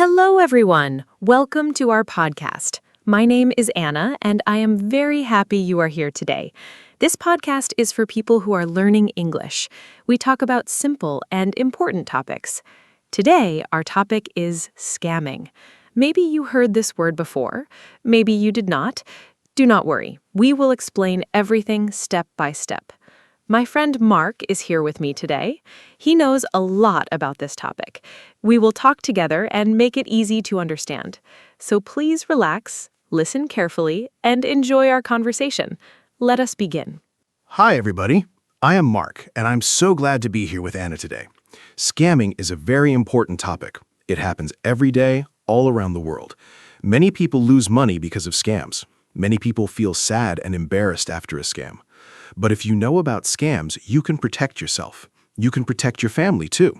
Hello, everyone. Welcome to our podcast. My name is Anna, and I am very happy you are here today. This podcast is for people who are learning English. We talk about simple and important topics. Today, our topic is scamming. Maybe you heard this word before. Maybe you did not. Do not worry. We will explain everything step by step. My friend Mark is here with me today. He knows a lot about this topic. We will talk together and make it easy to understand. So please relax, listen carefully, and enjoy our conversation. Let us begin. Hi, everybody. I am Mark, and I'm so glad to be here with Anna today. Scamming is a very important topic. It happens every day, all around the world. Many people lose money because of scams. Many people feel sad and embarrassed after a scam. But if you know about scams, you can protect yourself. You can protect your family, too.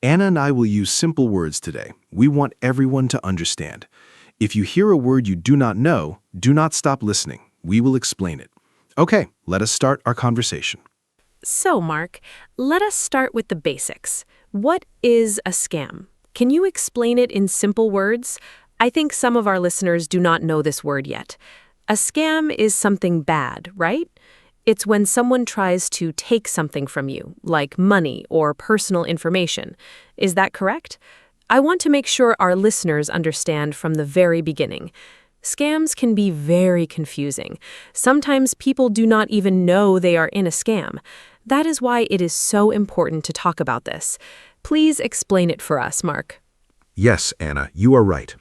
Anna and I will use simple words today. We want everyone to understand. If you hear a word you do not know, do not stop listening. We will explain it. Okay, let us start our conversation. So, Mark, let us start with the basics. What is a scam? Can you explain it in simple words? I think some of our listeners do not know this word yet. A scam is something bad, right? It's when someone tries to take something from you, like money or personal information. Is that correct? I want to make sure our listeners understand from the very beginning. Scams can be very confusing. Sometimes people do not even know they are in a scam. That is why it is so important to talk about this. Please explain it for us, Mark. Yes, Anna, you are right.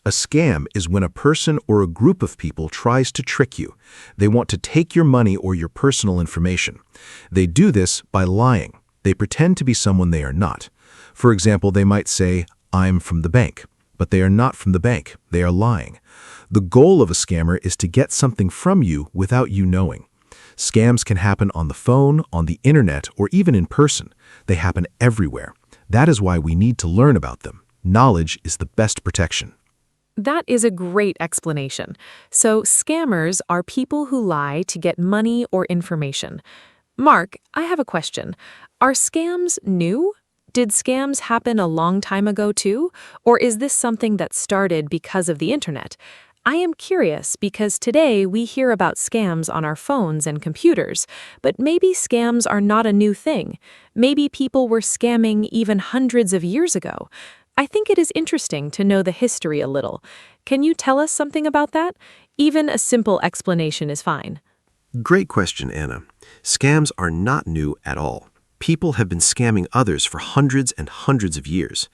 A scam is when a person or a group of people tries to trick you. They want to take your money or your personal information. They do this by lying. They pretend to be someone they are not. For example, they might say, "I'm from the bank," but they are not from the bank. They are lying. The goal of a scammer is to get something from you without you knowing. Scams can happen on the phone, on the internet, or even in person. They happen everywhere. That is why we need to learn about them. Knowledge is the best protection. That is a great explanation. So, scammers are people who lie to get money or information. Mark, I have a question. Are scams new? Did scams happen a long time ago too? Or is this something that started because of the internet? I am curious because today we hear about scams on our phones and computers, but maybe scams are not a new thing. Maybe people were scamming even hundreds of years ago. I think it is interesting to know the history a little. Can you tell us something about that? Even a simple explanation is fine. Great question, Anna. Scams are not new at all. People have been scamming others for hundreds and hundreds of years.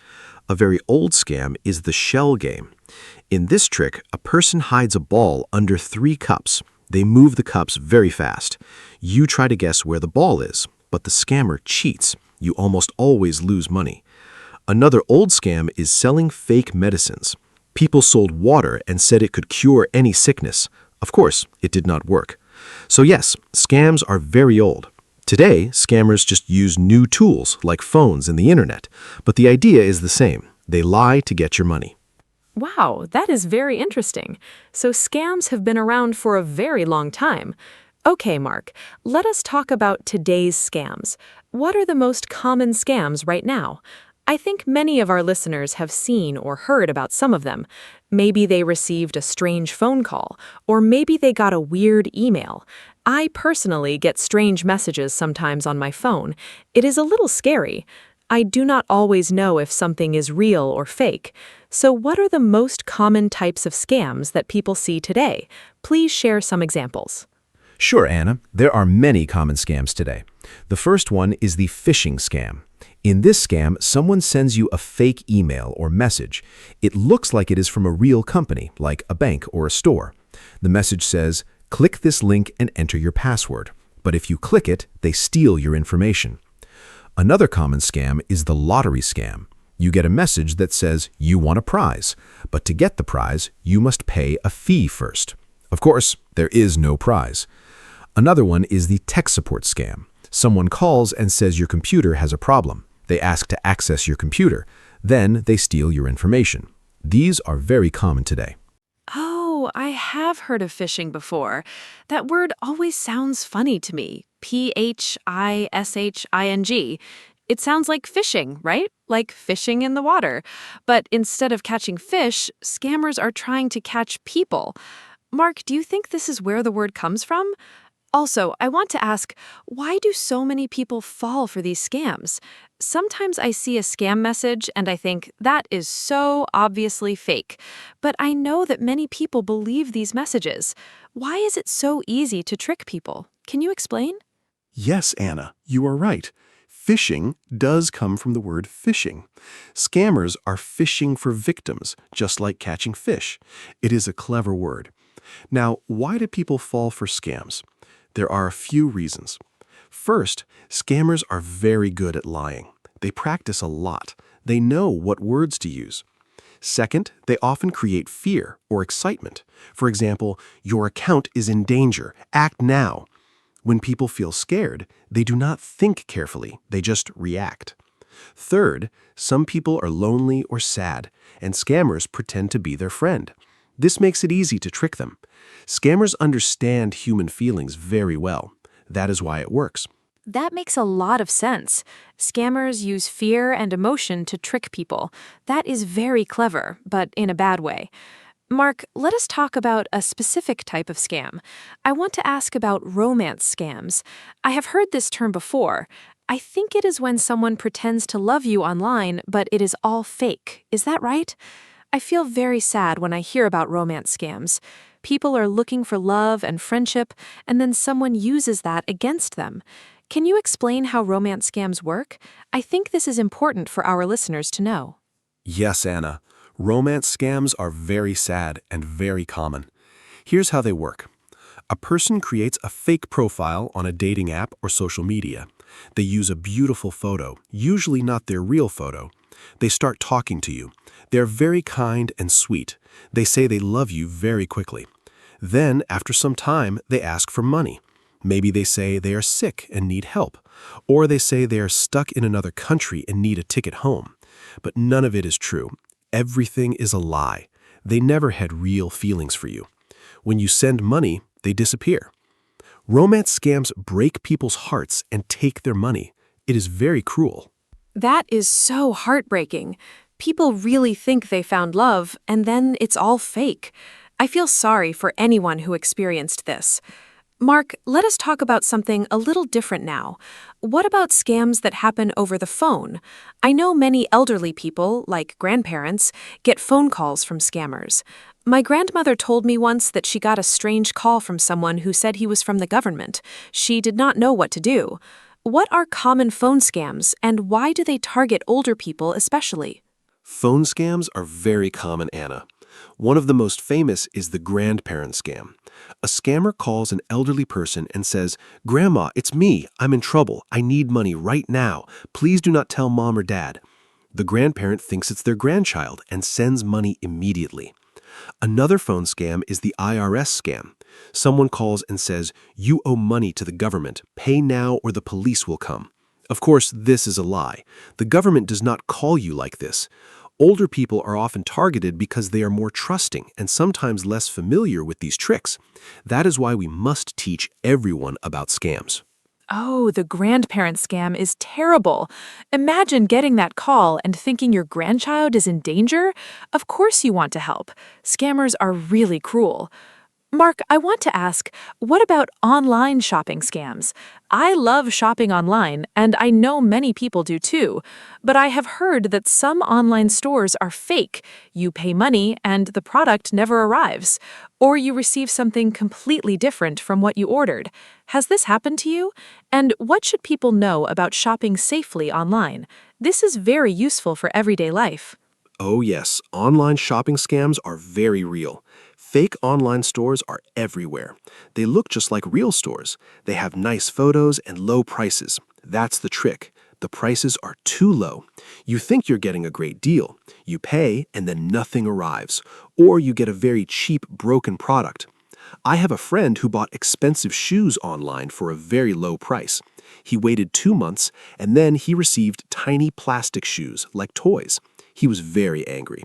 A very old scam is the shell game. In this trick, a person hides a ball under 3 cups. They move the cups very fast. You try to guess where the ball is, but the scammer cheats. You almost always lose money. Another old scam is selling fake medicines. People sold water and said it could cure any sickness. Of course, it did not work. So yes, scams are very old. Today, scammers just use new tools like phones and the internet. But the idea is the same. They lie to get your money. Wow, that is very interesting. So scams have been around for a very long time. Okay, Mark, let us talk about today's scams. What are the most common scams right now? I think many of our listeners have seen or heard about some of them. Maybe they received a strange phone call, or maybe they got a weird email. I personally get strange messages sometimes on my phone. It is a little scary. I do not always know if something is real or fake. So what are the most common types of scams that people see today? Please share some examples. Sure, Anna. There are many common scams today. The first one is the phishing scam. In this scam, someone sends you a fake email or message. It looks like it is from a real company, like a bank or a store. The message says, "Click this link and enter your password." But if you click it, they steal your information. Another common scam is the lottery scam. You get a message that says you want a prize, but to get the prize, you must pay a fee first. Of course, there is no prize. Another one is the tech support scam. Someone calls and says your computer has a problem. They ask to access your computer. Then they steal your information. These are very common today. Oh, I have heard of phishing before. That word always sounds funny to me. Phishing. It sounds like fishing, right? like fishing in the water. But instead of catching fish, scammers are trying to catch people. Mark, do you think this is where the word comes from? Also, I want to ask, why do so many people fall for these scams? Sometimes I see a scam message and I think, that is so obviously fake. But I know that many people believe these messages. Why is it so easy to trick people? Can you explain? Yes, Anna, you are right. Phishing does come from the word fishing. Scammers are fishing for victims, just like catching fish. It is a clever word. Now, why do people fall for scams? There are a few reasons. First, scammers are very good at lying. They practice a lot. They know what words to use. Second, they often create fear or excitement. For example, your account is in danger. Act now. When people feel scared, they do not think carefully. They just react. Third, some people are lonely or sad, and scammers pretend to be their friend. This makes it easy to trick them. Scammers understand human feelings very well. That is why it works. That makes a lot of sense. Scammers use fear and emotion to trick people. That is very clever, but in a bad way. Mark, let us talk about a specific type of scam. I want to ask about romance scams. I have heard this term before. I think it is when someone pretends to love you online, but it is all fake. Is that right? I feel very sad when I hear about romance scams. People are looking for love and friendship, and then someone uses that against them. Can you explain how romance scams work? I think this is important for our listeners to know. Yes, Anna. Romance scams are very sad and very common. Here's how they work. A person creates a fake profile on a dating app or social media. They use a beautiful photo, usually not their real photo. They start talking to you. They're very kind and sweet. They say they love you very quickly. Then, after some time, they ask for money. Maybe they say they are sick and need help. Or they say they are stuck in another country and need a ticket home. But none of it is true. Everything is a lie. They never had real feelings for you. When you send money, they disappear. Romance scams break people's hearts and take their money. It is very cruel. That is so heartbreaking. People really think they found love, and then it's all fake. I feel sorry for anyone who experienced this. Mark, let us talk about something a little different now. What about scams that happen over the phone? I know many elderly people, like grandparents, get phone calls from scammers. My grandmother told me once that she got a strange call from someone who said he was from the government. She did not know what to do. What are common phone scams, and why do they target older people especially? Phone scams are very common, Anna. One of the most famous is the grandparent scam. A scammer calls an elderly person and says, "Grandma, it's me. I'm in trouble. I need money right now. Please do not tell mom or dad." The grandparent thinks it's their grandchild and sends money immediately. Another phone scam is the IRS scam. Someone calls and says, "You owe money to the government. Pay now or the police will come." Of course, this is a lie. The government does not call you like this. Older people are often targeted because they are more trusting and sometimes less familiar with these tricks. That is why we must teach everyone about scams. Oh, the grandparent scam is terrible. Imagine getting that call and thinking your grandchild is in danger. Of course you want to help. Scammers are really cruel. Mark, I want to ask, what about online shopping scams? I love shopping online, and I know many people do too. But I have heard that some online stores are fake. You pay money, and the product never arrives. Or you receive something completely different from what you ordered. Has this happened to you? And what should people know about shopping safely online? This is very useful for everyday life. Oh yes, online shopping scams are very real. Fake online stores are everywhere. They look just like real stores. They have nice photos and low prices. That's the trick. The prices are too low. You think you're getting a great deal. You pay and then nothing arrives. Or you get a very cheap, broken product. I have a friend who bought expensive shoes online for a very low price. He waited 2 months and then he received tiny plastic shoes like toys. He was very angry.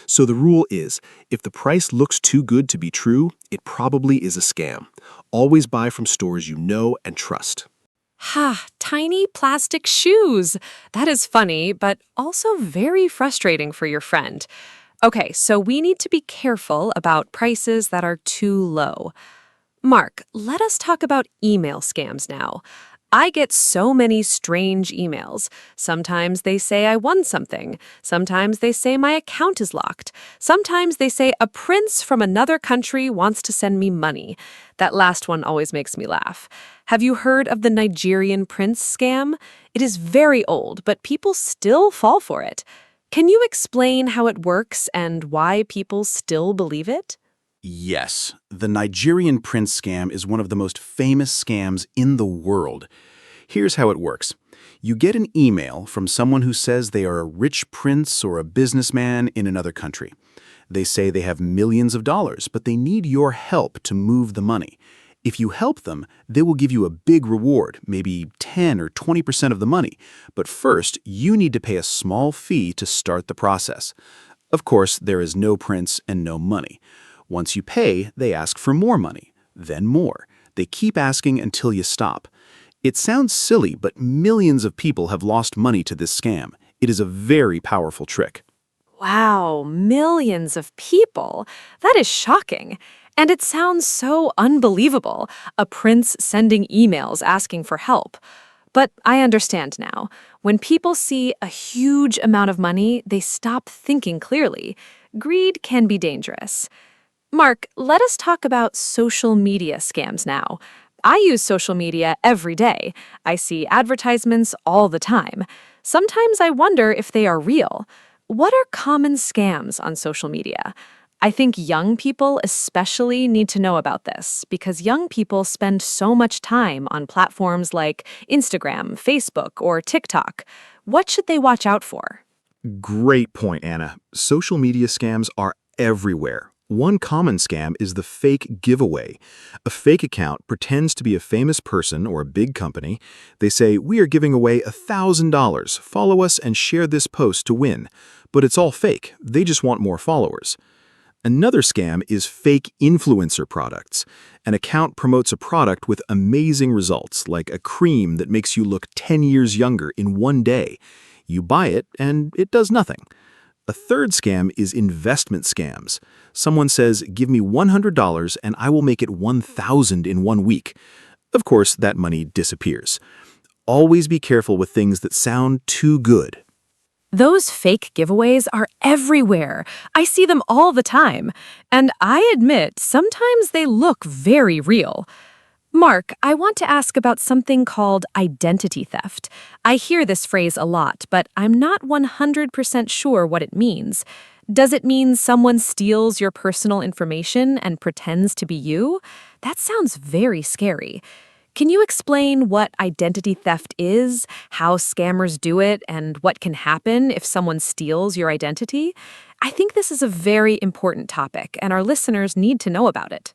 So the rule is, if the price looks too good to be true, it probably is a scam. Always buy from stores you know and trust. Ha, tiny plastic shoes. That is funny, but also very frustrating for your friend. Okay, so we need to be careful about prices that are too low. Mark, let us talk about email scams now. I get so many strange emails. Sometimes they say I won something. Sometimes they say my account is locked. Sometimes they say a prince from another country wants to send me money. That last one always makes me laugh. Have you heard of the Nigerian prince scam? It is very old, but people still fall for it. Can you explain how it works and why people still believe it? Yes, the Nigerian prince scam is one of the most famous scams in the world. Here's how it works. You get an email from someone who says they are a rich prince or a businessman in another country. They say they have millions of dollars, but they need your help to move the money. If you help them, they will give you a big reward, maybe 10 or 20% of the money. But first, you need to pay a small fee to start the process. Of course, there is no prince and no money. Once you pay, they ask for more money, then more. They keep asking until you stop. It sounds silly, but millions of people have lost money to this scam. It is a very powerful trick. Wow, millions of people. That is shocking. And it sounds so unbelievable, a prince sending emails asking for help. But I understand now. When people see a huge amount of money, they stop thinking clearly. Greed can be dangerous. Mark, let us talk about social media scams now. I use social media every day. I see advertisements all the time. Sometimes I wonder if they are real. What are common scams on social media? I think young people especially need to know about this because young people spend so much time on platforms like Instagram, Facebook, or TikTok. What should they watch out for? Great point, Anna. Social media scams are everywhere. One common scam is the fake giveaway. A fake account pretends to be a famous person or a big company. They say, "We are giving away $1,000. Follow us and share this post to win." But it's all fake. They just want more followers. Another scam is fake influencer products. An account promotes a product with amazing results, like a cream that makes you look 10 years younger in one day. You buy it, and it does nothing. A third scam is investment scams. Someone says, "Give me $100 and I will make it 1,000 in 1 week." Of course, that money disappears. Always be careful with things that sound too good. Those fake giveaways are everywhere. I see them all the time. And I admit, sometimes they look very real. Mark, I want to ask about something called identity theft. I hear this phrase a lot, but I'm not 100% sure what it means. Does it mean someone steals your personal information and pretends to be you? That sounds very scary. Can you explain what identity theft is, how scammers do it, and what can happen if someone steals your identity? I think this is a very important topic, and our listeners need to know about it.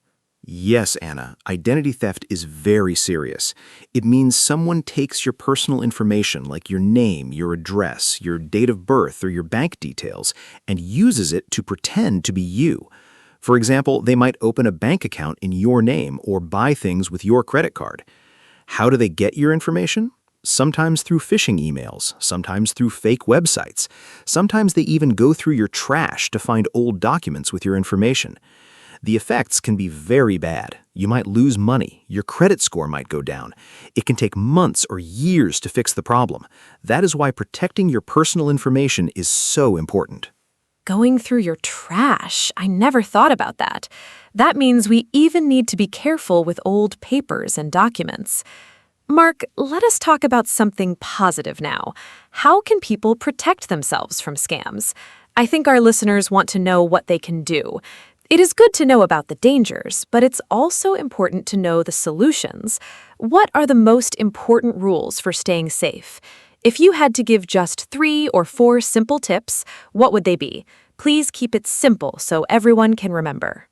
Yes, Anna, identity theft is very serious. It means someone takes your personal information like your name, your address, your date of birth, or your bank details, and uses it to pretend to be you. For example, they might open a bank account in your name or buy things with your credit card. How do they get your information? Sometimes through phishing emails, sometimes through fake websites. Sometimes they even go through your trash to find old documents with your information. The effects can be very bad. You might lose money. Your credit score might go down. It can take months or years to fix the problem. That is why protecting your personal information is so important. Going through your trash. I never thought about that. That means we even need to be careful with old papers and documents. Mark, let us talk about something positive now. How can people protect themselves from scams? I think our listeners want to know what they can do. It is good to know about the dangers, but it's also important to know the solutions. What are the most important rules for staying safe? If you had to give just 3 or 4 simple tips, what would they be? Please keep it simple so everyone can remember.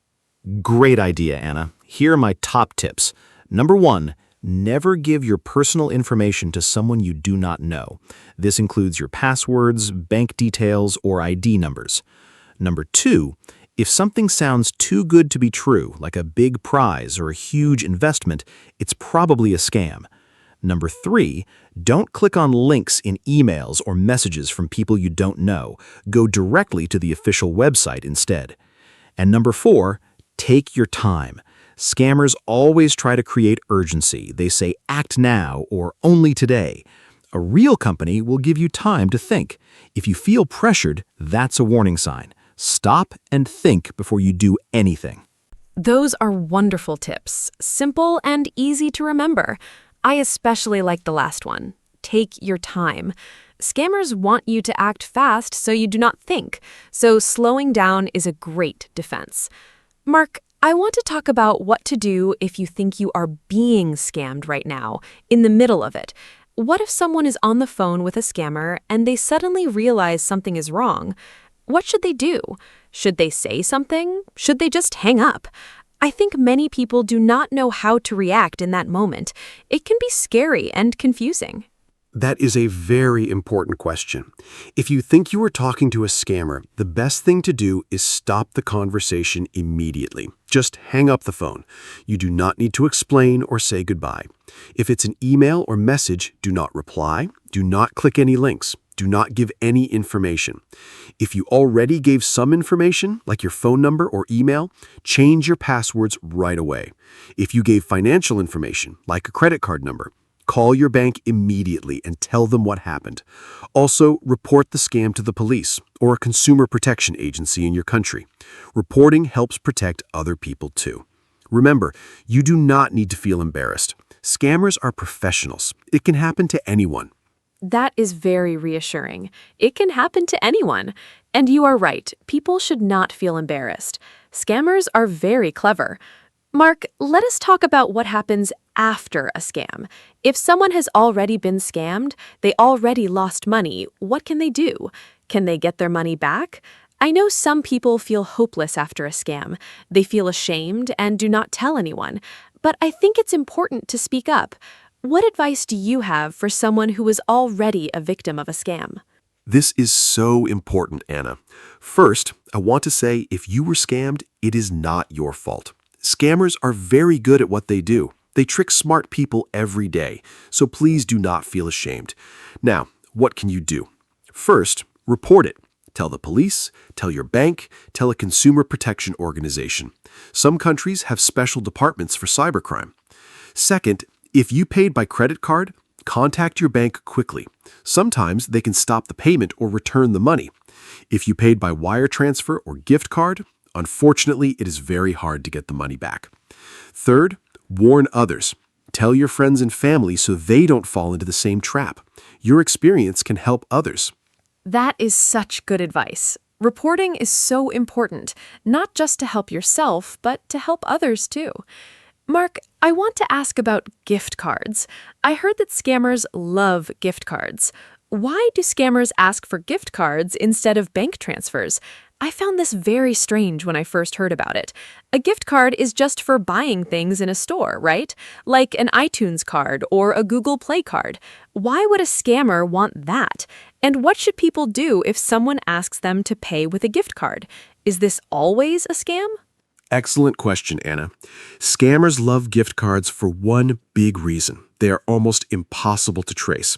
Great idea, Anna. Here are my top tips. Number 1, never give your personal information to someone you do not know. This includes your passwords, bank details, or ID numbers. Number 2, if something sounds too good to be true, like a big prize or a huge investment, it's probably a scam. Number 3, don't click on links in emails or messages from people you don't know. Go directly to the official website instead. And number 4, take your time. Scammers always try to create urgency. They say act now or only today. A real company will give you time to think. If you feel pressured, that's a warning sign. Stop and think before you do anything. Those are wonderful tips, simple and easy to remember. I especially like the last one. Take your time. Scammers want you to act fast so you do not think, so slowing down is a great defense. Mark, I want to talk about what to do if you think you are being scammed right now, in the middle of it. What if someone is on the phone with a scammer and they suddenly realize something is wrong? What should they do? Should they say something? Should they just hang up? I think many people do not know how to react in that moment. It can be scary and confusing. That is a very important question. If you think you are talking to a scammer, the best thing to do is stop the conversation immediately. Just hang up the phone. You do not need to explain or say goodbye. If it's an email or message, do not reply. Do not click any links. Do not give any information. If you already gave some information, like your phone number or email, change your passwords right away. If you gave financial information, like a credit card number, call your bank immediately and tell them what happened. Also, report the scam to the police or a consumer protection agency in your country. Reporting helps protect other people too. Remember, you do not need to feel embarrassed. Scammers are professionals. It can happen to anyone. That is very reassuring. It can happen to anyone. And you are right, people should not feel embarrassed. Scammers are very clever. Mark, let us talk about what happens after a scam. If someone has already been scammed, they already lost money, what can they do? Can they get their money back? I know some people feel hopeless after a scam. They feel ashamed and do not tell anyone. But I think it's important to speak up. What advice do you have for someone who is already a victim of a scam? This is so important, Anna. First, I want to say if you were scammed, it is not your fault. Scammers are very good at what they do. They trick smart people every day, so please do not feel ashamed. Now, what can you do? First, report it. Tell the police, tell your bank, tell a consumer protection organization. Some countries have special departments for cybercrime. Second, if you paid by credit card, contact your bank quickly. Sometimes they can stop the payment or return the money. If you paid by wire transfer or gift card, unfortunately, it is very hard to get the money back. Third, warn others. Tell your friends and family so they don't fall into the same trap. Your experience can help others. That is such good advice. Reporting is so important, not just to help yourself, but to help others too. Mark, I want to ask about gift cards. I heard that scammers love gift cards. Why do scammers ask for gift cards instead of bank transfers? I found this very strange when I first heard about it. A gift card is just for buying things in a store, right? Like an iTunes card or a Google Play card. Why would a scammer want that? And what should people do if someone asks them to pay with a gift card? Is this always a scam? Excellent question, Anna. Scammers love gift cards for one big reason. They are almost impossible to trace.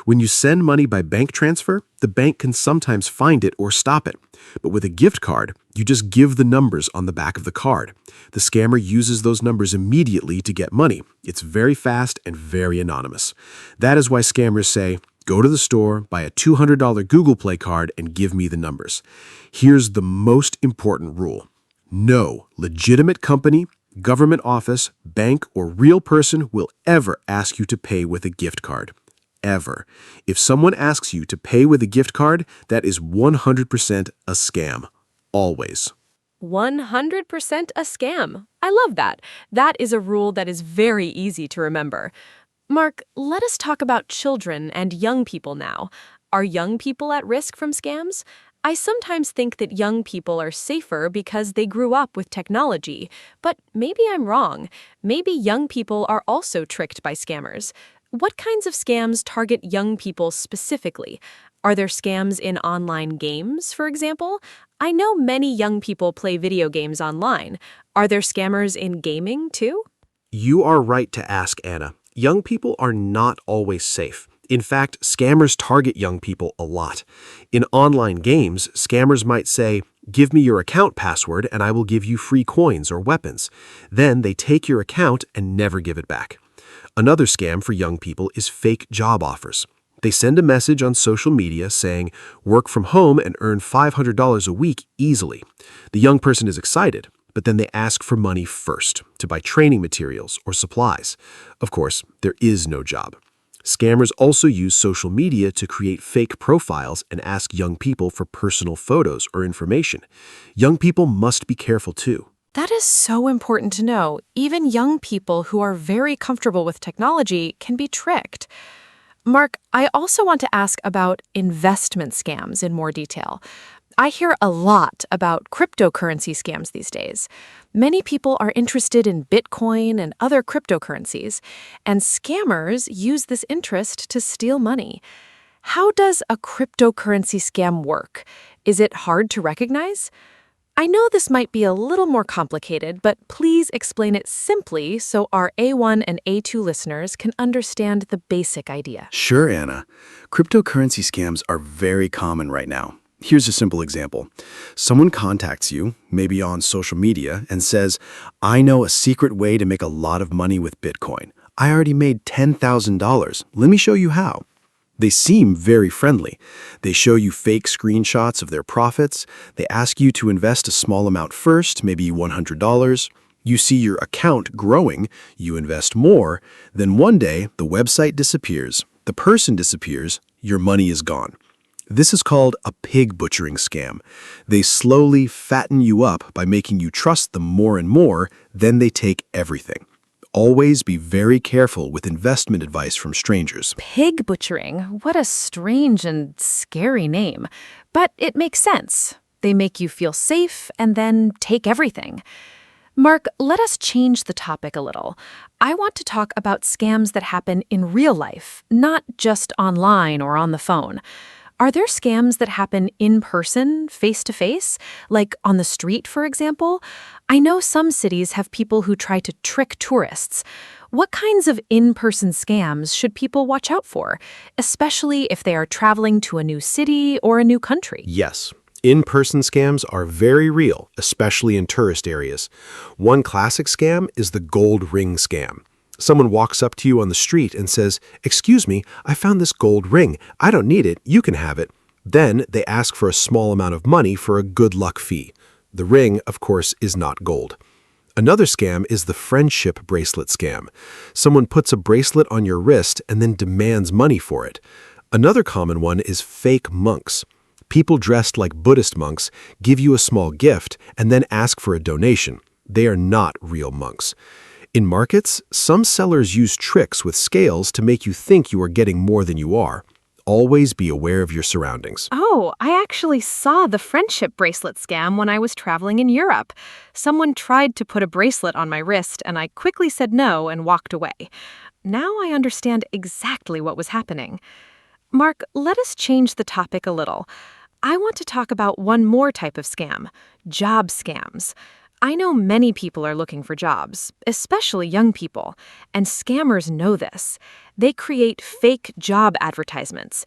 When you send money by bank transfer, the bank can sometimes find it or stop it. But with a gift card, you just give the numbers on the back of the card. The scammer uses those numbers immediately to get money. It's very fast and very anonymous. That is why scammers say, go to the store, buy a $200 Google Play card, and give me the numbers. Here's the most important rule. No legitimate company, government office, bank, or real person will ever ask you to pay with a gift card. Ever. If someone asks you to pay with a gift card, that is 100% a scam. Always. 100% a scam. I love that. That is a rule that is very easy to remember. Mark, let us talk about children and young people now. Are young people at risk from scams? I sometimes think that young people are safer because they grew up with technology, but maybe I'm wrong. Maybe young people are also tricked by scammers. What kinds of scams target young people specifically? Are there scams in online games, for example? I know many young people play video games online. Are there scammers in gaming, too? You are right to ask, Anna. Young people are not always safe. In fact, scammers target young people a lot. In online games, scammers might say, "Give me your account password and I will give you free coins or weapons." Then they take your account and never give it back. Another scam for young people is fake job offers. They send a message on social media saying, "Work from home and earn $500 a week easily." The young person is excited, but then they ask for money first to buy training materials or supplies. Of course, there is no job. Scammers also use social media to create fake profiles and ask young people for personal photos or information. Young people must be careful too. That is so important to know. Even young people who are very comfortable with technology can be tricked. Mark, I also want to ask about investment scams in more detail. I hear a lot about cryptocurrency scams these days. Many people are interested in Bitcoin and other cryptocurrencies, and scammers use this interest to steal money. How does a cryptocurrency scam work? Is it hard to recognize? I know this might be a little more complicated, but please explain it simply so our A1 and A2 listeners can understand the basic idea. Sure, Anna. Cryptocurrency scams are very common right now. Here's a simple example. Someone contacts you, maybe on social media, and says, "I know a secret way to make a lot of money with Bitcoin. I already made $10,000. Let me show you how." They seem very friendly. They show you fake screenshots of their profits. They ask you to invest a small amount first, maybe $100. You see your account growing, you invest more, then one day the website disappears, the person disappears, your money is gone. This is called a pig butchering scam. They slowly fatten you up by making you trust them more and more, then they take everything. Always be very careful with investment advice from strangers. Pig butchering? What a strange and scary name. But it makes sense. They make you feel safe and then take everything. Mark, let us change the topic a little. I want to talk about scams that happen in real life, not just online or on the phone. Are there scams that happen in person, face-to-face, like on the street, for example? I know some cities have people who try to trick tourists. What kinds of in-person scams should people watch out for, especially if they are traveling to a new city or a new country? Yes. In-person scams are very real, especially in tourist areas. One classic scam is the gold ring scam. Someone walks up to you on the street and says, "Excuse me, I found this gold ring. I don't need it. You can have it." Then they ask for a small amount of money for a good luck fee. The ring, of course, is not gold. Another scam is the friendship bracelet scam. Someone puts a bracelet on your wrist and then demands money for it. Another common one is fake monks. People dressed like Buddhist monks give you a small gift and then ask for a donation. They are not real monks. In markets, some sellers use tricks with scales to make you think you are getting more than you are. Always be aware of your surroundings. Oh, I actually saw the friendship bracelet scam when I was traveling in Europe. Someone tried to put a bracelet on my wrist, and I quickly said no and walked away. Now I understand exactly what was happening. Mark, let us change the topic a little. I want to talk about one more type of scam, job scams. I know many people are looking for jobs, especially young people, and scammers know this. They create fake job advertisements.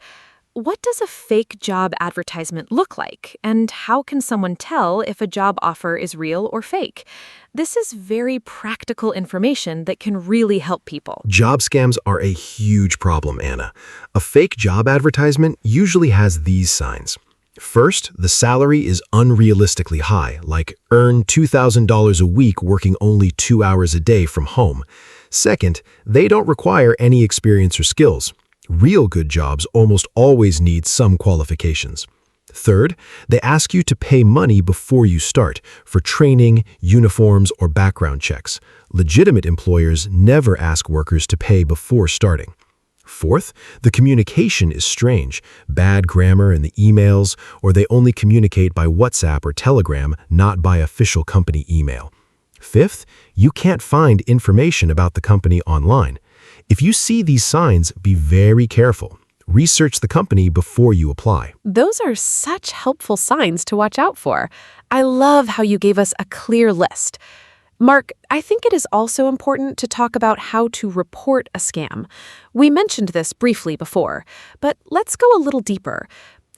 What does a fake job advertisement look like, and how can someone tell if a job offer is real or fake? This is very practical information that can really help people. Job scams are a huge problem, Anna. A fake job advertisement usually has these signs. First, the salary is unrealistically high, like earn $2,000 a week working only 2 hours a day from home. Second, they don't require any experience or skills. Real good jobs almost always need some qualifications. Third, they ask you to pay money before you start for training, uniforms, or background checks. Legitimate employers never ask workers to pay before starting. Fourth, the communication is strange, bad grammar in the emails, or they only communicate by WhatsApp or Telegram, not by official company email. Fifth, you can't find information about the company online. If you see these signs, be very careful. Research the company before you apply. Those are such helpful signs to watch out for. I love how you gave us a clear list. Mark, I think it is also important to talk about how to report a scam. We mentioned this briefly before, but let's go a little deeper.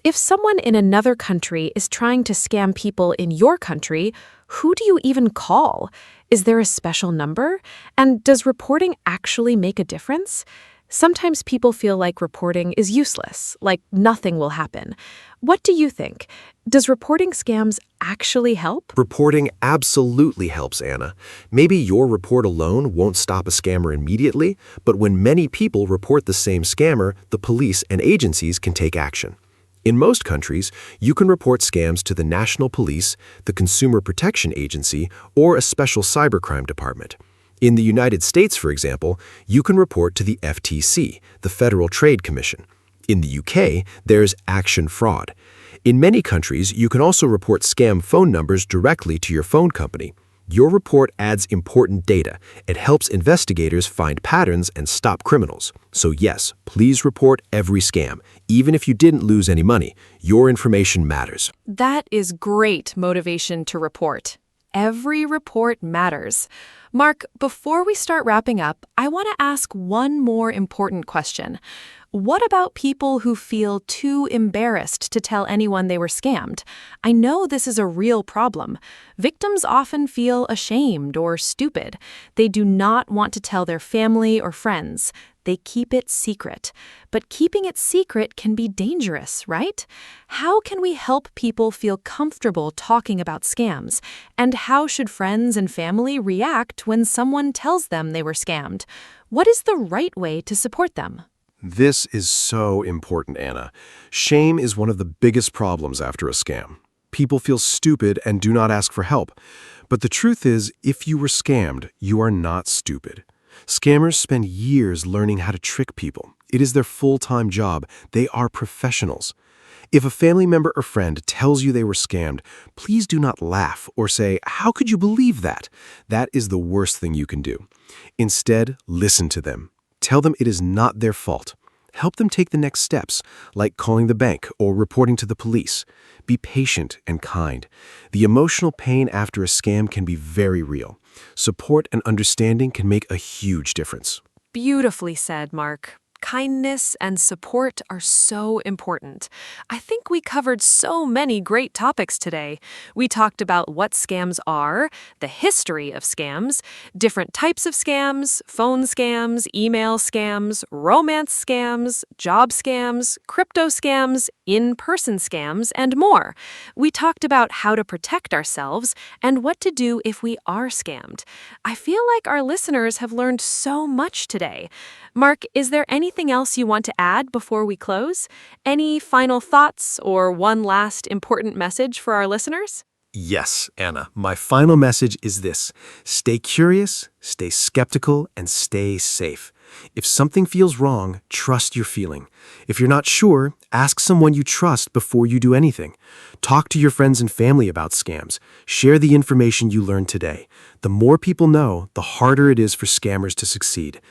If someone in another country is trying to scam people in your country, who do you even call? Is there a special number? And does reporting actually make a difference? Sometimes people feel like reporting is useless, like nothing will happen. What do you think? Does reporting scams actually help? Reporting absolutely helps, Anna. Maybe your report alone won't stop a scammer immediately, but when many people report the same scammer, the police and agencies can take action. In most countries, you can report scams to the National Police, the Consumer Protection Agency, or a special cybercrime department. In the United States, for example, you can report to the FTC, the Federal Trade Commission. In the UK, there's Action Fraud. In many countries, you can also report scam phone numbers directly to your phone company. Your report adds important data. It helps investigators find patterns and stop criminals. So yes, please report every scam. Even if you didn't lose any money, your information matters. That is great motivation to report. Every report matters. Mark, before we start wrapping up, I want to ask one more important question. What about people who feel too embarrassed to tell anyone they were scammed? I know this is a real problem. Victims often feel ashamed or stupid. They do not want to tell their family or friends. They keep it secret. But keeping it secret can be dangerous, right? How can we help people feel comfortable talking about scams? And how should friends and family react when someone tells them they were scammed? What is the right way to support them? This is so important, Anna. Shame is one of the biggest problems after a scam. People feel stupid and do not ask for help. But the truth is, if you were scammed, you are not stupid. Scammers spend years learning how to trick people. It is their full-time job. They are professionals. If a family member or friend tells you they were scammed, please do not laugh or say, "How could you believe that?" That is the worst thing you can do. Instead, listen to them. Tell them it is not their fault. Help them take the next steps, like calling the bank or reporting to the police. Be patient and kind. The emotional pain after a scam can be very real. Support and understanding can make a huge difference. Beautifully said, Mark. Kindness and support are so important. I think we covered so many great topics today. We talked about what scams are, the history of scams, different types of scams, phone scams, email scams, romance scams, job scams, crypto scams, in-person scams, and more. We talked about how to protect ourselves and what to do if we are scammed. I feel like our listeners have learned so much today. Mark, is there anything else you want to add before we close? Any final thoughts or one last important message for our listeners? Yes, Anna. My final message is this. Stay curious, stay skeptical, and stay safe. If something feels wrong, trust your feeling. If you're not sure, ask someone you trust before you do anything. Talk to your friends and family about scams. Share the information you learned today. The more people know, the harder it is for scammers to succeed.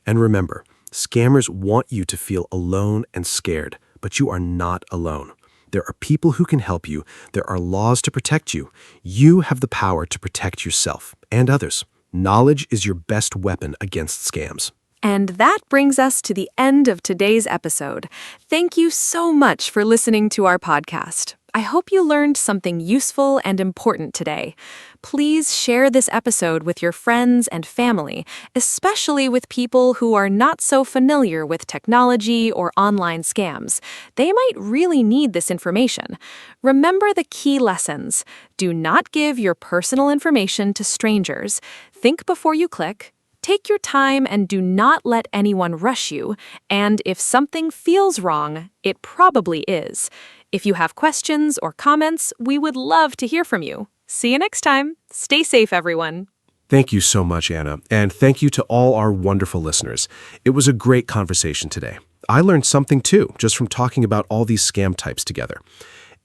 And remember, scammers want you to feel alone and scared, but you are not alone. There are people who can help you. There are laws to protect you. You have the power to protect yourself and others. Knowledge is your best weapon against scams. And that brings us to the end of today's episode. Thank you so much for listening to our podcast. I hope you learned something useful and important today. Please share this episode with your friends and family, especially with people who are not so familiar with technology or online scams. They might really need this information. Remember the key lessons. Do not give your personal information to strangers. Think before you click. Take your time and do not let anyone rush you. And if something feels wrong, it probably is. If you have questions or comments, we would love to hear from you. See you next time. Stay safe, everyone. Thank you so much, Anna, and thank you to all our wonderful listeners. It was a great conversation today. I learned something too, just from talking about all these scam types together.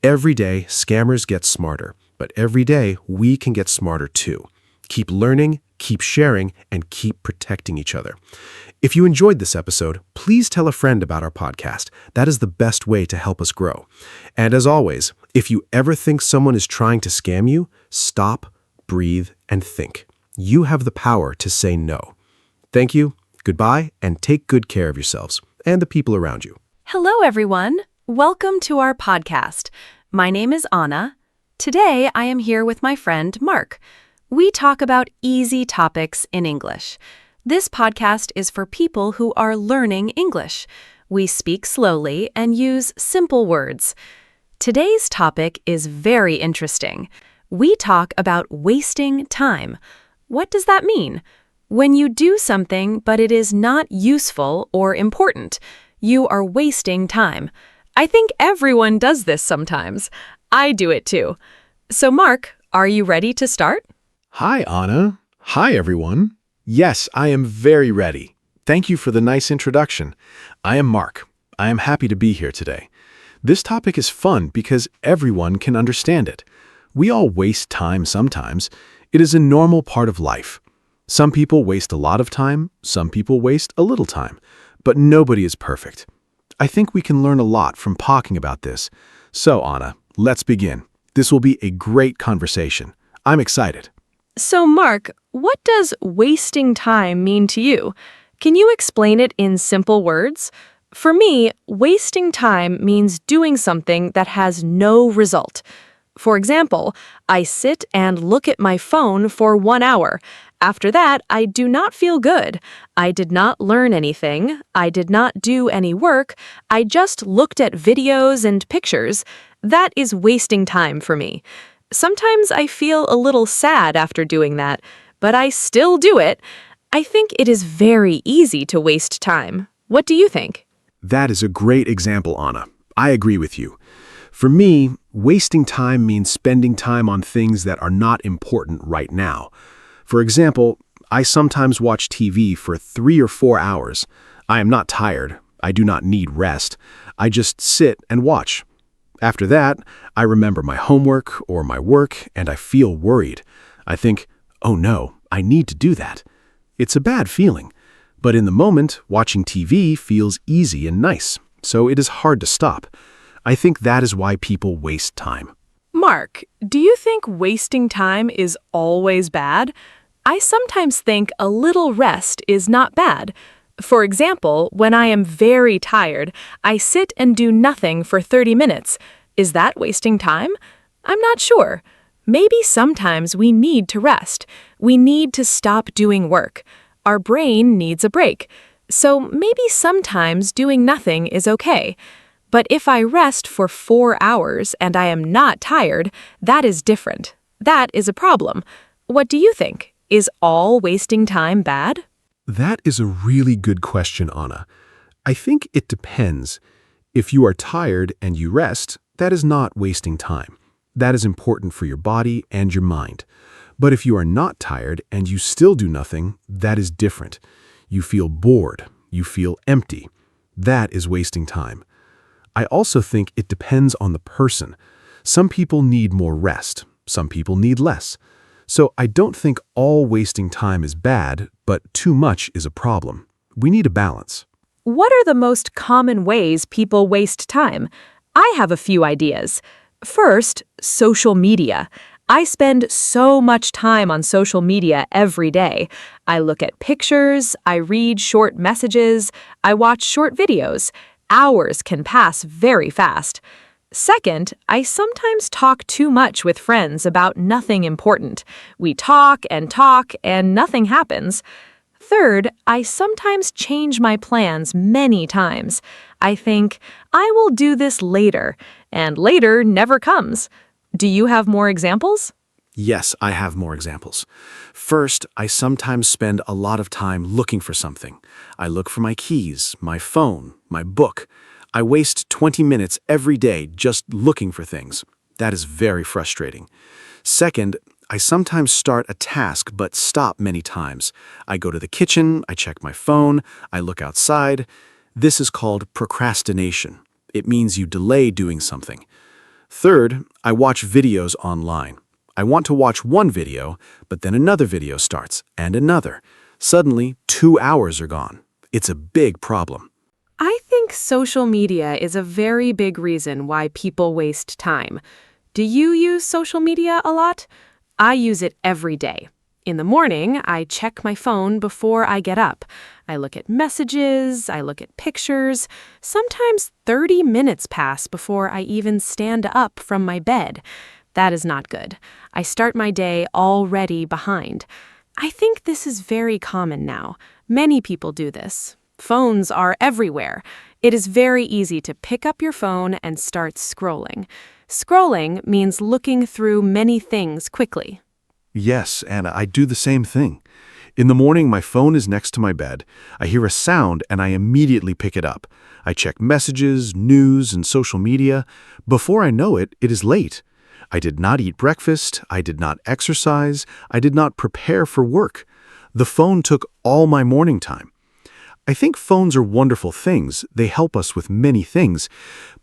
Every day, scammers get smarter, but every day, we can get smarter too. Keep learning, keep sharing, and keep protecting each other. If you enjoyed this episode, please tell a friend about our podcast. That is the best way to help us grow. And as always, if you ever think someone is trying to scam you, stop, breathe, and think. You have the power to say no. Thank you, goodbye, and take good care of yourselves and the people around you. Hello, everyone. Welcome to our podcast. My name is Anna. Today, I am here with my friend, Mark. We talk about easy topics in English. This podcast is for people who are learning English. We speak slowly and use simple words. Today's topic is very interesting. We talk about wasting time. What does that mean? When you do something but it is not useful or important, you are wasting time. I think everyone does this sometimes. I do it too. So Mark, are you ready to start? Hi, Anna. Hi, everyone. Yes, I am very ready. Thank you for the nice introduction. I am Mark. I am happy to be here today. This topic is fun because everyone can understand it. We all waste time sometimes. It is a normal part of life. Some people waste a lot of time, some people waste a little time, but nobody is perfect. I think we can learn a lot from talking about this. So, Anna, let's begin. This will be a great conversation. I'm excited. So Mark, what does wasting time mean to you? Can you explain it in simple words? For me, wasting time means doing something that has no result. For example, I sit and look at my phone for 1 hour. After that, I do not feel good. I did not learn anything. I did not do any work. I just looked at videos and pictures. That is wasting time for me. Sometimes I feel a little sad after doing that, but I still do it. I think it is very easy to waste time. What do you think? That is a great example, Anna. I agree with you. For me, wasting time means spending time on things that are not important right now. For example, I sometimes watch TV for 3 or 4 hours. I am not tired. I do not need rest. I just sit and watch. After that, I remember my homework or my work, and I feel worried. I think, oh no, I need to do that. It's a bad feeling. But in the moment, watching TV feels easy and nice, so it is hard to stop. I think that is why people waste time. Mark, do you think wasting time is always bad? I sometimes think a little rest is not bad. For example, when I am very tired, I sit and do nothing for 30 minutes. Is that wasting time? I'm not sure. Maybe sometimes we need to rest. We need to stop doing work. Our brain needs a break. So maybe sometimes doing nothing is okay. But if I rest for 4 hours and I am not tired, that is different. That is a problem. What do you think? Is all wasting time bad? That is a really good question, Anna. I think it depends. If you are tired and you rest, that is not wasting time. That is important for your body and your mind. But if you are not tired and you still do nothing, that is different. You feel bored. You feel empty. That is wasting time. I also think it depends on the person. Some people need more rest. Some people need less. So I don't think all wasting time is bad, but too much is a problem. We need a balance. What are the most common ways people waste time? I have a few ideas. First, social media. I spend so much time on social media every day. I look at pictures, I read short messages, I watch short videos. Hours can pass very fast. Second, I sometimes talk too much with friends about nothing important. We talk and nothing happens. Third, I sometimes change my plans many times. I think, I will do this later, and later never comes. Do you have more examples? Yes, I have more examples. First, I sometimes spend a lot of time looking for something. I look for my keys, my phone, my book. I waste 20 minutes every day just looking for things. That is very frustrating. Second, I sometimes start a task but stop many times. I go to the kitchen, I check my phone, I look outside. This is called procrastination. It means you delay doing something. Third, I watch videos online. I want to watch one video, but then another video starts, and another. Suddenly, 2 hours are gone. It's a big problem. I think social media is a very big reason why people waste time. Do you use social media a lot? I use it every day. In the morning, I check my phone before I get up. I look at messages, I look at pictures. Sometimes 30 minutes pass before I even stand up from my bed. That is not good. I start my day already behind. I think this is very common now. Many people do this. Phones are everywhere. It is very easy to pick up your phone and start scrolling. Scrolling means looking through many things quickly. Yes, Anna, I do the same thing. In the morning, my phone is next to my bed. I hear a sound and I immediately pick it up. I check messages, news, and social media. Before I know it, it is late. I did not eat breakfast. I did not exercise. I did not prepare for work. The phone took all my morning time. I think phones are wonderful things. They help us with many things,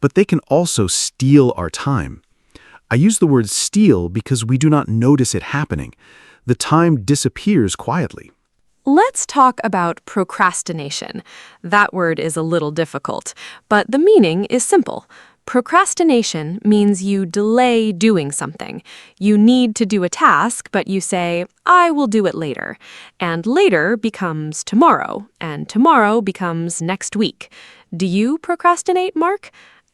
but they can also steal our time. I use the word steal because we do not notice it happening. The time disappears quietly. Let's talk about procrastination. That word is a little difficult, but the meaning is simple. Procrastination means you delay doing something. You need to do a task, but you say, I will do it later. And later becomes tomorrow, and tomorrow becomes next week. Do you procrastinate, Mark?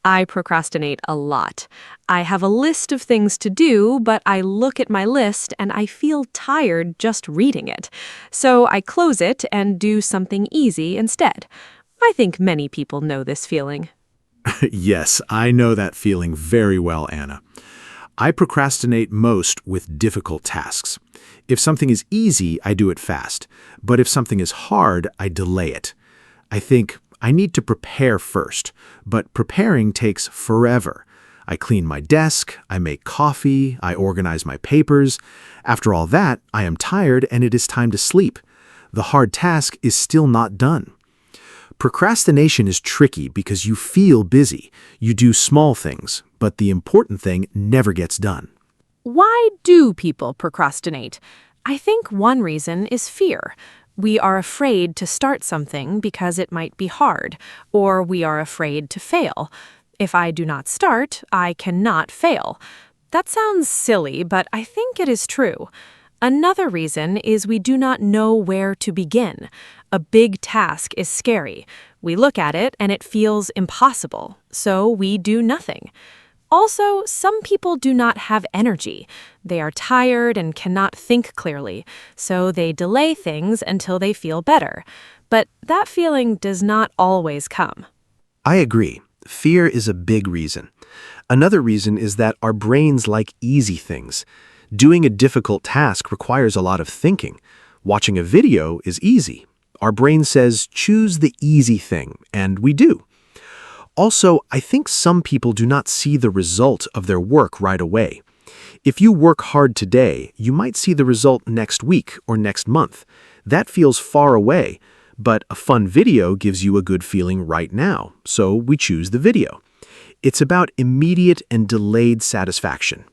I procrastinate a lot. I have a list of things to do, but I look at my list and I feel tired just reading it. So I close it and do something easy instead. I think many people know this feeling. Yes, I know that feeling very well, Anna. I procrastinate most with difficult tasks. If something is easy, I do it fast. But if something is hard, I delay it. I think I need to prepare first, but preparing takes forever. I clean my desk, I make coffee, I organize my papers. After all that, I am tired and it is time to sleep. The hard task is still not done. Procrastination is tricky because you feel busy. You do small things, but the important thing never gets done. Why do people procrastinate? I think one reason is fear. We are afraid to start something because it might be hard, or we are afraid to fail. If I do not start, I cannot fail. That sounds silly, but I think it is true. Another reason is we do not know where to begin. A big task is scary. We look at it and it feels impossible, so we do nothing. Also, some people do not have energy. They are tired and cannot think clearly, so they delay things until they feel better. But that feeling does not always come. I agree. Fear is a big reason. Another reason is that our brains like easy things. Doing a difficult task requires a lot of thinking. Watching a video is easy. Our brain says, choose the easy thing, and we do. Also, I think some people do not see the result of their work right away. If you work hard today, you might see the result next week or next month. That feels far away, but a fun video gives you a good feeling right now, so we choose the video. It's about immediate and delayed satisfaction.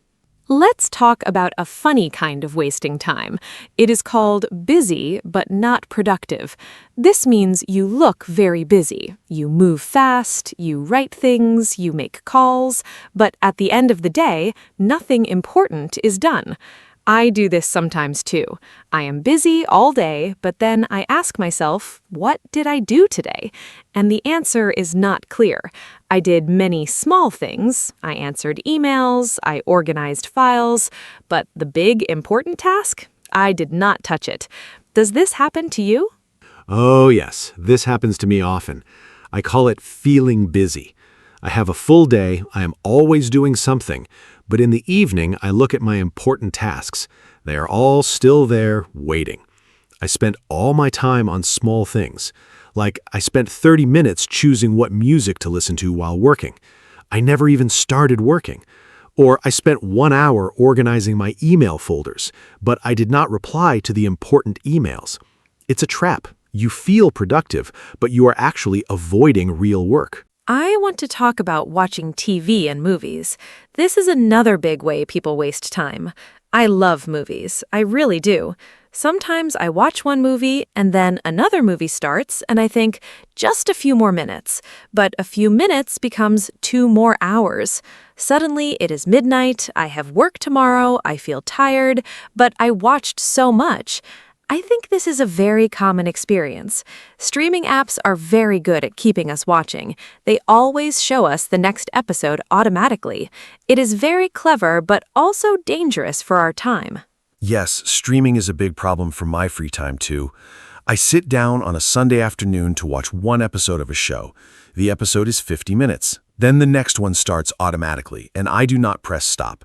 Let's talk about a funny kind of wasting time. It is called busy, but not productive. This means you look very busy. You move fast, you write things, you make calls, but at the end of the day, nothing important is done. I do this sometimes too. I am busy all day, but then I ask myself, what did I do today? And the answer is not clear. I did many small things. I answered emails, I organized files, but the big important task? I did not touch it. Does this happen to you? Oh yes, this happens to me often. I call it feeling busy. I have a full day, I am always doing something, but in the evening I look at my important tasks. They are all still there, waiting. I spent all my time on small things. Like, I spent 30 minutes choosing what music to listen to while working. I never even started working. Or I spent 1 hour organizing my email folders, but I did not reply to the important emails. It's a trap. You feel productive, but you are actually avoiding real work. I want to talk about watching TV and movies. This is another big way people waste time. I love movies. I really do. Sometimes I watch one movie and then another movie starts and I think, just a few more minutes. But a few minutes becomes 2 more hours. Suddenly, it is midnight, I have work tomorrow, I feel tired, but I watched so much. I think this is a very common experience. Streaming apps are very good at keeping us watching. They always show us the next episode automatically. It is very clever, but also dangerous for our time. Yes, streaming is a big problem for my free time too. I sit down on a Sunday afternoon to watch one episode of a show. The episode is 50 minutes. Then the next one starts automatically, and I do not press stop.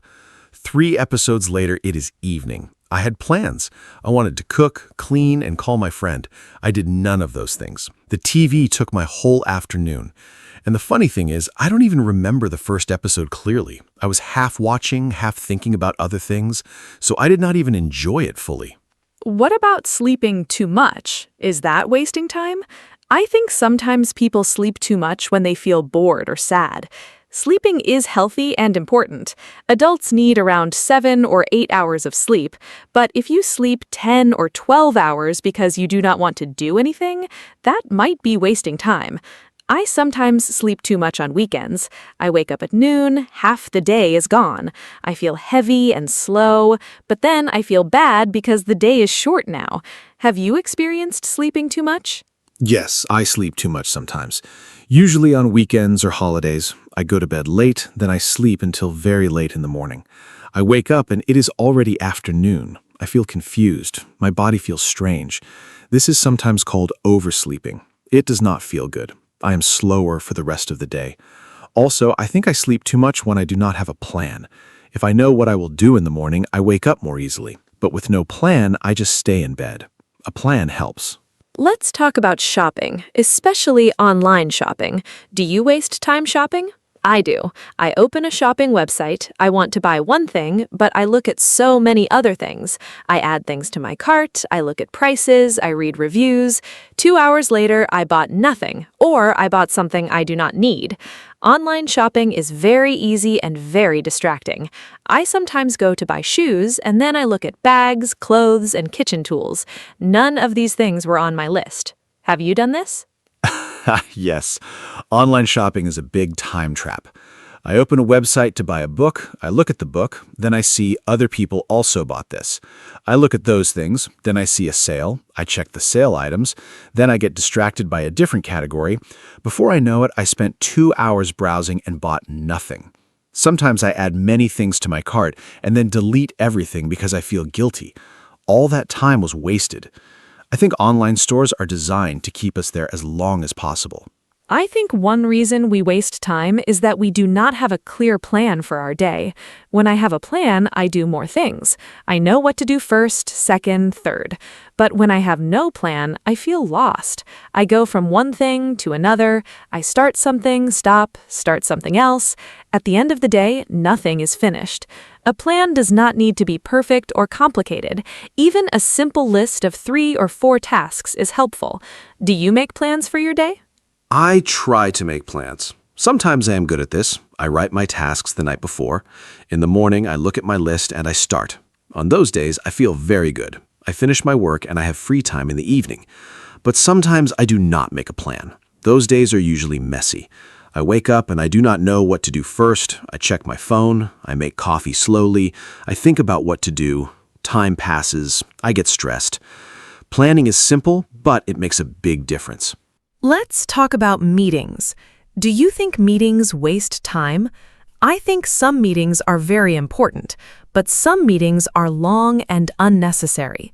3 episodes later, it is evening. I had plans. I wanted to cook, clean, and call my friend. I did none of those things. The TV took my whole afternoon. And the funny thing is, I don't even remember the first episode clearly. I was half watching, half thinking about other things, so I did not even enjoy it fully. What about sleeping too much? Is that wasting time? I think sometimes people sleep too much when they feel bored or sad. Sleeping is healthy and important. Adults need around 7 or 8 hours of sleep, but if you sleep 10 or 12 hours because you do not want to do anything, that might be wasting time. I sometimes sleep too much on weekends. I wake up at noon, half the day is gone. I feel heavy and slow, but then I feel bad because the day is short now. Have you experienced sleeping too much? Yes, I sleep too much sometimes. Usually on weekends or holidays. I go to bed late, then I sleep until very late in the morning. I wake up and it is already afternoon. I feel confused. My body feels strange. This is sometimes called oversleeping. It does not feel good. I am slower for the rest of the day. Also, I think I sleep too much when I do not have a plan. If I know what I will do in the morning, I wake up more easily. But with no plan, I just stay in bed. A plan helps. Let's talk about shopping, especially online shopping. Do you waste time shopping? I do. I open a shopping website, I want to buy one thing, but I look at so many other things. I add things to my cart, I look at prices, I read reviews. 2 hours later, I bought nothing, or I bought something I do not need. Online shopping is very easy and very distracting. I sometimes go to buy shoes, and then I look at bags, clothes, and kitchen tools. None of these things were on my list. Have you done this? Yes, online shopping is a big time trap. I open a website to buy a book, I look at the book, then I see other people also bought this. I look at those things, then I see a sale, I check the sale items, then I get distracted by a different category. Before I know it, I spent 2 hours browsing and bought nothing. Sometimes I add many things to my cart and then delete everything because I feel guilty. All that time was wasted. I think online stores are designed to keep us there as long as possible. I think one reason we waste time is that we do not have a clear plan for our day. When I have a plan, I do more things. I know what to do first, second, third. But when I have no plan, I feel lost. I go from one thing to another. I start something, stop, start something else. At the end of the day, nothing is finished. A plan does not need to be perfect or complicated. Even a simple list of 3 or 4 tasks is helpful. Do you make plans for your day? I try to make plans. Sometimes I am good at this. I write my tasks the night before. In the morning, I look at my list and I start. On those days, I feel very good. I finish my work and I have free time in the evening. But sometimes I do not make a plan. Those days are usually messy. I wake up and I do not know what to do first. I check my phone. I make coffee slowly. I think about what to do. Time passes. I get stressed. Planning is simple, but it makes a big difference. Let's talk about meetings. Do you think meetings waste time? I think some meetings are very important, but some meetings are long and unnecessary.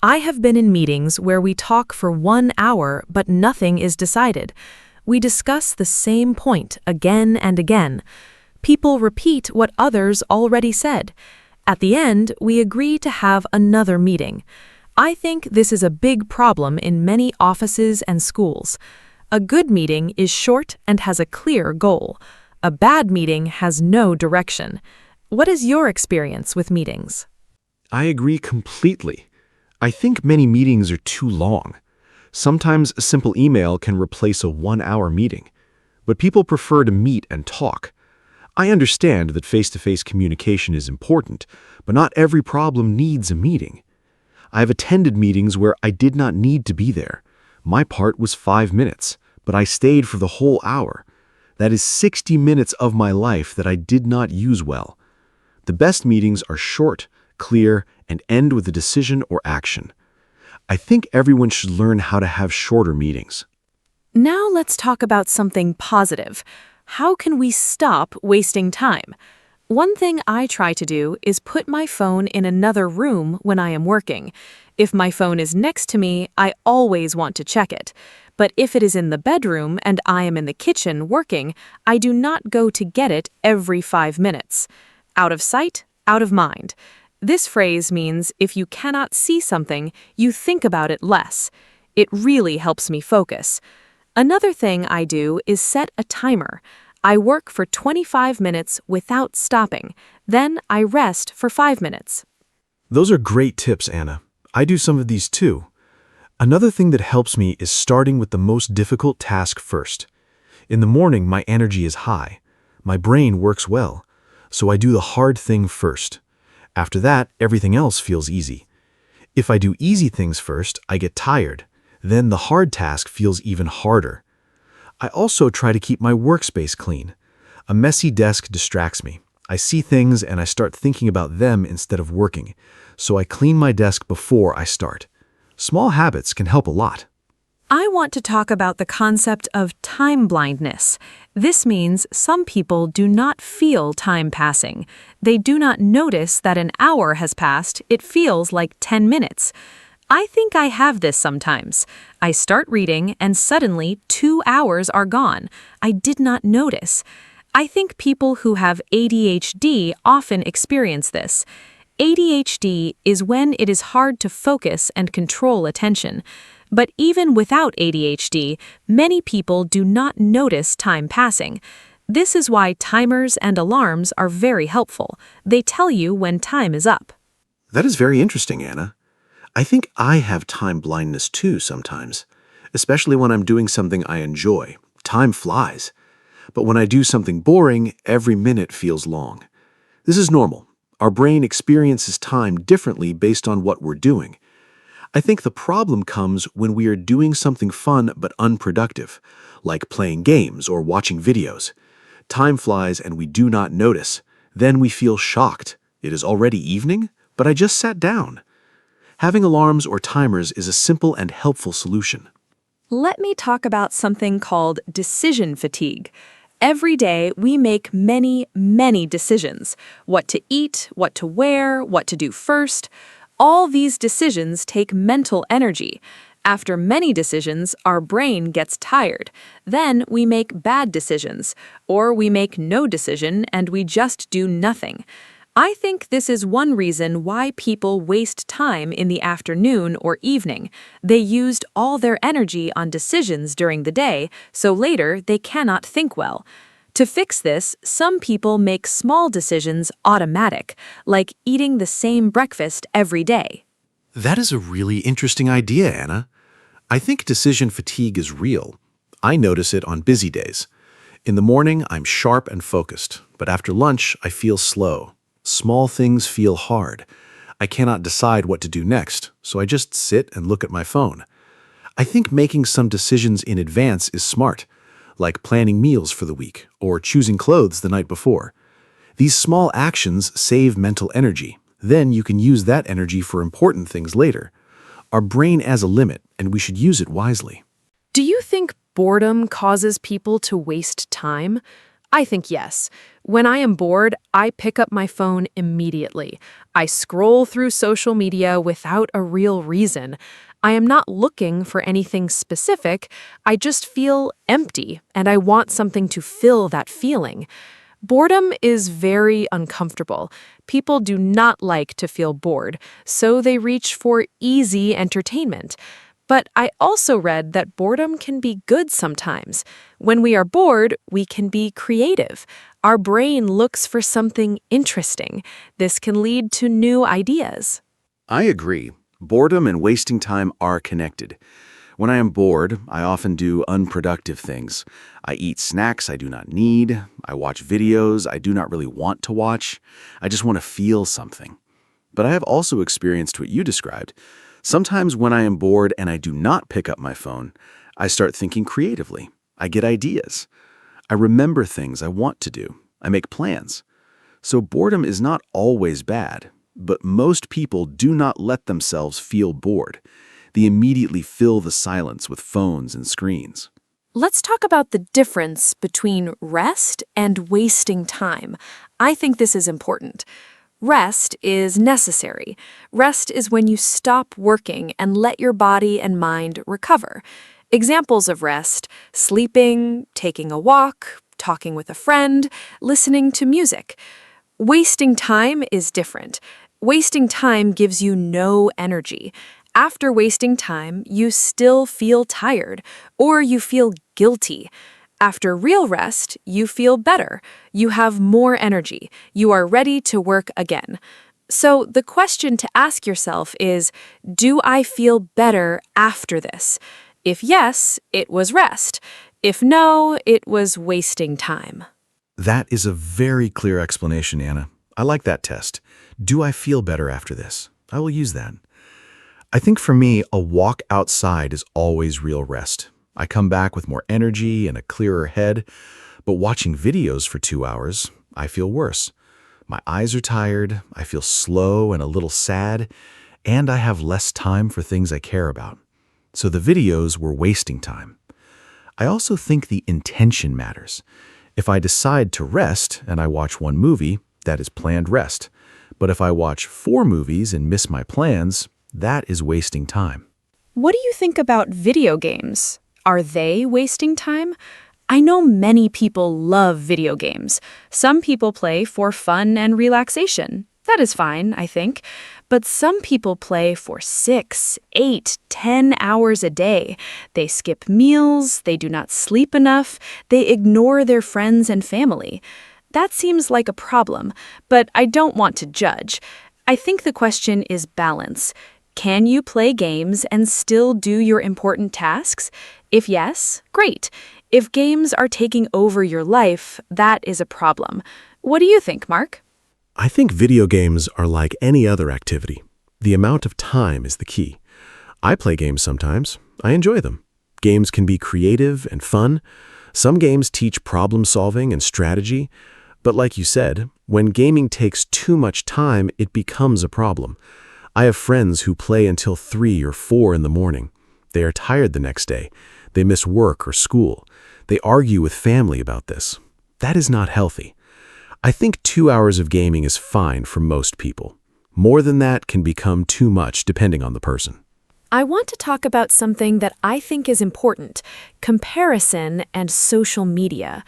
I have been in meetings where we talk for 1 hour, but nothing is decided. We discuss the same point again and again. People repeat what others already said. At the end, we agree to have another meeting. I think this is a big problem in many offices and schools. A good meeting is short and has a clear goal. A bad meeting has no direction. What is your experience with meetings? I agree completely. I think many meetings are too long. Sometimes a simple email can replace a 1-hour meeting. But people prefer to meet and talk. I understand that face-to-face communication is important, but not every problem needs a meeting. I have attended meetings where I did not need to be there. My part was 5 minutes, but I stayed for the whole hour. That is 60 minutes of my life that I did not use well. The best meetings are short, clear, and end with a decision or action. I think everyone should learn how to have shorter meetings. Now let's talk about something positive. How can we stop wasting time? One thing I try to do is put my phone in another room when I am working. If my phone is next to me, I always want to check it. But if it is in the bedroom and I am in the kitchen working, I do not go to get it every 5 minutes. Out of sight, out of mind. This phrase means if you cannot see something, you think about it less. It really helps me focus. Another thing I do is set a timer. I work for 25 minutes without stopping. Then I rest for 5 minutes. Those are great tips, Anna. I do some of these too. Another thing that helps me is starting with the most difficult task first. In the morning, my energy is high. My brain works well, so I do the hard thing first. After that, everything else feels easy. If I do easy things first, I get tired. Then the hard task feels even harder. I also try to keep my workspace clean. A messy desk distracts me. I see things and I start thinking about them instead of working, so I clean my desk before I start. Small habits can help a lot. I want to talk about the concept of time blindness. This means some people do not feel time passing. They do not notice that an hour has passed. It feels like 10 minutes. I think I have this sometimes. I start reading and suddenly 2 hours are gone. I did not notice. I think people who have ADHD often experience this. ADHD is when it is hard to focus and control attention. But even without ADHD, many people do not notice time passing. This is why timers and alarms are very helpful. They tell you when time is up. That is very interesting, Anna. I think I have time blindness too sometimes, especially when I'm doing something I enjoy. Time flies. But when I do something boring, every minute feels long. This is normal. Our brain experiences time differently based on what we're doing. I think the problem comes when we are doing something fun but unproductive, like playing games or watching videos. Time flies and we do not notice. Then we feel shocked. It is already evening, but I just sat down. Having alarms or timers is a simple and helpful solution. Let me talk about something called decision fatigue. Every day, we make many, many decisions. What to eat, what to wear, what to do first. All these decisions take mental energy. After many decisions, our brain gets tired. Then we make bad decisions, or we make no decision and we just do nothing. I think this is one reason why people waste time in the afternoon or evening. They used all their energy on decisions during the day, so later they cannot think well. To fix this, some people make small decisions automatic, like eating the same breakfast every day. That is a really interesting idea, Anna. I think decision fatigue is real. I notice it on busy days. In the morning, I'm sharp and focused, but after lunch, I feel slow. Small things feel hard. I cannot decide what to do next, so I just sit and look at my phone. I think making some decisions in advance is smart, like planning meals for the week or choosing clothes the night before. These small actions save mental energy. Then you can use that energy for important things later. Our brain has a limit, and we should use it wisely. Do you think boredom causes people to waste time? I think yes. When I am bored, I pick up my phone immediately. I scroll through social media without a real reason. I am not looking for anything specific. I just feel empty, and I want something to fill that feeling. Boredom is very uncomfortable. People do not like to feel bored, so they reach for easy entertainment. But I also read that boredom can be good sometimes. When we are bored, we can be creative. Our brain looks for something interesting. This can lead to new ideas. I agree. Boredom and wasting time are connected. When I am bored, I often do unproductive things. I eat snacks I do not need. I watch videos I do not really want to watch. I just want to feel something. But I have also experienced what you described. Sometimes when I am bored and I do not pick up my phone, I start thinking creatively. I get ideas. I remember things I want to do. I make plans. So boredom is not always bad, but most people do not let themselves feel bored. They immediately fill the silence with phones and screens. Let's talk about the difference between rest and wasting time. I think this is important. Rest is necessary. Rest is when you stop working and let your body and mind recover. Examples of rest: sleeping, taking a walk, talking with a friend, listening to music. Wasting time is different. Wasting time gives you no energy. After wasting time, you still feel tired, or you feel guilty. After real rest, you feel better. You have more energy. You are ready to work again. So the question to ask yourself is, do I feel better after this? If yes, it was rest. If no, it was wasting time. That is a very clear explanation, Anna. I like that test. Do I feel better after this? I will use that. I think for me, a walk outside is always real rest. I come back with more energy and a clearer head, but watching videos for 2 hours, I feel worse. My eyes are tired, I feel slow and a little sad, and I have less time for things I care about. So the videos were wasting time. I also think the intention matters. If I decide to rest and I watch one movie, that is planned rest. But if I watch 4 movies and miss my plans, that is wasting time. What do you think about video games? Are they wasting time? I know many people love video games. Some people play for fun and relaxation. That is fine, I think. But some people play for 6, 8, 10 hours a day. They skip meals, they do not sleep enough, they ignore their friends and family. That seems like a problem, but I don't want to judge. I think the question is balance. Can you play games and still do your important tasks? If yes, great. If games are taking over your life, that is a problem. What do you think, Mark? I think video games are like any other activity. The amount of time is the key. I play games sometimes. I enjoy them. Games can be creative and fun. Some games teach problem solving and strategy. But like you said, when gaming takes too much time, it becomes a problem. I have friends who play until 3 or 4 in the morning. They are tired the next day. They miss work or school. They argue with family about this. That is not healthy. I think 2 hours of gaming is fine for most people. More than that can become too much depending on the person. I want to talk about something that I think is important: comparison and social media.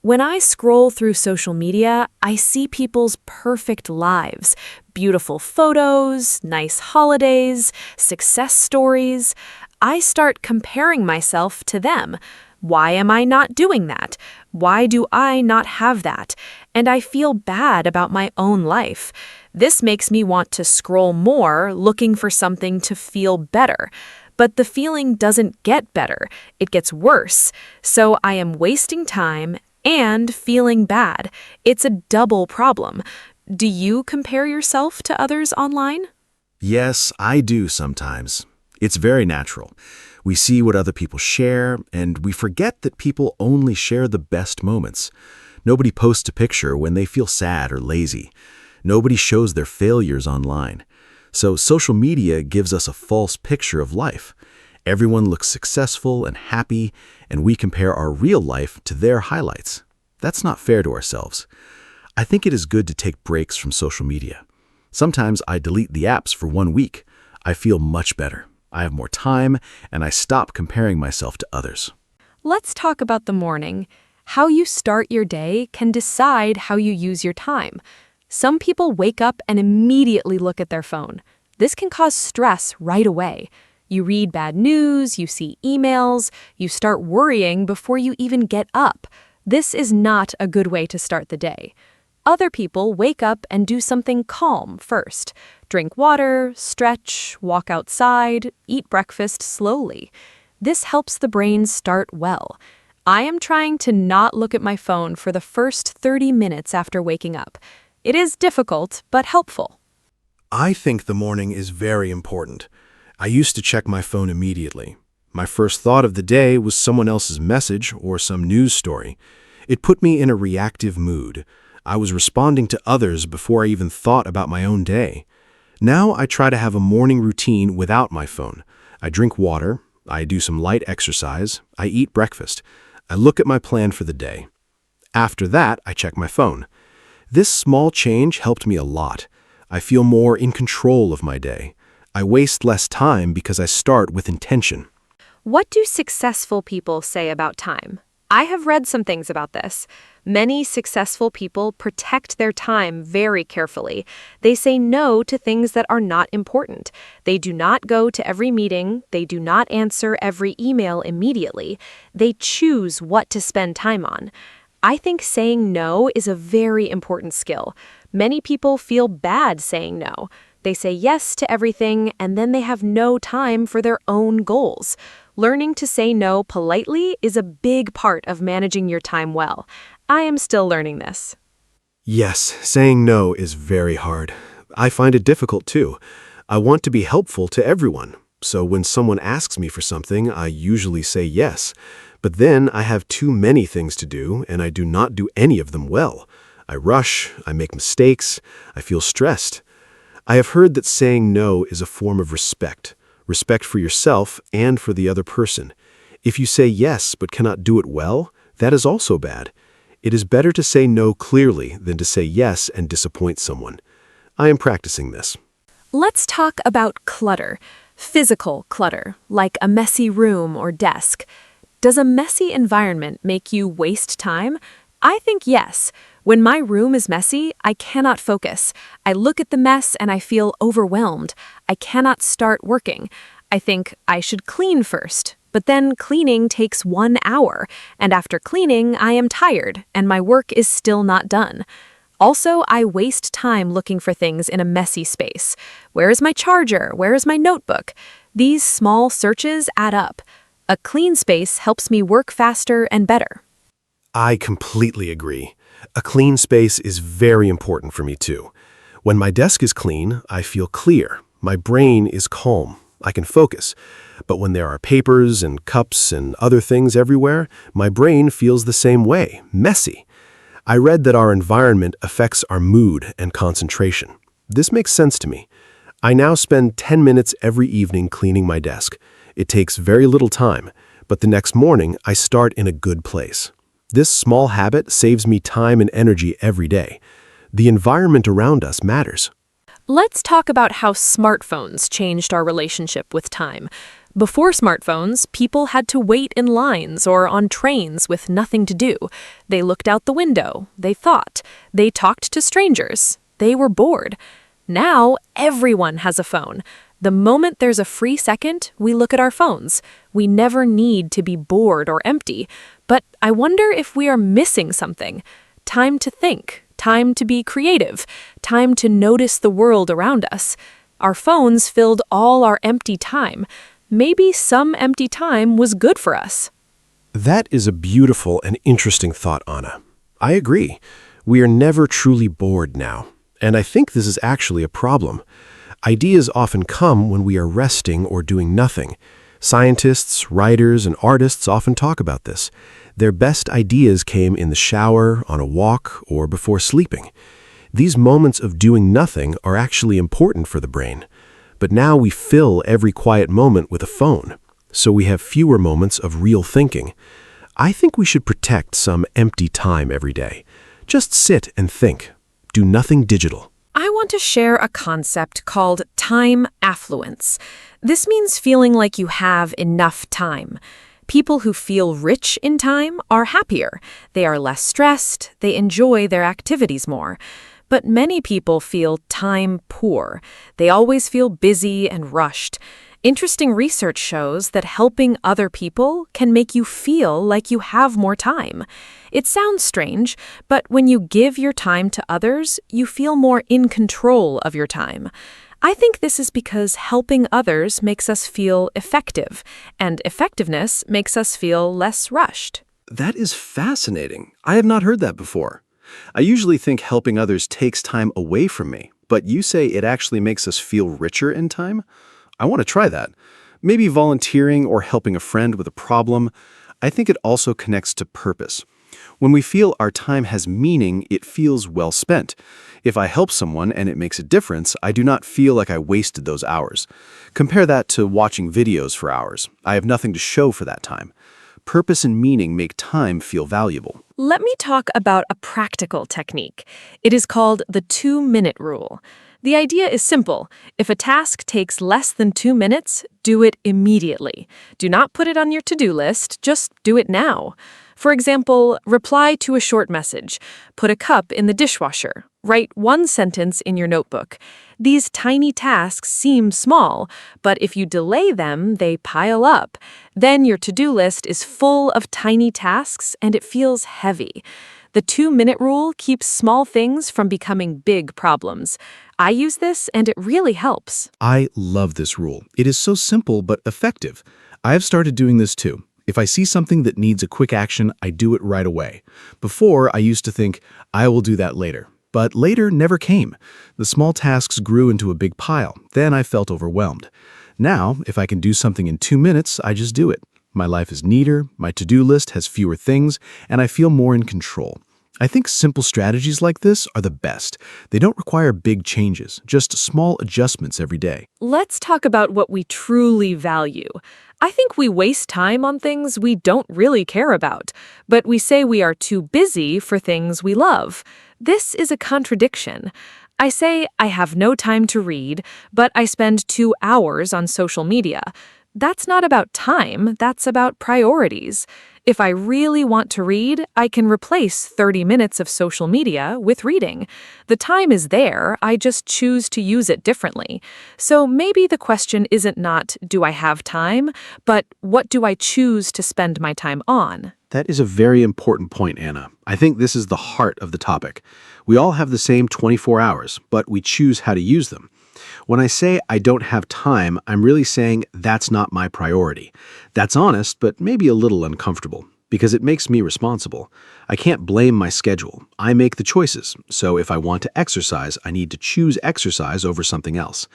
When I scroll through social media, I see people's perfect lives, beautiful photos, nice holidays, success stories. I start comparing myself to them. Why am I not doing that? Why do I not have that? And I feel bad about my own life. This makes me want to scroll more, looking for something to feel better. But the feeling doesn't get better. It gets worse. So I am wasting time and feeling bad. It's a double problem. Do you compare yourself to others online? Yes, I do sometimes. It's very natural. We see what other people share, and we forget that people only share the best moments. Nobody posts a picture when they feel sad or lazy. Nobody shows their failures online. So social media gives us a false picture of life. Everyone looks successful and happy, and we compare our real life to their highlights. That's not fair to ourselves. I think it is good to take breaks from social media. Sometimes I delete the apps for 1 week. I feel much better. I have more time, and I stop comparing myself to others. Let's talk about the morning. How you start your day can decide how you use your time. Some people wake up and immediately look at their phone. This can cause stress right away. You read bad news, you see emails, you start worrying before you even get up. This is not a good way to start the day. Other people wake up and do something calm first. Drink water, stretch, walk outside, eat breakfast slowly. This helps the brain start well. I am trying to not look at my phone for the first 30 minutes after waking up. It is difficult, but helpful. I think the morning is very important. I used to check my phone immediately. My first thought of the day was someone else's message or some news story. It put me in a reactive mood. I was responding to others before I even thought about my own day. Now I try to have a morning routine without my phone. I drink water, I do some light exercise, I eat breakfast. I look at my plan for the day. After that, I check my phone. This small change helped me a lot. I feel more in control of my day. I waste less time because I start with intention. What do successful people say about time? I have read some things about this. Many successful people protect their time very carefully. They say no to things that are not important. They do not go to every meeting. They do not answer every email immediately. They choose what to spend time on. I think saying no is a very important skill. Many people feel bad saying no. They say yes to everything, and then they have no time for their own goals. Learning to say no politely is a big part of managing your time well. I am still learning this. Yes, saying no is very hard. I find it difficult too. I want to be helpful to everyone, so when someone asks me for something, I usually say yes. But then I have too many things to do, and I do not do any of them well. I rush, I make mistakes, I feel stressed. I have heard that saying no is a form of respect for yourself and for the other person. If you say yes but cannot do it well, that is also bad. It is better to say no clearly than to say yes and disappoint someone. I am practicing this. Let's talk about clutter. Physical clutter, like a messy room or desk. Does a messy environment make you waste time? I think yes. When my room is messy, I cannot focus. I look at the mess and I feel overwhelmed. I cannot start working. I think I should clean first. But then cleaning takes 1 hour, and after cleaning, I am tired, and my work is still not done. Also, I waste time looking for things in a messy space. Where is my charger? Where is my notebook? These small searches add up. A clean space helps me work faster and better. I completely agree. A clean space is very important for me too. When my desk is clean, I feel clear. My brain is calm. I can focus. But when there are papers and cups and other things everywhere, my brain feels the same way, messy. I read that our environment affects our mood and concentration. This makes sense to me. I now spend 10 minutes every evening cleaning my desk. It takes very little time, but the next morning I start in a good place. This small habit saves me time and energy every day. The environment around us matters. Let's talk about how smartphones changed our relationship with time. Before smartphones, people had to wait in lines or on trains with nothing to do. They looked out the window, they thought, they talked to strangers, they were bored. Now, everyone has a phone. The moment there's a free second, we look at our phones. We never need to be bored or empty. But I wonder if we are missing something. Time to think, time to be creative, time to notice the world around us. Our phones filled all our empty time. Maybe some empty time was good for us. That is a beautiful and interesting thought, Anna. I agree. We are never truly bored now. And I think this is actually a problem. Ideas often come when we are resting or doing nothing. Scientists, writers, and artists often talk about this. Their best ideas came in the shower, on a walk, or before sleeping. These moments of doing nothing are actually important for the brain. But now we fill every quiet moment with a phone, so we have fewer moments of real thinking. I think we should protect some empty time every day. Just sit and think. Do nothing digital. I want to share a concept called time affluence. This means feeling like you have enough time. People who feel rich in time are happier. They are less stressed. They enjoy their activities more. But many people feel time poor. They always feel busy and rushed. Interesting research shows that helping other people can make you feel like you have more time. It sounds strange, but when you give your time to others, you feel more in control of your time. I think this is because helping others makes us feel effective, and effectiveness makes us feel less rushed. That is fascinating. I have not heard that before. I usually think helping others takes time away from me, but you say it actually makes us feel richer in time? I want to try that. Maybe volunteering or helping a friend with a problem. I think it also connects to purpose. When we feel our time has meaning, it feels well spent. If I help someone and it makes a difference, I do not feel like I wasted those hours. Compare that to watching videos for hours. I have nothing to show for that time. Purpose and meaning make time feel valuable. Let me talk about a practical technique. It is called the 2-minute rule. The idea is simple. If a task takes less than 2 minutes, do it immediately. Do not put it on your to-do list, just do it now. For example, reply to a short message. Put a cup in the dishwasher. Write one sentence in your notebook. These tiny tasks seem small, but if you delay them, they pile up. Then your to-do list is full of tiny tasks and it feels heavy. The 2-minute rule keeps small things from becoming big problems. I use this and it really helps. I love this rule. It is so simple but effective. I have started doing this too. If I see something that needs a quick action, I do it right away. Before, I used to think, I will do that later. But later never came. The small tasks grew into a big pile. Then I felt overwhelmed. Now, if I can do something in 2 minutes, I just do it. My life is neater, my to-do list has fewer things, and I feel more in control. I think simple strategies like this are the best. They don't require big changes, just small adjustments every day. Let's talk about what we truly value. I think we waste time on things we don't really care about, but we say we are too busy for things we love. This is a contradiction. I say I have no time to read, but I spend 2 hours on social media. That's not about time, that's about priorities. If I really want to read, I can replace 30 minutes of social media with reading. The time is there, I just choose to use it differently. So maybe the question isn't not, do I have time, but what do I choose to spend my time on? That is a very important point, Anna. I think this is the heart of the topic. We all have the same 24 hours, but we choose how to use them. When I say I don't have time, I'm really saying that's not my priority. That's honest, but maybe a little uncomfortable, because it makes me responsible. I can't blame my schedule. I make the choices. So if I want to exercise, I need to choose exercise over something else.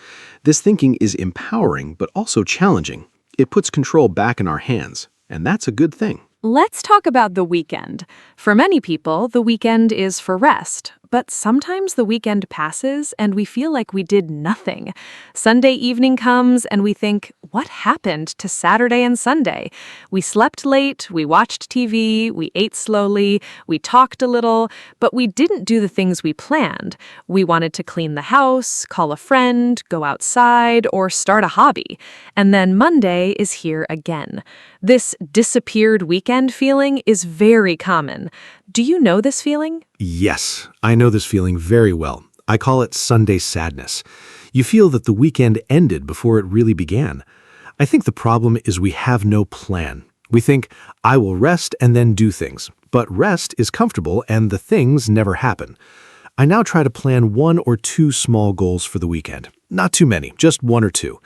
This thinking is empowering, but also challenging. It puts control back in our hands, and that's a good thing. Let's talk about the weekend. For many people, the weekend is for rest, but sometimes the weekend passes and we feel like we did nothing. Sunday evening comes and we think, what happened to Saturday and Sunday? We slept late, we watched TV, we ate slowly, we talked a little, but we didn't do the things we planned. We wanted to clean the house, call a friend, go outside, or start a hobby. And then Monday is here again. This disappeared weekend feeling is very common. Do you know this feeling? Yes, I know this feeling very well. I call it Sunday sadness. You feel that the weekend ended before it really began. I think the problem is we have no plan. We think, I will rest and then do things. But rest is comfortable and the things never happen. I now try to plan 1 or 2 small goals for the weekend. Not too many, just 1 or 2.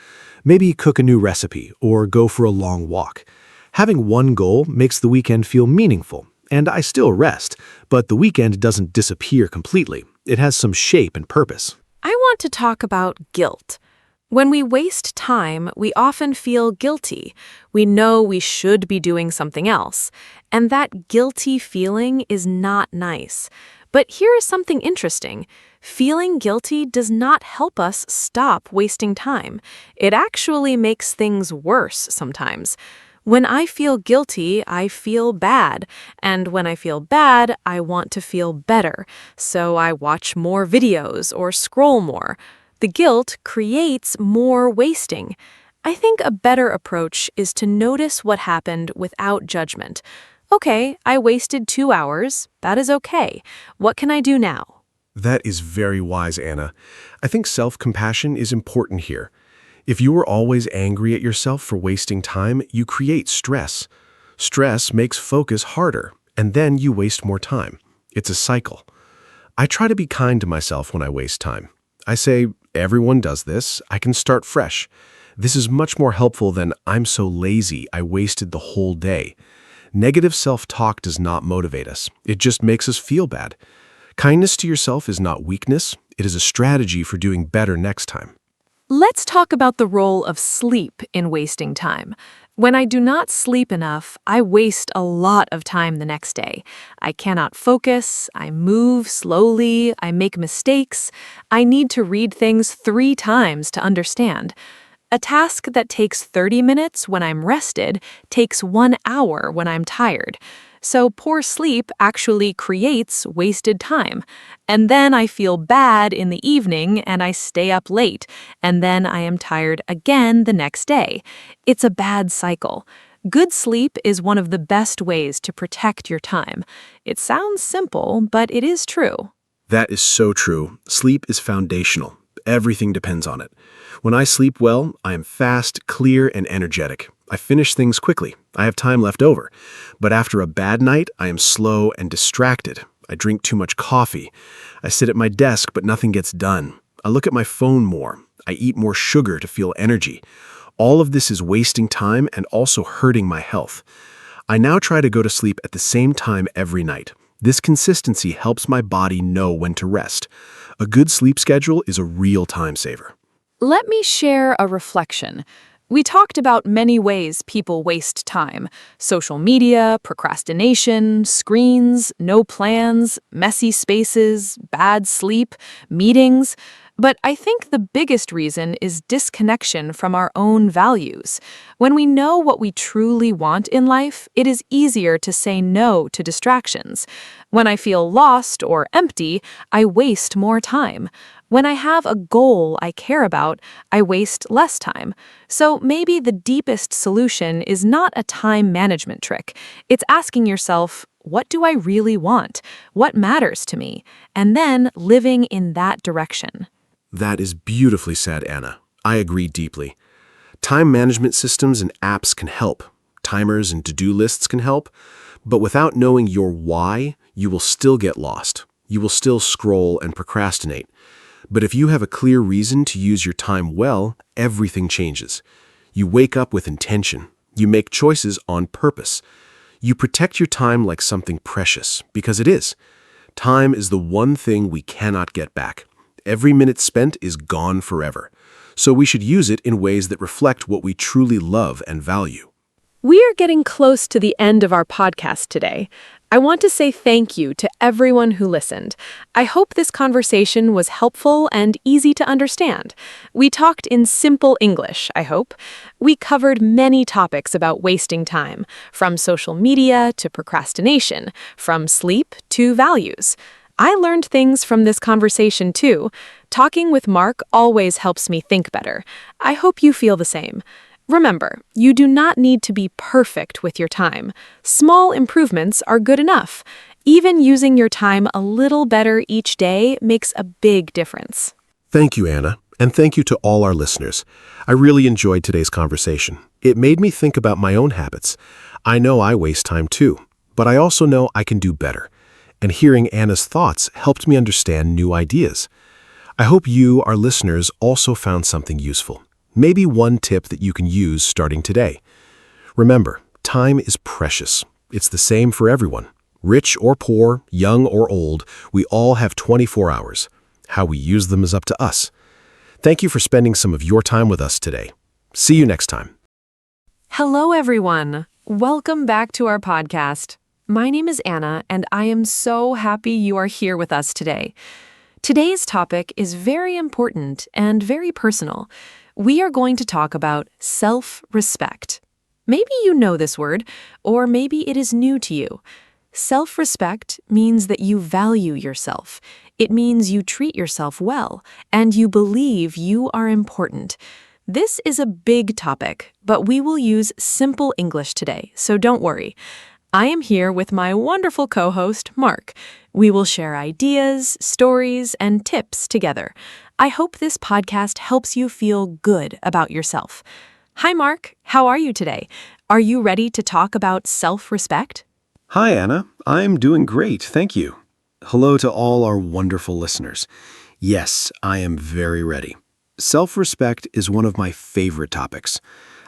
Maybe cook a new recipe or go for a long walk. Having one goal makes the weekend feel meaningful, and I still rest, but the weekend doesn't disappear completely. It has some shape and purpose. I want to talk about guilt. When we waste time, we often feel guilty. We know we should be doing something else, and that guilty feeling is not nice. But here is something interesting. Feeling guilty does not help us stop wasting time. It actually makes things worse sometimes. When I feel guilty, I feel bad. And when I feel bad, I want to feel better. So I watch more videos or scroll more. The guilt creates more wasting. I think a better approach is to notice what happened without judgment. Okay, I wasted 2 hours. That is okay. What can I do now? That is very wise, Anna. I think self-compassion is important here. If you are always angry at yourself for wasting time, you create stress. Stress makes focus harder, and then you waste more time. It's a cycle. I try to be kind to myself when I waste time. I say, everyone does this, I can start fresh. This is much more helpful than I'm so lazy, I wasted the whole day. Negative self-talk does not motivate us. It just makes us feel bad. Kindness to yourself is not weakness. It is a strategy for doing better next time. Let's talk about the role of sleep in wasting time. When I do not sleep enough, I waste a lot of time the next day. I cannot focus, I move slowly, I make mistakes, I need to read things 3 times to understand. A task that takes 30 minutes when I'm rested takes 1 hour when I'm tired. So poor sleep actually creates wasted time. And then I feel bad in the evening and I stay up late, and then I am tired again the next day. It's a bad cycle. Good sleep is one of the best ways to protect your time. It sounds simple, but it is true. That is so true. Sleep is foundational. Everything depends on it. When I sleep well, I am fast, clear, and energetic. I finish things quickly. I have time left over. But after a bad night, I am slow and distracted. I drink too much coffee. I sit at my desk, but nothing gets done. I look at my phone more. I eat more sugar to feel energy. All of this is wasting time and also hurting my health. I now try to go to sleep at the same time every night. This consistency helps my body know when to rest. A good sleep schedule is a real time saver. Let me share a reflection. We talked about many ways people waste time: social media, procrastination, screens, no plans, messy spaces, bad sleep, meetings. But I think the biggest reason is disconnection from our own values. When we know what we truly want in life, it is easier to say no to distractions. When I feel lost or empty, I waste more time. When I have a goal I care about, I waste less time. So maybe the deepest solution is not a time management trick. It's asking yourself, what do I really want? What matters to me? And then living in that direction. That is beautifully said, Anna. I agree deeply. Time management systems and apps can help. Timers and to-do lists can help. But without knowing your why, you will still get lost. You will still scroll and procrastinate. But if you have a clear reason to use your time well, everything changes. You wake up with intention. You make choices on purpose. You protect your time like something precious, because it is. Time is the one thing we cannot get back. Every minute spent is gone forever. So we should use it in ways that reflect what we truly love and value. We are getting close to the end of our podcast today. I want to say thank you to everyone who listened. I hope this conversation was helpful and easy to understand. We talked in simple English, I hope. We covered many topics about wasting time, from social media to procrastination, from sleep to values. I learned things from this conversation too. Talking with Mark always helps me think better. I hope you feel the same. Remember, you do not need to be perfect with your time. Small improvements are good enough. Even using your time a little better each day makes a big difference. Thank you, Anna, and thank you to all our listeners. I really enjoyed today's conversation. It made me think about my own habits. I know I waste time too, but I also know I can do better. And hearing Anna's thoughts helped me understand new ideas. I hope you, our listeners, also found something useful. Maybe one tip that you can use starting today. Remember, time is precious. It's the same for everyone. Rich or poor, young or old, we all have 24 hours. How we use them is up to us. Thank you for spending some of your time with us today. See you next time. Hello, everyone. Welcome back to our podcast. My name is Anna, and I am so happy you are here with us today. Today's topic is very important and very personal. We are going to talk about self-respect. Maybe you know this word, or maybe it is new to you. Self-respect means that you value yourself. It means you treat yourself well, and you believe you are important. This is a big topic, but we will use simple English today, so don't worry. I am here with my wonderful co-host, Mark. We will share ideas, stories, and tips together. I hope this podcast helps you feel good about yourself. Hi, Mark. How are you today? Are you ready to talk about self-respect? Hi, Anna. I'm doing great, thank you. Hello to all our wonderful listeners. Yes, I am very ready. Self-respect is one of my favorite topics.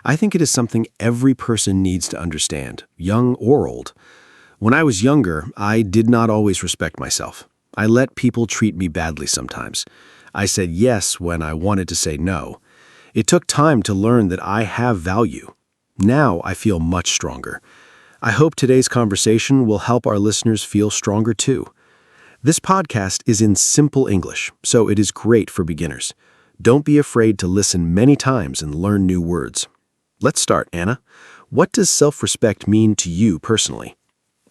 I think it is something every person needs to understand, young or old. When I was younger, I did not always respect myself. I let people treat me badly sometimes. I said yes when I wanted to say no. It took time to learn that I have value. Now I feel much stronger. I hope today's conversation will help our listeners feel stronger too. This podcast is in simple English, so it is great for beginners. Don't be afraid to listen many times and learn new words. Let's start, Anna. What does self-respect mean to you personally?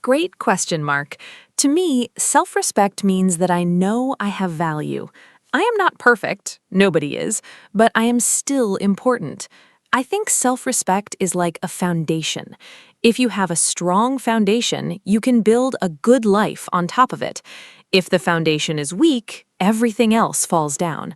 Great question, Mark. To me, self-respect means that I know I have value. I am not perfect, nobody is, but I am still important. I think self-respect is like a foundation. If you have a strong foundation, you can build a good life on top of it. If the foundation is weak, everything else falls down.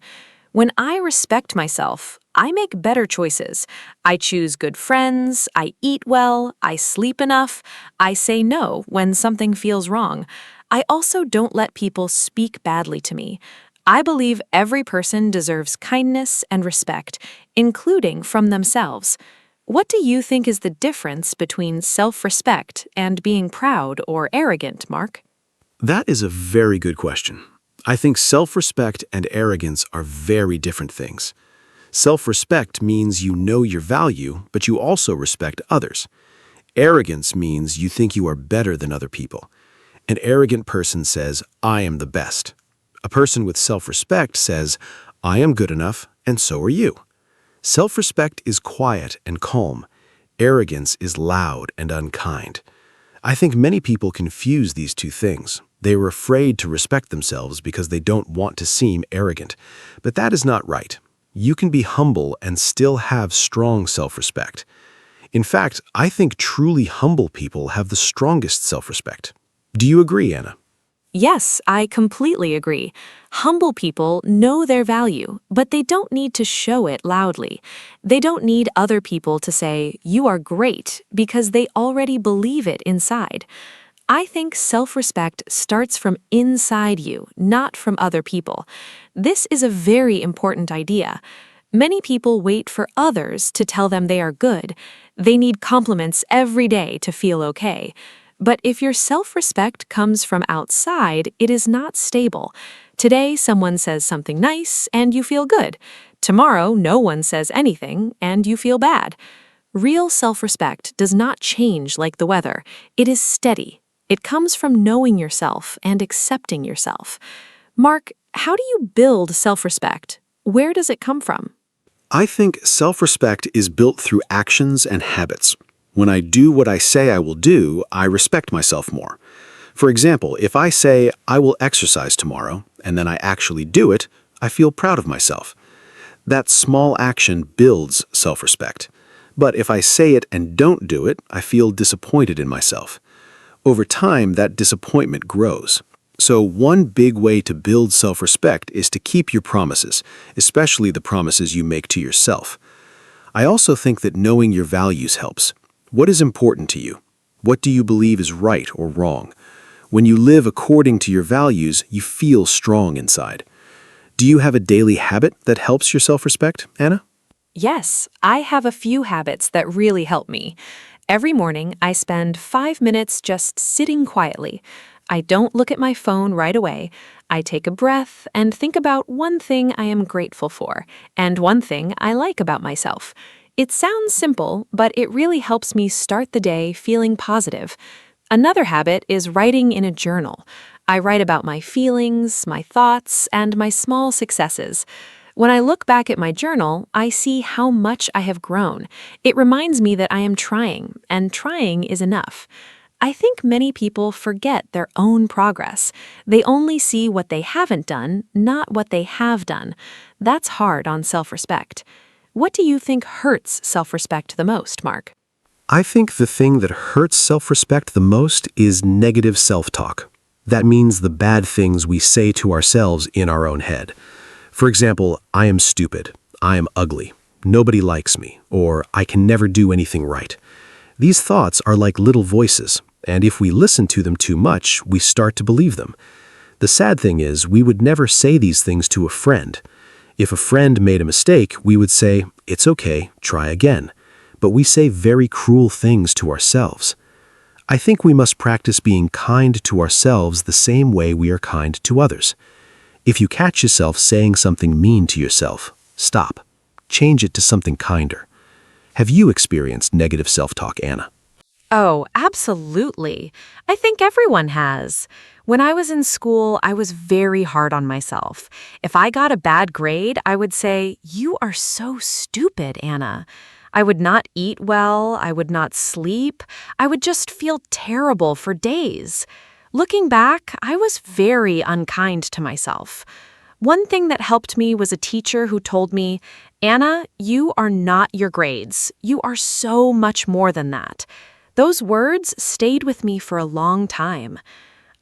When I respect myself, I make better choices. I choose good friends, I eat well, I sleep enough, I say no when something feels wrong. I also don't let people speak badly to me. I believe every person deserves kindness and respect, including from themselves. What do you think is the difference between self-respect and being proud or arrogant, Mark? That is a very good question. I think self-respect and arrogance are very different things. Self-respect means you know your value, but you also respect others. Arrogance means you think you are better than other people. An arrogant person says, "I am the best." A person with self-respect says, "I am good enough, and so are you." Self-respect is quiet and calm. Arrogance is loud and unkind. I think many people confuse these two things. They are afraid to respect themselves because they don't want to seem arrogant. But that is not right. You can be humble and still have strong self-respect. In fact, I think truly humble people have the strongest self-respect. Do you agree, Anna? Yes, I completely agree. Humble people know their value, but they don't need to show it loudly. They don't need other people to say, "You are great," because they already believe it inside. I think self-respect starts from inside you, not from other people. This is a very important idea. Many people wait for others to tell them they are good. They need compliments every day to feel okay. But if your self-respect comes from outside, it is not stable. Today, someone says something nice, and you feel good. Tomorrow, no one says anything, and you feel bad. Real self-respect does not change like the weather. It is steady. It comes from knowing yourself and accepting yourself. Mark, how do you build self-respect? Where does it come from? I think self-respect is built through actions and habits. When I do what I say I will do, I respect myself more. For example, if I say I will exercise tomorrow, and then I actually do it, I feel proud of myself. That small action builds self-respect. But if I say it and don't do it, I feel disappointed in myself. Over time, that disappointment grows. So one big way to build self-respect is to keep your promises, especially the promises you make to yourself. I also think that knowing your values helps. What is important to you? What do you believe is right or wrong? When you live according to your values, you feel strong inside. Do you have a daily habit that helps your self-respect, Anna? Yes, I have a few habits that really help me. Every morning, I spend 5 minutes just sitting quietly. I don't look at my phone right away. I take a breath and think about one thing I am grateful for and one thing I like about myself. It sounds simple, but it really helps me start the day feeling positive. Another habit is writing in a journal. I write about my feelings, my thoughts, and my small successes. When I look back at my journal, I see how much I have grown. It reminds me that I am trying, and trying is enough. I think many people forget their own progress. They only see what they haven't done, not what they have done. That's hard on self-respect. What do you think hurts self-respect the most, Mark? I think the thing that hurts self-respect the most is negative self-talk. That means the bad things we say to ourselves in our own head. For example, I am stupid, I am ugly, nobody likes me, or I can never do anything right. These thoughts are like little voices, and if we listen to them too much, we start to believe them. The sad thing is, we would never say these things to a friend. If a friend made a mistake, we would say, "It's okay, try again." But we say very cruel things to ourselves. I think we must practice being kind to ourselves the same way we are kind to others. If you catch yourself saying something mean to yourself, stop. Change it to something kinder. Have you experienced negative self-talk, Anna? Oh, absolutely. I think everyone has. When I was in school, I was very hard on myself. If I got a bad grade, I would say, "You are so stupid, Anna." I would not eat well, I would not sleep, I would just feel terrible for days. Looking back, I was very unkind to myself. One thing that helped me was a teacher who told me, "Anna, you are not your grades. You are so much more than that." Those words stayed with me for a long time.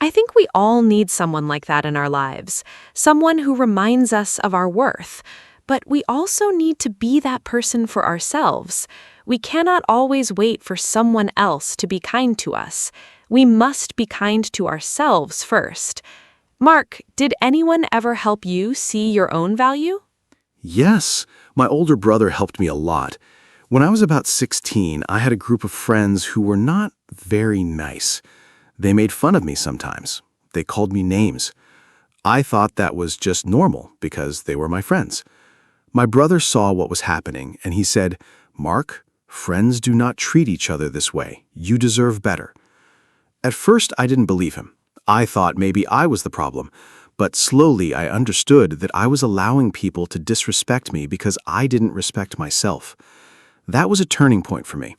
I think we all need someone like that in our lives, someone who reminds us of our worth. But we also need to be that person for ourselves. We cannot always wait for someone else to be kind to us. We must be kind to ourselves first. Mark, did anyone ever help you see your own value? Yes, my older brother helped me a lot. When I was about 16, I had a group of friends who were not very nice. They made fun of me sometimes. They called me names. I thought that was just normal because they were my friends. My brother saw what was happening and he said, "Mark, friends do not treat each other this way. You deserve better." At first, I didn't believe him. I thought maybe I was the problem, but slowly I understood that I was allowing people to disrespect me because I didn't respect myself. That was a turning point for me.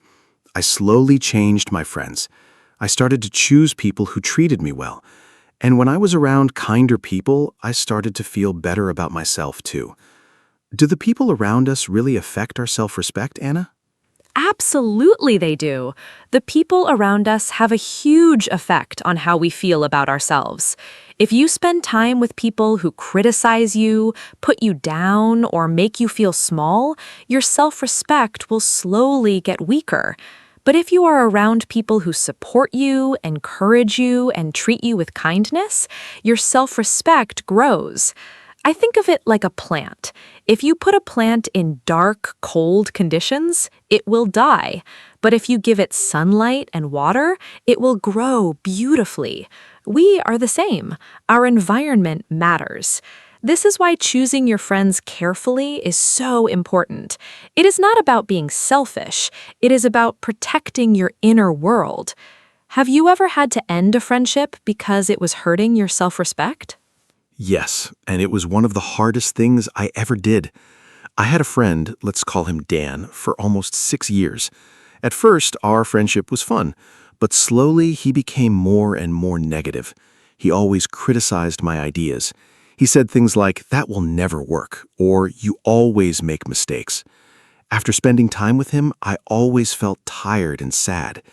I slowly changed my friends. I started to choose people who treated me well. And when I was around kinder people, I started to feel better about myself too. Do the people around us really affect our self-respect, Anna? Absolutely, they do. The people around us have a huge effect on how we feel about ourselves. If you spend time with people who criticize you, put you down, or make you feel small, your self-respect will slowly get weaker. But if you are around people who support you, encourage you, and treat you with kindness, your self-respect grows. I think of it like a plant. If you put a plant in dark, cold conditions, it will die. But if you give it sunlight and water, it will grow beautifully. We are the same. Our environment matters. This is why choosing your friends carefully is so important. It is not about being selfish. It is about protecting your inner world. Have you ever had to end a friendship because it was hurting your self-respect? Yes, and it was one of the hardest things I ever did. I had a friend, let's call him Dan, for almost 6 years. At first, our friendship was fun, but slowly he became more and more negative. He always criticized my ideas. He said things like, "That will never work," or "You always make mistakes." After spending time with him, I always felt tired and sad.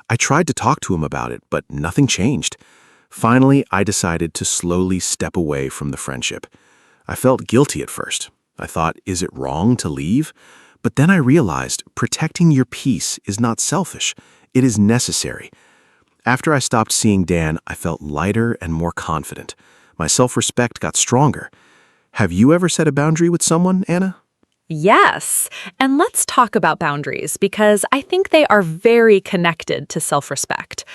I tried to talk to him about it, but nothing changed. Finally, I decided to slowly step away from the friendship. I felt guilty at first. I thought, is it wrong to leave? But then I realized protecting your peace is not selfish. It is necessary. After I stopped seeing Dan, I felt lighter and more confident. My self-respect got stronger. Have you ever set a boundary with someone, Anna? Yes, and let's talk about boundaries because I think they are very connected to self-respect.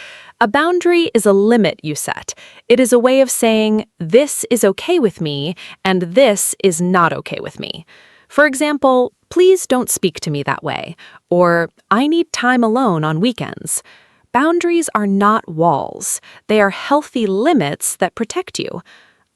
A boundary is a limit you set. It is a way of saying, this is okay with me, and this is not okay with me. For example, please don't speak to me that way, or I need time alone on weekends. Boundaries are not walls. They are healthy limits that protect you.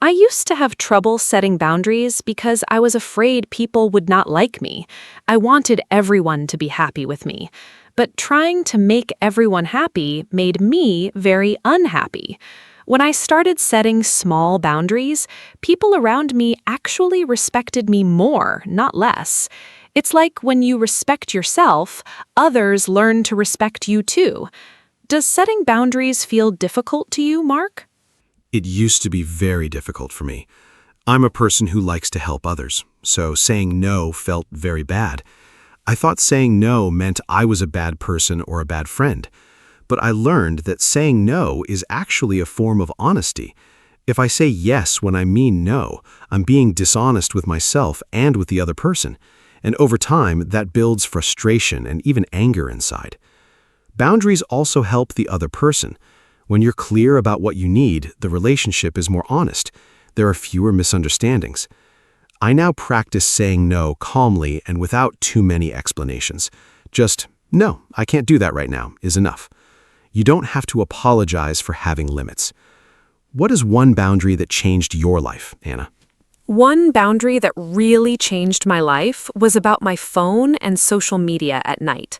I used to have trouble setting boundaries because I was afraid people would not like me. I wanted everyone to be happy with me. But trying to make everyone happy made me very unhappy. When I started setting small boundaries, people around me actually respected me more, not less. It's like when you respect yourself, others learn to respect you too. Does setting boundaries feel difficult to you, Mark? It used to be very difficult for me. I'm a person who likes to help others, so saying no felt very bad. I thought saying no meant I was a bad person or a bad friend. But I learned that saying no is actually a form of honesty. If I say yes when I mean no, I'm being dishonest with myself and with the other person. And over time, that builds frustration and even anger inside. Boundaries also help the other person. When you're clear about what you need, the relationship is more honest. There are fewer misunderstandings. I now practice saying no calmly and without too many explanations. Just, no, I can't do that right now, is enough. You don't have to apologize for having limits. What is one boundary that changed your life, Anna? One boundary that really changed my life was about my phone and social media at night.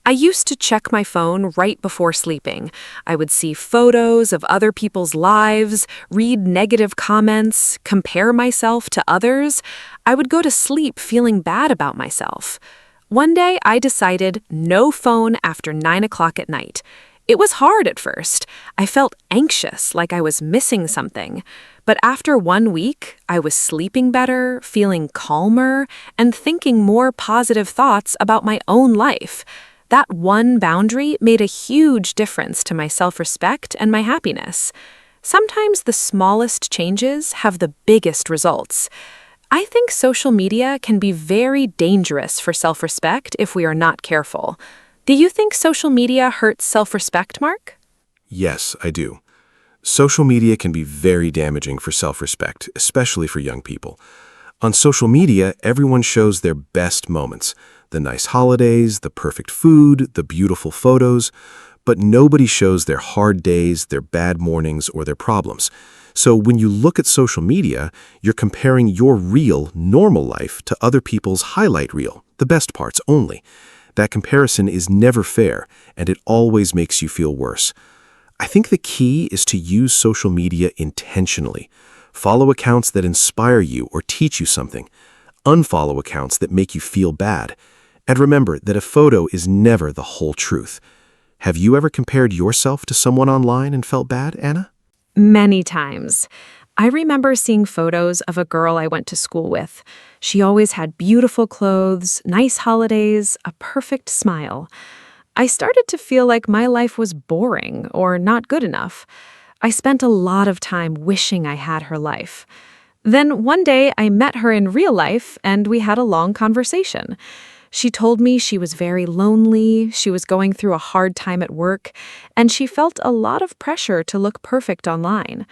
I used to check my phone right before sleeping. I would see photos of other people's lives, read negative comments, compare myself to others. I would go to sleep feeling bad about myself. One day, I decided no phone after 9 o'clock at night. It was hard at first. I felt anxious, like I was missing something. But after 1 week, I was sleeping better, feeling calmer, and thinking more positive thoughts about my own life. That one boundary made a huge difference to my self-respect and my happiness. Sometimes the smallest changes have the biggest results. I think social media can be very dangerous for self-respect if we are not careful. Do you think social media hurts self-respect, Mark? Yes, I do. Social media can be very damaging for self-respect, especially for young people. On social media, everyone shows their best moments, the nice holidays, the perfect food, the beautiful photos, but nobody shows their hard days, their bad mornings, or their problems. So when you look at social media, you're comparing your real, normal life to other people's highlight reel, the best parts only. That comparison is never fair, and it always makes you feel worse. I think the key is to use social media intentionally. Follow accounts that inspire you or teach you something. Unfollow accounts that make you feel bad. And remember that a photo is never the whole truth. Have you ever compared yourself to someone online and felt bad, Anna? Many times. I remember seeing photos of a girl I went to school with. She always had beautiful clothes, nice holidays, a perfect smile. I started to feel like my life was boring or not good enough. I spent a lot of time wishing I had her life. Then one day I met her in real life and we had a long conversation. She told me she was very lonely, she was going through a hard time at work, and she felt a lot of pressure to look perfect online.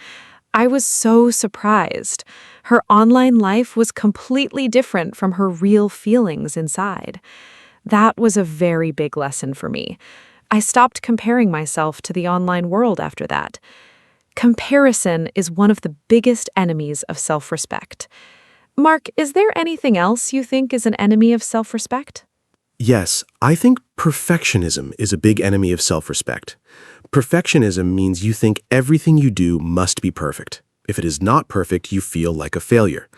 I was so surprised. Her online life was completely different from her real feelings inside. That was a very big lesson for me. I stopped comparing myself to the online world after that. Comparison is one of the biggest enemies of self-respect. Mark, is there anything else you think is an enemy of self-respect? Yes, I think perfectionism is a big enemy of self-respect. Perfectionism means you think everything you do must be perfect. If it is not perfect, you feel like a failure.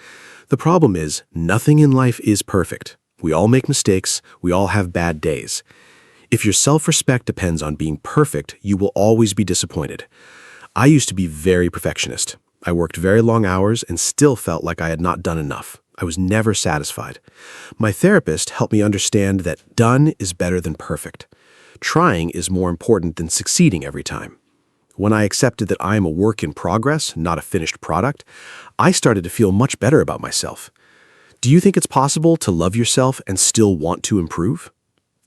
The problem is, nothing in life is perfect. We all make mistakes, we all have bad days. If your self-respect depends on being perfect, you will always be disappointed. I used to be very perfectionist. I worked very long hours and still felt like I had not done enough. I was never satisfied. My therapist helped me understand that done is better than perfect. Trying is more important than succeeding every time. When I accepted that I am a work in progress, not a finished product, I started to feel much better about myself. Do you think it's possible to love yourself and still want to improve?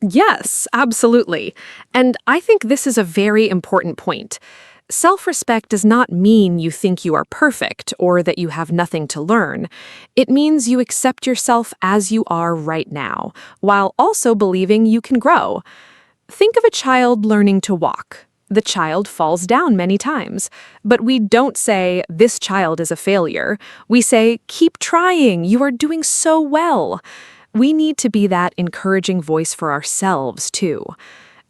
Yes, absolutely. And I think this is a very important point. Self-respect does not mean you think you are perfect or that you have nothing to learn. It means you accept yourself as you are right now, while also believing you can grow. Think of a child learning to walk. The child falls down many times, but we don't say, "This child is a failure." We say, "Keep trying, you are doing so well." We need to be that encouraging voice for ourselves, too.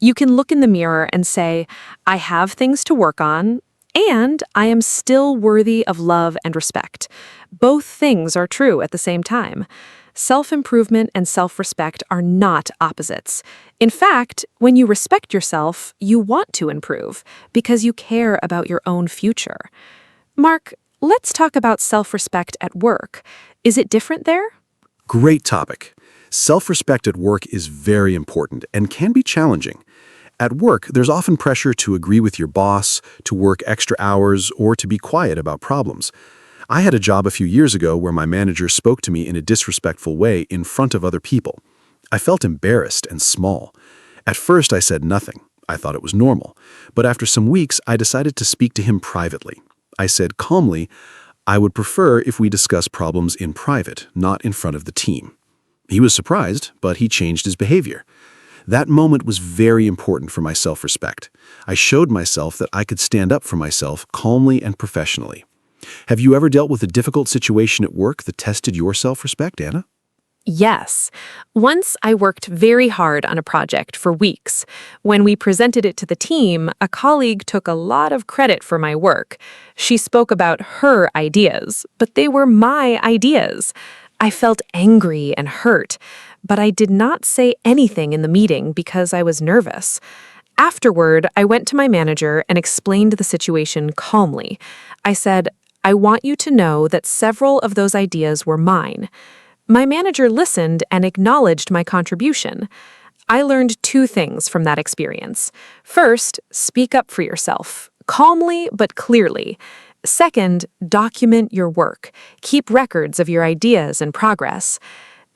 You can look in the mirror and say, "I have things to work on, and I am still worthy of love and respect." Both things are true at the same time. Self-improvement and self-respect are not opposites. In fact, when you respect yourself, you want to improve because you care about your own future. Mark, let's talk about self-respect at work. Is it different there? Great topic. Self-respect at work is very important and can be challenging. At work, there's often pressure to agree with your boss, to work extra hours, or to be quiet about problems. I had a job a few years ago where my manager spoke to me in a disrespectful way in front of other people. I felt embarrassed and small. At first, I said nothing. I thought it was normal. But after some weeks, I decided to speak to him privately. I said calmly, I would prefer if we discuss problems in private, not in front of the team. He was surprised, but he changed his behavior. That moment was very important for my self-respect. I showed myself that I could stand up for myself calmly and professionally. Have you ever dealt with a difficult situation at work that tested your self-respect, Anna? Yes. Once I worked very hard on a project for weeks. When we presented it to the team, a colleague took a lot of credit for my work. She spoke about her ideas, but they were my ideas. I felt angry and hurt, but I did not say anything in the meeting because I was nervous. Afterward, I went to my manager and explained the situation calmly. I said, "I want you to know that several of those ideas were mine." My manager listened and acknowledged my contribution. I learned two things from that experience. First, speak up for yourself, calmly but clearly. Second, document your work. Keep records of your ideas and progress.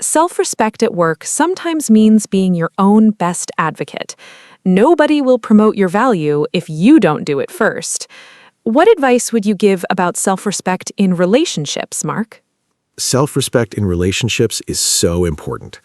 Self-respect at work sometimes means being your own best advocate. Nobody will promote your value if you don't do it first. What advice would you give about self-respect in relationships, Mark? Self-respect in relationships is so important.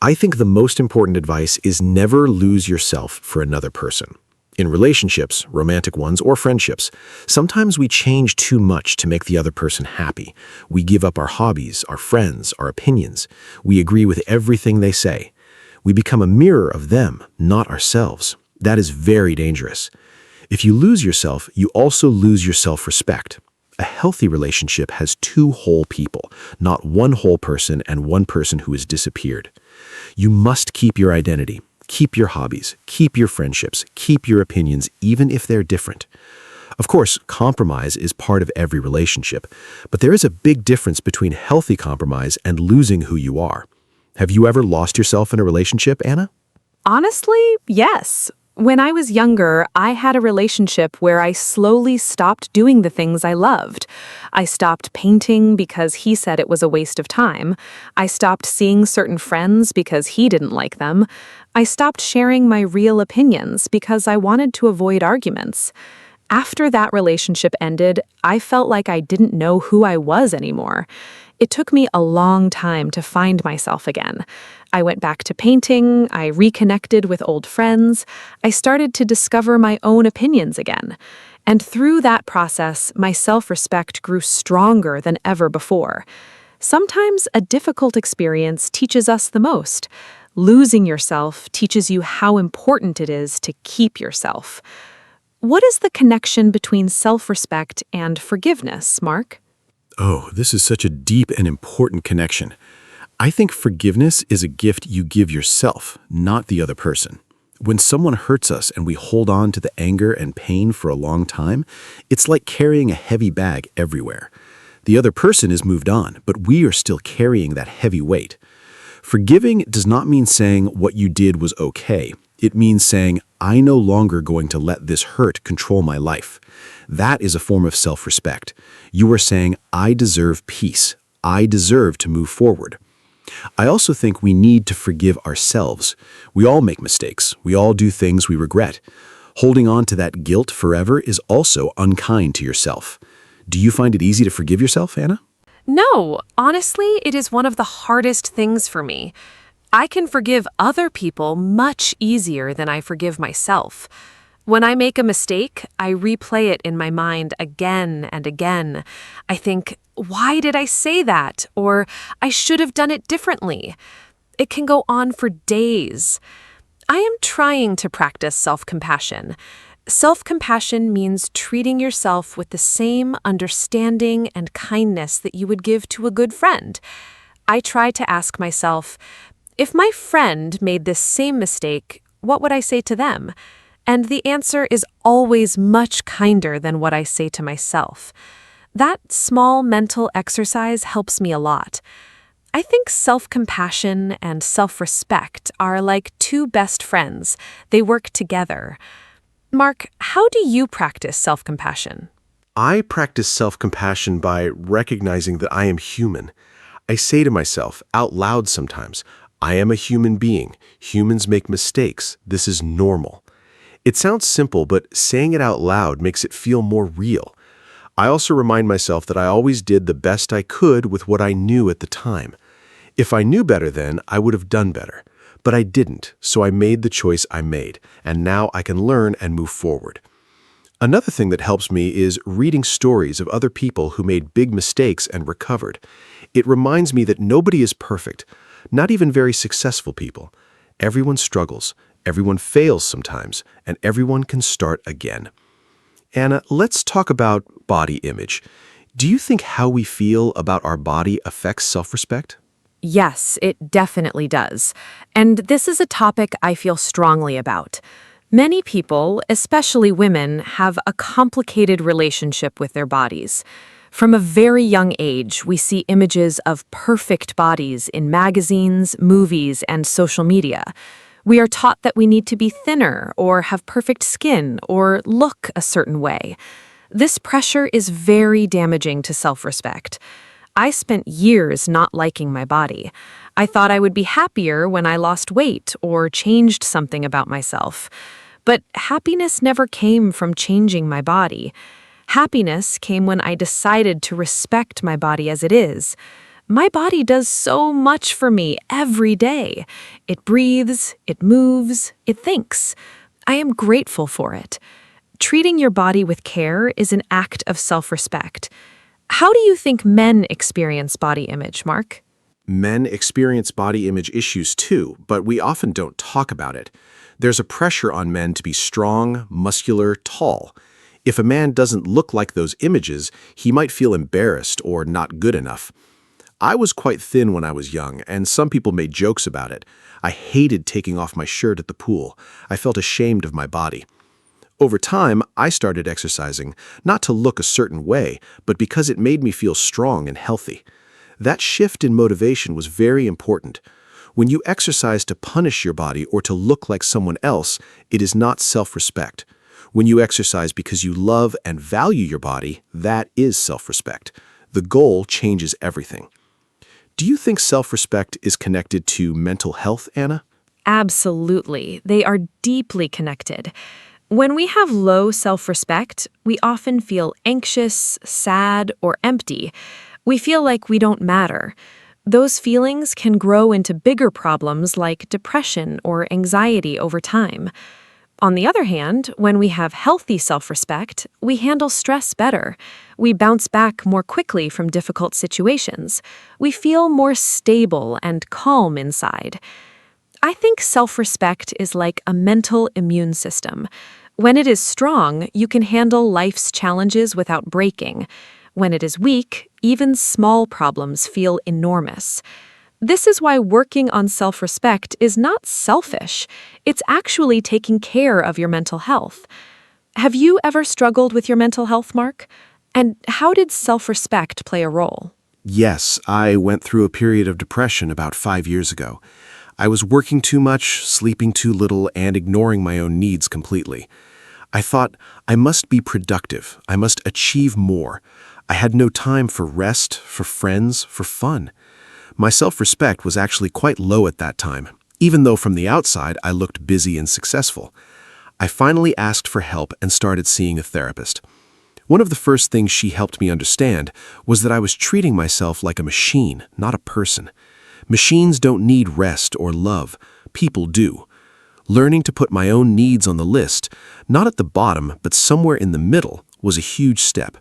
I think the most important advice is never lose yourself for another person. In relationships, romantic ones or friendships, sometimes we change too much to make the other person happy. We give up our hobbies, our friends, our opinions. We agree with everything they say. We become a mirror of them, not ourselves. That is very dangerous. If you lose yourself, you also lose your self-respect. A healthy relationship has two whole people, not one whole person and one person who has disappeared. You must keep your identity, keep your hobbies, keep your friendships, keep your opinions, even if they're different. Of course, compromise is part of every relationship, but there is a big difference between healthy compromise and losing who you are. Have you ever lost yourself in a relationship, Anna? Honestly, yes. When I was younger, I had a relationship where I slowly stopped doing the things I loved. I stopped painting because he said it was a waste of time. I stopped seeing certain friends because he didn't like them. I stopped sharing my real opinions because I wanted to avoid arguments. After that relationship ended, I felt like I didn't know who I was anymore. It took me a long time to find myself again. I went back to painting, I reconnected with old friends, I started to discover my own opinions again. And through that process, my self-respect grew stronger than ever before. Sometimes a difficult experience teaches us the most. Losing yourself teaches you how important it is to keep yourself. What is the connection between self-respect and forgiveness, Mark? Oh, this is such a deep and important connection. I think forgiveness is a gift you give yourself, not the other person. When someone hurts us and we hold on to the anger and pain for a long time, it's like carrying a heavy bag everywhere. The other person is moved on, but we are still carrying that heavy weight. Forgiving does not mean saying what you did was okay. It means saying, I'm no longer going to let this hurt control my life. That is a form of self-respect. You are saying, I deserve peace. I deserve to move forward. I also think we need to forgive ourselves. We all make mistakes. We all do things we regret. Holding on to that guilt forever is also unkind to yourself. Do you find it easy to forgive yourself, Anna? No, honestly, it is one of the hardest things for me. I can forgive other people much easier than I forgive myself. When I make a mistake, I replay it in my mind again and again. I think, why did I say that? Or I should have done it differently. It can go on for days. I am trying to practice self-compassion. Self-compassion means treating yourself with the same understanding and kindness that you would give to a good friend. I try to ask myself, if my friend made this same mistake, what would I say to them? And the answer is always much kinder than what I say to myself. That small mental exercise helps me a lot. I think self-compassion and self-respect are like two best friends. They work together. Mark, how do you practice self-compassion? I practice self-compassion by recognizing that I am human. I say to myself out loud sometimes, I am a human being. Humans make mistakes. This is normal. It sounds simple, but saying it out loud makes it feel more real. I also remind myself that I always did the best I could with what I knew at the time. If I knew better then, I would have done better. But I didn't, so I made the choice I made, and now I can learn and move forward. Another thing that helps me is reading stories of other people who made big mistakes and recovered. It reminds me that nobody is perfect, not even very successful people. Everyone struggles, everyone fails sometimes, and everyone can start again. Anna, let's talk about body image. Do you think how we feel about our body affects self-respect? Yes, it definitely does. And this is a topic I feel strongly about. Many people, especially women, have a complicated relationship with their bodies. From a very young age, we see images of perfect bodies in magazines, movies, and social media. We are taught that we need to be thinner or have perfect skin or look a certain way. This pressure is very damaging to self-respect. I spent years not liking my body. I thought I would be happier when I lost weight or changed something about myself. But happiness never came from changing my body. Happiness came when I decided to respect my body as it is. My body does so much for me every day. It breathes, it moves, it thinks. I am grateful for it. Treating your body with care is an act of self-respect. How do you think men experience body image, Mark? Men experience body image issues too, but we often don't talk about it. There's a pressure on men to be strong, muscular, tall. If a man doesn't look like those images, he might feel embarrassed or not good enough. I was quite thin when I was young, and some people made jokes about it. I hated taking off my shirt at the pool. I felt ashamed of my body. Over time, I started exercising, not to look a certain way, but because it made me feel strong and healthy. That shift in motivation was very important. When you exercise to punish your body or to look like someone else, it is not self-respect. When you exercise because you love and value your body, that is self-respect. The goal changes everything. Do you think self-respect is connected to mental health, Anna? Absolutely. They are deeply connected. When we have low self-respect, we often feel anxious, sad, or empty. We feel like we don't matter. Those feelings can grow into bigger problems like depression or anxiety over time. On the other hand, when we have healthy self-respect, we handle stress better. We bounce back more quickly from difficult situations. We feel more stable and calm inside. I think self-respect is like a mental immune system. When it is strong, you can handle life's challenges without breaking. When it is weak, even small problems feel enormous. This is why working on self-respect is not selfish. It's actually taking care of your mental health. Have you ever struggled with your mental health, Mark? And how did self-respect play a role? Yes, I went through a period of depression about 5 years ago. I was working too much, sleeping too little, and ignoring my own needs completely. I thought, I must be productive. I must achieve more. I had no time for rest, for friends, for fun. My self-respect was actually quite low at that time, even though from the outside I looked busy and successful. I finally asked for help and started seeing a therapist. One of the first things she helped me understand was that I was treating myself like a machine, not a person. Machines don't need rest or love. People do. Learning to put my own needs on the list, not at the bottom, but somewhere in the middle, was a huge step.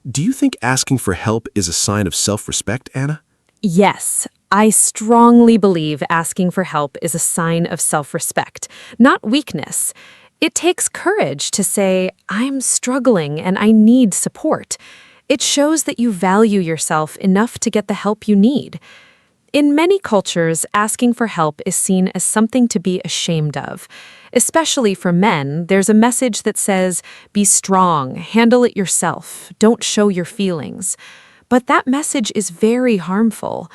Do you think asking for help is a sign of self-respect, Anna? Yes, I strongly believe asking for help is a sign of self-respect, not weakness. It takes courage to say, I'm struggling and I need support. It shows that you value yourself enough to get the help you need. In many cultures, asking for help is seen as something to be ashamed of. Especially for men, there's a message that says, be strong, handle it yourself, don't show your feelings. But that message is very harmful.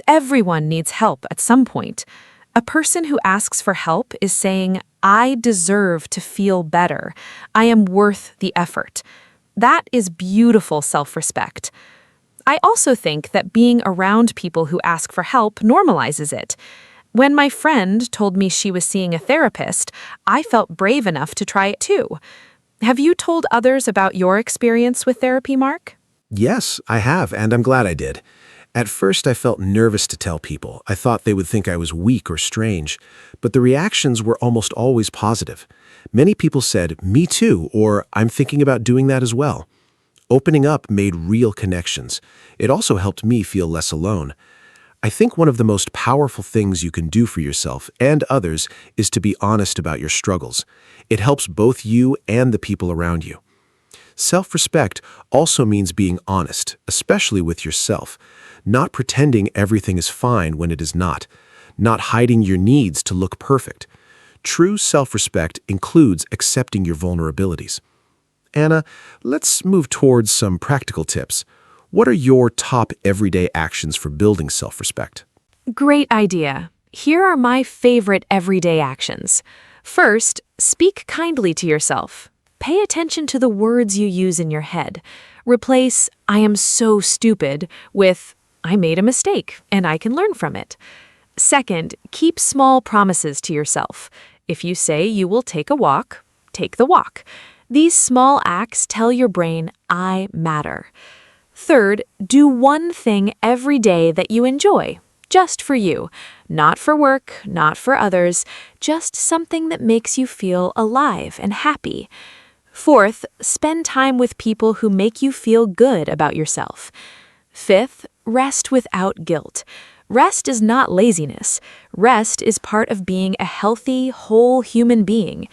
Everyone needs help at some point. A person who asks for help is saying, I deserve to feel better. I am worth the effort. That is beautiful self-respect. I also think that being around people who ask for help normalizes it. When my friend told me she was seeing a therapist, I felt brave enough to try it too. Have you told others about your experience with therapy, Mark? Yes, I have, and I'm glad I did. At first, I felt nervous to tell people. I thought they would think I was weak or strange, but the reactions were almost always positive. Many people said, "Me too," or "I'm thinking about doing that as well." Opening up made real connections. It also helped me feel less alone. I think one of the most powerful things you can do for yourself and others is to be honest about your struggles. It helps both you and the people around you. Self-respect also means being honest, especially with yourself, not pretending everything is fine when it is not hiding your needs to look perfect. True self-respect includes accepting your vulnerabilities. Anna, let's move towards some practical tips. What are your top everyday actions for building self-respect? Great idea. Here are my favorite everyday actions. First, speak kindly to yourself. Pay attention to the words you use in your head. Replace "I am so stupid" with "I made a mistake and I can learn from it." Second, keep small promises to yourself. If you say you will take a walk, take the walk. These small acts tell your brain, "I matter." Third, do one thing every day that you enjoy, just for you. Not for work, not for others, just something that makes you feel alive and happy. Fourth, spend time with people who make you feel good about yourself. Fifth, rest without guilt. Rest is not laziness. Rest is part of being a healthy, whole human being.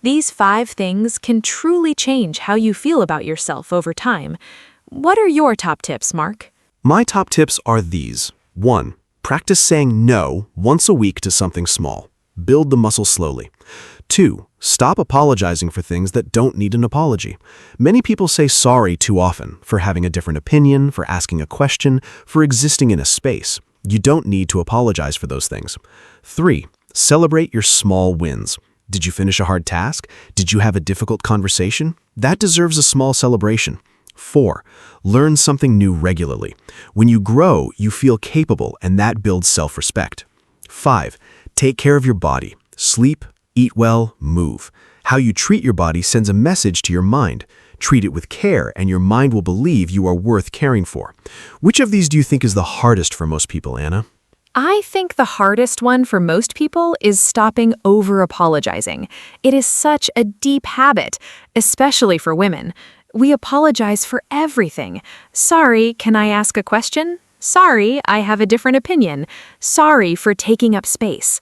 These 5 things can truly change how you feel about yourself over time. What are your top tips, Mark? My top tips are these. 1. Practice saying no once a week to something small. Build the muscle slowly. 2. Stop apologizing for things that don't need an apology. Many people say sorry too often for having a different opinion, for asking a question, for existing in a space. You don't need to apologize for those things. 3. Celebrate your small wins. Did you finish a hard task? Did you have a difficult conversation? That deserves a small celebration. 4. Learn something new regularly. When you grow, you feel capable, and that builds self-respect. 5. Take care of your body. Sleep, eat well, move. How you treat your body sends a message to your mind. Treat it with care, and your mind will believe you are worth caring for. Which of these do you think is the hardest for most people, Anna? I think the hardest one for most people is stopping over-apologizing. It is such a deep habit, especially for women. We apologize for everything. Sorry, can I ask a question? Sorry, I have a different opinion. Sorry for taking up space.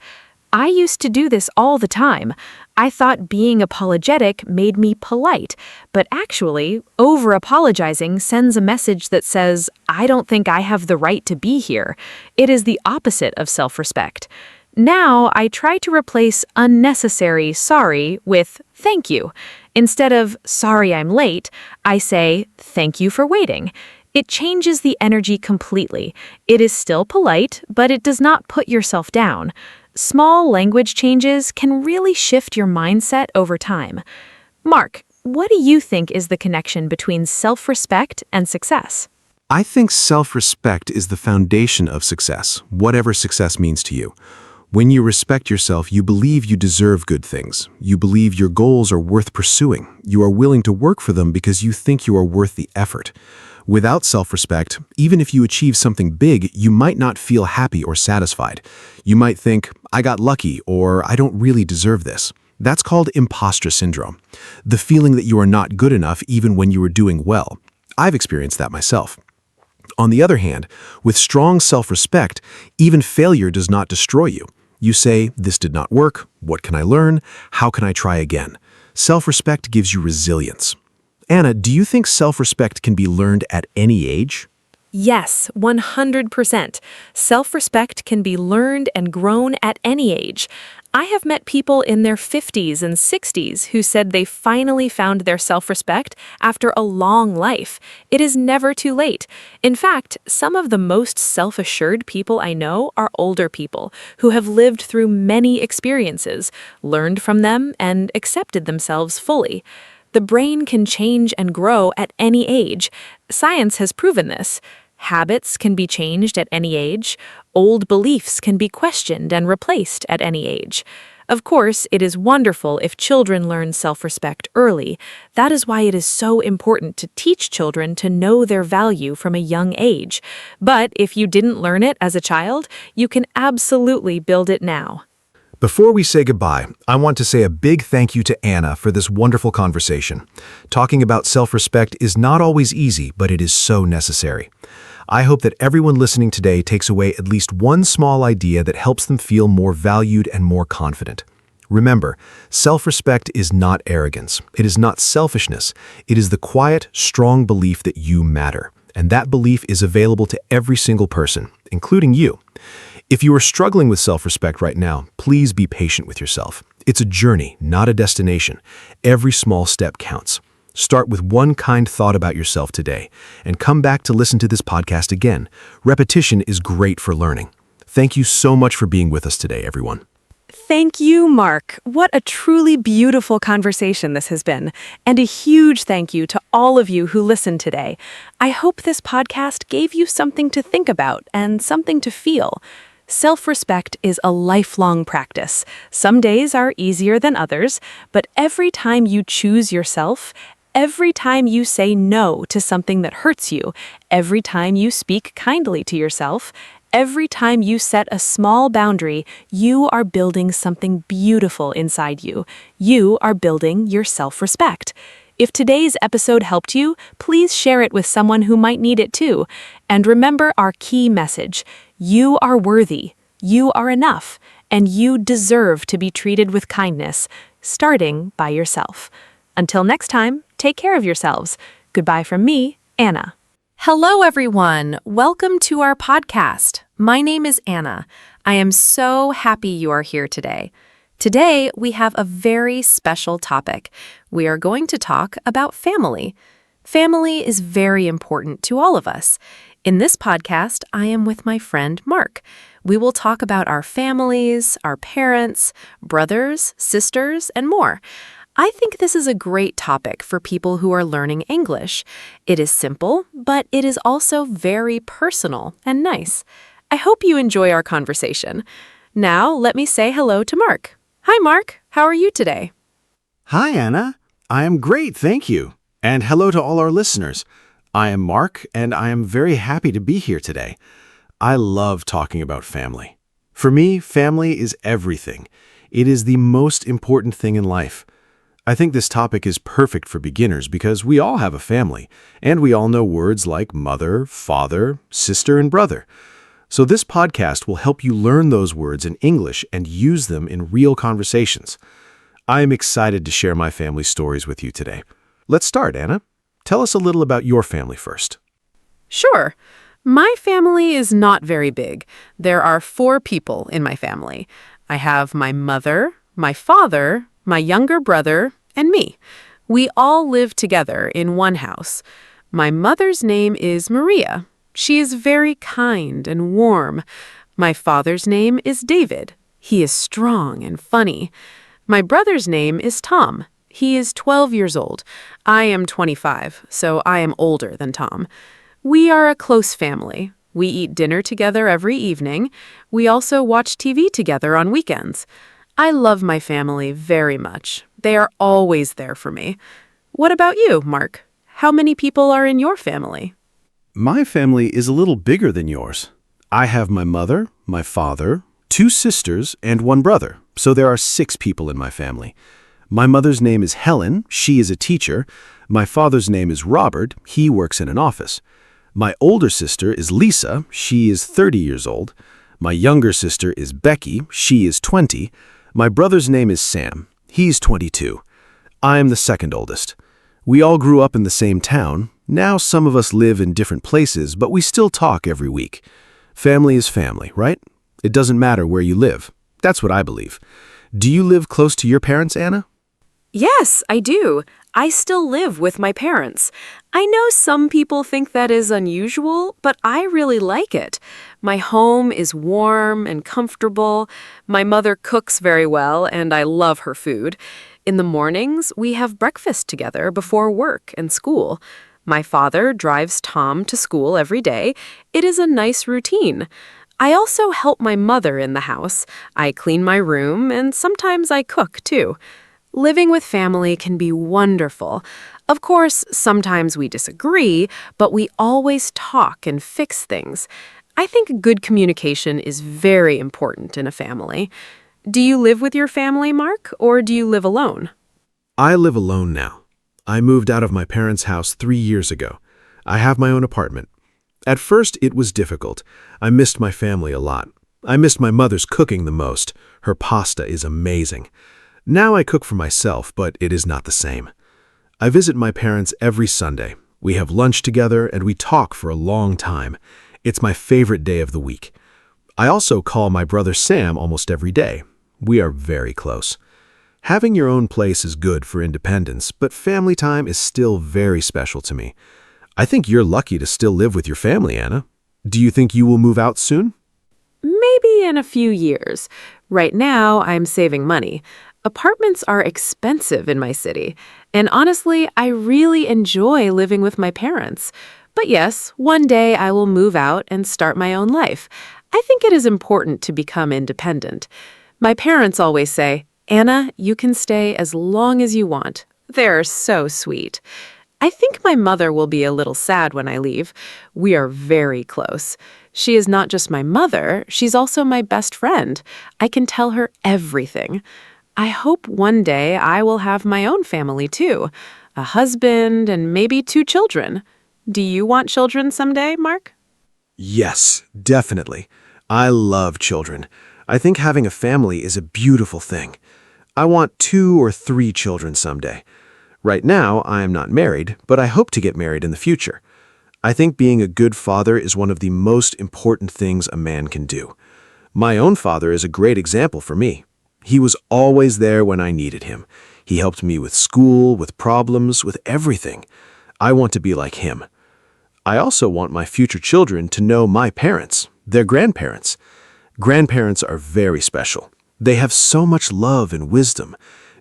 I used to do this all the time. I thought being apologetic made me polite, but actually, over-apologizing sends a message that says, "I don't think I have the right to be here." It is the opposite of self-respect. Now, I try to replace unnecessary sorry with thank you. Instead of "sorry I'm late," I say "thank you for waiting." It changes the energy completely. It is still polite, but it does not put yourself down. Small language changes can really shift your mindset over time. Mark, what do you think is the connection between self-respect and success? I think self-respect is the foundation of success, whatever success means to you. When you respect yourself, you believe you deserve good things. You believe your goals are worth pursuing. You are willing to work for them because you think you are worth the effort. Without self-respect, even if you achieve something big, you might not feel happy or satisfied. You might think, "I got lucky," or "I don't really deserve this." That's called imposter syndrome, the feeling that you are not good enough even when you are doing well. I've experienced that myself. On the other hand, with strong self-respect, even failure does not destroy you. You say, "This did not work. What can I learn? How can I try again?" Self-respect gives you resilience. Anna, do you think self-respect can be learned at any age? Yes, 100%. Self-respect can be learned and grown at any age. I have met people in their 50s and 60s who said they finally found their self-respect after a long life. It is never too late. In fact, some of the most self-assured people I know are older people who have lived through many experiences, learned from them, and accepted themselves fully. The brain can change and grow at any age. Science has proven this. Habits can be changed at any age. Old beliefs can be questioned and replaced at any age. Of course, it is wonderful if children learn self-respect early. That is why it is so important to teach children to know their value from a young age. But if you didn't learn it as a child, you can absolutely build it now. Before we say goodbye, I want to say a big thank you to Anna for this wonderful conversation. Talking about self-respect is not always easy, but it is so necessary. I hope that everyone listening today takes away at least one small idea that helps them feel more valued and more confident. Remember, self-respect is not arrogance. It is not selfishness. It is the quiet, strong belief that you matter. And that belief is available to every single person, including you. If you are struggling with self-respect right now, please be patient with yourself. It's a journey, not a destination. Every small step counts. Start with one kind thought about yourself today, and come back to listen to this podcast again. Repetition is great for learning. Thank you so much for being with us today, everyone. Thank you, Mark. What a truly beautiful conversation this has been. And a huge thank you to all of you who listened today. I hope this podcast gave you something to think about and something to feel. Self-respect is a lifelong practice. Some days are easier than others, but every time you choose yourself, every time you say no to something that hurts you, every time you speak kindly to yourself, every time you set a small boundary, you are building something beautiful inside you. You are building your self-respect. If today's episode helped you, please share it with someone who might need it too. And remember our key message: you are worthy, you are enough, and you deserve to be treated with kindness, starting by yourself. Until next time, take care of yourselves. Goodbye from me, Anna. Hello, everyone. Welcome to our podcast. My name is Anna. I am so happy you are here today. Today, we have a very special topic. We are going to talk about family. Family is very important to all of us. In this podcast, I am with my friend Mark. We will talk about our families, our parents, brothers, sisters, and more. I think this is a great topic for people who are learning English. It is simple, but it is also very personal and nice. I hope you enjoy our conversation. Now, let me say hello to Mark. Hi, Mark. How are you today? Hi, Anna. I am great, thank you. And hello to all our listeners. I am Mark, and I am very happy to be here today. I love talking about family. For me, family is everything. It is the most important thing in life. I think this topic is perfect for beginners because we all have a family, and we all know words like mother, father, sister, and brother. So this podcast will help you learn those words in English and use them in real conversations. I am excited to share my family stories with you today. Let's start, Anna. Tell us a little about your family first. Sure. My family is not very big. There are 4 people in my family. I have my mother, my father, my younger brother, and me. We all live together in one house. My mother's name is Maria. She is very kind and warm. My father's name is David. He is strong and funny. My brother's name is Tom. He is 12 years old. I am 25, so I am older than Tom. We are a close family. We eat dinner together every evening. We also watch TV together on weekends. I love my family very much. They are always there for me. What about you, Mark? How many people are in your family? My family is a little bigger than yours. I have my mother, my father, 2 sisters, and 1 brother, so there are 6 people in my family. My mother's name is Helen. She is a teacher. My father's name is Robert. He works in an office. My older sister is Lisa. She is 30 years old. My younger sister is Becky. She is 20. My brother's name is Sam. He's 22. I am the second oldest. We all grew up in the same town. Now some of us live in different places, but we still talk every week. Family is family, right? It doesn't matter where you live. That's what I believe. Do you live close to your parents, Anna? Yes, I do. I still live with my parents. I know some people think that is unusual, but I really like it. My home is warm and comfortable. My mother cooks very well, and I love her food. In the mornings, we have breakfast together before work and school. My father drives Tom to school every day. It is a nice routine. I also help my mother in the house. I clean my room, and sometimes I cook, too. Living with family can be wonderful. Of course, sometimes we disagree, but we always talk and fix things. I think good communication is very important in a family. Do you live with your family, Mark, or do you live alone? I live alone now. I moved out of my parents' house 3 years ago. I have my own apartment. At first, it was difficult. I missed my family a lot. I missed my mother's cooking the most. Her pasta is amazing. Now I cook for myself, but it is not the same. I visit my parents every Sunday. We have lunch together and we talk for a long time. It's my favorite day of the week. I also call my brother Sam almost every day. We are very close. Having your own place is good for independence, but family time is still very special to me. I think you're lucky to still live with your family, Anna. Do you think you will move out soon? Maybe in a few years. Right now, I'm saving money. Apartments are expensive in my city, and honestly, I really enjoy living with my parents. But yes, one day I will move out and start my own life. I think it is important to become independent. My parents always say, "Anna, you can stay as long as you want." They're so sweet. I think my mother will be a little sad when I leave. We are very close. She is not just my mother, she's also my best friend. I can tell her everything. I hope one day I will have my own family too, a husband and maybe 2 children. Do you want children someday, Mark? Yes, definitely. I love children. I think having a family is a beautiful thing. I want 2 or 3 children someday. Right now, I am not married, but I hope to get married in the future. I think being a good father is one of the most important things a man can do. My own father is a great example for me. He was always there when I needed him. He helped me with school, with problems, with everything. I want to be like him. I also want my future children to know my parents, their grandparents. Grandparents are very special. They have so much love and wisdom.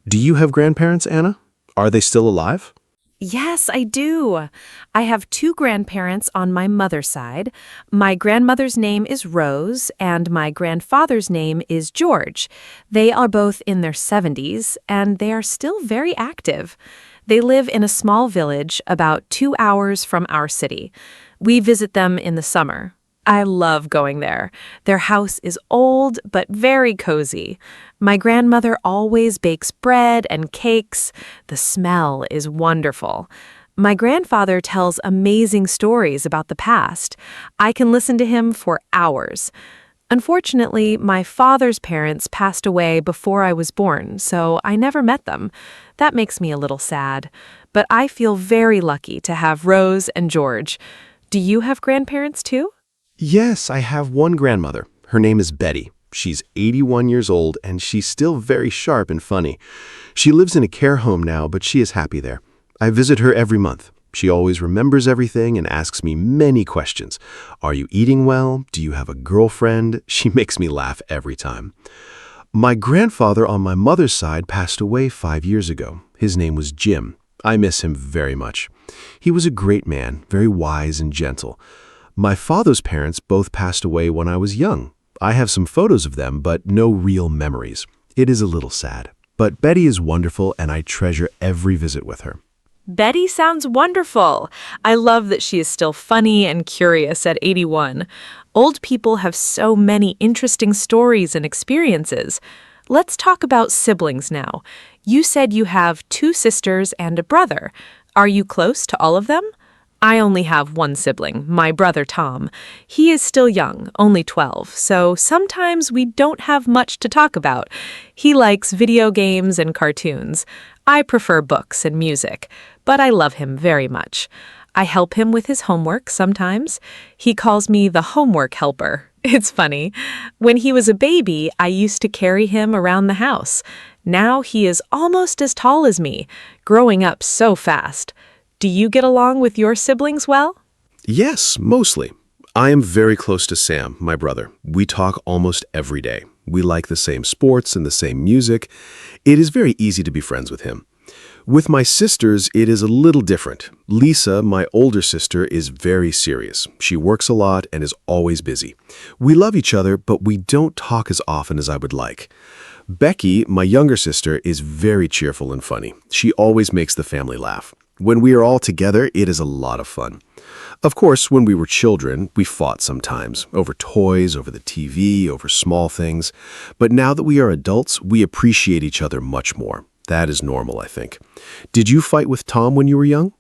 Do you have grandparents, Anna? Are they still alive? Yes, I do. I have 2 grandparents on my mother's side. My grandmother's name is Rose, and my grandfather's name is George. They are both in their 70s, and they are still very active. They live in a small village about 2 hours from our city. We visit them in the summer. I love going there. Their house is old but very cozy. My grandmother always bakes bread and cakes. The smell is wonderful. My grandfather tells amazing stories about the past. I can listen to him for hours. Unfortunately, my father's parents passed away before I was born, so I never met them. That makes me a little sad. But I feel very lucky to have Rose and George. Do you have grandparents too? Yes, I have one grandmother. Her name is Betty. She's 81 years old, and she's still very sharp and funny. She lives in a care home now, but she is happy there. I visit her every month. She always remembers everything and asks me many questions. Are you eating well? Do you have a girlfriend? She makes me laugh every time. My grandfather on my mother's side passed away 5 years ago. His name was Jim. I miss him very much. He was a great man, very wise and gentle. My father's parents both passed away when I was young. I have some photos of them, but no real memories. It is a little sad. But Betty is wonderful, and I treasure every visit with her. Betty sounds wonderful. I love that she is still funny and curious at 81. Old people have so many interesting stories and experiences. Let's talk about siblings now. You said you have 2 sisters and a brother. Are you close to all of them? I only have one sibling, my brother Tom. He is still young, only 12, so sometimes we don't have much to talk about. He likes video games and cartoons. I prefer books and music, but I love him very much. I help him with his homework sometimes. He calls me the homework helper. It's funny. When he was a baby, I used to carry him around the house. Now he is almost as tall as me, growing up so fast. Do you get along with your siblings well? Yes, mostly. I am very close to Sam, my brother. We talk almost every day. We like the same sports and the same music. It is very easy to be friends with him. With my sisters, it is a little different. Lisa, my older sister, is very serious. She works a lot and is always busy. We love each other, but we don't talk as often as I would like. Becky, my younger sister, is very cheerful and funny. She always makes the family laugh. When we are all together, it is a lot of fun. Of course, when we were children, we fought sometimes, over toys, over the TV, over small things. But now that we are adults, we appreciate each other much more. That is normal, I think. Did you fight with Tom when you were young?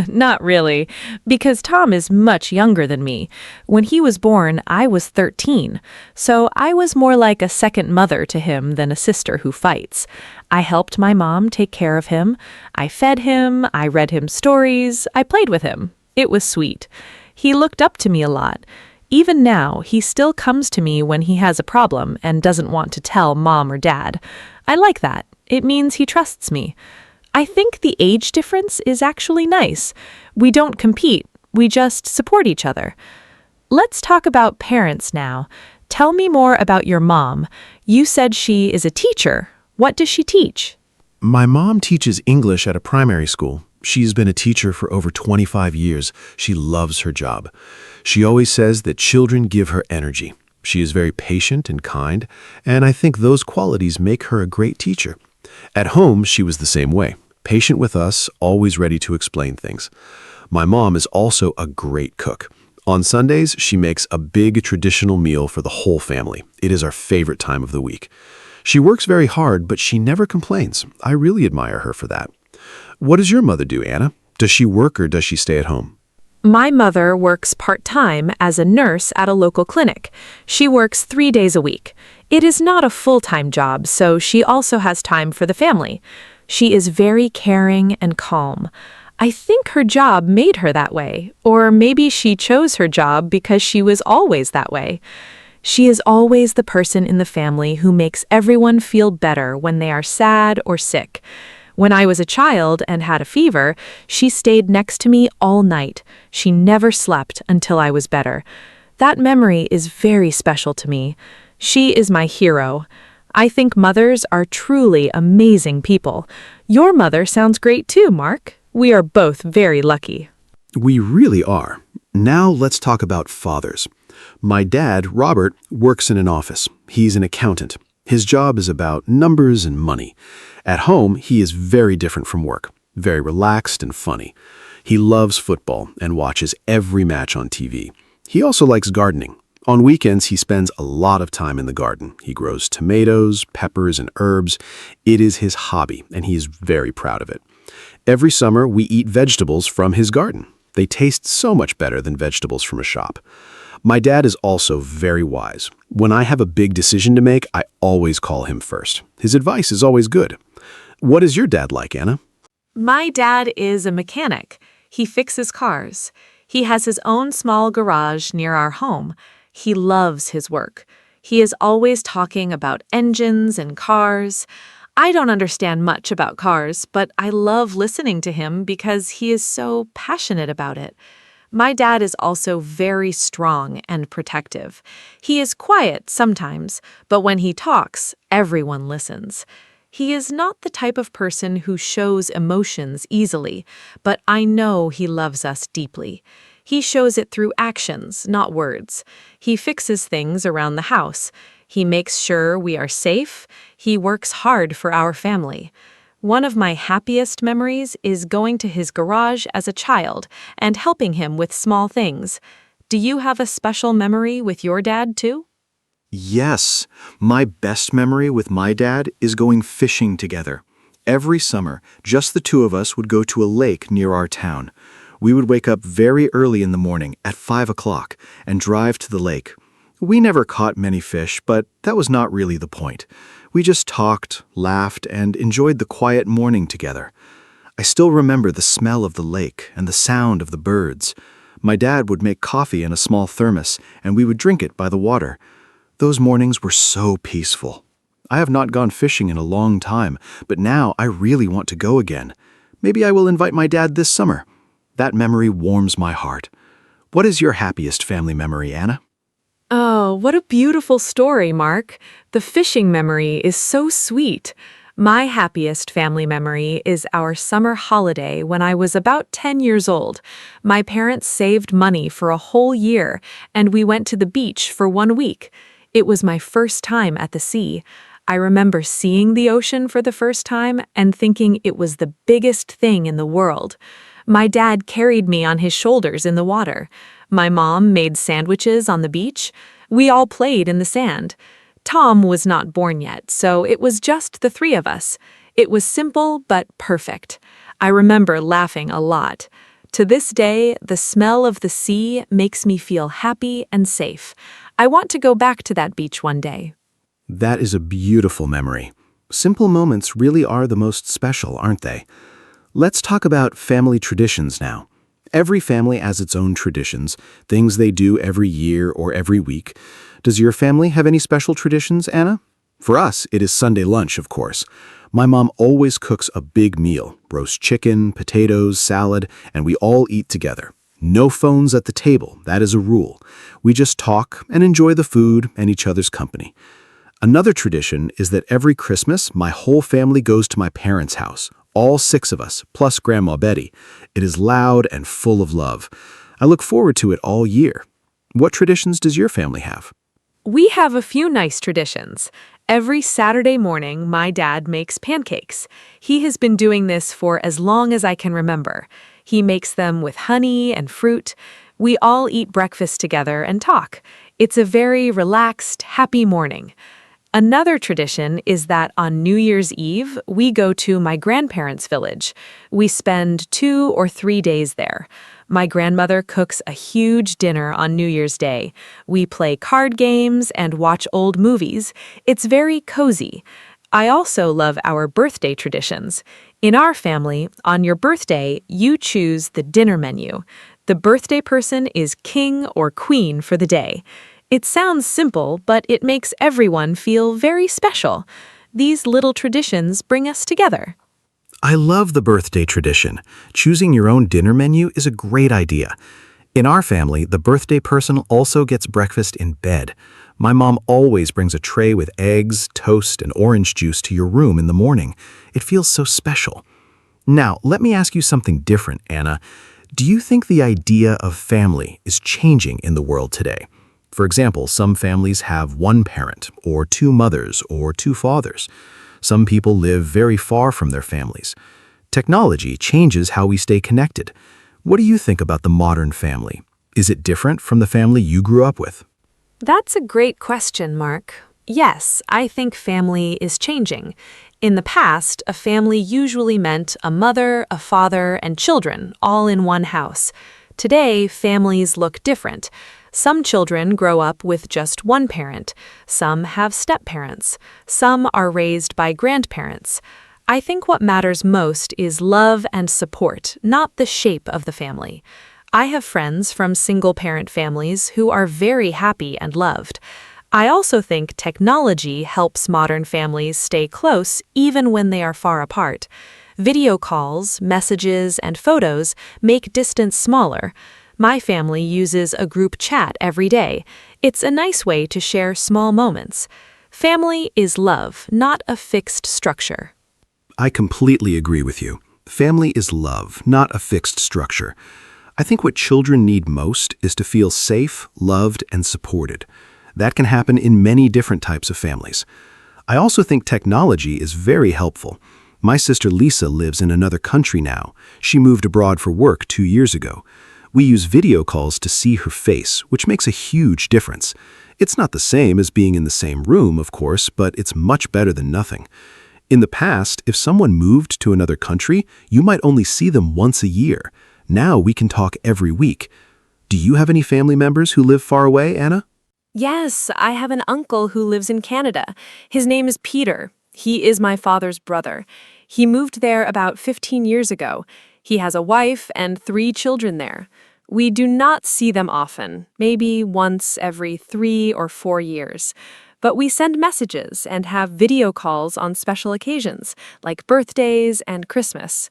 Not really, because Tom is much younger than me. When he was born, I was 13, so I was more like a second mother to him than a sister who fights. I helped my mom take care of him. I fed him, I read him stories, I played with him. It was sweet. He looked up to me a lot. Even now, he still comes to me when he has a problem and doesn't want to tell mom or dad. I like that. It means he trusts me. I think the age difference is actually nice. We don't compete, we just support each other. Let's talk about parents now. Tell me more about your mom. You said she is a teacher. What does she teach? My mom teaches English at a primary school. She's been a teacher for over 25 years. She loves her job. She always says that children give her energy. She is very patient and kind, and I think those qualities make her a great teacher. At home, she was the same way, patient with us, always ready to explain things. My mom is also a great cook. On Sundays, she makes a big traditional meal for the whole family. It is our favorite time of the week. She works very hard, but she never complains. I really admire her for that. What does your mother do, Anna? Does she work or does she stay at home? My mother works part-time as a nurse at a local clinic. She works 3 days a week. It is not a full-time job, so she also has time for the family. She is very caring and calm. I think her job made her that way, or maybe she chose her job because she was always that way. She is always the person in the family who makes everyone feel better when they are sad or sick. When I was a child and had a fever, she stayed next to me all night. She never slept until I was better. That memory is very special to me. She is my hero. I think mothers are truly amazing people. Your mother sounds great too, Mark. We are both very lucky. We really are. Now let's talk about fathers. My dad, Robert, works in an office. He's an accountant. His job is about numbers and money. At home, he is very different from work, very relaxed and funny. He loves football and watches every match on TV. He also likes gardening. On weekends, he spends a lot of time in the garden. He grows tomatoes, peppers, and herbs. It is his hobby, and he is very proud of it. Every summer, we eat vegetables from his garden. They taste so much better than vegetables from a shop. My dad is also very wise. When I have a big decision to make, I always call him first. His advice is always good. What is your dad like, Anna? My dad is a mechanic. He fixes cars. He has his own small garage near our home. He loves his work. He is always talking about engines and cars. I don't understand much about cars, but I love listening to him because he is so passionate about it. My dad is also very strong and protective. He is quiet sometimes, but when he talks, everyone listens. He is not the type of person who shows emotions easily, but I know he loves us deeply. He shows it through actions, not words. He fixes things around the house. He makes sure we are safe. He works hard for our family. One of my happiest memories is going to his garage as a child and helping him with small things. Do you have a special memory with your dad, too? Yes, my best memory with my dad is going fishing together. Every summer, just the two of us would go to a lake near our town. We would wake up very early in the morning at 5 o'clock and drive to the lake. We never caught many fish, but that was not really the point. We just talked, laughed, and enjoyed the quiet morning together. I still remember the smell of the lake and the sound of the birds. My dad would make coffee in a small thermos, and we would drink it by the water. Those mornings were so peaceful. I have not gone fishing in a long time, but now I really want to go again. Maybe I will invite my dad this summer. That memory warms my heart. What is your happiest family memory, Anna? Oh, what a beautiful story, Mark. The fishing memory is so sweet. My happiest family memory is our summer holiday when I was about 10 years old. My parents saved money for a whole year, and we went to the beach for 1 week. It was my first time at the sea. I remember seeing the ocean for the first time and thinking it was the biggest thing in the world. My dad carried me on his shoulders in the water. My mom made sandwiches on the beach. We all played in the sand. Tom was not born yet, so it was just the three of us. It was simple but perfect. I remember laughing a lot. To this day, the smell of the sea makes me feel happy and safe. I want to go back to that beach one day. That is a beautiful memory. Simple moments really are the most special, aren't they? Let's talk about family traditions now. Every family has its own traditions, things they do every year or every week. Does your family have any special traditions, Anna? For us, it is Sunday lunch, of course. My mom always cooks a big meal, roast chicken, potatoes, salad, and we all eat together. No phones at the table, that is a rule. We just talk and enjoy the food and each other's company. Another tradition is that every Christmas, my whole family goes to my parents' house. All 6 of us, plus Grandma Betty. It is loud and full of love. I look forward to it all year. What traditions does your family have? We have a few nice traditions. Every Saturday morning, my dad makes pancakes. He has been doing this for as long as I can remember. He makes them with honey and fruit. We all eat breakfast together and talk. It's a very relaxed, happy morning. Another tradition is that on New Year's Eve, we go to my grandparents' village. We spend 2 or 3 days there. My grandmother cooks a huge dinner on New Year's Day. We play card games and watch old movies. It's very cozy. I also love our birthday traditions. In our family, on your birthday, you choose the dinner menu. The birthday person is king or queen for the day. It sounds simple, but it makes everyone feel very special. These little traditions bring us together. I love the birthday tradition. Choosing your own dinner menu is a great idea. In our family, the birthday person also gets breakfast in bed. My mom always brings a tray with eggs, toast, and orange juice to your room in the morning. It feels so special. Now, let me ask you something different, Anna. Do you think the idea of family is changing in the world today? For example, some families have one parent, or 2 mothers, or 2 fathers. Some people live very far from their families. Technology changes how we stay connected. What do you think about the modern family? Is it different from the family you grew up with? That's a great question, Mark. Yes, I think family is changing. In the past, a family usually meant a mother, a father, and children, all in one house. Today, families look different. Some children grow up with just one parent. Some have step-parents. Some are raised by grandparents. I think what matters most is love and support, not the shape of the family. I have friends from single-parent families who are very happy and loved. I also think technology helps modern families stay close even when they are far apart. Video calls, messages, and photos make distance smaller. My family uses a group chat every day. It's a nice way to share small moments. Family is love, not a fixed structure. I completely agree with you. Family is love, not a fixed structure. I think what children need most is to feel safe, loved, and supported. That can happen in many different types of families. I also think technology is very helpful. My sister Lisa lives in another country now. She moved abroad for work 2 years ago. We use video calls to see her face, which makes a huge difference. It's not the same as being in the same room, of course, but it's much better than nothing. In the past, if someone moved to another country, you might only see them once a year. Now we can talk every week. Do you have any family members who live far away, Anna? Yes, I have an uncle who lives in Canada. His name is Peter. He is my father's brother. He moved there about 15 years ago. He has a wife and 3 children there. We do not see them often, maybe once every 3 or 4 years. But we send messages and have video calls on special occasions, like birthdays and Christmas.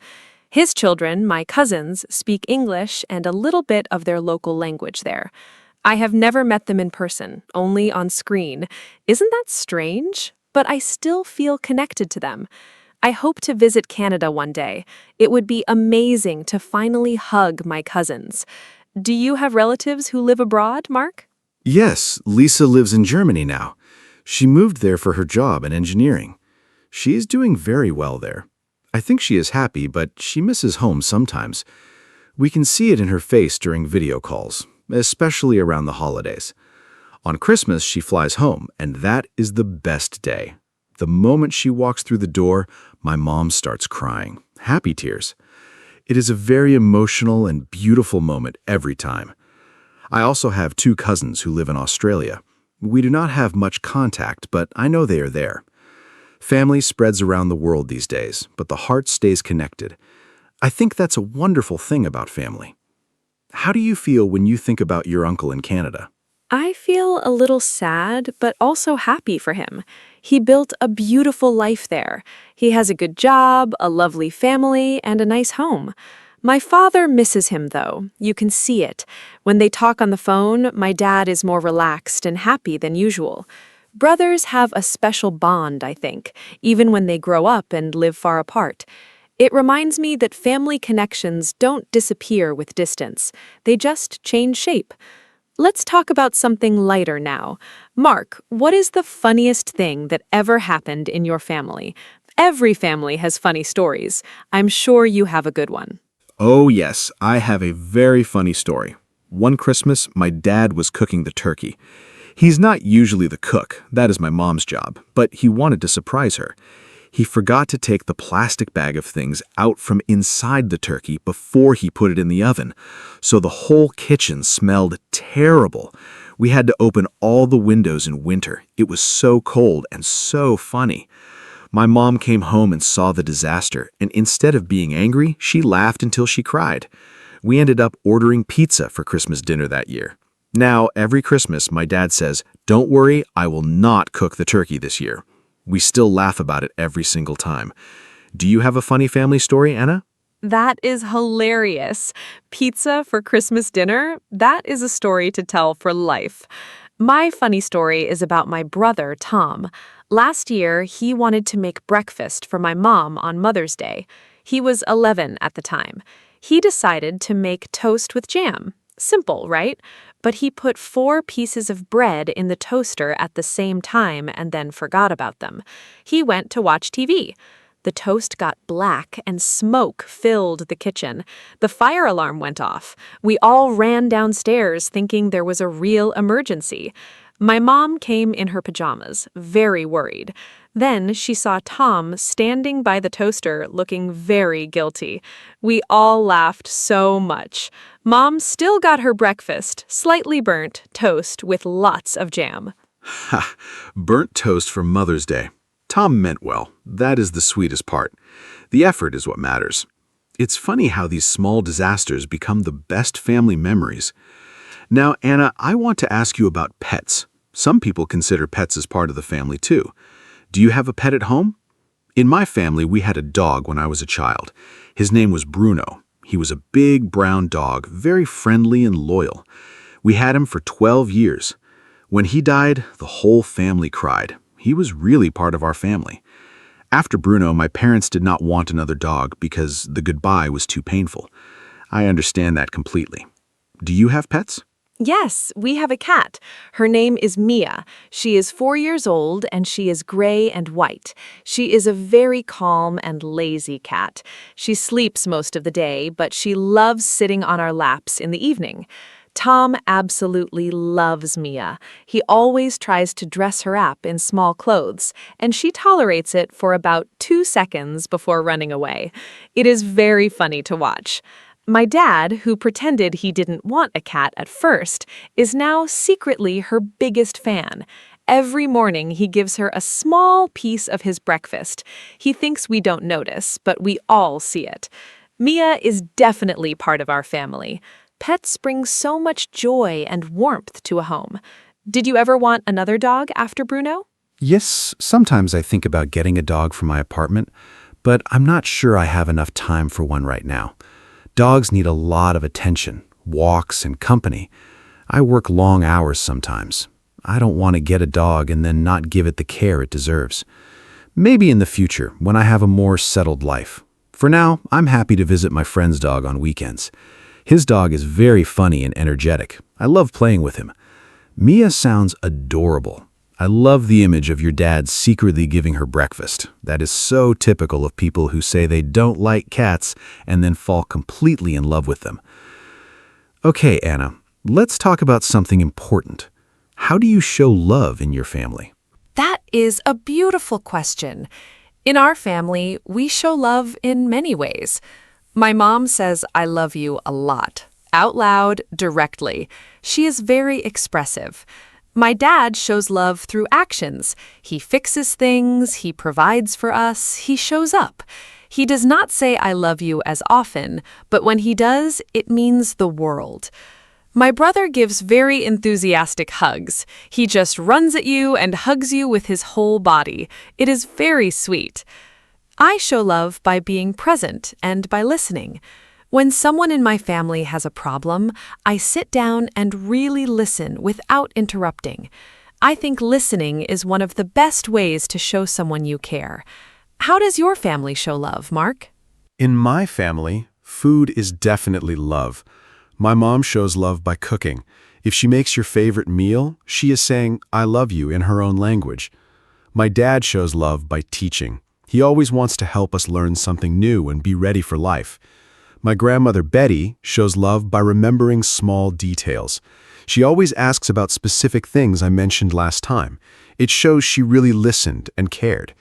His children, my cousins, speak English and a little bit of their local language there. I have never met them in person, only on screen. Isn't that strange? But I still feel connected to them. I hope to visit Canada one day. It would be amazing to finally hug my cousins. Do you have relatives who live abroad, Mark? Yes, Lisa lives in Germany now. She moved there for her job in engineering. She is doing very well there. I think she is happy, but she misses home sometimes. We can see it in her face during video calls, especially around the holidays. On Christmas, she flies home, and that is the best day. The moment she walks through the door, my mom starts crying, happy tears. It is a very emotional and beautiful moment every time. I also have 2 cousins who live in Australia. We do not have much contact, but I know they are there. Family spreads around the world these days, but the heart stays connected. I think that's a wonderful thing about family. How do you feel when you think about your uncle in Canada? I feel a little sad, but also happy for him. He built a beautiful life there. He has a good job, a lovely family, and a nice home. My father misses him, though. You can see it. When they talk on the phone, my dad is more relaxed and happy than usual. Brothers have a special bond, I think, even when they grow up and live far apart. It reminds me that family connections don't disappear with distance. They just change shape. Let's talk about something lighter now. Mark, what is the funniest thing that ever happened in your family? Every family has funny stories. I'm sure you have a good one. Oh yes, I have a very funny story. One Christmas, my dad was cooking the turkey. He's not usually the cook, that is my mom's job, but he wanted to surprise her. He forgot to take the plastic bag of things out from inside the turkey before he put it in the oven, so the whole kitchen smelled terrible. We had to open all the windows in winter. It was so cold and so funny. My mom came home and saw the disaster, and instead of being angry, she laughed until she cried. We ended up ordering pizza for Christmas dinner that year. Now, every Christmas, my dad says, "Don't worry, I will not cook the turkey this year." We still laugh about it every single time. Do you have a funny family story, Anna? That is hilarious. Pizza for Christmas dinner? That is a story to tell for life. My funny story is about my brother, Tom. Last year, he wanted to make breakfast for my mom on Mother's Day. He was 11 at the time. He decided to make toast with jam. Simple, right? But he put 4 pieces of bread in the toaster at the same time and then forgot about them. He went to watch TV. The toast got black and smoke filled the kitchen. The fire alarm went off. We all ran downstairs thinking there was a real emergency. My mom came in her pajamas, very worried. Then she saw Tom standing by the toaster looking very guilty. We all laughed so much. Mom still got her breakfast, slightly burnt toast with lots of jam. Ha! Burnt toast for Mother's Day. Tom meant well. That is the sweetest part. The effort is what matters. It's funny how these small disasters become the best family memories. Now, Anna, I want to ask you about pets. Some people consider pets as part of the family too. Do you have a pet at home? In my family, we had a dog when I was a child. His name was Bruno. He was a big brown dog, very friendly and loyal. We had him for 12 years. When he died, the whole family cried. He was really part of our family. After Bruno, my parents did not want another dog because the goodbye was too painful. I understand that completely. Do you have pets? Yes, we have a cat. Her name is Mia. She is 4 years old and she is gray and white. She is a very calm and lazy cat. She sleeps most of the day, but she loves sitting on our laps in the evening. Tom absolutely loves Mia. He always tries to dress her up in small clothes, and she tolerates it for about 2 seconds before running away. It is very funny to watch. My dad, who pretended he didn't want a cat at first, is now secretly her biggest fan. Every morning he gives her a small piece of his breakfast. He thinks we don't notice, but we all see it. Mia is definitely part of our family. Pets bring so much joy and warmth to a home. Did you ever want another dog after Bruno? Yes, sometimes I think about getting a dog for my apartment, but I'm not sure I have enough time for one right now. Dogs need a lot of attention, walks, and company. I work long hours sometimes. I don't want to get a dog and then not give it the care it deserves. Maybe in the future, when I have a more settled life. For now, I'm happy to visit my friend's dog on weekends. His dog is very funny and energetic. I love playing with him. Mia sounds adorable. I love the image of your dad secretly giving her breakfast. That is so typical of people who say they don't like cats and then fall completely in love with them. Okay, Anna, let's talk about something important. How do you show love in your family? That is a beautiful question. In our family, we show love in many ways. My mom says I love you a lot, out loud, directly. She is very expressive. My dad shows love through actions. He fixes things, he provides for us, he shows up. He does not say I love you as often, but when he does, it means the world. My brother gives very enthusiastic hugs. He just runs at you and hugs you with his whole body. It is very sweet. I show love by being present and by listening. When someone in my family has a problem, I sit down and really listen without interrupting. I think listening is one of the best ways to show someone you care. How does your family show love, Mark? In my family, food is definitely love. My mom shows love by cooking. If she makes your favorite meal, she is saying, "I love you" in her own language. My dad shows love by teaching. He always wants to help us learn something new and be ready for life. My grandmother Betty shows love by remembering small details. She always asks about specific things I mentioned last time. It shows she really listened and cared.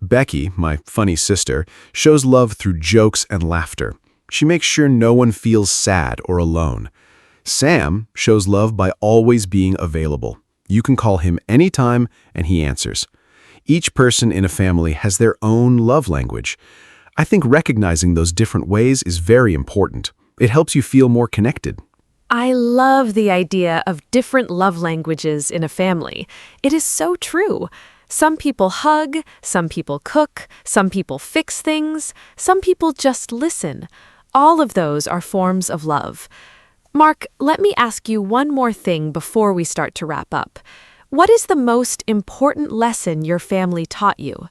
Becky, my funny sister, shows love through jokes and laughter. She makes sure no one feels sad or alone. Sam shows love by always being available. You can call him anytime and he answers. Each person in a family has their own love language. I think recognizing those different ways is very important. It helps you feel more connected. I love the idea of different love languages in a family. It is so true. Some people hug, some people cook, some people fix things, some people just listen. All of those are forms of love. Mark, let me ask you one more thing before we start to wrap up. What is the most important lesson your family taught you?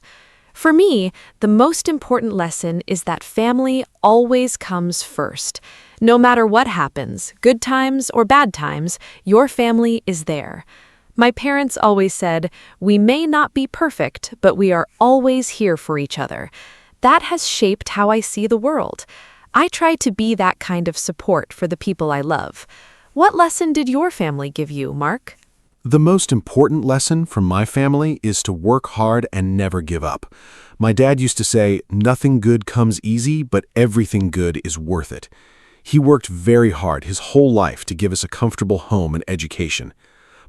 For me, the most important lesson is that family always comes first. No matter what happens, good times or bad times, your family is there. My parents always said, "We may not be perfect, but we are always here for each other." That has shaped how I see the world. I try to be that kind of support for the people I love. What lesson did your family give you, Mark? The most important lesson from my family is to work hard and never give up. My dad used to say, "Nothing good comes easy, but everything good is worth it." He worked very hard his whole life to give us a comfortable home and education.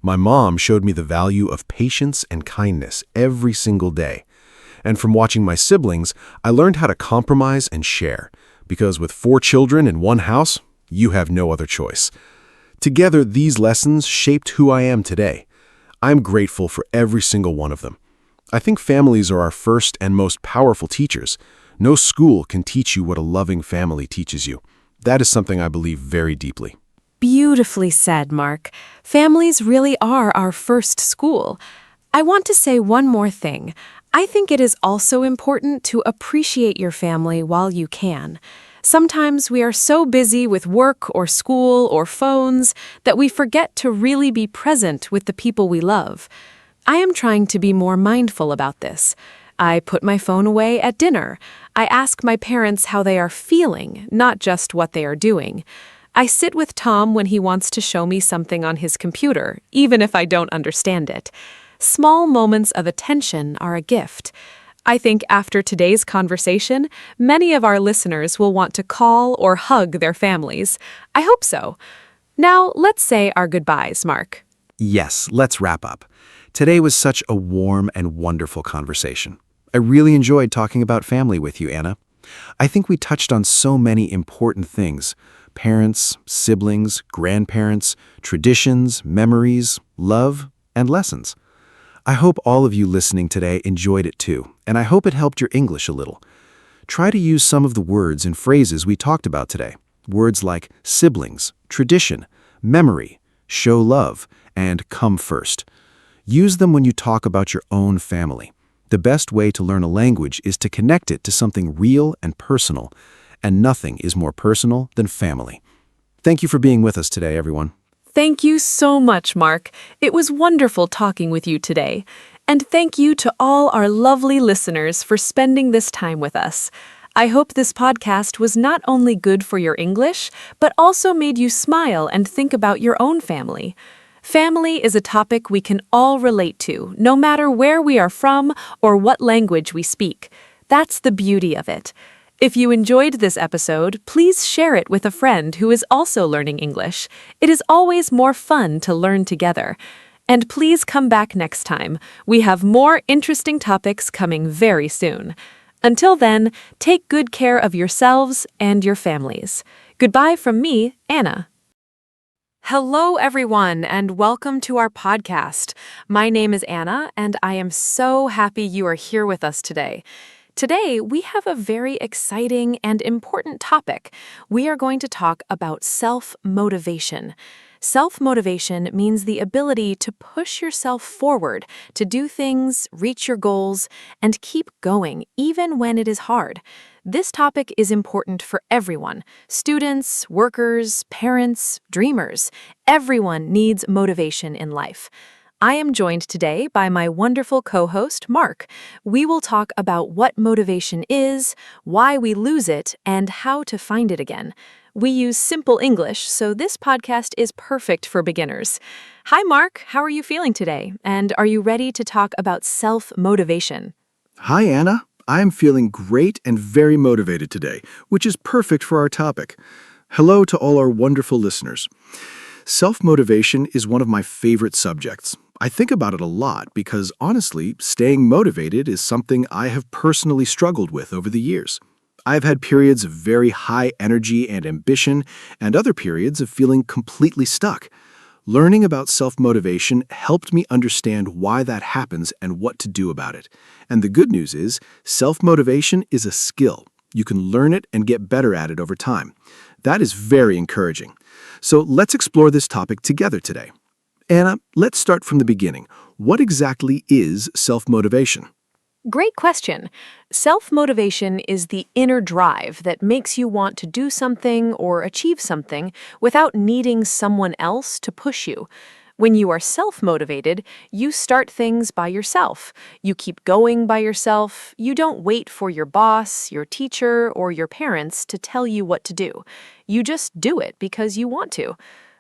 My mom showed me the value of patience and kindness every single day. And from watching my siblings, I learned how to compromise and share. Because with 4 children in one house, you have no other choice. Together, these lessons shaped who I am today. I'm grateful for every single one of them. I think families are our first and most powerful teachers. No school can teach you what a loving family teaches you. That is something I believe very deeply. Beautifully said, Mark. Families really are our first school. I want to say one more thing. I think it is also important to appreciate your family while you can. Sometimes we are so busy with work or school or phones that we forget to really be present with the people we love. I am trying to be more mindful about this. I put my phone away at dinner. I ask my parents how they are feeling, not just what they are doing. I sit with Tom when he wants to show me something on his computer, even if I don't understand it. Small moments of attention are a gift. I think after today's conversation, many of our listeners will want to call or hug their families. I hope so. Now, let's say our goodbyes, Mark. Yes, let's wrap up. Today was such a warm and wonderful conversation. I really enjoyed talking about family with you, Anna. I think we touched on so many important things: parents, siblings, grandparents, traditions, memories, love, and lessons. I hope all of you listening today enjoyed it too, and I hope it helped your English a little. Try to use some of the words and phrases we talked about today. Words like siblings, tradition, memory, show love, and come first. Use them when you talk about your own family. The best way to learn a language is to connect it to something real and personal, and nothing is more personal than family. Thank you for being with us today, everyone. Thank you so much, Mark. It was wonderful talking with you today. And thank you to all our lovely listeners for spending this time with us. I hope this podcast was not only good for your English, but also made you smile and think about your own family. Family is a topic we can all relate to, no matter where we are from or what language we speak. That's the beauty of it. If you enjoyed this episode, please share it with a friend who is also learning English. It is always more fun to learn together. And please come back next time. We have more interesting topics coming very soon. Until then, take good care of yourselves and your families. Goodbye from me, Anna. Hello, everyone, and welcome to our podcast. My name is Anna, and I am so happy you are here with us today. Today, we have a very exciting and important topic. We are going to talk about self-motivation. Self-motivation means the ability to push yourself forward, to do things, reach your goals, and keep going even when it is hard. This topic is important for everyone: students, workers, parents, dreamers. Everyone needs motivation in life. I am joined today by my wonderful co-host, Mark. We will talk about what motivation is, why we lose it, and how to find it again. We use simple English, so this podcast is perfect for beginners. Hi, Mark. How are you feeling today? And are you ready to talk about self-motivation? Hi, Anna. I am feeling great and very motivated today, which is perfect for our topic. Hello to all our wonderful listeners. Self-motivation is one of my favorite subjects. I think about it a lot because, honestly, staying motivated is something I have personally struggled with over the years. I've had periods of very high energy and ambition, and other periods of feeling completely stuck. Learning about self-motivation helped me understand why that happens and what to do about it. And the good news is, self-motivation is a skill. You can learn it and get better at it over time. That is very encouraging. So let's explore this topic together today. Anna, let's start from the beginning. What exactly is self-motivation? Great question. Self-motivation is the inner drive that makes you want to do something or achieve something without needing someone else to push you. When you are self-motivated, you start things by yourself. You keep going by yourself. You don't wait for your boss, your teacher, or your parents to tell you what to do. You just do it because you want to.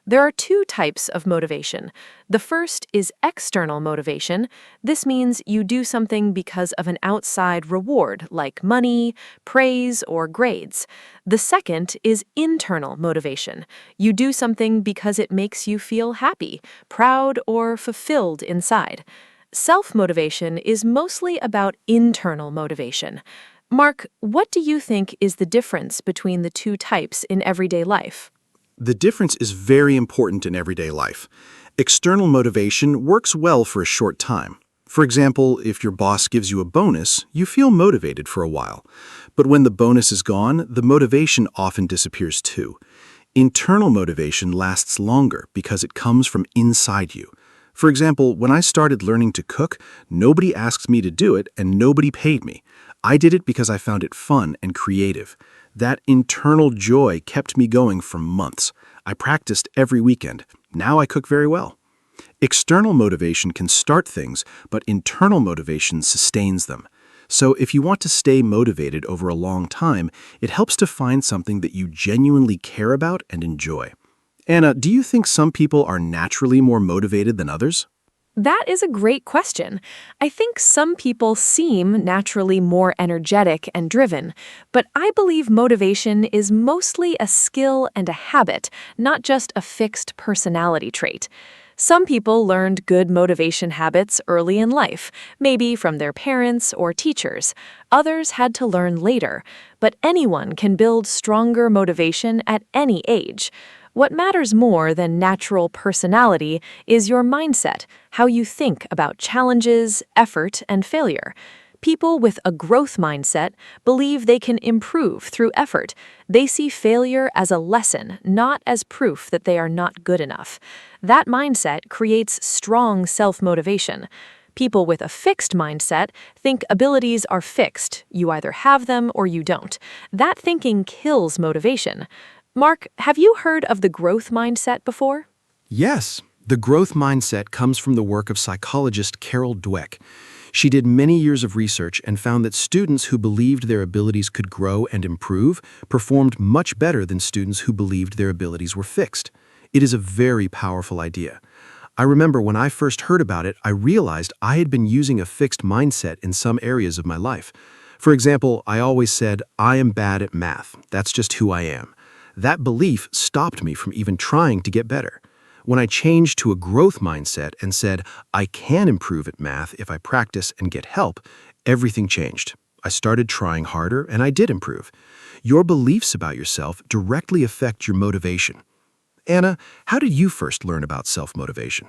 There are two types of motivation. The first is external motivation. This means you do something because of an outside reward, like money, praise, or grades. The second is internal motivation. You do something because it makes you feel happy, proud, or fulfilled inside. Self-motivation is mostly about internal motivation. Mark, what do you think is the difference between the two types in everyday life? The difference is very important in everyday life. External motivation works well for a short time. For example, if your boss gives you a bonus, you feel motivated for a while. But when the bonus is gone, the motivation often disappears too. Internal motivation lasts longer because it comes from inside you. For example, when I started learning to cook, nobody asked me to do it and nobody paid me. I did it because I found it fun and creative. That internal joy kept me going for months. I practiced every weekend. Now I cook very well. External motivation can start things, but internal motivation sustains them. So if you want to stay motivated over a long time, it helps to find something that you genuinely care about and enjoy. Anna, do you think some people are naturally more motivated than others? That is a great question. I think some people seem naturally more energetic and driven, but I believe motivation is mostly a skill and a habit, not just a fixed personality trait. Some people learned good motivation habits early in life, maybe from their parents or teachers. Others had to learn later, but anyone can build stronger motivation at any age. What matters more than natural personality is your mindset, how you think about challenges, effort, and failure. People with a growth mindset believe they can improve through effort. They see failure as a lesson, not as proof that they are not good enough. That mindset creates strong self-motivation. People with a fixed mindset think abilities are fixed. You either have them or you don't. That thinking kills motivation. Mark, have you heard of the growth mindset before? Yes, the growth mindset comes from the work of psychologist Carol Dweck. She did many years of research and found that students who believed their abilities could grow and improve performed much better than students who believed their abilities were fixed. It is a very powerful idea. I remember when I first heard about it, I realized I had been using a fixed mindset in some areas of my life. For example, I always said, I am bad at math. That's just who I am. That belief stopped me from even trying to get better. When I changed to a growth mindset and said, I can improve at math if I practice and get help, everything changed. I started trying harder and I did improve. Your beliefs about yourself directly affect your motivation. Anna, how did you first learn about self-motivation?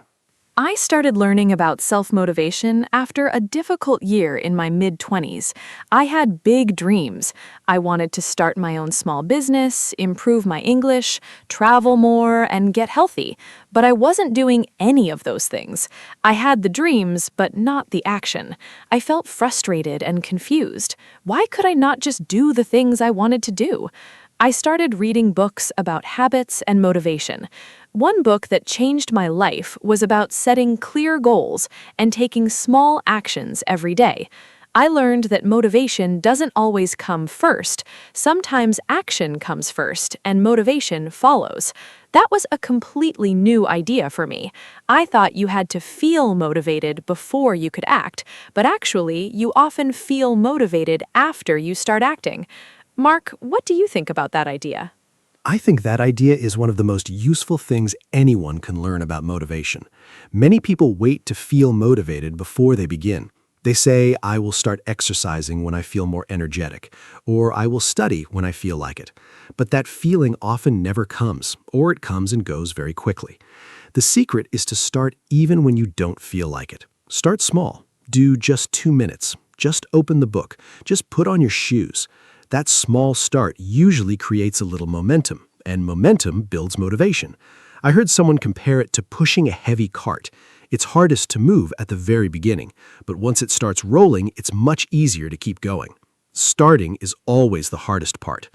I started learning about self-motivation after a difficult year in my mid-20s. I had big dreams. I wanted to start my own small business, improve my English, travel more, and get healthy. But I wasn't doing any of those things. I had the dreams, but not the action. I felt frustrated and confused. Why could I not just do the things I wanted to do? I started reading books about habits and motivation. One book that changed my life was about setting clear goals and taking small actions every day. I learned that motivation doesn't always come first. Sometimes action comes first and motivation follows. That was a completely new idea for me. I thought you had to feel motivated before you could act, but actually, you often feel motivated after you start acting. Mark, what do you think about that idea? I think that idea is one of the most useful things anyone can learn about motivation. Many people wait to feel motivated before they begin. They say, I will start exercising when I feel more energetic, or I will study when I feel like it. But that feeling often never comes, or it comes and goes very quickly. The secret is to start even when you don't feel like it. Start small. Do just 2 minutes. Just open the book. Just put on your shoes. That small start usually creates a little momentum, and momentum builds motivation. I heard someone compare it to pushing a heavy cart. It's hardest to move at the very beginning, but once it starts rolling, it's much easier to keep going. Starting is always the hardest part.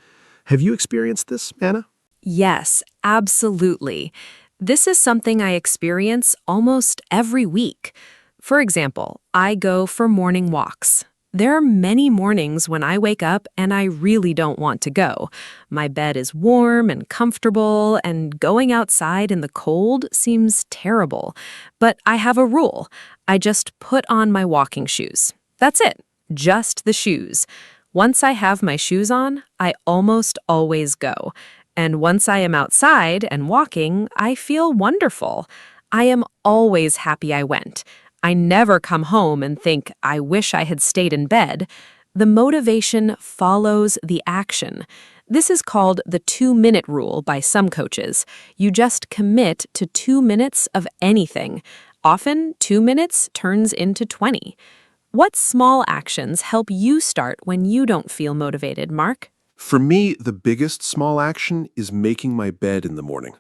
Have you experienced this, Anna? Yes, absolutely. This is something I experience almost every week. For example, I go for morning walks. There are many mornings when I wake up and I really don't want to go. My bed is warm and comfortable, and going outside in the cold seems terrible. But I have a rule. I just put on my walking shoes. That's it. Just the shoes. Once I have my shoes on, I almost always go. And once I am outside and walking, I feel wonderful. I am always happy I went. I never come home and think, I wish I had stayed in bed. The motivation follows the action. This is called the 2-minute rule by some coaches. You just commit to 2 minutes of anything. Often, 2 minutes turns into 20. What small actions help you start when you don't feel motivated, Mark? For me, the biggest small action is making my bed in the morning.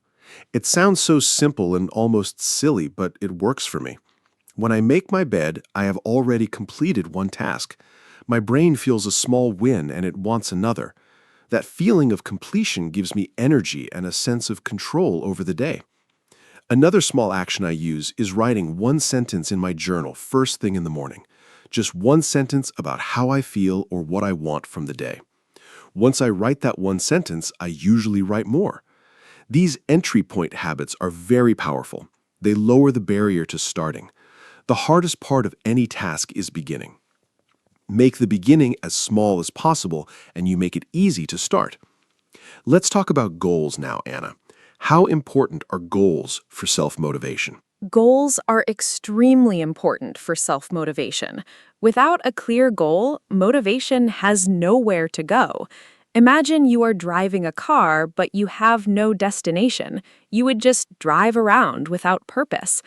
It sounds so simple and almost silly, but it works for me. When I make my bed, I have already completed one task. My brain feels a small win and it wants another. That feeling of completion gives me energy and a sense of control over the day. Another small action I use is writing one sentence in my journal first thing in the morning. Just one sentence about how I feel or what I want from the day. Once I write that one sentence, I usually write more. These entry point habits are very powerful. They lower the barrier to starting. The hardest part of any task is beginning. Make the beginning as small as possible, and you make it easy to start. Let's talk about goals now, Anna. How important are goals for self-motivation? Goals are extremely important for self-motivation. Without a clear goal, motivation has nowhere to go. Imagine you are driving a car, but you have no destination. You would just drive around without purpose.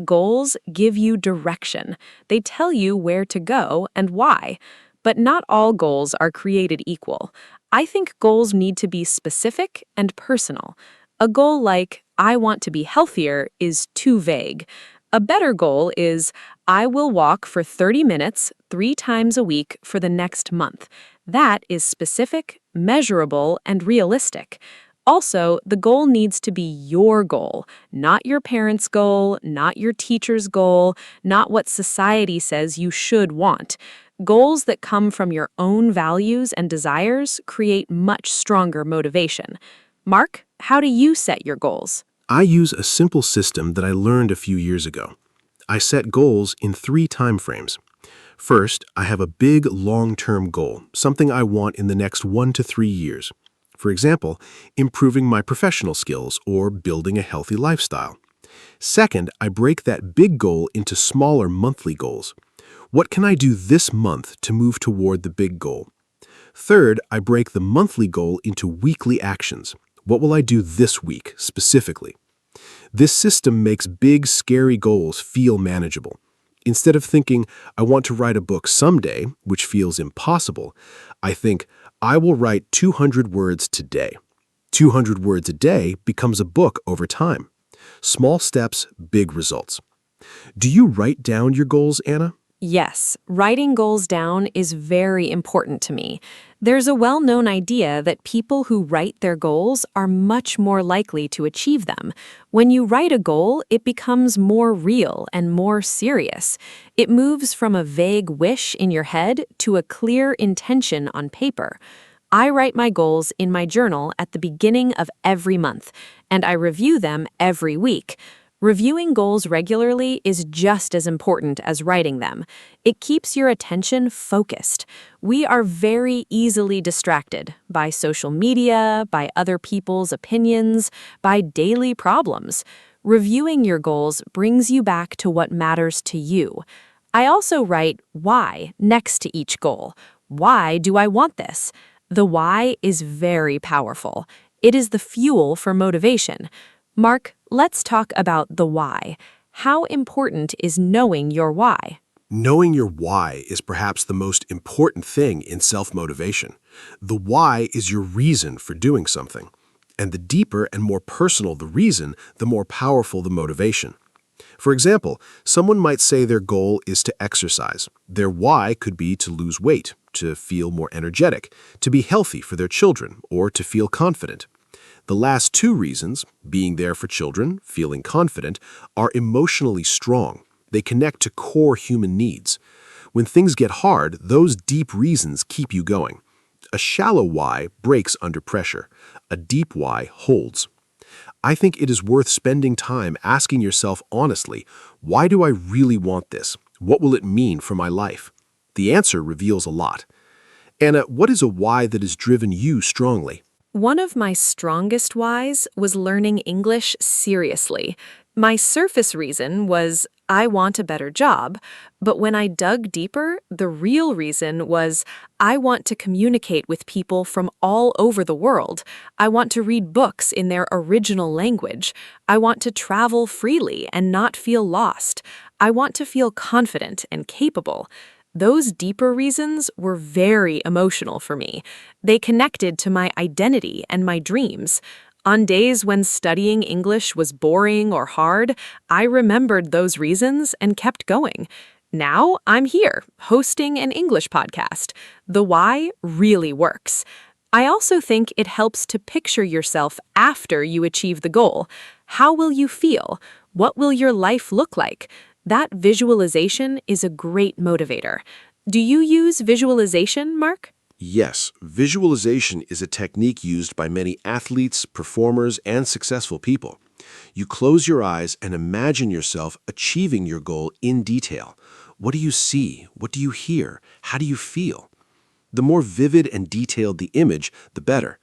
Goals give you direction. They tell you where to go and why. But not all goals are created equal. I think goals need to be specific and personal. A goal like, I want to be healthier, is too vague. A better goal is, I will walk for 30 minutes 3 times a week for the next month. That is specific, measurable, and realistic. Also, the goal needs to be your goal, not your parents' goal, not your teacher's goal, not what society says you should want. Goals that come from your own values and desires create much stronger motivation. Mark, how do you set your goals? I use a simple system that I learned a few years ago. I set goals in 3 time frames. First, I have a big long-term goal, something I want in the next 1 to 3 years. For example, improving my professional skills or building a healthy lifestyle. Second, I break that big goal into smaller monthly goals. What can I do this month to move toward the big goal? Third, I break the monthly goal into weekly actions. What will I do this week, specifically? This system makes big, scary goals feel manageable. Instead of thinking, I want to write a book someday, which feels impossible, I think, I will write 200 words today. 200 words a day becomes a book over time. Small steps, big results. Do you write down your goals, Anna? Yes, writing goals down is very important to me. There's a well-known idea that people who write their goals are much more likely to achieve them. When you write a goal, it becomes more real and more serious. It moves from a vague wish in your head to a clear intention on paper. I write my goals in my journal at the beginning of every month, and I review them every week. Reviewing goals regularly is just as important as writing them. It keeps your attention focused. We are very easily distracted by social media, by other people's opinions, by daily problems. Reviewing your goals brings you back to what matters to you. I also write why next to each goal. Why do I want this? The why is very powerful. It is the fuel for motivation. Mark, let's talk about the why. How important is knowing your why? Knowing your why is perhaps the most important thing in self-motivation. The why is your reason for doing something. And the deeper and more personal the reason, the more powerful the motivation. For example, someone might say their goal is to exercise. Their why could be to lose weight, to feel more energetic, to be healthy for their children, or to feel confident. The last 2 reasons, being there for children, feeling confident, are emotionally strong. They connect to core human needs. When things get hard, those deep reasons keep you going. A shallow why breaks under pressure. A deep why holds. I think it is worth spending time asking yourself honestly, why do I really want this? What will it mean for my life? The answer reveals a lot. Anna, what is a why that has driven you strongly? One of my strongest whys was learning English seriously. My surface reason was I want a better job, but when I dug deeper, the real reason was I want to communicate with people from all over the world. I want to read books in their original language. I want to travel freely and not feel lost. I want to feel confident and capable. Those deeper reasons were very emotional for me. They connected to my identity and my dreams. On days when studying English was boring or hard, I remembered those reasons and kept going. Now I'm here, hosting an English podcast. The why really works. I also think it helps to picture yourself after you achieve the goal. How will you feel? What will your life look like? That visualization is a great motivator. Do you use visualization, Mark? Yes, visualization is a technique used by many athletes, performers, and successful people. You close your eyes and imagine yourself achieving your goal in detail. What do you see? What do you hear? How do you feel? The more vivid and detailed the image, the better.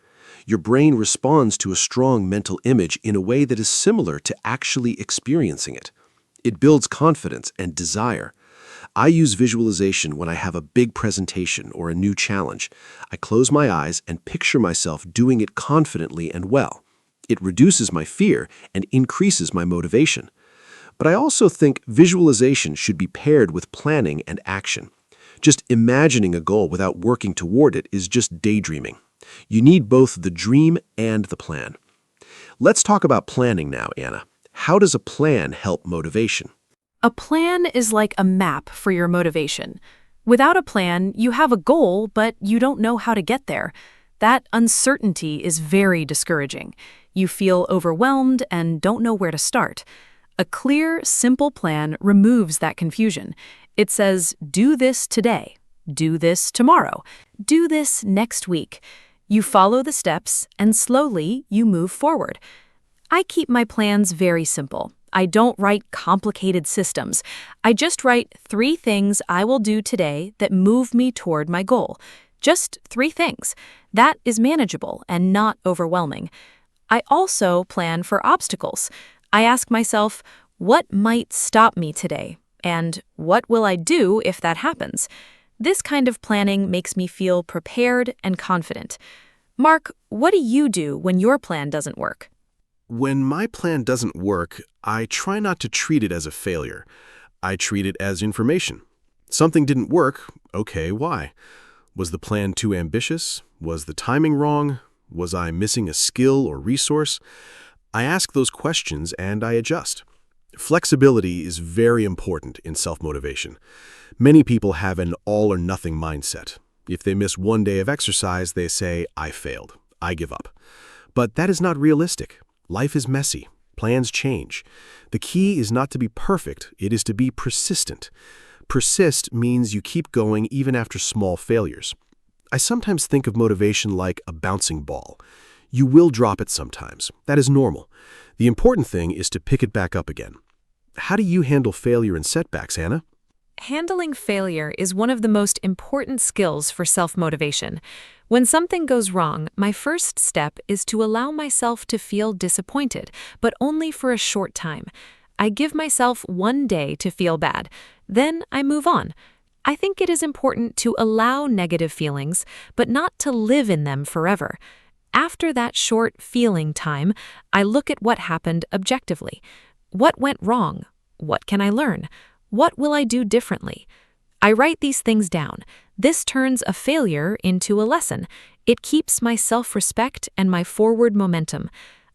Your brain responds to a strong mental image in a way that is similar to actually experiencing it. It builds confidence and desire. I use visualization when I have a big presentation or a new challenge. I close my eyes and picture myself doing it confidently and well. It reduces my fear and increases my motivation. But I also think visualization should be paired with planning and action. Just imagining a goal without working toward it is just daydreaming. You need both the dream and the plan. Let's talk about planning now, Anna. How does a plan help motivation? A plan is like a map for your motivation. Without a plan, you have a goal, but you don't know how to get there. That uncertainty is very discouraging. You feel overwhelmed and don't know where to start. A clear, simple plan removes that confusion. It says, do this today, do this tomorrow, do this next week. You follow the steps, and slowly you move forward. I keep my plans very simple. I don't write complicated systems. I just write 3 things I will do today that move me toward my goal. Just 3 things. That is manageable and not overwhelming. I also plan for obstacles. I ask myself, what might stop me today? And what will I do if that happens? This kind of planning makes me feel prepared and confident. Mark, what do you do when your plan doesn't work? When my plan doesn't work, I try not to treat it as a failure. I treat it as information. Something didn't work. Okay, why? Was the plan too ambitious? Was the timing wrong? Was I missing a skill or resource? I ask those questions and I adjust. Flexibility is very important in self-motivation. Many people have an all-or-nothing mindset. If they miss one day of exercise, they say, I failed. I give up. But that is not realistic. Life is messy. Plans change. The key is not to be perfect, it is to be persistent. Persist means you keep going even after small failures. I sometimes think of motivation like a bouncing ball. You will drop it sometimes. That is normal. The important thing is to pick it back up again. How do you handle failure and setbacks, Hannah? Handling failure is one of the most important skills for self-motivation. When something goes wrong, my first step is to allow myself to feel disappointed, but only for a short time. I give myself 1 day to feel bad. Then I move on. I think it is important to allow negative feelings, but not to live in them forever. After that short feeling time, I look at what happened objectively. What went wrong? What can I learn? What will I do differently? I write these things down. This turns a failure into a lesson. It keeps my self-respect and my forward momentum.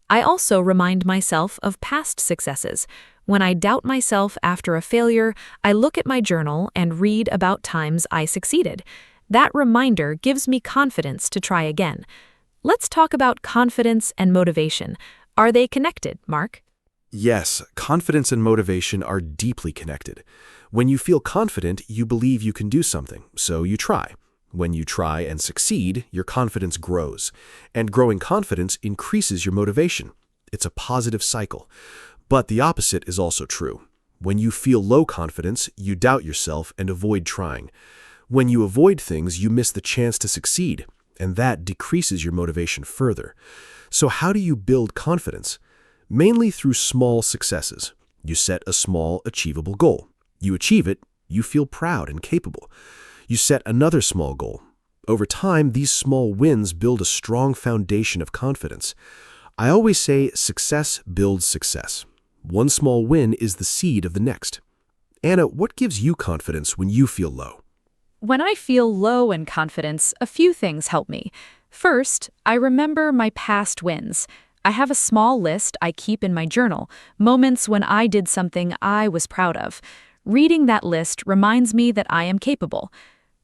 I also remind myself of past successes. When I doubt myself after a failure, I look at my journal and read about times I succeeded. That reminder gives me confidence to try again. Let's talk about confidence and motivation. Are they connected, Mark? Yes, confidence and motivation are deeply connected. When you feel confident, you believe you can do something, so you try. When you try and succeed, your confidence grows. And growing confidence increases your motivation. It's a positive cycle. But the opposite is also true. When you feel low confidence, you doubt yourself and avoid trying. When you avoid things, you miss the chance to succeed, and that decreases your motivation further. So how do you build confidence? Mainly through small successes. You set a small, achievable goal. You achieve it, you feel proud and capable. You set another small goal. Over time, these small wins build a strong foundation of confidence. I always say success builds success. One small win is the seed of the next. Anna, what gives you confidence when you feel low? When I feel low in confidence, a few things help me. First, I remember my past wins. I have a small list I keep in my journal, moments when I did something I was proud of. Reading that list reminds me that I am capable.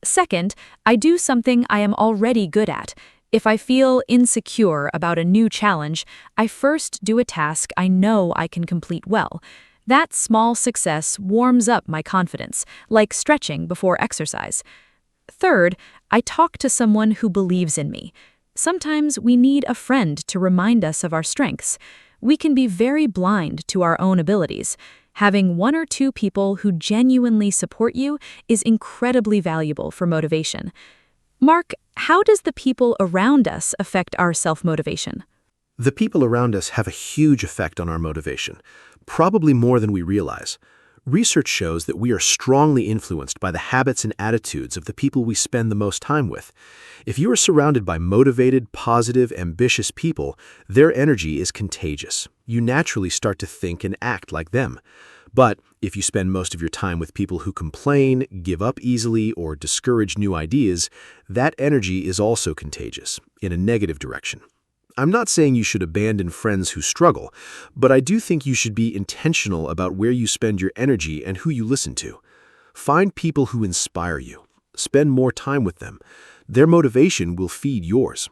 Second, I do something I am already good at. If I feel insecure about a new challenge, I first do a task I know I can complete well. That small success warms up my confidence, like stretching before exercise. Third, I talk to someone who believes in me. Sometimes we need a friend to remind us of our strengths. We can be very blind to our own abilities. Having 1 or 2 people who genuinely support you is incredibly valuable for motivation. Mark, how does the people around us affect our self-motivation? The people around us have a huge effect on our motivation, probably more than we realize. Research shows that we are strongly influenced by the habits and attitudes of the people we spend the most time with. If you are surrounded by motivated, positive, ambitious people, their energy is contagious. You naturally start to think and act like them. But if you spend most of your time with people who complain, give up easily, or discourage new ideas, that energy is also contagious, in a negative direction. I'm not saying you should abandon friends who struggle, but I do think you should be intentional about where you spend your energy and who you listen to. Find people who inspire you. Spend more time with them. Their motivation will feed yours.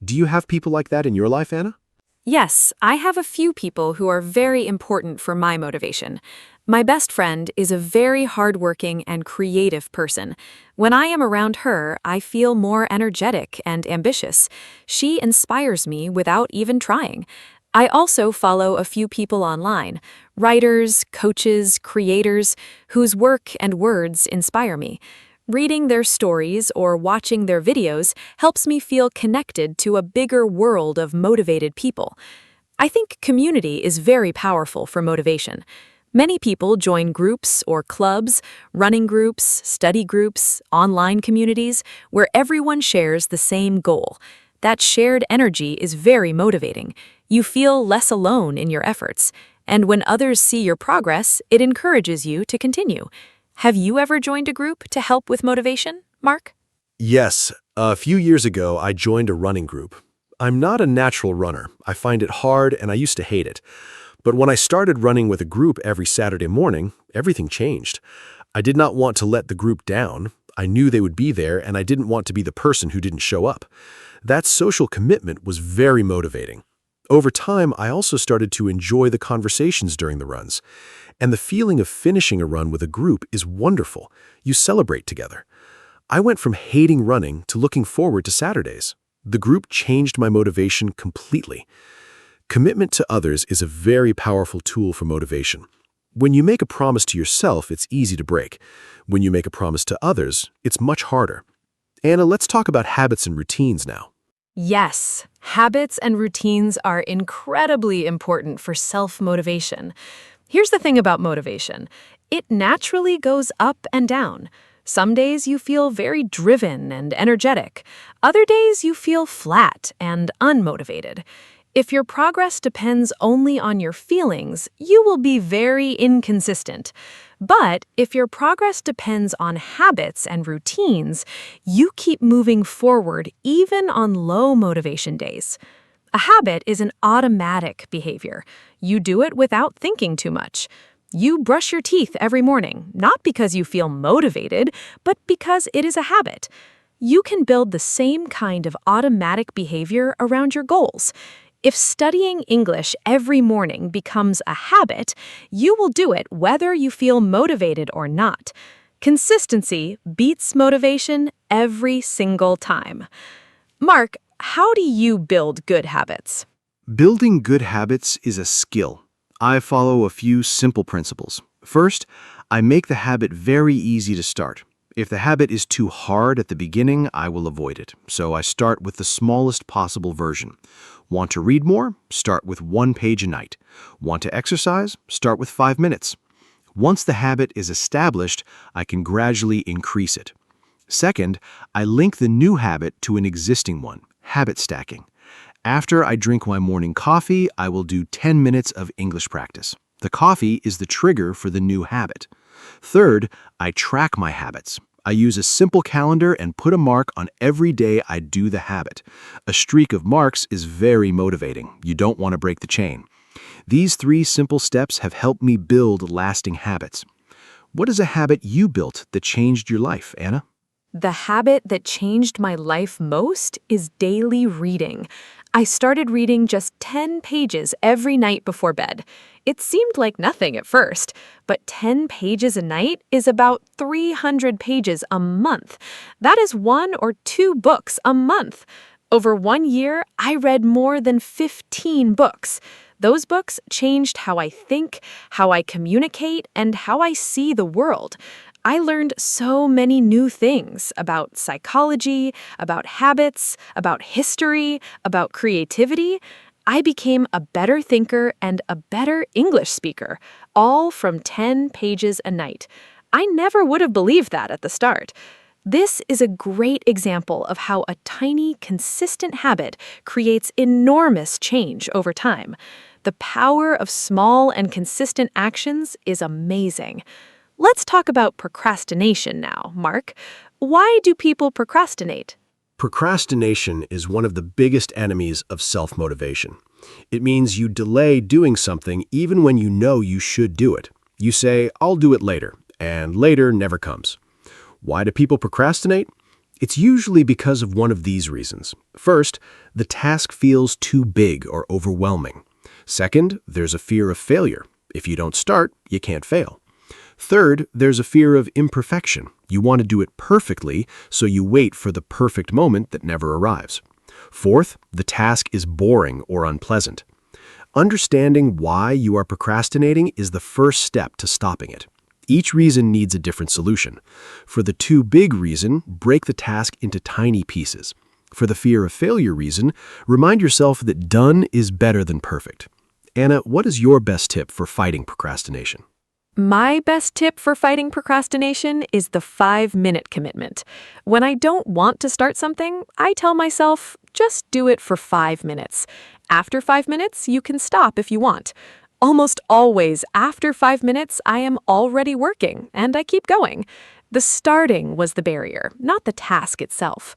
Do you have people like that in your life, Anna? Yes, I have a few people who are very important for my motivation. My best friend is a very hardworking and creative person. When I am around her, I feel more energetic and ambitious. She inspires me without even trying. I also follow a few people online, writers, coaches, creators, whose work and words inspire me. Reading their stories or watching their videos helps me feel connected to a bigger world of motivated people. I think community is very powerful for motivation. Many people join groups or clubs, running groups, study groups, online communities, where everyone shares the same goal. That shared energy is very motivating. You feel less alone in your efforts. And when others see your progress, it encourages you to continue. Have you ever joined a group to help with motivation, Mark? Yes, a few years ago I joined a running group. I'm not a natural runner. I find it hard and I used to hate it. But when I started running with a group every Saturday morning, everything changed. I did not want to let the group down. I knew they would be there and I didn't want to be the person who didn't show up. That social commitment was very motivating. Over time, I also started to enjoy the conversations during the runs. And the feeling of finishing a run with a group is wonderful. You celebrate together. I went from hating running to looking forward to Saturdays. The group changed my motivation completely. Commitment to others is a very powerful tool for motivation. When you make a promise to yourself, it's easy to break. When you make a promise to others, it's much harder. Anna, let's talk about habits and routines now. Yes, habits and routines are incredibly important for self-motivation. Here's the thing about motivation. It naturally goes up and down. Some days you feel very driven and energetic. Other days you feel flat and unmotivated. If your progress depends only on your feelings, you will be very inconsistent. But if your progress depends on habits and routines, you keep moving forward even on low motivation days. A habit is an automatic behavior. You do it without thinking too much. You brush your teeth every morning, not because you feel motivated, but because it is a habit. You can build the same kind of automatic behavior around your goals. If studying English every morning becomes a habit, you will do it whether you feel motivated or not. Consistency beats motivation every single time. Mark, how do you build good habits? Building good habits is a skill. I follow a few simple principles. First, I make the habit very easy to start. If the habit is too hard at the beginning, I will avoid it. So I start with the smallest possible version. Want to read more? Start with 1 page a night. Want to exercise? Start with 5 minutes. Once the habit is established, I can gradually increase it. Second, I link the new habit to an existing one, habit stacking. After I drink my morning coffee, I will do 10 minutes of English practice. The coffee is the trigger for the new habit. Third, I track my habits. I use a simple calendar and put a mark on every day I do the habit. A streak of marks is very motivating. You don't want to break the chain. These 3 simple steps have helped me build lasting habits. What is a habit you built that changed your life, Anna? The habit that changed my life most is daily reading. I started reading just 10 pages every night before bed. It seemed like nothing at first, but 10 pages a night is about 300 pages a month. That is 1 or 2 books a month. Over 1 year, I read more than 15 books. Those books changed how I think, how I communicate, and how I see the world. I learned so many new things about psychology, about habits, about history, about creativity. I became a better thinker and a better English speaker, all from 10 pages a night. I never would have believed that at the start. This is a great example of how a tiny, consistent habit creates enormous change over time. The power of small and consistent actions is amazing. Let's talk about procrastination now, Mark. Why do people procrastinate? Procrastination is one of the biggest enemies of self-motivation. It means you delay doing something even when you know you should do it. You say, "I'll do it later," and later never comes. Why do people procrastinate? It's usually because of one of these reasons. First, the task feels too big or overwhelming. Second, there's a fear of failure. If you don't start, you can't fail. Third, there's a fear of imperfection. You want to do it perfectly, so you wait for the perfect moment that never arrives. Fourth, the task is boring or unpleasant. Understanding why you are procrastinating is the first step to stopping it. Each reason needs a different solution. For the too big reason, break the task into tiny pieces. For the fear of failure reason, remind yourself that done is better than perfect. Anna, what is your best tip for fighting procrastination? My best tip for fighting procrastination is the 5-minute commitment. When I don't want to start something, I tell myself, just do it for 5 minutes. After 5 minutes, you can stop if you want. Almost always, after 5 minutes, I am already working, and I keep going. The starting was the barrier, not the task itself.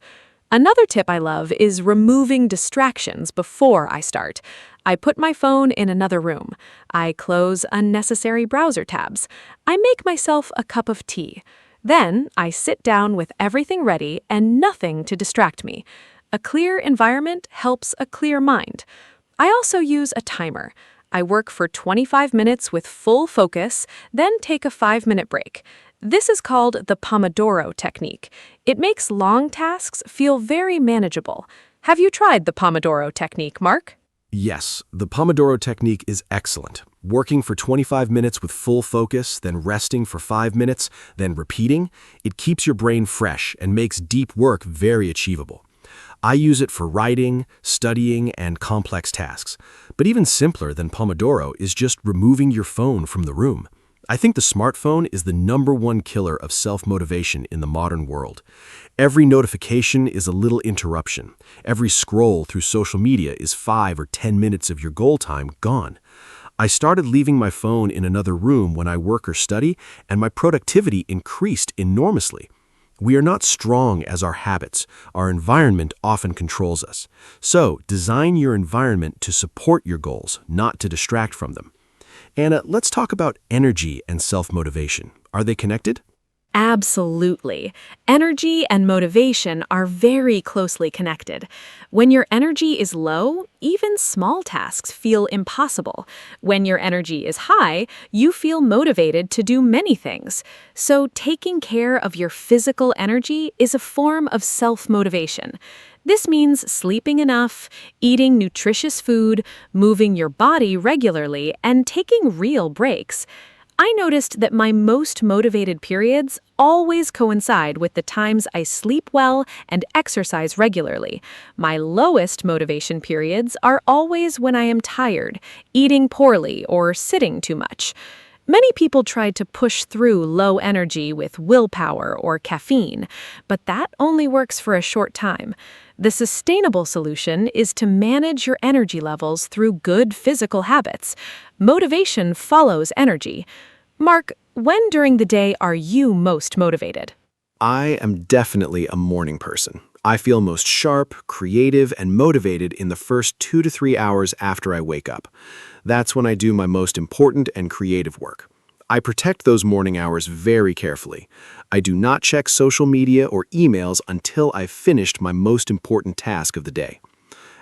Another tip I love is removing distractions before I start. I put my phone in another room. I close unnecessary browser tabs. I make myself a cup of tea. Then I sit down with everything ready and nothing to distract me. A clear environment helps a clear mind. I also use a timer. I work for 25 minutes with full focus, then take a 5-minute break. This is called the Pomodoro technique. It makes long tasks feel very manageable. Have you tried the Pomodoro technique, Mark? Yes, the Pomodoro technique is excellent. Working for 25 minutes with full focus, then resting for 5 minutes, then repeating, it keeps your brain fresh and makes deep work very achievable. I use it for writing, studying, and complex tasks. But even simpler than Pomodoro is just removing your phone from the room. I think the smartphone is the #1 killer of self-motivation in the modern world. Every notification is a little interruption. Every scroll through social media is 5 or 10 minutes of your goal time gone. I started leaving my phone in another room when I work or study, and my productivity increased enormously. We are not strong as our habits. Our environment often controls us. So, design your environment to support your goals, not to distract from them. Anna, let's talk about energy and self-motivation. Are they connected? Absolutely. Energy and motivation are very closely connected. When your energy is low, even small tasks feel impossible. When your energy is high, you feel motivated to do many things. So taking care of your physical energy is a form of self-motivation. This means sleeping enough, eating nutritious food, moving your body regularly, and taking real breaks. I noticed that my most motivated periods always coincide with the times I sleep well and exercise regularly. My lowest motivation periods are always when I am tired, eating poorly, or sitting too much. Many people try to push through low energy with willpower or caffeine, but that only works for a short time. The sustainable solution is to manage your energy levels through good physical habits. Motivation follows energy. Mark, when during the day are you most motivated? I am definitely a morning person. I feel most sharp, creative, and motivated in the first 2 to 3 hours after I wake up. That's when I do my most important and creative work. I protect those morning hours very carefully. I do not check social media or emails until I've finished my most important task of the day.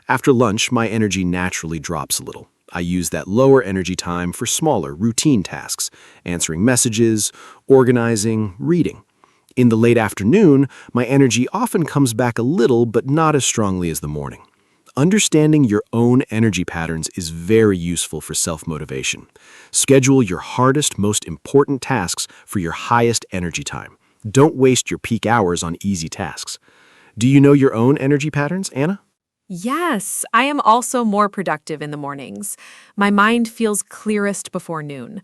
After lunch, my energy naturally drops a little. I use that lower energy time for smaller, routine tasks, answering messages, organizing, reading. In the late afternoon, my energy often comes back a little, but not as strongly as the morning. Understanding your own energy patterns is very useful for self-motivation. Schedule your hardest, most important tasks for your highest energy time. Don't waste your peak hours on easy tasks. Do you know your own energy patterns, Anna? Yes, I am also more productive in the mornings. My mind feels clearest before noon.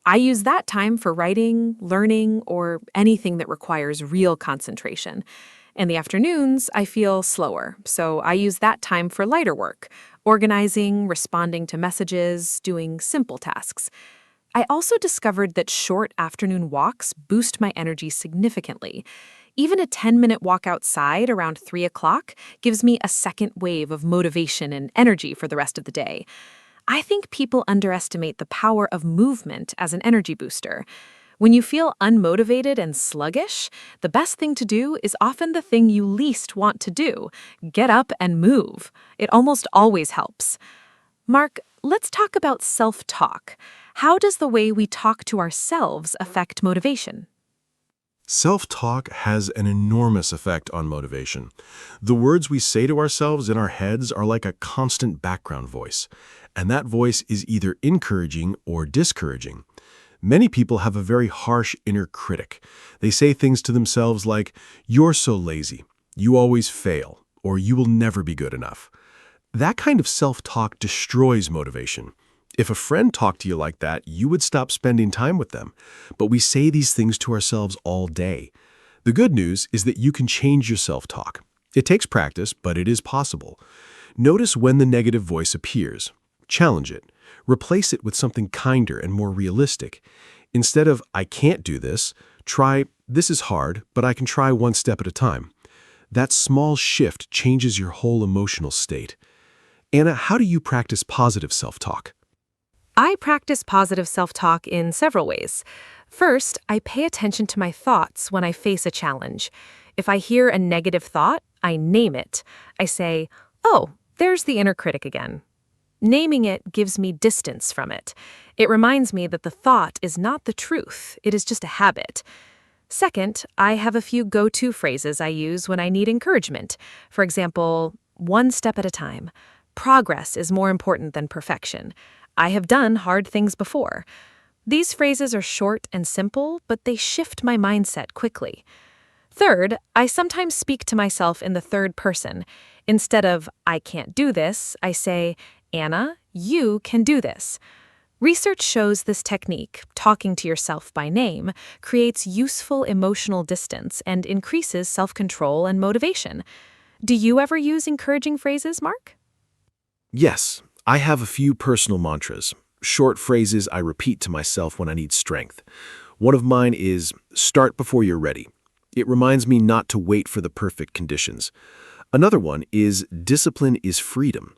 I use that time for writing, learning, or anything that requires real concentration. In the afternoons, I feel slower, so I use that time for lighter work, organizing, responding to messages, doing simple tasks. I also discovered that short afternoon walks boost my energy significantly. Even a 10-minute walk outside around 3 o'clock gives me a second wave of motivation and energy for the rest of the day. I think people underestimate the power of movement as an energy booster. When you feel unmotivated and sluggish, the best thing to do is often the thing you least want to do. Get up and move. It almost always helps. Mark, let's talk about self-talk. How does the way we talk to ourselves affect motivation? Self-talk has an enormous effect on motivation. The words we say to ourselves in our heads are like a constant background voice, and that voice is either encouraging or discouraging. Many people have a very harsh inner critic. They say things to themselves like, "You're so lazy," "You always fail," or "You will never be good enough." That kind of self-talk destroys motivation. If a friend talked to you like that, you would stop spending time with them. But we say these things to ourselves all day. The good news is that you can change your self-talk. It takes practice, but it is possible. Notice when the negative voice appears. Challenge it. Replace it with something kinder and more realistic. Instead of, "I can't do this," try, "This is hard, but I can try one step at a time." That small shift changes your whole emotional state. Anna, how do you practice positive self-talk? I practice positive self-talk in several ways. First, I pay attention to my thoughts when I face a challenge. If I hear a negative thought, I name it. I say, "Oh, there's the inner critic again." Naming it gives me distance from it. It reminds me that the thought is not the truth, it is just a habit. Second, I have a few go-to phrases I use when I need encouragement. For example, "One step at a time." "Progress is more important than perfection." "I have done hard things before." These phrases are short and simple, but they shift my mindset quickly. Third, I sometimes speak to myself in the third person. Instead of, "I can't do this," I say, "Anna, you can do this." Research shows this technique, talking to yourself by name, creates useful emotional distance and increases self-control and motivation. Do you ever use encouraging phrases, Mark? Yes, I have a few personal mantras, short phrases I repeat to myself when I need strength. One of mine is, "Start before you're ready." It reminds me not to wait for the perfect conditions. Another one is, "Discipline is freedom."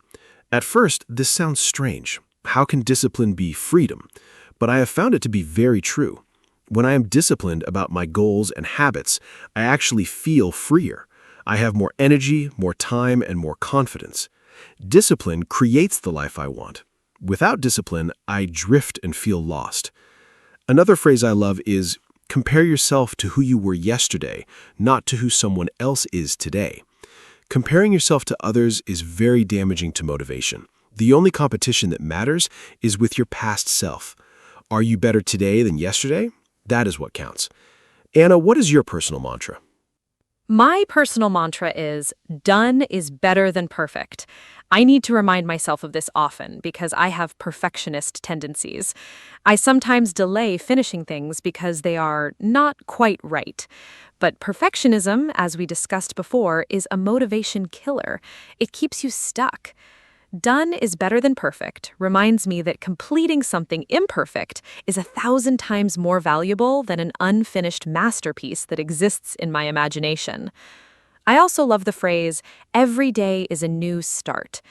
At first, this sounds strange. How can discipline be freedom? But I have found it to be very true. When I am disciplined about my goals and habits, I actually feel freer. I have more energy, more time, and more confidence. Discipline creates the life I want. Without discipline, I drift and feel lost. Another phrase I love is, "Compare yourself to who you were yesterday, not to who someone else is today." Comparing yourself to others is very damaging to motivation. The only competition that matters is with your past self. Are you better today than yesterday? That is what counts. Anna, what is your personal mantra? My personal mantra is, "Done is better than perfect." I need to remind myself of this often because I have perfectionist tendencies. I sometimes delay finishing things because they are not quite right. But perfectionism, as we discussed before, is a motivation killer. It keeps you stuck. Done is better than perfect reminds me that completing something imperfect is 1,000 times more valuable than an unfinished masterpiece that exists in my imagination. I also love the phrase, "Every day is a new start."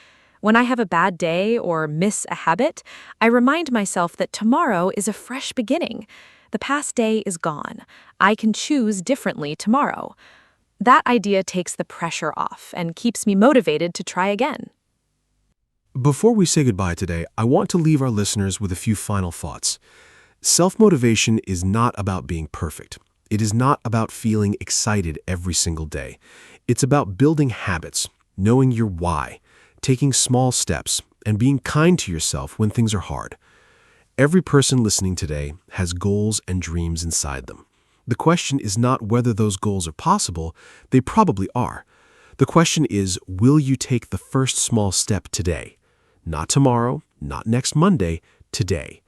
When I have a bad day or miss a habit, I remind myself that tomorrow is a fresh beginning. The past day is gone. I can choose differently tomorrow. That idea takes the pressure off and keeps me motivated to try again. Before we say goodbye today, I want to leave our listeners with a few final thoughts. Self-motivation is not about being perfect. It is not about feeling excited every single day. It's about building habits, knowing your why, taking small steps, and being kind to yourself when things are hard. Every person listening today has goals and dreams inside them. The question is not whether those goals are possible, they probably are. The question is, will you take the first small step today? Not tomorrow, not next Monday, today.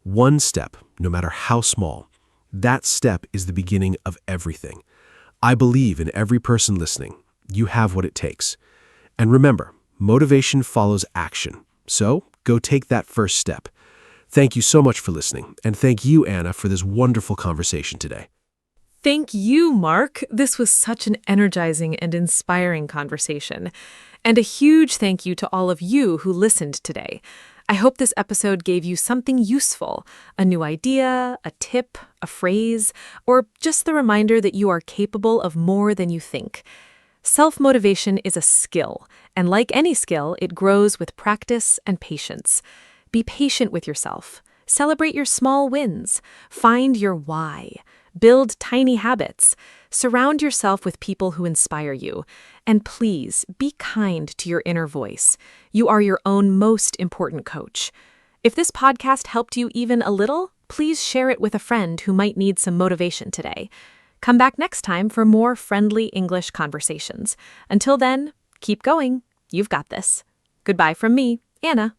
One step, no matter how small. That step is the beginning of everything. I believe in every person listening. You have what it takes. And remember, motivation follows action. So go take that first step. Thank you so much for listening, and thank you, Anna, for this wonderful conversation today. Thank you, Mark. This was such an energizing and inspiring conversation. And a huge thank you to all of you who listened today. I hope this episode gave you something useful, a new idea, a tip, a phrase, or just the reminder that you are capable of more than you think. Self-motivation is a skill, and like any skill, it grows with practice and patience. Be patient with yourself. Celebrate your small wins. Find your why. Build tiny habits. Surround yourself with people who inspire you. And please, be kind to your inner voice. You are your own most important coach. If this podcast helped you even a little, please share it with a friend who might need some motivation today. Come back next time for more friendly English conversations. Until then, keep going. You've got this. Goodbye from me, Anna.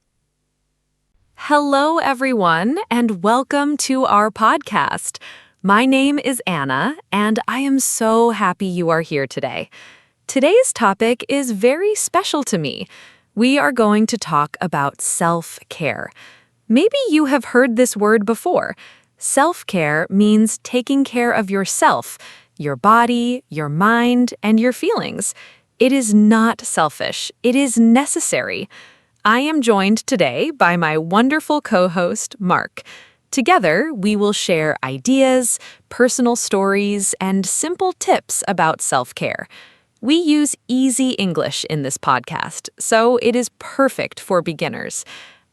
Hello, everyone, and welcome to our podcast. My name is Anna, and I am so happy you are here today. Today's topic is very special to me. We are going to talk about self-care. Maybe you have heard this word before. Self-care means taking care of yourself, your body, your mind, and your feelings. It is not selfish. It is necessary. I am joined today by my wonderful co-host, Mark. Together, we will share ideas, personal stories, and simple tips about self-care. We use easy English in this podcast, so it is perfect for beginners.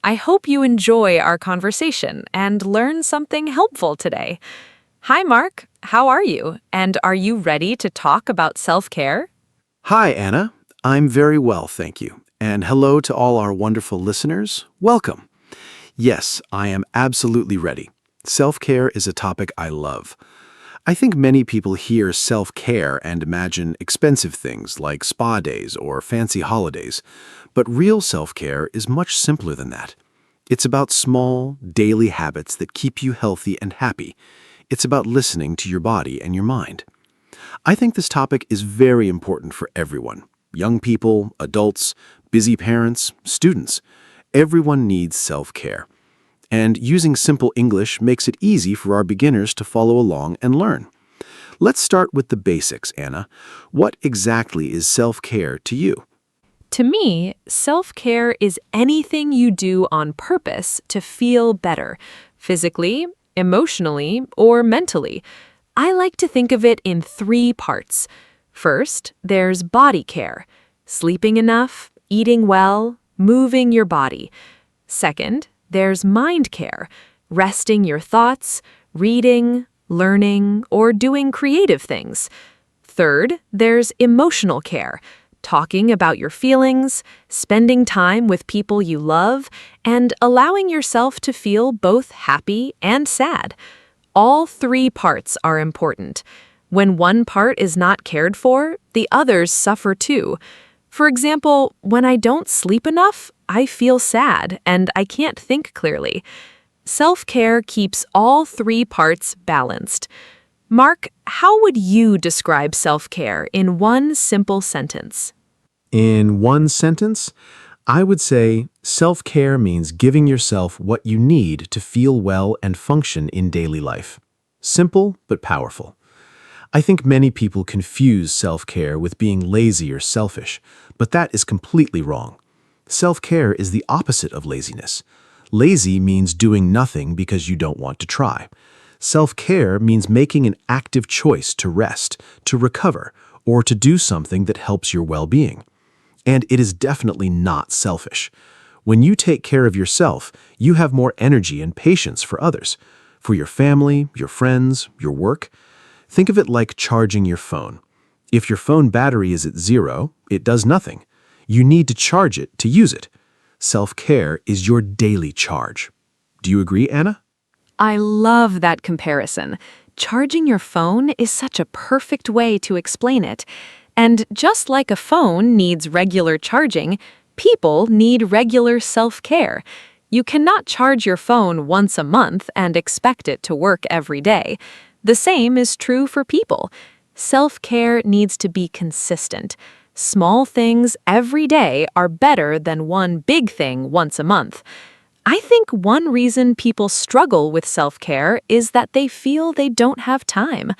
I hope you enjoy our conversation and learn something helpful today. Hi, Mark. How are you? And are you ready to talk about self-care? Hi, Anna. I'm very well, thank you. And hello to all our wonderful listeners. Welcome. Yes, I am absolutely ready. Self-care is a topic I love. I think many people hear self-care and imagine expensive things like spa days or fancy holidays. But real self-care is much simpler than that. It's about small, daily habits that keep you healthy and happy. It's about listening to your body and your mind. I think this topic is very important for everyone. Young people, adults, busy parents, students. Everyone needs self-care. And using simple English makes it easy for our beginners to follow along and learn. Let's start with the basics, Anna. What exactly is self-care to you? To me, self-care is anything you do on purpose to feel better, physically, emotionally, or mentally. I like to think of it in 3 parts. First, there's body care, sleeping enough, eating well, moving your body. Second, there's mind care, resting your thoughts, reading, learning, or doing creative things. Third, there's emotional care, talking about your feelings, spending time with people you love, and allowing yourself to feel both happy and sad. All 3 parts are important. When one part is not cared for, the others suffer too. For example, when I don't sleep enough, I feel sad and I can't think clearly. Self-care keeps all 3 parts balanced. Mark, how would you describe self-care in one simple sentence? In one sentence, I would say self-care means giving yourself what you need to feel well and function in daily life. Simple but powerful. I think many people confuse self-care with being lazy or selfish, but that is completely wrong. Self-care is the opposite of laziness. Lazy means doing nothing because you don't want to try. Self-care means making an active choice to rest, to recover, or to do something that helps your well-being. And it is definitely not selfish. When you take care of yourself, you have more energy and patience for others, for your family, your friends, your work. Think of it like charging your phone. If your phone battery is at 0, it does nothing. You need to charge it to use it. Self-care is your daily charge. Do you agree, Anna? I love that comparison. Charging your phone is such a perfect way to explain it. And just like a phone needs regular charging, people need regular self-care. You cannot charge your phone once a month and expect it to work every day. The same is true for people. Self-care needs to be consistent. Small things every day are better than one big thing once a month. I think one reason people struggle with self-care is that they feel they don't have time.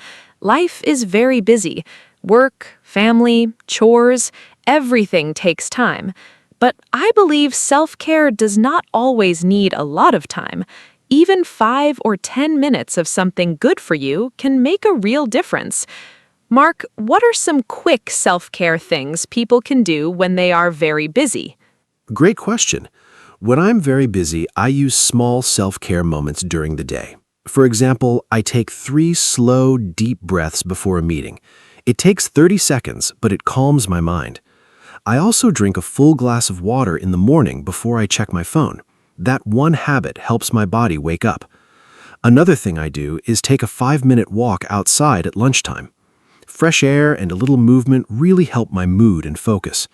Life is very busy. Work, family, chores, everything takes time. But I believe self-care does not always need a lot of time. Even 5 or 10 minutes of something good for you can make a real difference. Mark, what are some quick self-care things people can do when they are very busy? Great question. When I'm very busy, I use small self-care moments during the day. For example, I take 3 slow, deep breaths before a meeting. It takes 30 seconds, but it calms my mind. I also drink a full glass of water in the morning before I check my phone. That one habit helps my body wake up. Another thing I do is take a 5-minute walk outside at lunchtime. Fresh air and a little movement really help my mood and focus.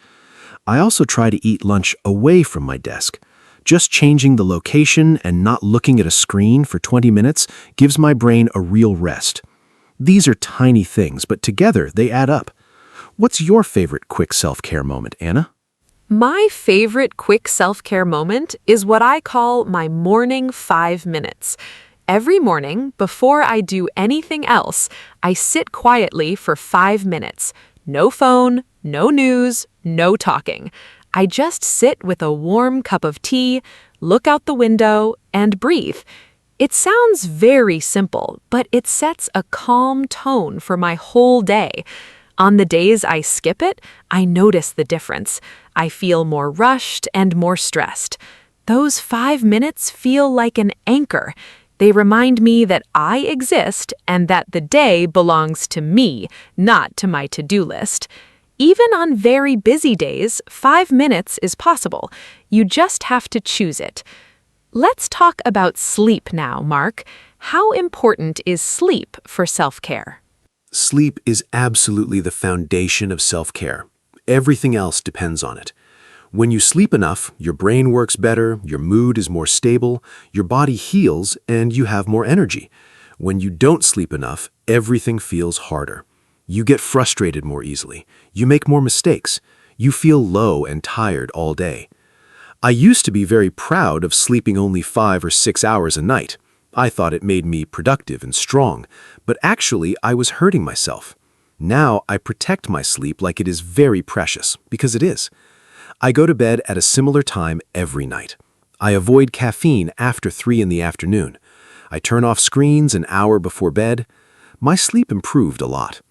I also try to eat lunch away from my desk. Just changing the location and not looking at a screen for 20 minutes gives my brain a real rest. These are tiny things, but together they add up. What's your favorite quick self-care moment, Anna? My favorite quick self-care moment is what I call my morning 5 minutes. Every morning, before I do anything else, I sit quietly for 5 minutes. No phone, no news, no talking. I just sit with a warm cup of tea, look out the window, and breathe. It sounds very simple, but it sets a calm tone for my whole day. On the days I skip it, I notice the difference. I feel more rushed and more stressed. Those 5 minutes feel like an anchor. They remind me that I exist and that the day belongs to me, not to my to-do list. Even on very busy days, 5 minutes is possible. You just have to choose it. Let's talk about sleep now, Mark. How important is sleep for self-care? Sleep is absolutely the foundation of self-care. Everything else depends on it. When you sleep enough, your brain works better, your mood is more stable, your body heals, and you have more energy. When you don't sleep enough, everything feels harder. You get frustrated more easily. You make more mistakes. You feel low and tired all day. I used to be very proud of sleeping only 5 or 6 hours a night. I thought it made me productive and strong, but actually I was hurting myself. Now I protect my sleep like it is very precious, because it is. I go to bed at a similar time every night. I avoid caffeine after 3 in the afternoon. I turn off screens an hour before bed. My sleep improved a lot.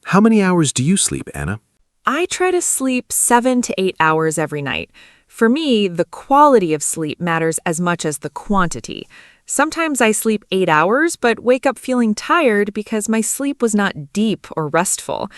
How many hours do you sleep, Anna? I try to sleep 7 to 8 hours every night. For me, the quality of sleep matters as much as the quantity. Sometimes I sleep 8 hours, but wake up feeling tired because my sleep was not deep or restful.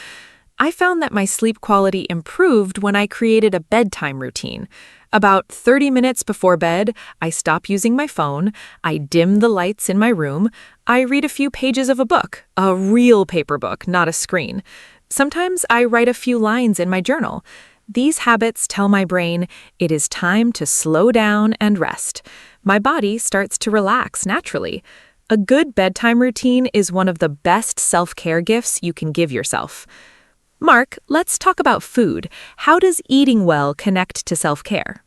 I found that my sleep quality improved when I created a bedtime routine. About 30 minutes before bed, I stop using my phone, I dim the lights in my room, I read a few pages of a book, a real paper book, not a screen. Sometimes I write a few lines in my journal. These habits tell my brain it is time to slow down and rest. My body starts to relax naturally. A good bedtime routine is one of the best self-care gifts you can give yourself. Mark, let's talk about food. How does eating well connect to self-care?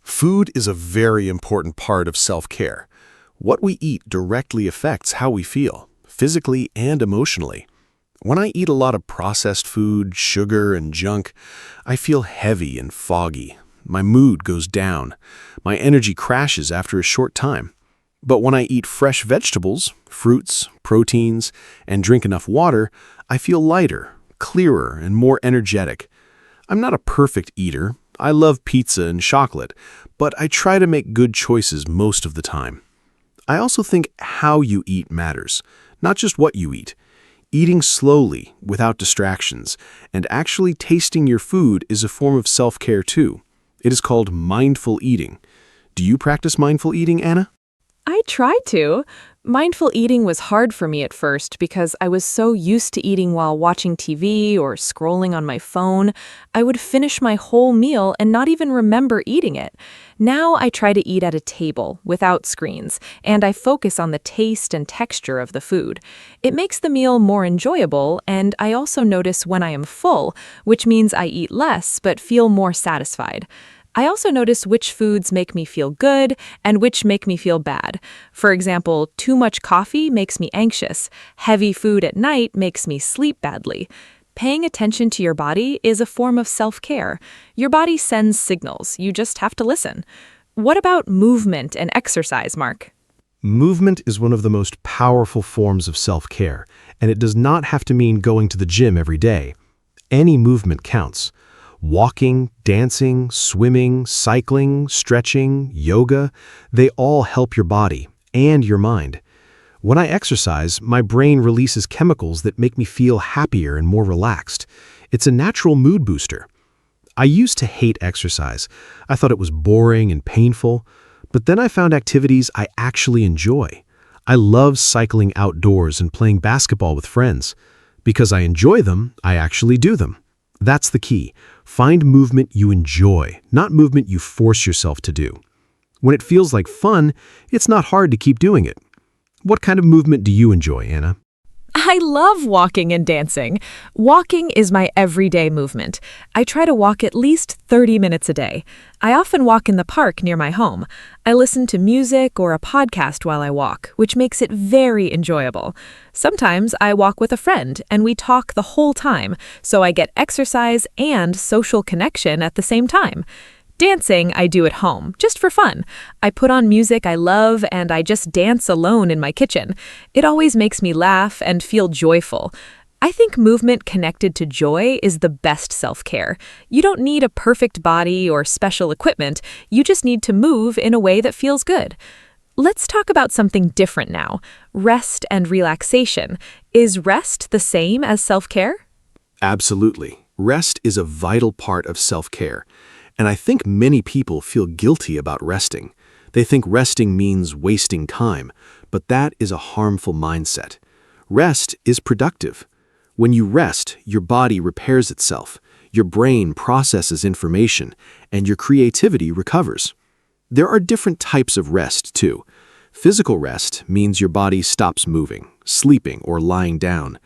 Food is a very important part of self-care. What we eat directly affects how we feel, physically and emotionally. When I eat a lot of processed food, sugar, and junk, I feel heavy and foggy. My mood goes down. My energy crashes after a short time. But when I eat fresh vegetables, fruits, proteins, and drink enough water, I feel lighter, clearer, and more energetic. I'm not a perfect eater. I love pizza and chocolate, but I try to make good choices most of the time. I also think how you eat matters, not just what you eat. Eating slowly, without distractions, and actually tasting your food is a form of self-care too. It is called mindful eating. Do you practice mindful eating, Anna? I tried to. Mindful eating was hard for me at first because I was so used to eating while watching TV or scrolling on my phone. I would finish my whole meal and not even remember eating it. Now I try to eat at a table without screens, and I focus on the taste and texture of the food. It makes the meal more enjoyable, and I also notice when I am full, which means I eat less but feel more satisfied. I also notice which foods make me feel good and which make me feel bad. For example, too much coffee makes me anxious. Heavy food at night makes me sleep badly. Paying attention to your body is a form of self-care. Your body sends signals, you just have to listen. What about movement and exercise, Mark? Movement is one of the most powerful forms of self-care, and it does not have to mean going to the gym every day. Any movement counts. Walking, dancing, swimming, cycling, stretching, yoga, they all help your body and your mind. When I exercise, my brain releases chemicals that make me feel happier and more relaxed. It's a natural mood booster. I used to hate exercise. I thought it was boring and painful, but then I found activities I actually enjoy. I love cycling outdoors and playing basketball with friends. Because I enjoy them, I actually do them. That's the key. Find movement you enjoy, not movement you force yourself to do. When it feels like fun, it's not hard to keep doing it. What kind of movement do you enjoy, Anna? I love walking and dancing. Walking is my everyday movement. I try to walk at least 30 minutes a day. I often walk in the park near my home. I listen to music or a podcast while I walk, which makes it very enjoyable. Sometimes I walk with a friend and we talk the whole time, so I get exercise and social connection at the same time. Dancing I do at home, just for fun. I put on music I love and I just dance alone in my kitchen. It always makes me laugh and feel joyful. I think movement connected to joy is the best self-care. You don't need a perfect body or special equipment, you just need to move in a way that feels good. Let's talk about something different now. Rest and relaxation. Is rest the same as self-care? Absolutely. Rest is a vital part of self-care. And I think many people feel guilty about resting. They think resting means wasting time, but that is a harmful mindset. Rest is productive. When you rest, your body repairs itself, your brain processes information, and your creativity recovers. There are different types of rest, too. Physical rest means your body stops moving, sleeping, or lying down.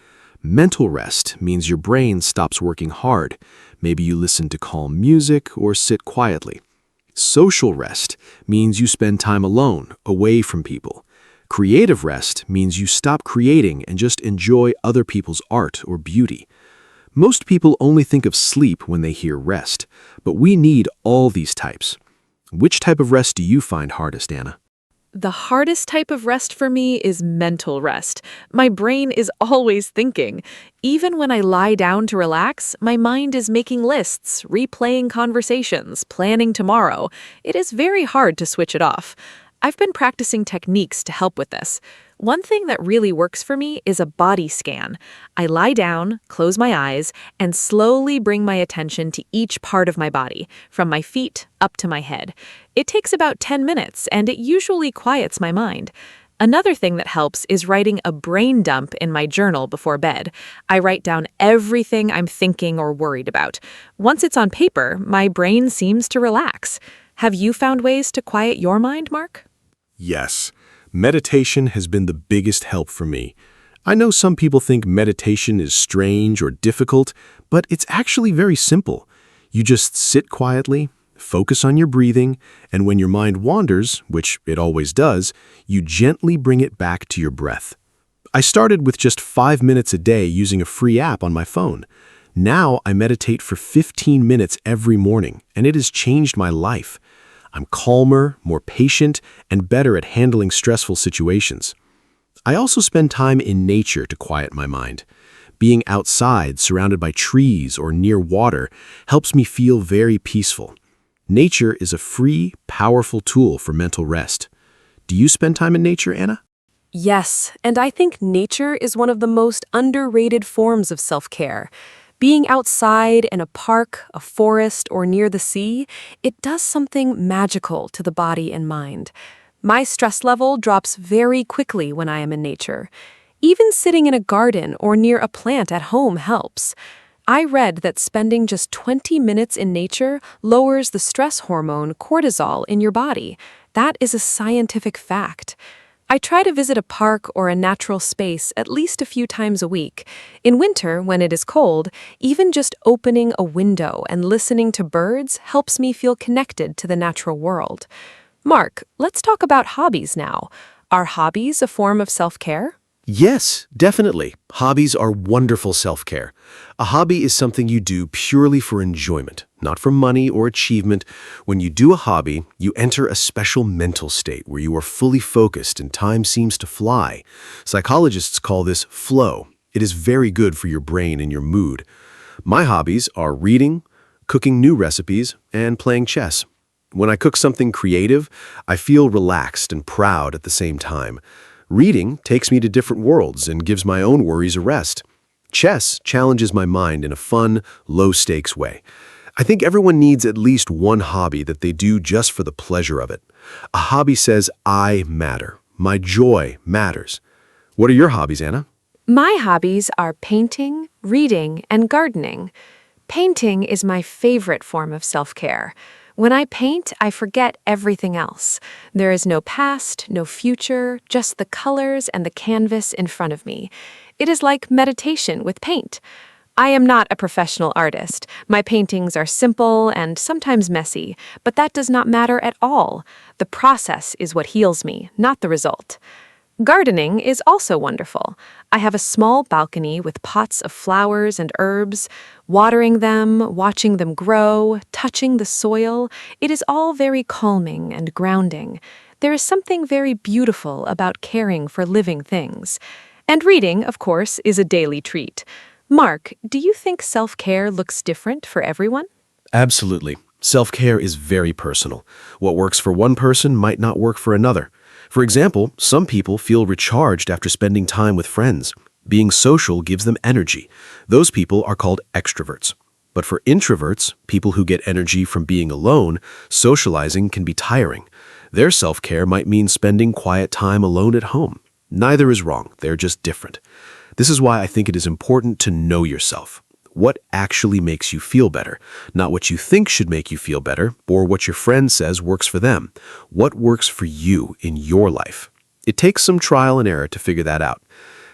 Mental rest means your brain stops working hard. Maybe you listen to calm music or sit quietly. Social rest means you spend time alone, away from people. Creative rest means you stop creating and just enjoy other people's art or beauty. Most people only think of sleep when they hear rest, but we need all these types. Which type of rest do you find hardest, Anna? The hardest type of rest for me is mental rest. My brain is always thinking. Even when I lie down to relax, my mind is making lists, replaying conversations, planning tomorrow. It is very hard to switch it off. I've been practicing techniques to help with this. One thing that really works for me is a body scan. I lie down, close my eyes, and slowly bring my attention to each part of my body, from my feet up to my head. It takes about 10 minutes, and it usually quiets my mind. Another thing that helps is writing a brain dump in my journal before bed. I write down everything I'm thinking or worried about. Once it's on paper, my brain seems to relax. Have you found ways to quiet your mind, Mark? Yes. Meditation has been the biggest help for me. I know some people think meditation is strange or difficult, but it's actually very simple. You just sit quietly, focus on your breathing, and when your mind wanders, which it always does, you gently bring it back to your breath. I started with just 5 minutes a day using a free app on my phone. Now I meditate for 15 minutes every morning, and it has changed my life. I'm calmer, more patient, and better at handling stressful situations. I also spend time in nature to quiet my mind. Being outside, surrounded by trees or near water, helps me feel very peaceful. Nature is a free, powerful tool for mental rest. Do you spend time in nature, Anna? Yes, and I think nature is one of the most underrated forms of self-care. Being outside in a park, a forest, or near the sea, it does something magical to the body and mind. My stress level drops very quickly when I am in nature. Even sitting in a garden or near a plant at home helps. I read that spending just 20 minutes in nature lowers the stress hormone cortisol in your body. That is a scientific fact. I try to visit a park or a natural space at least a few times a week. In winter, when it is cold, even just opening a window and listening to birds helps me feel connected to the natural world. Mark, let's talk about hobbies now. Are hobbies a form of self-care? Yes, definitely. Hobbies are wonderful self-care. A hobby is something you do purely for enjoyment, not for money or achievement. When you do a hobby, you enter a special mental state where you are fully focused and time seems to fly. Psychologists call this flow. It is very good for your brain and your mood. My hobbies are reading, cooking new recipes, and playing chess. When I cook something creative, I feel relaxed and proud at the same time. Reading takes me to different worlds and gives my own worries a rest. Chess challenges my mind in a fun, low-stakes way. I think everyone needs at least one hobby that they do just for the pleasure of it. A hobby says, I matter. My joy matters. What are your hobbies, Anna? My hobbies are painting, reading, and gardening. Painting is my favorite form of self-care. When I paint, I forget everything else. There is no past, no future, just the colors and the canvas in front of me. It is like meditation with paint. I am not a professional artist. My paintings are simple and sometimes messy, but that does not matter at all. The process is what heals me, not the result. Gardening is also wonderful. I have a small balcony with pots of flowers and herbs. Watering them, watching them grow, touching the soil, it is all very calming and grounding. There is something very beautiful about caring for living things. And reading, of course, is a daily treat. Mark, do you think self-care looks different for everyone? Absolutely. Self-care is very personal. What works for one person might not work for another. For example, some people feel recharged after spending time with friends. Being social gives them energy. Those people are called extroverts. But for introverts, people who get energy from being alone, socializing can be tiring. Their self-care might mean spending quiet time alone at home. Neither is wrong, they're just different. This is why I think it is important to know yourself. What actually makes you feel better? Not what you think should make you feel better, or what your friend says works for them. What works for you in your life? It takes some trial and error to figure that out.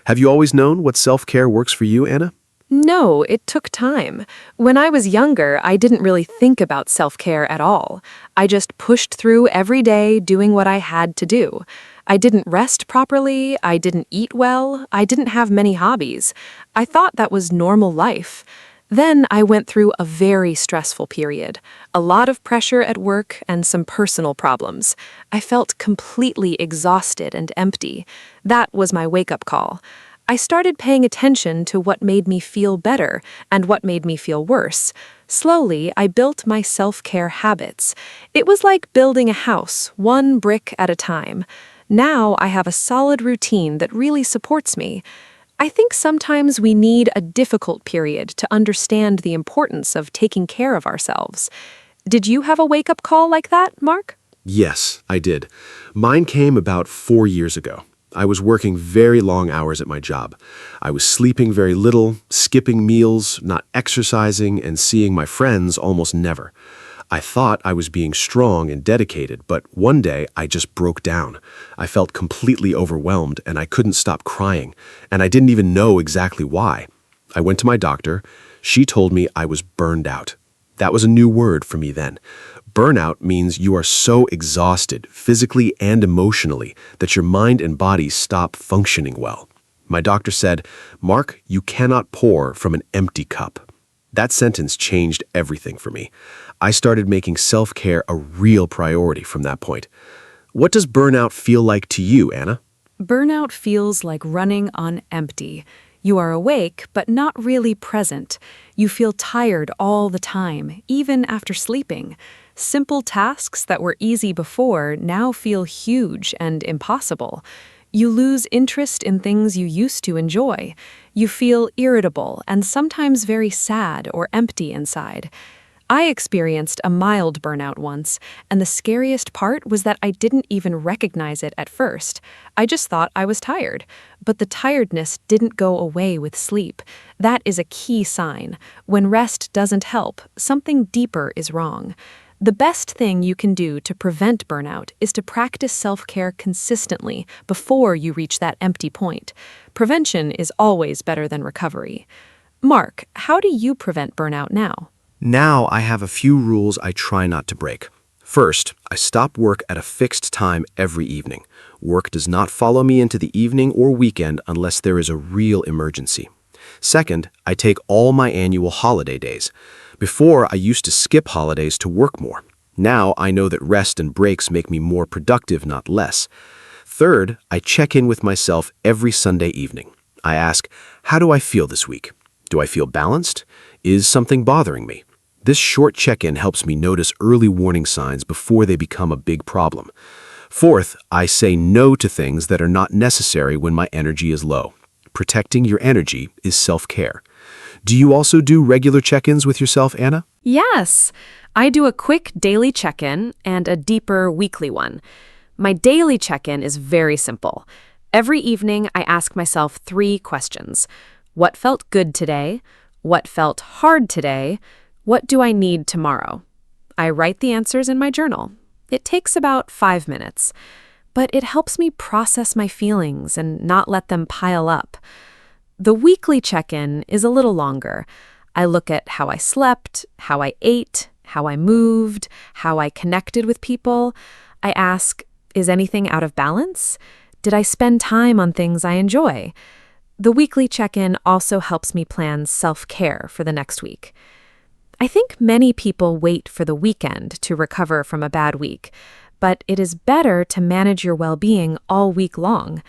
Have you always known what self-care works for you, Anna? No, it took time. When I was younger, I didn't really think about self-care at all. I just pushed through every day doing what I had to do. I didn't rest properly, I didn't eat well, I didn't have many hobbies. I thought that was normal life. Then I went through a very stressful period, a lot of pressure at work and some personal problems. I felt completely exhausted and empty. That was my wake-up call. I started paying attention to what made me feel better and what made me feel worse. Slowly, I built my self-care habits. It was like building a house, one brick at a time. Now I have a solid routine that really supports me. I think sometimes we need a difficult period to understand the importance of taking care of ourselves. Did you have a wake-up call like that, Mark? Yes, I did. Mine came about 4 years ago. I was working very long hours at my job. I was sleeping very little, skipping meals, not exercising, and seeing my friends almost never. I thought I was being strong and dedicated, but one day I just broke down. I felt completely overwhelmed and I couldn't stop crying, and I didn't even know exactly why. I went to my doctor. She told me I was burned out. That was a new word for me then. Burnout means you are so exhausted, physically and emotionally, that your mind and body stop functioning well. My doctor said, "Mark, you cannot pour from an empty cup." That sentence changed everything for me. I started making self-care a real priority from that point. What does burnout feel like to you, Anna? Burnout feels like running on empty. You are awake, but not really present. You feel tired all the time, even after sleeping. Simple tasks that were easy before now feel huge and impossible. You lose interest in things you used to enjoy. You feel irritable and sometimes very sad or empty inside. I experienced a mild burnout once, and the scariest part was that I didn't even recognize it at first. I just thought I was tired. But the tiredness didn't go away with sleep. That is a key sign. When rest doesn't help, something deeper is wrong. The best thing you can do to prevent burnout is to practice self-care consistently before you reach that empty point. Prevention is always better than recovery. Mark, how do you prevent burnout now? Now I have a few rules I try not to break. First, I stop work at a fixed time every evening. Work does not follow me into the evening or weekend unless there is a real emergency. Second, I take all my annual holiday days. Before, I used to skip holidays to work more. Now I know that rest and breaks make me more productive, not less. Third, I check in with myself every Sunday evening. I ask, how do I feel this week? Do I feel balanced? Is something bothering me? This short check-in helps me notice early warning signs before they become a big problem. Fourth, I say no to things that are not necessary when my energy is low. Protecting your energy is self-care. Do you also do regular check-ins with yourself, Anna? Yes, I do a quick daily check-in and a deeper weekly one. My daily check-in is very simple. Every evening, I ask myself 3 questions. What felt good today? What felt hard today? What do I need tomorrow? I write the answers in my journal. It takes about 5 minutes, but it helps me process my feelings and not let them pile up. The weekly check-in is a little longer. I look at how I slept, how I ate, how I moved, how I connected with people. I ask, is anything out of balance? Did I spend time on things I enjoy? The weekly check-in also helps me plan self-care for the next week. I think many people wait for the weekend to recover from a bad week, but it is better to manage your well-being all week long.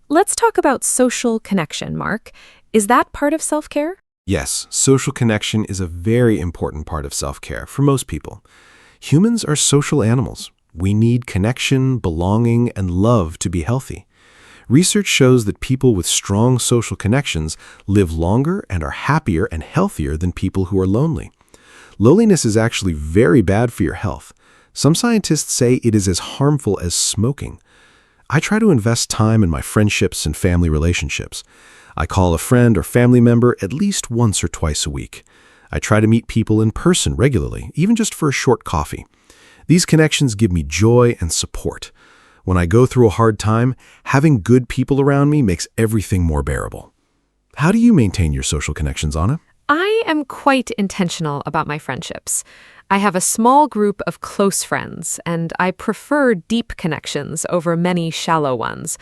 Let's talk about social connection, Mark. Is that part of self-care? Yes, social connection is a very important part of self-care for most people. Humans are social animals. We need connection, belonging, and love to be healthy. Research shows that people with strong social connections live longer and are happier and healthier than people who are lonely. Loneliness is actually very bad for your health. Some scientists say it is as harmful as smoking. I try to invest time in my friendships and family relationships. I call a friend or family member at least once or twice a week. I try to meet people in person regularly, even just for a short coffee. These connections give me joy and support. When I go through a hard time, having good people around me makes everything more bearable. How do you maintain your social connections, Anna? I am quite intentional about my friendships. I have a small group of close friends, and I prefer deep connections over many shallow ones.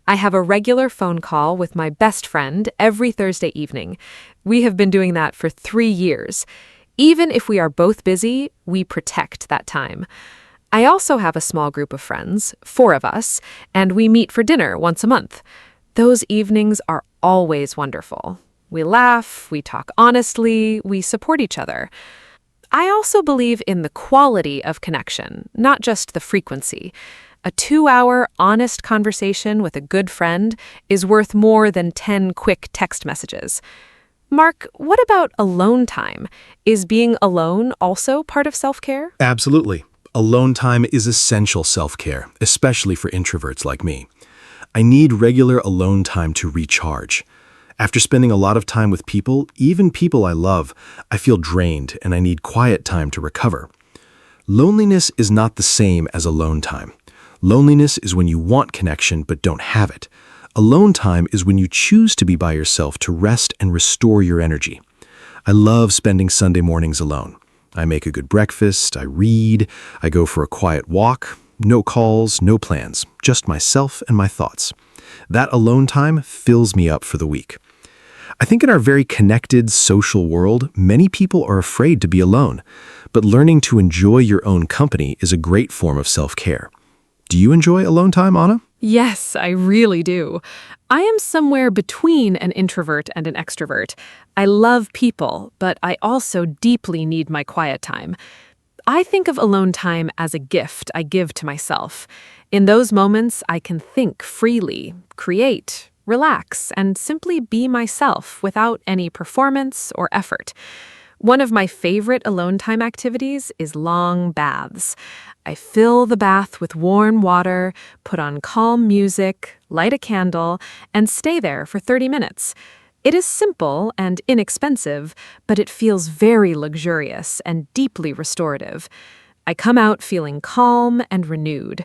I have a regular phone call with my best friend every Thursday evening. We have been doing that for 3 years. Even if we are both busy, we protect that time. I also have a small group of friends, 4 of us, and we meet for dinner once a month. Those evenings are always wonderful. We laugh, we talk honestly, we support each other. I also believe in the quality of connection, not just the frequency. A 2-hour honest conversation with a good friend is worth more than 10 quick text messages. Mark, what about alone time? Is being alone also part of self-care? Absolutely. Alone time is essential self-care, especially for introverts like me. I need regular alone time to recharge. After spending a lot of time with people, even people I love, I feel drained and I need quiet time to recover. Loneliness is not the same as alone time. Loneliness is when you want connection but don't have it. Alone time is when you choose to be by yourself to rest and restore your energy. I love spending Sunday mornings alone. I make a good breakfast, I read, I go for a quiet walk. No calls, no plans, just myself and my thoughts. That alone time fills me up for the week. I think in our very connected social world, many people are afraid to be alone, but learning to enjoy your own company is a great form of self-care. Do you enjoy alone time, Anna? Yes, I really do. I am somewhere between an introvert and an extrovert. I love people, but I also deeply need my quiet time. I think of alone time as a gift I give to myself. In those moments, I can think freely, create, relax, and simply be myself without any performance or effort. One of my favorite alone time activities is long baths. I fill the bath with warm water, put on calm music, light a candle, and stay there for 30 minutes. It is simple and inexpensive, but it feels very luxurious and deeply restorative. I come out feeling calm and renewed.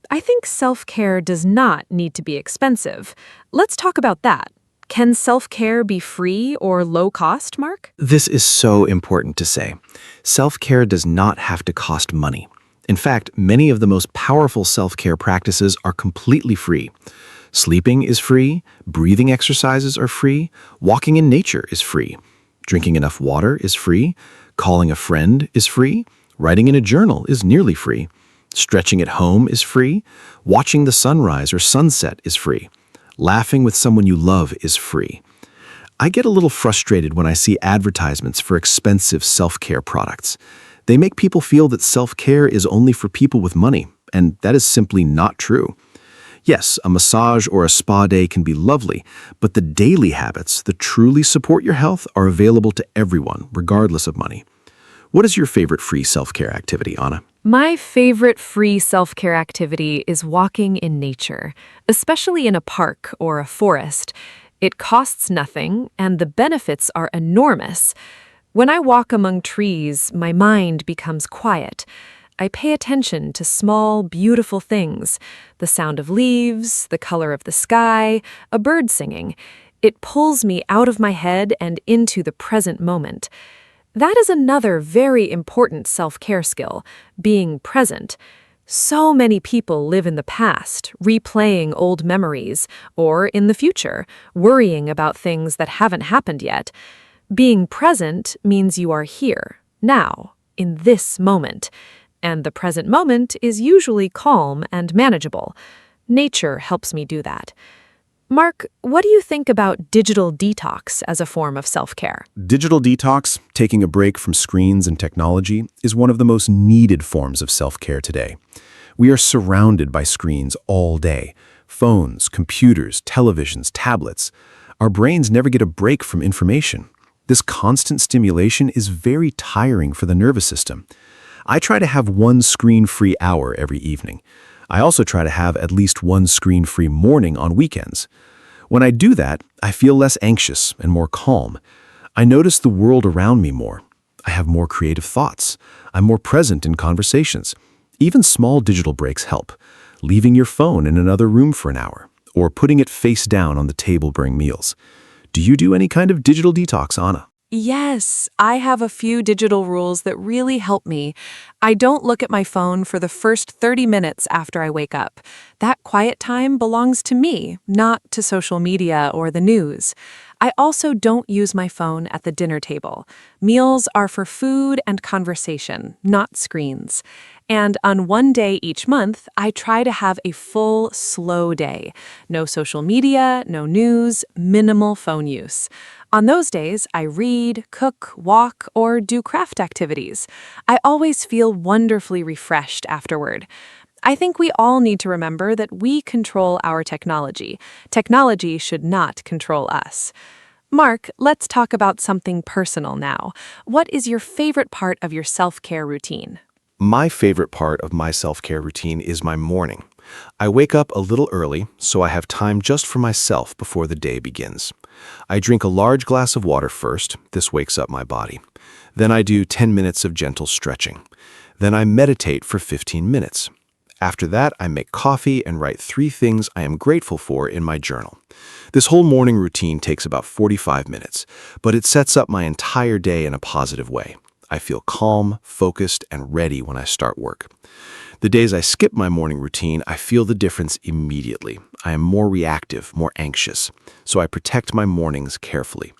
I think self-care does not need to be expensive. Let's talk about that. Can self-care be free or low cost, Mark? This is so important to say. Self-care does not have to cost money. In fact, many of the most powerful self-care practices are completely free. Sleeping is free, breathing exercises are free, walking in nature is free, drinking enough water is free, calling a friend is free, writing in a journal is nearly free, stretching at home is free, watching the sunrise or sunset is free, laughing with someone you love is free. I get a little frustrated when I see advertisements for expensive self-care products. They make people feel that self-care is only for people with money, and that is simply not true. Yes, a massage or a spa day can be lovely, but the daily habits that truly support your health are available to everyone, regardless of money. What is your favorite free self-care activity, Anna? My favorite free self-care activity is walking in nature, especially in a park or a forest. It costs nothing, and the benefits are enormous. When I walk among trees, my mind becomes quiet. I pay attention to small, beautiful things, the sound of leaves, the color of the sky, a bird singing. It pulls me out of my head and into the present moment. That is another very important self-care skill, being present. So many people live in the past, replaying old memories, or in the future, worrying about things that haven't happened yet. Being present means you are here, now, in this moment. And the present moment is usually calm and manageable. Nature helps me do that. Mark, what do you think about digital detox as a form of self-care? Digital detox, taking a break from screens and technology, is one of the most needed forms of self-care today. We are surrounded by screens all day. Phones, computers, televisions, tablets. Our brains never get a break from information. This constant stimulation is very tiring for the nervous system. I try to have one screen-free hour every evening. I also try to have at least one screen-free morning on weekends. When I do that, I feel less anxious and more calm. I notice the world around me more. I have more creative thoughts. I'm more present in conversations. Even small digital breaks help. Leaving your phone in another room for an hour, or putting it face down on the table during meals. Do you do any kind of digital detox, Anna? Yes, I have a few digital rules that really help me. I don't look at my phone for the first 30 minutes after I wake up. That quiet time belongs to me, not to social media or the news. I also don't use my phone at the dinner table. Meals are for food and conversation, not screens. And on one day each month, I try to have a full, slow day. No social media, no news, minimal phone use. On those days, I read, cook, walk, or do craft activities. I always feel wonderfully refreshed afterward. I think we all need to remember that we control our technology. Technology should not control us. Mark, let's talk about something personal now. What is your favorite part of your self-care routine? My favorite part of my self-care routine is my morning. I wake up a little early, so I have time just for myself before the day begins. I drink a large glass of water first. This wakes up my body. Then I do 10 minutes of gentle stretching. Then I meditate for 15 minutes. After that, I make coffee and write 3 things I am grateful for in my journal. This whole morning routine takes about 45 minutes, but it sets up my entire day in a positive way. I feel calm, focused, and ready when I start work. The days I skip my morning routine, I feel the difference immediately. I am more reactive, more anxious, so I protect my mornings carefully.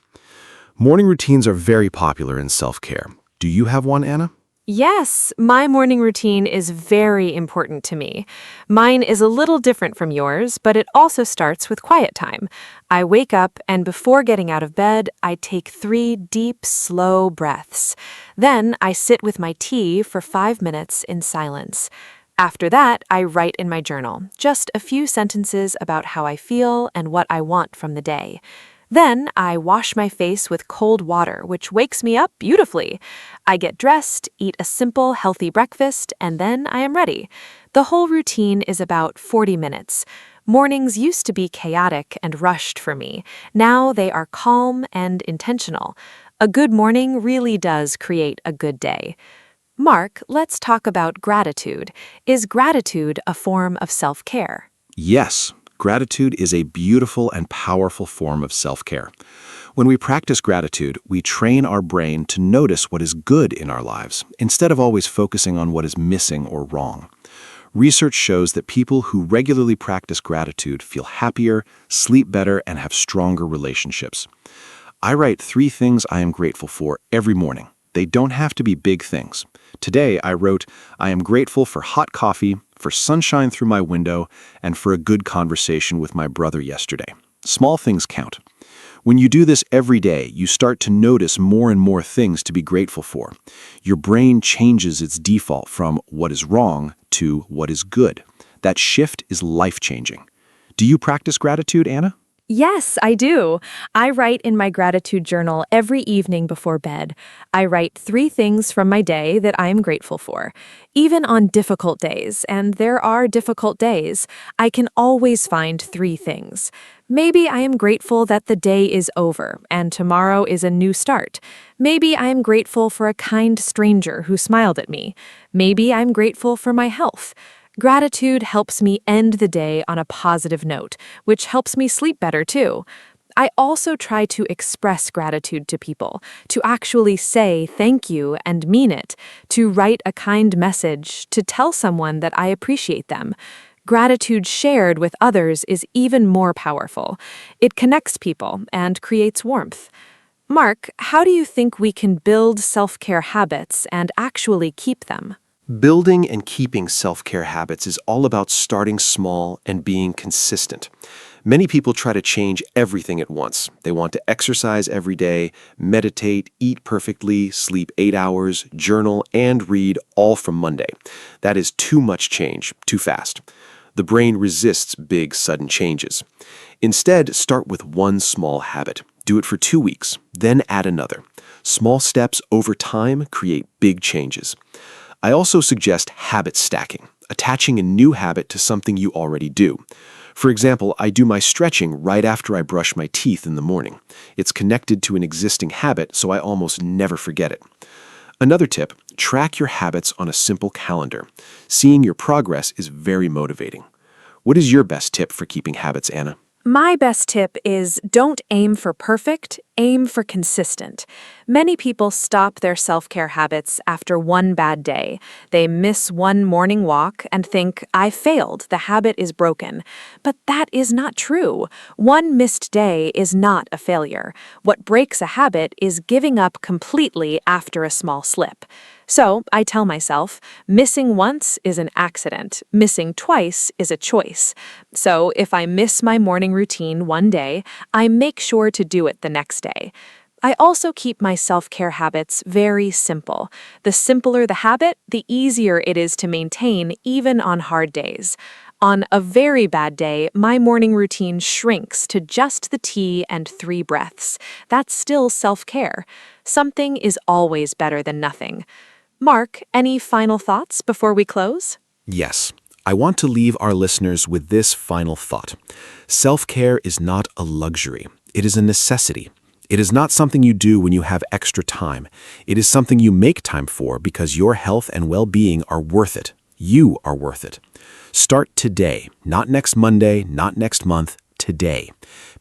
Morning routines are very popular in self-care. Do you have one, Anna? Yes, my morning routine is very important to me. Mine is a little different from yours, but it also starts with quiet time. I wake up, and before getting out of bed, I take 3 deep, slow breaths. Then I sit with my tea for 5 minutes in silence. After that, I write in my journal, just a few sentences about how I feel and what I want from the day. Then I wash my face with cold water, which wakes me up beautifully. I get dressed, eat a simple, healthy breakfast, and then I am ready. The whole routine is about 40 minutes. Mornings used to be chaotic and rushed for me. Now they are calm and intentional. A good morning really does create a good day. Mark, let's talk about gratitude. Is gratitude a form of self-care? Yes, gratitude is a beautiful and powerful form of self-care. When we practice gratitude, we train our brain to notice what is good in our lives, instead of always focusing on what is missing or wrong. Research shows that people who regularly practice gratitude feel happier, sleep better, and have stronger relationships. I write 3 things I am grateful for every morning. They don't have to be big things. Today, I wrote, I am grateful for hot coffee, for sunshine through my window, and for a good conversation with my brother yesterday. Small things count. When you do this every day, you start to notice more and more things to be grateful for. Your brain changes its default from what is wrong to what is good. That shift is life-changing. Do you practice gratitude, Anna? Yes, I do. I write in my gratitude journal every evening before bed. I write 3 things from my day that I am grateful for. Even on difficult days, and there are difficult days, I can always find 3 things. Maybe I am grateful that the day is over and tomorrow is a new start. Maybe I am grateful for a kind stranger who smiled at me. Maybe I'm grateful for my health. Gratitude helps me end the day on a positive note, which helps me sleep better too. I also try to express gratitude to people, to actually say thank you and mean it, to write a kind message, to tell someone that I appreciate them. Gratitude shared with others is even more powerful. It connects people and creates warmth. Mark, how do you think we can build self-care habits and actually keep them? Building and keeping self-care habits is all about starting small and being consistent. Many people try to change everything at once. They want to exercise every day, meditate, eat perfectly, sleep 8 hours, journal, and read all from Monday. That is too much change, too fast. The brain resists big, sudden changes. Instead, start with one small habit. Do it for 2 weeks, then add another. Small steps over time create big changes. I also suggest habit stacking, attaching a new habit to something you already do. For example, I do my stretching right after I brush my teeth in the morning. It's connected to an existing habit, so I almost never forget it. Another tip, track your habits on a simple calendar. Seeing your progress is very motivating. What is your best tip for keeping habits, Anna? My best tip is don't aim for perfect, aim for consistent. Many people stop their self-care habits after one bad day. They miss one morning walk and think, I failed, the habit is broken. But that is not true. One missed day is not a failure. What breaks a habit is giving up completely after a small slip. So I tell myself, missing once is an accident, missing twice is a choice. So if I miss my morning routine one day, I make sure to do it the next day. I also keep my self-care habits very simple. The simpler the habit, the easier it is to maintain even on hard days. On a very bad day, my morning routine shrinks to just the tea and 3 breaths. That's still self-care. Something is always better than nothing. Mark, any final thoughts before we close? Yes. I want to leave our listeners with this final thought. Self-care is not a luxury. It is a necessity. It is not something you do when you have extra time. It is something you make time for because your health and well-being are worth it. You are worth it. Start today, not next Monday, not next month, today.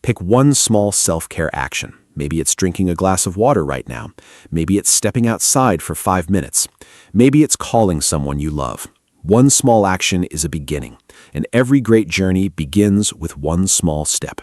Pick one small self-care action. Maybe it's drinking a glass of water right now. Maybe it's stepping outside for 5 minutes. Maybe it's calling someone you love. One small action is a beginning, and every great journey begins with one small step.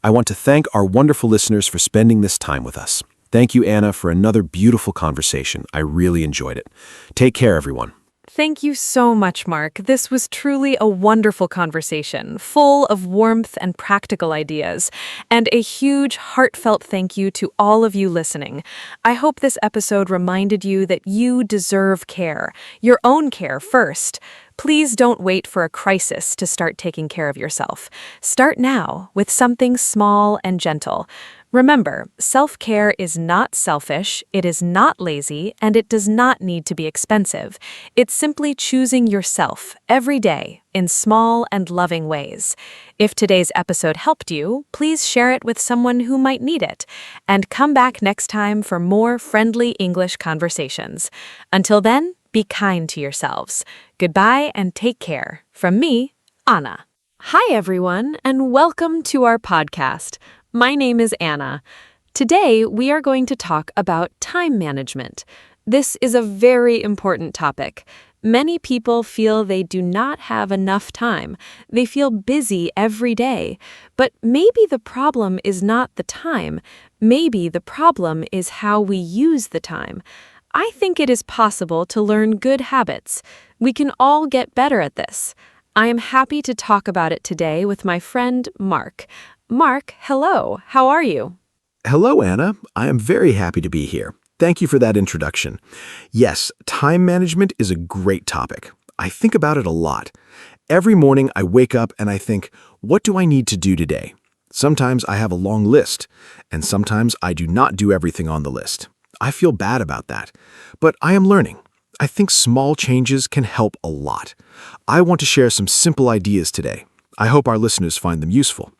I want to thank our wonderful listeners for spending this time with us. Thank you, Anna, for another beautiful conversation. I really enjoyed it. Take care, everyone. Thank you so much, Mark. This was truly a wonderful conversation, full of warmth and practical ideas. And a huge, heartfelt thank you to all of you listening. I hope this episode reminded you that you deserve care, your own care first. Please don't wait for a crisis to start taking care of yourself. Start now with something small and gentle. Remember, self-care is not selfish, it is not lazy, and it does not need to be expensive. It's simply choosing yourself every day in small and loving ways. If today's episode helped you, please share it with someone who might need it. And come back next time for more friendly English conversations. Until then, be kind to yourselves. Goodbye and take care. From me, Anna. Hi, everyone, and welcome to our podcast. My name is Anna. Today, we are going to talk about time management. This is a very important topic. Many people feel they do not have enough time. They feel busy every day. But maybe the problem is not the time. Maybe the problem is how we use the time. I think it is possible to learn good habits. We can all get better at this. I am happy to talk about it today with my friend Mark. Mark, hello. How are you? Hello, Anna. I am very happy to be here. Thank you for that introduction. Yes, time management is a great topic. I think about it a lot. Every morning I wake up and I think, what do I need to do today? Sometimes I have a long list, and sometimes I do not do everything on the list. I feel bad about that, but I am learning. I think small changes can help a lot. I want to share some simple ideas today. I hope our listeners find them useful.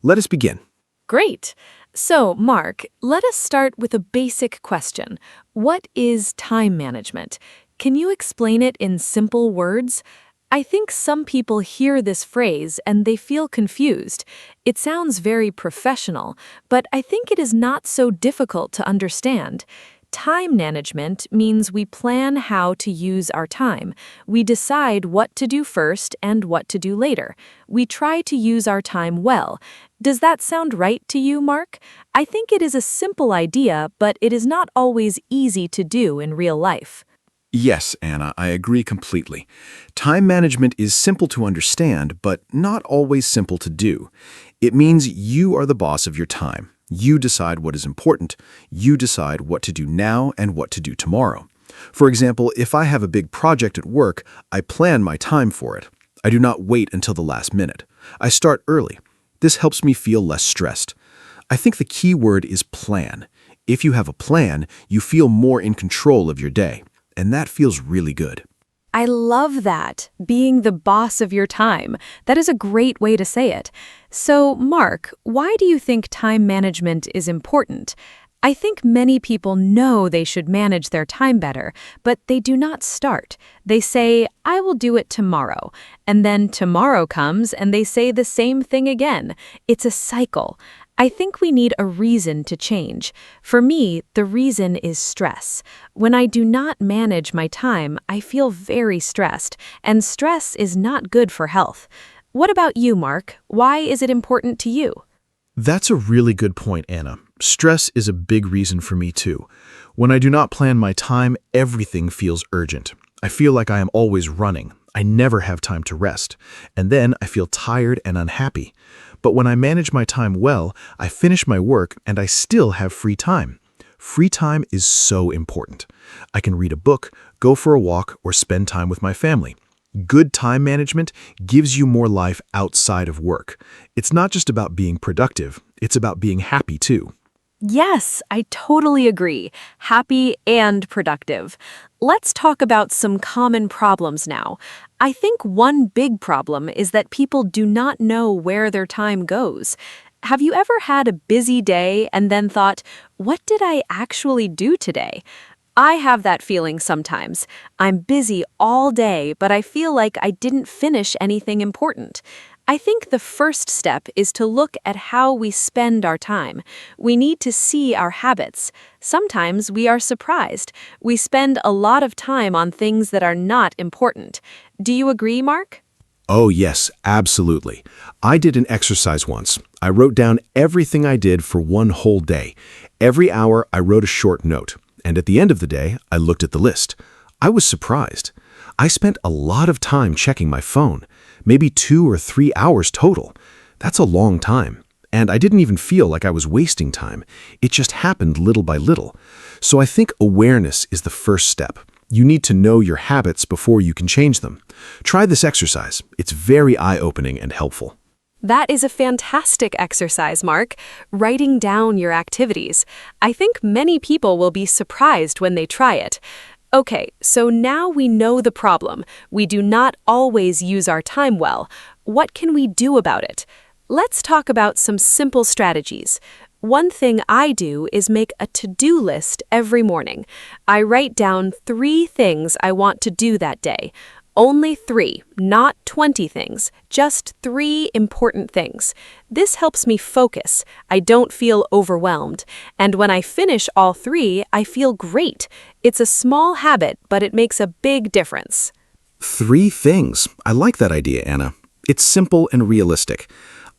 Let us begin. Great. So, Mark, let us start with a basic question. What is time management? Can you explain it in simple words? I think some people hear this phrase and they feel confused. It sounds very professional, but I think it is not so difficult to understand. Time management means we plan how to use our time. We decide what to do first and what to do later. We try to use our time well. Does that sound right to you, Mark? I think it is a simple idea, but it is not always easy to do in real life. Yes, Anna, I agree completely. Time management is simple to understand, but not always simple to do. It means you are the boss of your time. You decide what is important. You decide what to do now and what to do tomorrow. For example, if I have a big project at work, I plan my time for it. I do not wait until the last minute. I start early. This helps me feel less stressed. I think the key word is plan. If you have a plan, you feel more in control of your day, and that feels really good. I love that, being the boss of your time. That is a great way to say it. So, Mark, why do you think time management is important? I think many people know they should manage their time better, but they do not start. They say, I will do it tomorrow. And then tomorrow comes and they say the same thing again. It's a cycle. I think we need a reason to change. For me, the reason is stress. When I do not manage my time, I feel very stressed, and stress is not good for health. What about you, Mark? Why is it important to you? That's a really good point, Anna. Stress is a big reason for me too. When I do not plan my time, everything feels urgent. I feel like I am always running. I never have time to rest. And then I feel tired and unhappy. But when I manage my time well, I finish my work and I still have free time. Free time is so important. I can read a book, go for a walk, or spend time with my family. Good time management gives you more life outside of work. It's not just about being productive, it's about being happy too. Yes, I totally agree. Happy and productive. Let's talk about some common problems now. I think one big problem is that people do not know where their time goes. Have you ever had a busy day and then thought, what did I actually do today? I have that feeling sometimes. I'm busy all day, but I feel like I didn't finish anything important. I think the first step is to look at how we spend our time. We need to see our habits. Sometimes we are surprised. We spend a lot of time on things that are not important. Do you agree, Mark? Oh, yes, absolutely. I did an exercise once. I wrote down everything I did for one whole day. Every hour, I wrote a short note. And at the end of the day, I looked at the list. I was surprised. I spent a lot of time checking my phone, maybe 2 or 3 hours total. That's a long time. And I didn't even feel like I was wasting time. It just happened little by little. So I think awareness is the first step. You need to know your habits before you can change them. Try this exercise. It's very eye-opening and helpful. That is a fantastic exercise, Mark. Writing down your activities. I think many people will be surprised when they try it. Okay, so now we know the problem. We do not always use our time well. What can we do about it? Let's talk about some simple strategies. One thing I do is make a to-do list every morning. I write down 3 things I want to do that day. Only 3, not 20 things, just 3 important things. This helps me focus. I don't feel overwhelmed. And when I finish all 3, I feel great. It's a small habit, but it makes a big difference. 3 things. I like that idea, Anna. It's simple and realistic.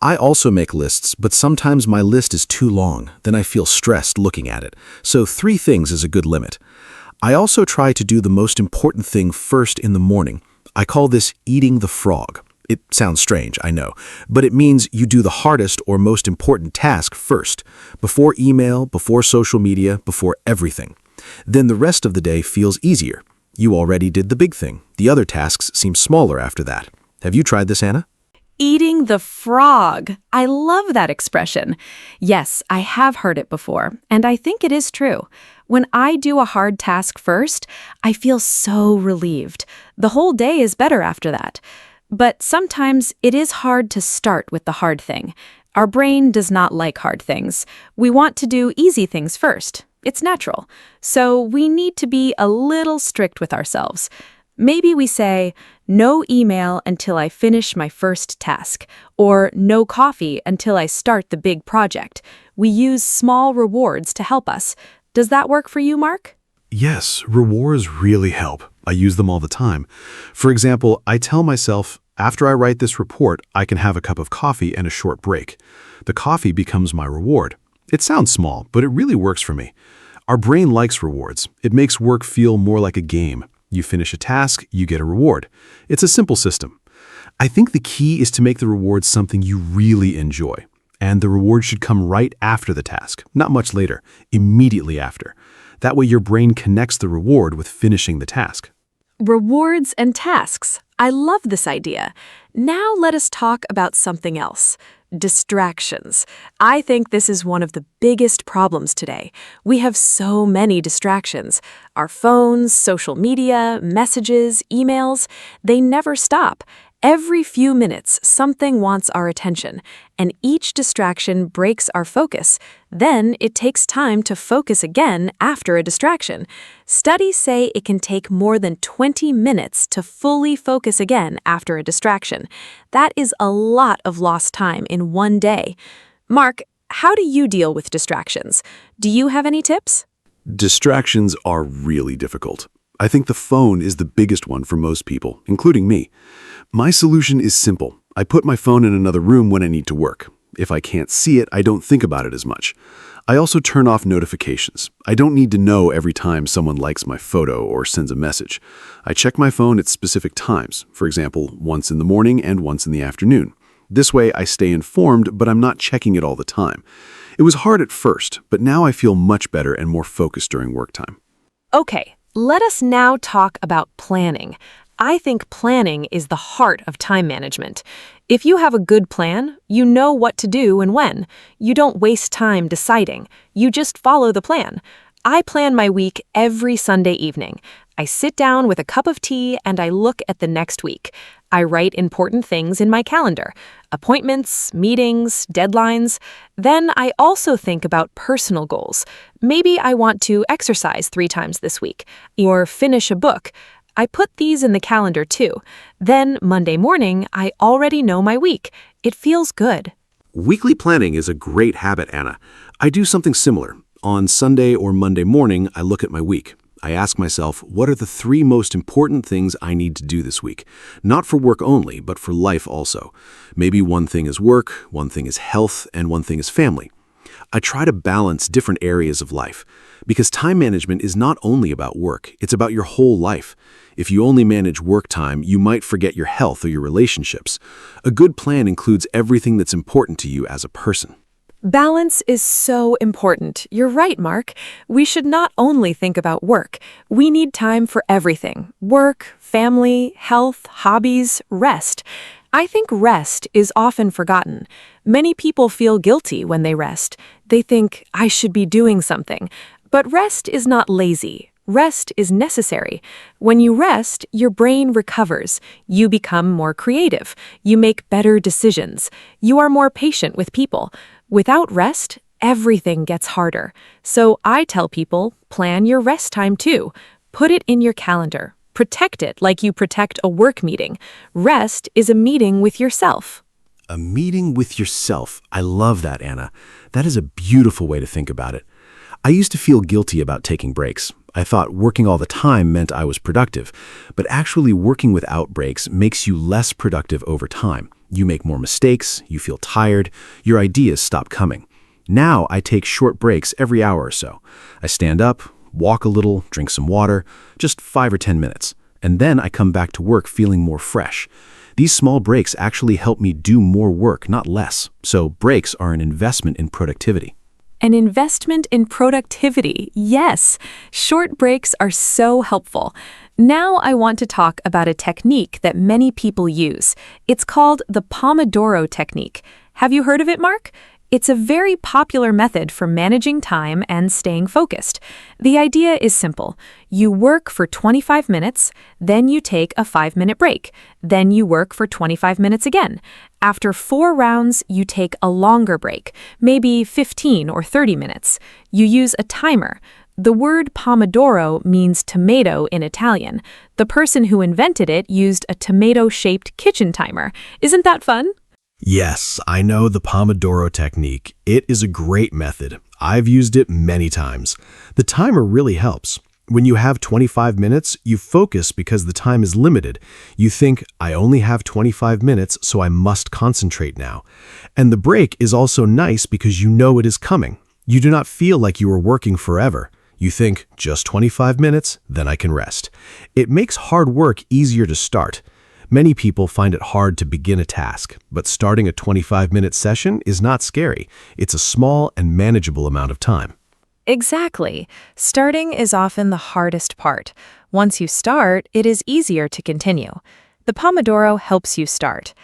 I also make lists, but sometimes my list is too long. Then I feel stressed looking at it. So 3 things is a good limit. I also try to do the most important thing first in the morning. I call this eating the frog. It sounds strange, I know, but it means you do the hardest or most important task first, before email, before social media, before everything. Then the rest of the day feels easier. You already did the big thing. The other tasks seem smaller after that. Have you tried this, Anna? Eating the frog. I love that expression. Yes, I have heard it before, and I think it is true. When I do a hard task first, I feel so relieved. The whole day is better after that. But sometimes it is hard to start with the hard thing. Our brain does not like hard things. We want to do easy things first. It's natural. So we need to be a little strict with ourselves. Maybe we say, no email until I finish my first task, or no coffee until I start the big project. We use small rewards to help us. Does that work for you, Mark? Yes, rewards really help. I use them all the time. For example, I tell myself, after I write this report, I can have a cup of coffee and a short break. The coffee becomes my reward. It sounds small, but it really works for me. Our brain likes rewards. It makes work feel more like a game. You finish a task, you get a reward. It's a simple system. I think the key is to make the reward something you really enjoy. And the reward should come right after the task, not much later, immediately after. That way your brain connects the reward with finishing the task. Rewards and tasks. I love this idea. Now let us talk about something else. Distractions. I think this is one of the biggest problems today. We have so many distractions. Our phones, social media, messages, emails, they never stop. Every few minutes, something wants our attention, and each distraction breaks our focus. Then it takes time to focus again after a distraction. Studies say it can take more than 20 minutes to fully focus again after a distraction. That is a lot of lost time in one day. Mark, how do you deal with distractions? Do you have any tips? Distractions are really difficult. I think the phone is the biggest one for most people, including me. My solution is simple. I put my phone in another room when I need to work. If I can't see it, I don't think about it as much. I also turn off notifications. I don't need to know every time someone likes my photo or sends a message. I check my phone at specific times, for example, once in the morning and once in the afternoon. This way I stay informed, but I'm not checking it all the time. It was hard at first, but now I feel much better and more focused during work time. Okay, let us now talk about planning. I think planning is the heart of time management. If you have a good plan, you know what to do and when. You don't waste time deciding. You just follow the plan. I plan my week every Sunday evening. I sit down with a cup of tea and I look at the next week. I write important things in my calendar, appointments, meetings, deadlines. Then I also think about personal goals. Maybe I want to exercise 3 times this week or finish a book. I put these in the calendar too. Then Monday morning, I already know my week. It feels good. Weekly planning is a great habit, Anna. I do something similar. On Sunday or Monday morning, I look at my week. I ask myself, what are the 3 most important things I need to do this week? Not for work only, but for life also. Maybe one thing is work, one thing is health, and one thing is family. I try to balance different areas of life, because time management is not only about work, it's about your whole life. If you only manage work time, you might forget your health or your relationships. A good plan includes everything that's important to you as a person. Balance is so important. You're right, Mark. We should not only think about work. We need time for everything. Work, family, health, hobbies, rest. I think rest is often forgotten. Many people feel guilty when they rest. They think, I should be doing something. But rest is not lazy. Rest is necessary. When you rest, your brain recovers. You become more creative. You make better decisions. You are more patient with people. Without rest, everything gets harder. So I tell people, plan your rest time too. Put it in your calendar. Protect it like you protect a work meeting. Rest is a meeting with yourself. A meeting with yourself. I love that, Anna. That is a beautiful way to think about it. I used to feel guilty about taking breaks. I thought working all the time meant I was productive, but actually working without breaks makes you less productive over time. You make more mistakes, you feel tired, your ideas stop coming. Now I take short breaks every hour or so. I stand up, walk a little, drink some water, just 5 or 10 minutes, and then I come back to work feeling more fresh. These small breaks actually help me do more work, not less. So breaks are an investment in productivity. An investment in productivity, yes. Short breaks are so helpful. Now I want to talk about a technique that many people use. It's called the Pomodoro technique. Have you heard of it, Mark? It's a very popular method for managing time and staying focused. The idea is simple. You work for 25 minutes, then you take a 5-minute break. Then you work for 25 minutes again. After 4 rounds, you take a longer break, maybe 15 or 30 minutes. You use a timer. The word Pomodoro means tomato in Italian. The person who invented it used a tomato-shaped kitchen timer. Isn't that fun? Yes, I know the Pomodoro technique. It is a great method. I've used it many times. The timer really helps. When you have 25 minutes, you focus because the time is limited. You think, I only have 25 minutes, so I must concentrate now. And the break is also nice because you know it is coming. You do not feel like you are working forever. You think, just 25 minutes, then I can rest. It makes hard work easier to start. Many people find it hard to begin a task, but starting a 25-minute session is not scary. It's a small and manageable amount of time. Exactly. Starting is often the hardest part. Once you start, it is easier to continue. The Pomodoro helps you start.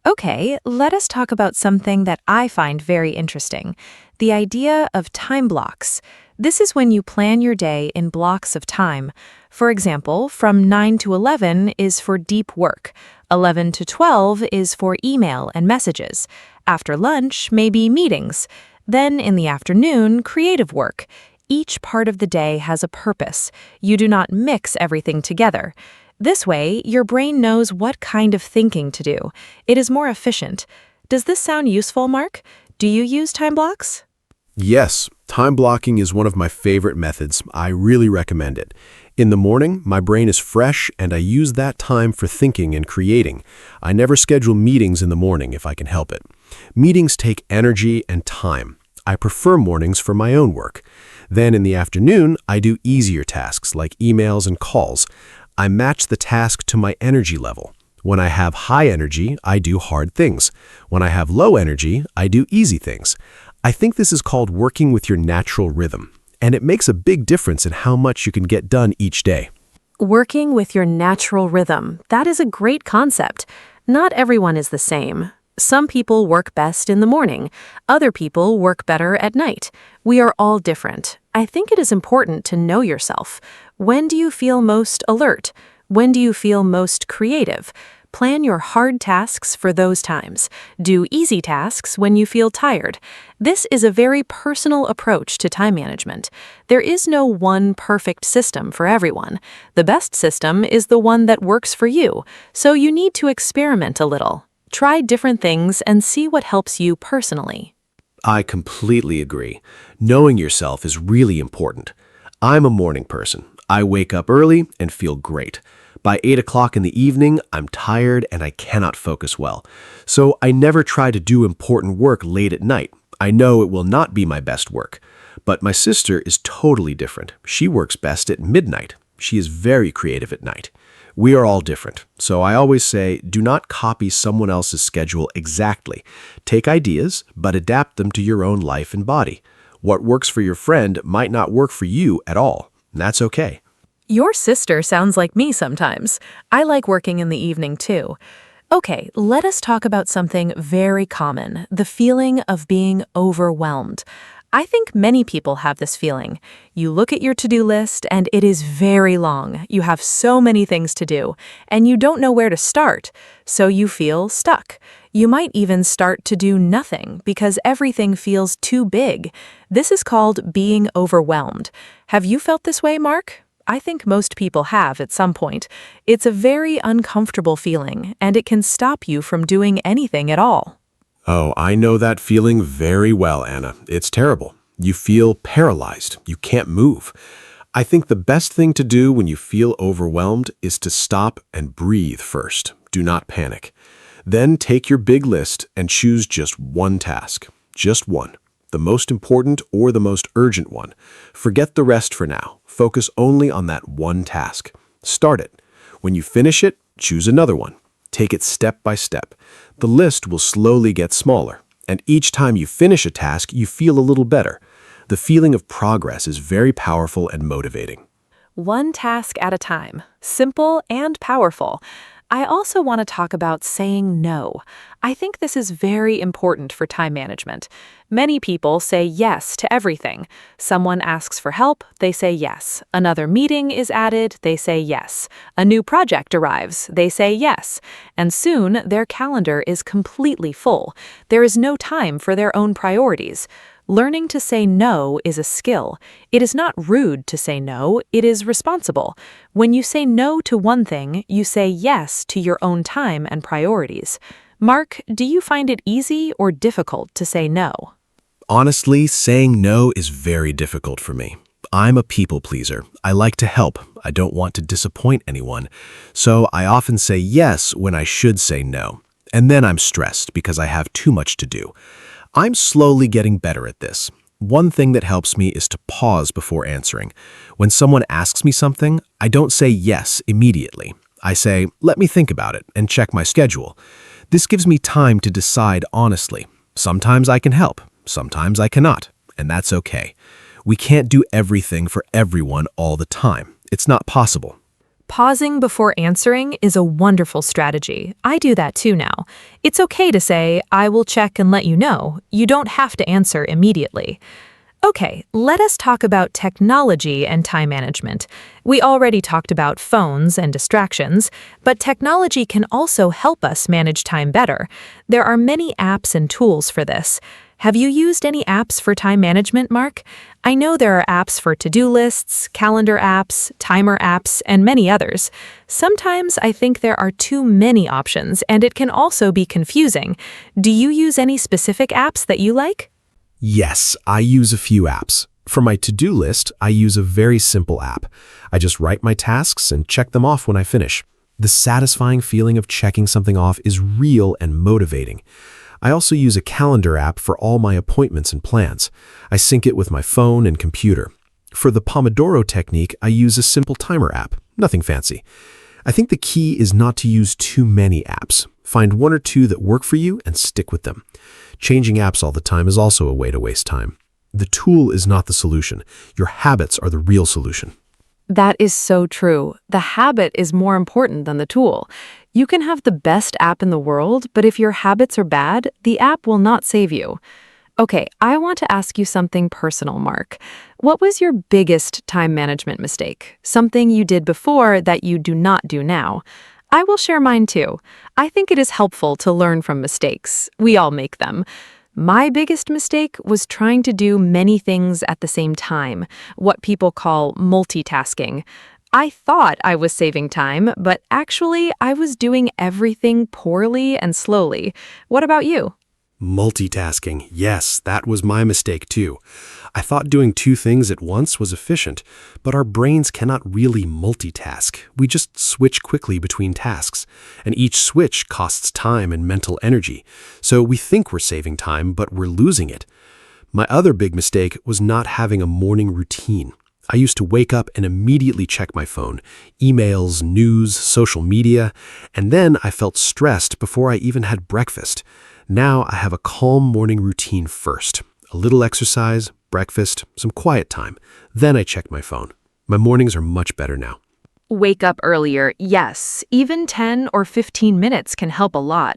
Okay, let us talk about something that I find very interesting. The idea of time blocks. This is when you plan your day in blocks of time. For example, from 9 to 11 is for deep work. 11 to 12 is for email and messages. After lunch, maybe meetings. Then in the afternoon, creative work. Each part of the day has a purpose. You do not mix everything together. This way, your brain knows what kind of thinking to do. It is more efficient. Does this sound useful, Mark? Do you use time blocks? Yes, time blocking is one of my favorite methods. I really recommend it. In the morning, my brain is fresh and I use that time for thinking and creating. I never schedule meetings in the morning if I can help it. Meetings take energy and time. I prefer mornings for my own work. Then in the afternoon, I do easier tasks like emails and calls. I match the task to my energy level. When I have high energy, I do hard things. When I have low energy, I do easy things. I think this is called working with your natural rhythm, and it makes a big difference in how much you can get done each day. Working with your natural rhythm. That is a great concept. Not everyone is the same. Some people work best in the morning. Other people work better at night. We are all different. I think it is important to know yourself. When do you feel most alert? When do you feel most creative? Plan your hard tasks for those times. Do easy tasks when you feel tired. This is a very personal approach to time management. There is no one perfect system for everyone. The best system is the one that works for you, so you need to experiment a little. Try different things and see what helps you personally. I completely agree. Knowing yourself is really important. I'm a morning person. I wake up early and feel great. By 8 o'clock in the evening, I'm tired and I cannot focus well. So I never try to do important work late at night. I know it will not be my best work. But my sister is totally different. She works best at midnight. She is very creative at night. We are all different. So I always say, do not copy someone else's schedule exactly. Take ideas, but adapt them to your own life and body. What works for your friend might not work for you at all. And that's okay. Your sister sounds like me sometimes. I like working in the evening too. Okay, let us talk about something very common, the feeling of being overwhelmed. I think many people have this feeling. You look at your to-do list and it is very long. You have so many things to do, and you don't know where to start, so you feel stuck. You might even start to do nothing because everything feels too big. This is called being overwhelmed. Have you felt this way, Mark? I think most people have at some point. It's a very uncomfortable feeling, and it can stop you from doing anything at all. Oh, I know that feeling very well, Anna. It's terrible. You feel paralyzed. You can't move. I think the best thing to do when you feel overwhelmed is to stop and breathe first. Do not panic. Then take your big list and choose just one task. Just one. The most important or the most urgent one. Forget the rest for now. Focus only on that one task. Start it. When you finish it, choose another one. Take it step by step. The list will slowly get smaller, and each time you finish a task, you feel a little better. The feeling of progress is very powerful and motivating. One task at a time. Simple and powerful. I also want to talk about saying no. I think this is very important for time management. Many people say yes to everything. Someone asks for help, they say yes. Another meeting is added, they say yes. A new project arrives, they say yes. And soon, their calendar is completely full. There is no time for their own priorities. Learning to say no is a skill. It is not rude to say no, it is responsible. When you say no to one thing, you say yes to your own time and priorities. Mark, do you find it easy or difficult to say no? Honestly, saying no is very difficult for me. I'm a people pleaser. I like to help. I don't want to disappoint anyone. So I often say yes when I should say no. And then I'm stressed because I have too much to do. I'm slowly getting better at this. One thing that helps me is to pause before answering. When someone asks me something, I don't say yes immediately. I say, let me think about it and check my schedule. This gives me time to decide honestly. Sometimes I can help, sometimes I cannot, and that's okay. We can't do everything for everyone all the time. It's not possible. Pausing before answering is a wonderful strategy. I do that too now. It's okay to say, I will check and let you know. You don't have to answer immediately. Okay, let us talk about technology and time management. We already talked about phones and distractions, but technology can also help us manage time better. There are many apps and tools for this. Have you used any apps for time management, Mark? I know there are apps for to-do lists, calendar apps, timer apps, and many others. Sometimes I think there are too many options, and it can also be confusing. Do you use any specific apps that you like? Yes, I use a few apps. For my to-do list, I use a very simple app. I just write my tasks and check them off when I finish. The satisfying feeling of checking something off is real and motivating. I also use a calendar app for all my appointments and plans. I sync it with my phone and computer. For the Pomodoro technique, I use a simple timer app, nothing fancy. I think the key is not to use too many apps. Find one or two that work for you and stick with them. Changing apps all the time is also a way to waste time. The tool is not the solution. Your habits are the real solution. That is so true. The habit is more important than the tool. You can have the best app in the world, but if your habits are bad, the app will not save you. Okay, I want to ask you something personal, Mark. What was your biggest time management mistake? Something you did before that you do not do now? I will share mine too. I think it is helpful to learn from mistakes. We all make them. My biggest mistake was trying to do many things at the same time, what people call multitasking. I thought I was saving time, but actually I was doing everything poorly and slowly. What about you? Multitasking. Yes, that was my mistake too. I thought doing two things at once was efficient, but our brains cannot really multitask. We just switch quickly between tasks, and each switch costs time and mental energy. So we think we're saving time, but we're losing it. My other big mistake was not having a morning routine. I used to wake up and immediately check my phone, emails, news, social media, and then I felt stressed before I even had breakfast. Now I have a calm morning routine first. A little exercise, breakfast, some quiet time. Then I check my phone. My mornings are much better now. Wake up earlier, yes. Even 10 or 15 minutes can help a lot.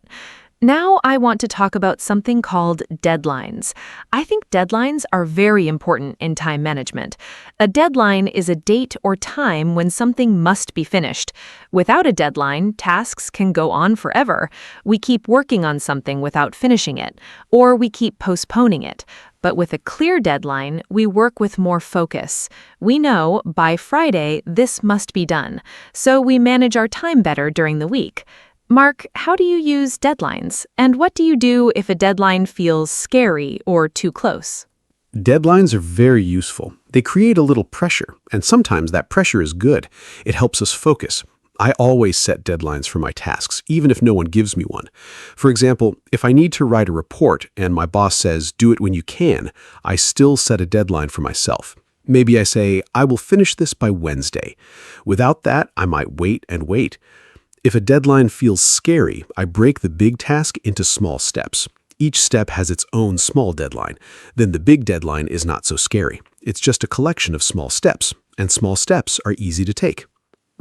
Now I want to talk about something called deadlines. I think deadlines are very important in time management. A deadline is a date or time when something must be finished. Without a deadline, tasks can go on forever. We keep working on something without finishing it, or we keep postponing it. But with a clear deadline, we work with more focus. We know by Friday this must be done, so we manage our time better during the week. Mark, how do you use deadlines? And what do you do if a deadline feels scary or too close? Deadlines are very useful. They create a little pressure, and sometimes that pressure is good. It helps us focus. I always set deadlines for my tasks, even if no one gives me one. For example, if I need to write a report and my boss says, do it when you can, I still set a deadline for myself. Maybe I say, I will finish this by Wednesday. Without that, I might wait and wait. If a deadline feels scary, I break the big task into small steps. Each step has its own small deadline. Then the big deadline is not so scary. It's just a collection of small steps, and small steps are easy to take.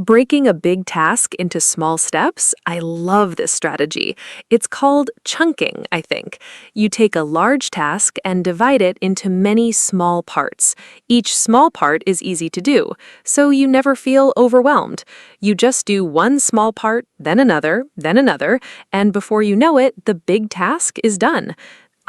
Breaking a big task into small steps, I love this strategy. It's called chunking, I think. You take a large task and divide it into many small parts. Each small part is easy to do, so you never feel overwhelmed. You just do one small part, then another, and before you know it, the big task is done.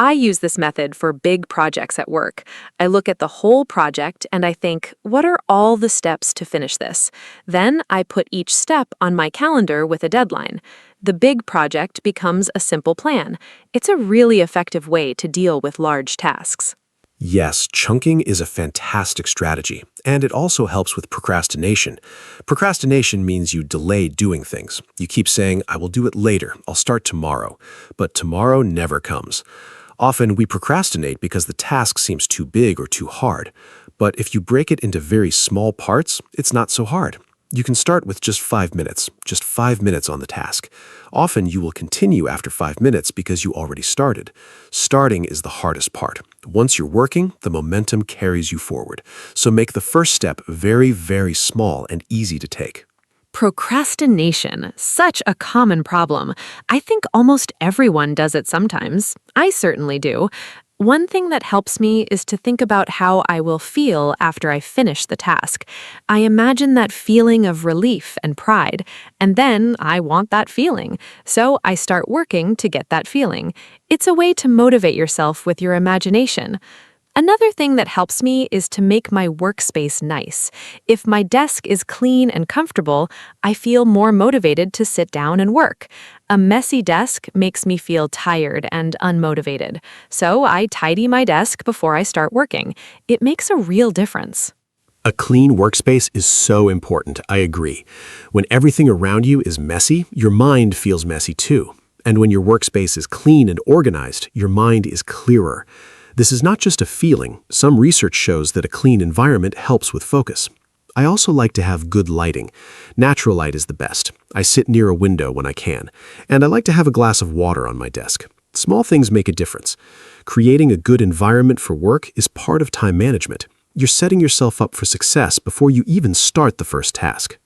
I use this method for big projects at work. I look at the whole project and I think, what are all the steps to finish this? Then I put each step on my calendar with a deadline. The big project becomes a simple plan. It's a really effective way to deal with large tasks. Yes, chunking is a fantastic strategy, and it also helps with procrastination. Procrastination means you delay doing things. You keep saying, I will do it later, I'll start tomorrow. But tomorrow never comes. Often we procrastinate because the task seems too big or too hard. But if you break it into very small parts, it's not so hard. You can start with just 5 minutes on the task. Often you will continue after 5 minutes because you already started. Starting is the hardest part. Once you're working, the momentum carries you forward. So make the first step very, very small and easy to take. Procrastination, such a common problem. I think almost everyone does it sometimes. I certainly do. One thing that helps me is to think about how I will feel after I finish the task. I imagine that feeling of relief and pride, and then I want that feeling. So I start working to get that feeling. It's a way to motivate yourself with your imagination. Another thing that helps me is to make my workspace nice. If my desk is clean and comfortable, I feel more motivated to sit down and work. A messy desk makes me feel tired and unmotivated. So I tidy my desk before I start working. It makes a real difference. A clean workspace is so important, I agree. When everything around you is messy, your mind feels messy too. And when your workspace is clean and organized, your mind is clearer. This is not just a feeling. Some research shows that a clean environment helps with focus. I also like to have good lighting. Natural light is the best. I sit near a window when I can. And I like to have a glass of water on my desk. Small things make a difference. Creating a good environment for work is part of time management. You're setting yourself up for success before you even start the first task.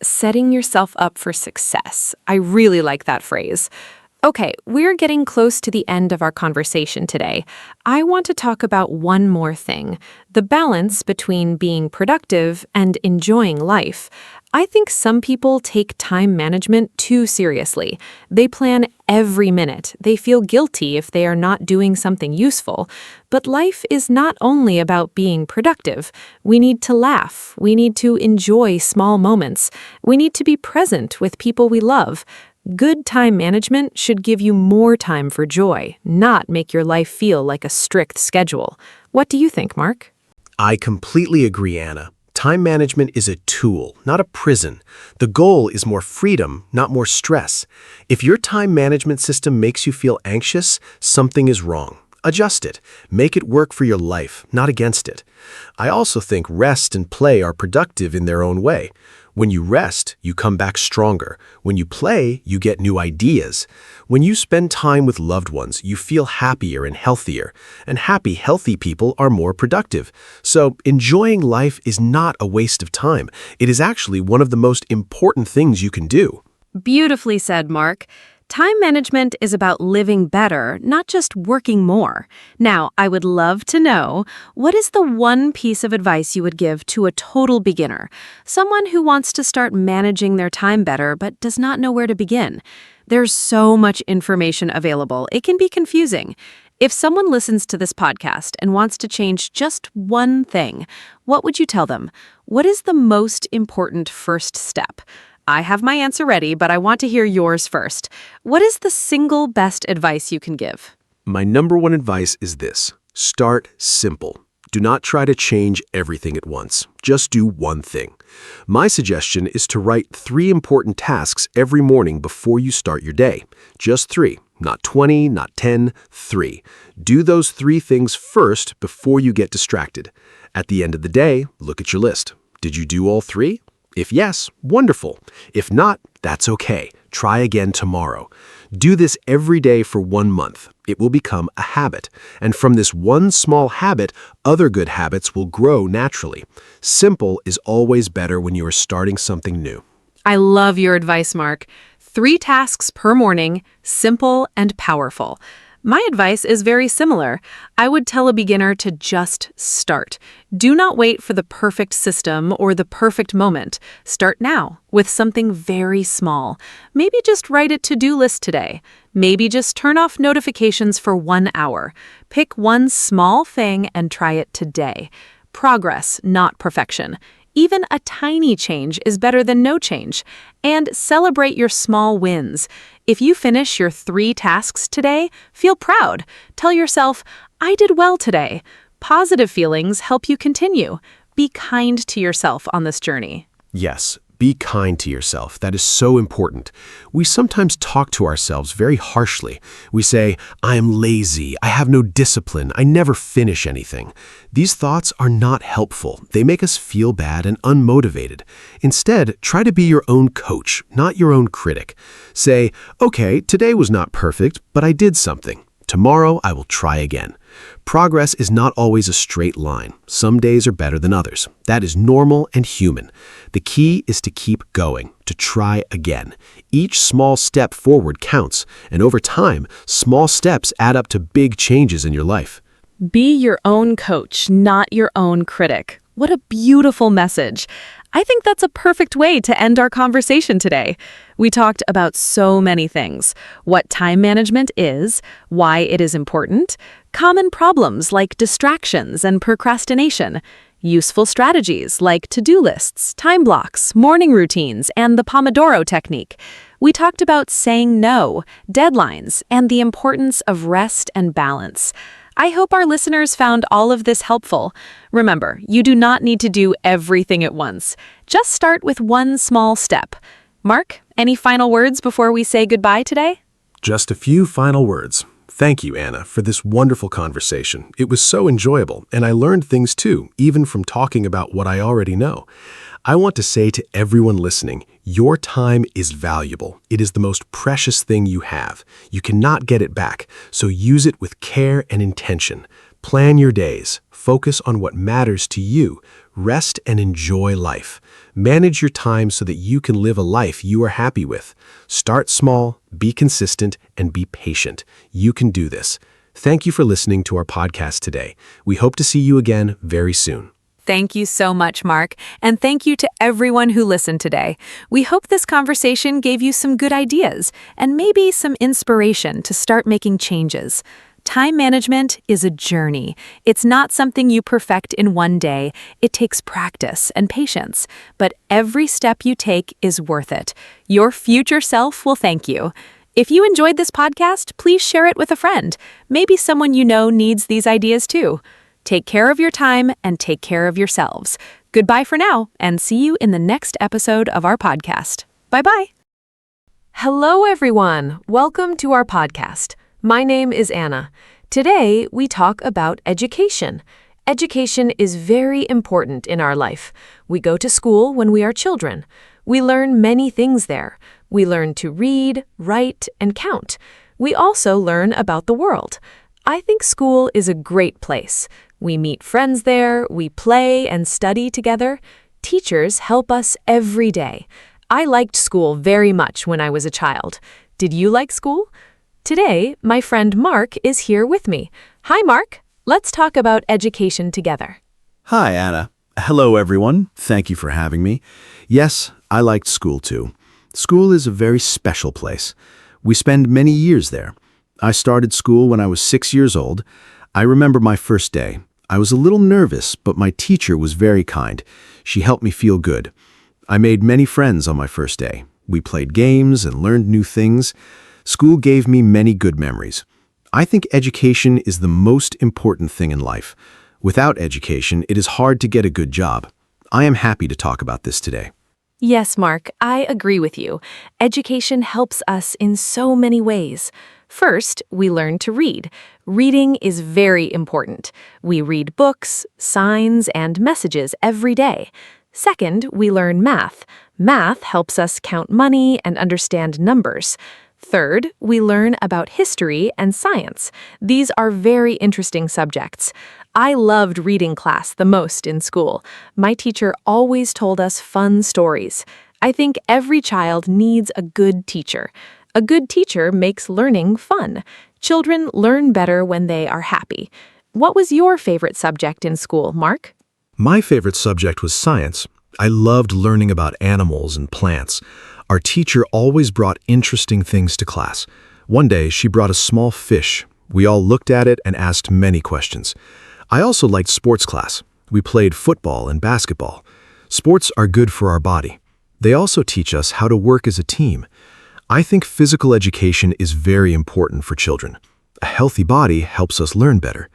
Setting yourself up for success. I really like that phrase. Okay, we're getting close to the end of our conversation today. I want to talk about one more thing, the balance between being productive and enjoying life. I think some people take time management too seriously. They plan every minute. They feel guilty if they are not doing something useful. But life is not only about being productive. We need to laugh. We need to enjoy small moments. We need to be present with people we love. Good time management should give you more time for joy, not make your life feel like a strict schedule. What do you think, Mark? I completely agree, Anna. Time management is a tool, not a prison. The goal is more freedom, not more stress. If your time management system makes you feel anxious, something is wrong. Adjust it. Make it work for your life, not against it. I also think rest and play are productive in their own way. When you rest, you come back stronger. When you play, you get new ideas. When you spend time with loved ones, you feel happier and healthier. And happy, healthy people are more productive. So enjoying life is not a waste of time. It is actually one of the most important things you can do. Beautifully said, Mark. Time management is about living better, not just working more. Now, I would love to know, what is the one piece of advice you would give to a total beginner, someone who wants to start managing their time better but does not know where to begin? There's so much information available, it can be confusing. If someone listens to this podcast and wants to change just one thing, what would you tell them? What is the most important first step? I have my answer ready, but I want to hear yours first. What is the single best advice you can give? My number one advice is this: start simple. Do not try to change everything at once. Just do one thing. My suggestion is to write 3 important tasks every morning before you start your day. Just 3, not 20, not 10, 3. Do those 3 things first before you get distracted. At the end of the day, look at your list. Did you do all 3? If yes, wonderful. If not, that's okay. Try again tomorrow. Do this every day for 1 month. It will become a habit. And from this one small habit, other good habits will grow naturally. Simple is always better when you are starting something new. I love your advice, Mark. 3 tasks per morning, simple and powerful. My advice is very similar. I would tell a beginner to just start. Do not wait for the perfect system or the perfect moment. Start now with something very small. Maybe just write a to-do list today. Maybe just turn off notifications for 1 hour. Pick one small thing and try it today. Progress, not perfection. Even a tiny change is better than no change. And celebrate your small wins. If you finish your 3 tasks today, feel proud. Tell yourself, I did well today. Positive feelings help you continue. Be kind to yourself on this journey. Yes, be kind to yourself. That is so important. We sometimes talk to ourselves very harshly. We say, I am lazy, I have no discipline, I never finish anything. These thoughts are not helpful. They make us feel bad and unmotivated. Instead, try to be your own coach, not your own critic. Say, okay, today was not perfect, but I did something. Tomorrow, I will try again. Progress is not always a straight line. Some days are better than others. That is normal and human. The key is to keep going, to try again. Each small step forward counts, and over time, small steps add up to big changes in your life. Be your own coach, not your own critic. What a beautiful message. I think that's a perfect way to end our conversation today. We talked about so many things: what time management is, why it is important, common problems like distractions and procrastination, useful strategies like to-do lists, time blocks, morning routines, and the Pomodoro technique. We talked about saying no, deadlines, and the importance of rest and balance. I hope our listeners found all of this helpful. Remember, you do not need to do everything at once. Just start with one small step. Mark, any final words before we say goodbye today? Just a few final words. Thank you, Anna, for this wonderful conversation. It was so enjoyable, and I learned things too, even from talking about what I already know. I want to say to everyone listening, your time is valuable. It is the most precious thing you have. You cannot get it back, so use it with care and intention. Plan your days. Focus on what matters to you. Rest and enjoy life. Manage your time so that you can live a life you are happy with. Start small, be consistent, and be patient. You can do this. Thank you for listening to our podcast today. We hope to see you again very soon. Thank you so much, Mark, and thank you to everyone who listened today. We hope this conversation gave you some good ideas and maybe some inspiration to start making changes. Time management is a journey. It's not something you perfect in one day. It takes practice and patience, but every step you take is worth it. Your future self will thank you. If you enjoyed this podcast, please share it with a friend. Maybe someone you know needs these ideas too. Take care of your time and take care of yourselves. Goodbye for now, and see you in the next episode of our podcast. Bye-bye. Hello, everyone. Welcome to our podcast. My name is Anna. Today, we talk about education. Education is very important in our life. We go to school when we are children. We learn many things there. We learn to read, write, and count. We also learn about the world. I think school is a great place. We meet friends there, we play and study together. Teachers help us every day. I liked school very much when I was a child. Did you like school? Today, my friend Mark is here with me. Hi, Mark. Let's talk about education together. Hi, Anna. Hello, everyone. Thank you for having me. Yes, I liked school too. School is a very special place. We spend many years there. I started school when I was 6 years old. I remember my first day. I was a little nervous, but my teacher was very kind. She helped me feel good. I made many friends on my first day. We played games and learned new things. School gave me many good memories. I think education is the most important thing in life. Without education, it is hard to get a good job. I am happy to talk about this today. Yes, Mark, I agree with you. Education helps us in so many ways. First, we learn to read. Reading is very important. We read books, signs, and messages every day. Second, we learn math. Math helps us count money and understand numbers. Third, we learn about history and science. These are very interesting subjects. I loved reading class the most in school. My teacher always told us fun stories. I think every child needs a good teacher. A good teacher makes learning fun. Children learn better when they are happy. What was your favorite subject in school, Mark? My favorite subject was science. I loved learning about animals and plants. Our teacher always brought interesting things to class. One day, she brought a small fish. We all looked at it and asked many questions. I also liked sports class. We played football and basketball. Sports are good for our body. They also teach us how to work as a team. I think physical education is very important for children. A healthy body helps us learn better.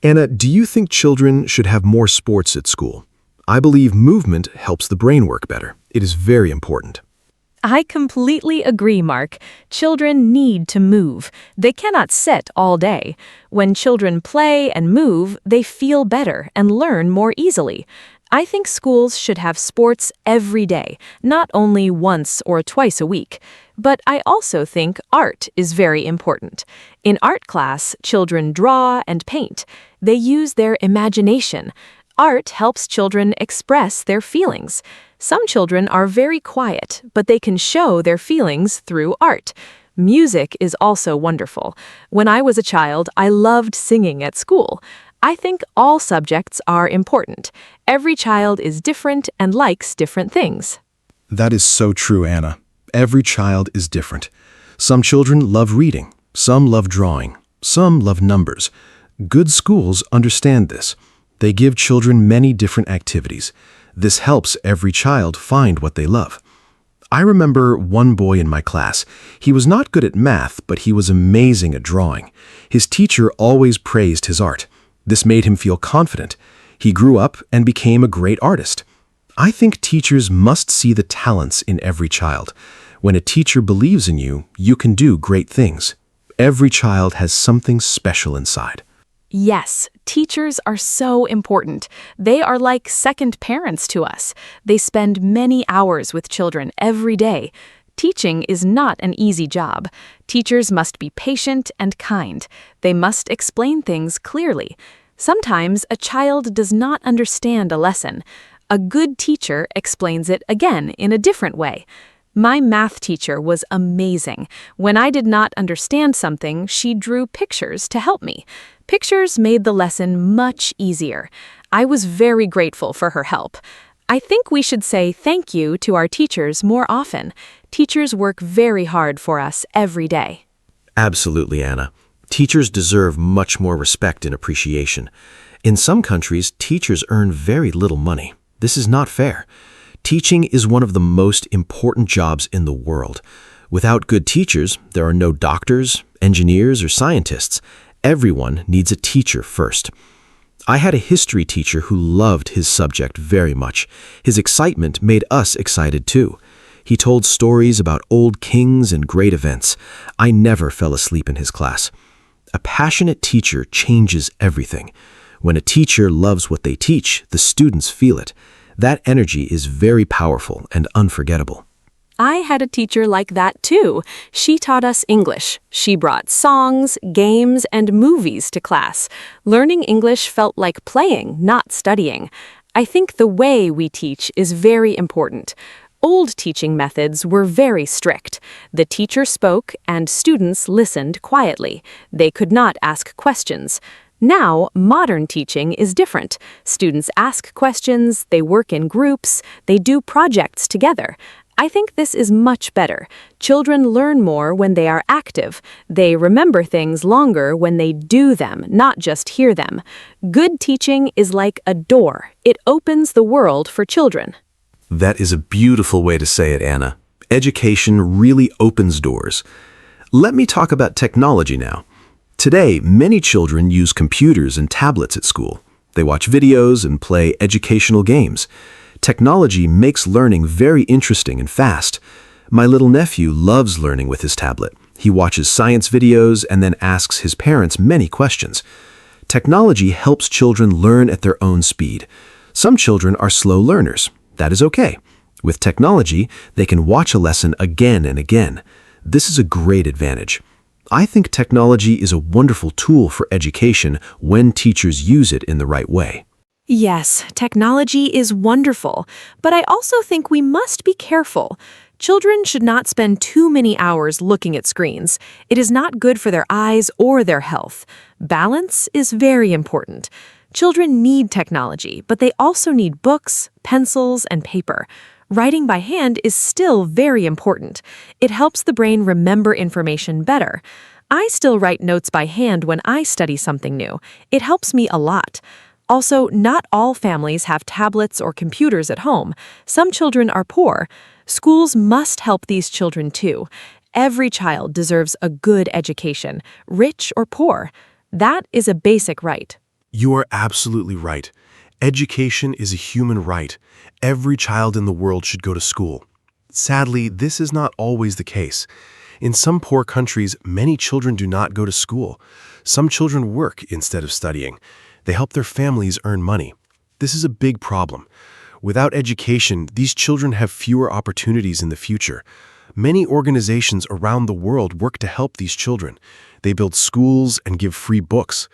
Anna, do you think children should have more sports at school? I believe movement helps the brain work better. It is very important. I completely agree, Mark. Children need to move. They cannot sit all day. When children play and move, they feel better and learn more easily. I think schools should have sports every day, not only once or twice a week. But I also think art is very important. In art class, children draw and paint. They use their imagination. Art helps children express their feelings. Some children are very quiet, but they can show their feelings through art. Music is also wonderful. When I was a child, I loved singing at school. I think all subjects are important. Every child is different and likes different things. That is so true, Anna. Every child is different. Some children love reading, some love drawing, some love numbers. Good schools understand this. They give children many different activities. This helps every child find what they love. I remember one boy in my class. He was not good at math, but he was amazing at drawing. His teacher always praised his art. This made him feel confident. He grew up and became a great artist. I think teachers must see the talents in every child. When a teacher believes in you, you can do great things. Every child has something special inside. Yes, teachers are so important. They are like second parents to us. They spend many hours with children every day. Teaching is not an easy job. Teachers must be patient and kind. They must explain things clearly. Sometimes a child does not understand a lesson. A good teacher explains it again in a different way. My math teacher was amazing. When I did not understand something, she drew pictures to help me. Pictures made the lesson much easier. I was very grateful for her help. I think we should say thank you to our teachers more often. Teachers work very hard for us every day. Absolutely, Anna. Teachers deserve much more respect and appreciation. In some countries, teachers earn very little money. This is not fair. Teaching is one of the most important jobs in the world. Without good teachers, there are no doctors, engineers, or scientists. Everyone needs a teacher first. I had a history teacher who loved his subject very much. His excitement made us excited too. He told stories about old kings and great events. I never fell asleep in his class. A passionate teacher changes everything. When a teacher loves what they teach, the students feel it. That energy is very powerful and unforgettable. I had a teacher like that too. She taught us English. She brought songs, games, and movies to class. Learning English felt like playing, not studying. I think the way we teach is very important. Old teaching methods were very strict. The teacher spoke and students listened quietly. They could not ask questions. Now, modern teaching is different. Students ask questions, they work in groups, they do projects together. I think this is much better. Children learn more when they are active. They remember things longer when they do them, not just hear them. Good teaching is like a door. It opens the world for children. That is a beautiful way to say it, Anna. Education really opens doors. Let me talk about technology now. Today, many children use computers and tablets at school. They watch videos and play educational games. Technology makes learning very interesting and fast. My little nephew loves learning with his tablet. He watches science videos and then asks his parents many questions. Technology helps children learn at their own speed. Some children are slow learners. That is okay. With technology, they can watch a lesson again and again. This is a great advantage. I think technology is a wonderful tool for education when teachers use it in the right way. Yes, technology is wonderful, but I also think we must be careful. Children should not spend too many hours looking at screens. It is not good for their eyes or their health. Balance is very important. Children need technology, but they also need books, pencils, and paper. Writing by hand is still very important. It helps the brain remember information better. I still write notes by hand when I study something new. It helps me a lot. Also, not all families have tablets or computers at home. Some children are poor. Schools must help these children too. Every child deserves a good education, rich or poor. That is a basic right. You are absolutely right. Education is a human right. Every child in the world should go to school. Sadly, this is not always the case. In some poor countries, many children do not go to school. Some children work instead of studying. They help their families earn money. This is a big problem. Without education, these children have fewer opportunities in the future. Many organizations around the world work to help these children. They build schools and give free books.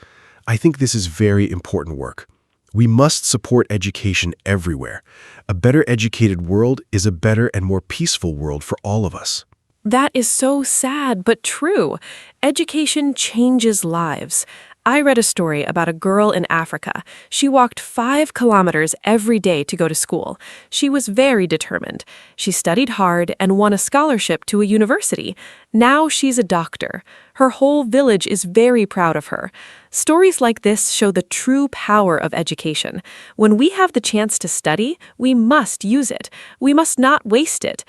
I think this is very important work. We must support education everywhere. A better educated world is a better and more peaceful world for all of us. That is so sad, but true. Education changes lives. I read a story about a girl in Africa. She walked 5 kilometers every day to go to school. She was very determined. She studied hard and won a scholarship to a university. Now she's a doctor. Her whole village is very proud of her. Stories like this show the true power of education. When we have the chance to study, we must use it. We must not waste it.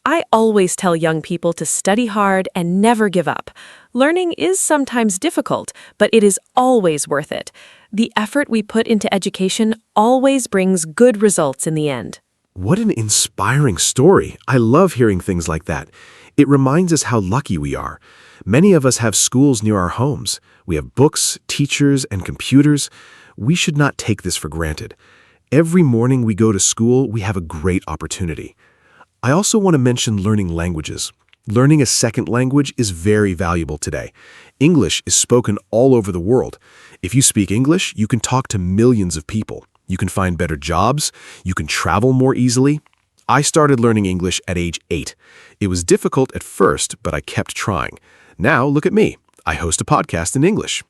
I always tell young people to study hard and never give up. Learning is sometimes difficult, but it is always worth it. The effort we put into education always brings good results in the end. What an inspiring story. I love hearing things like that. It reminds us how lucky we are. Many of us have schools near our homes. We have books, teachers, and computers. We should not take this for granted. Every morning we go to school, we have a great opportunity. I also want to mention learning languages. Learning a second language is very valuable today. English is spoken all over the world. If you speak English, you can talk to millions of people. You can find better jobs. You can travel more easily. I started learning English at age 8. It was difficult at first, but I kept trying. Now, look at me. I host a podcast in English.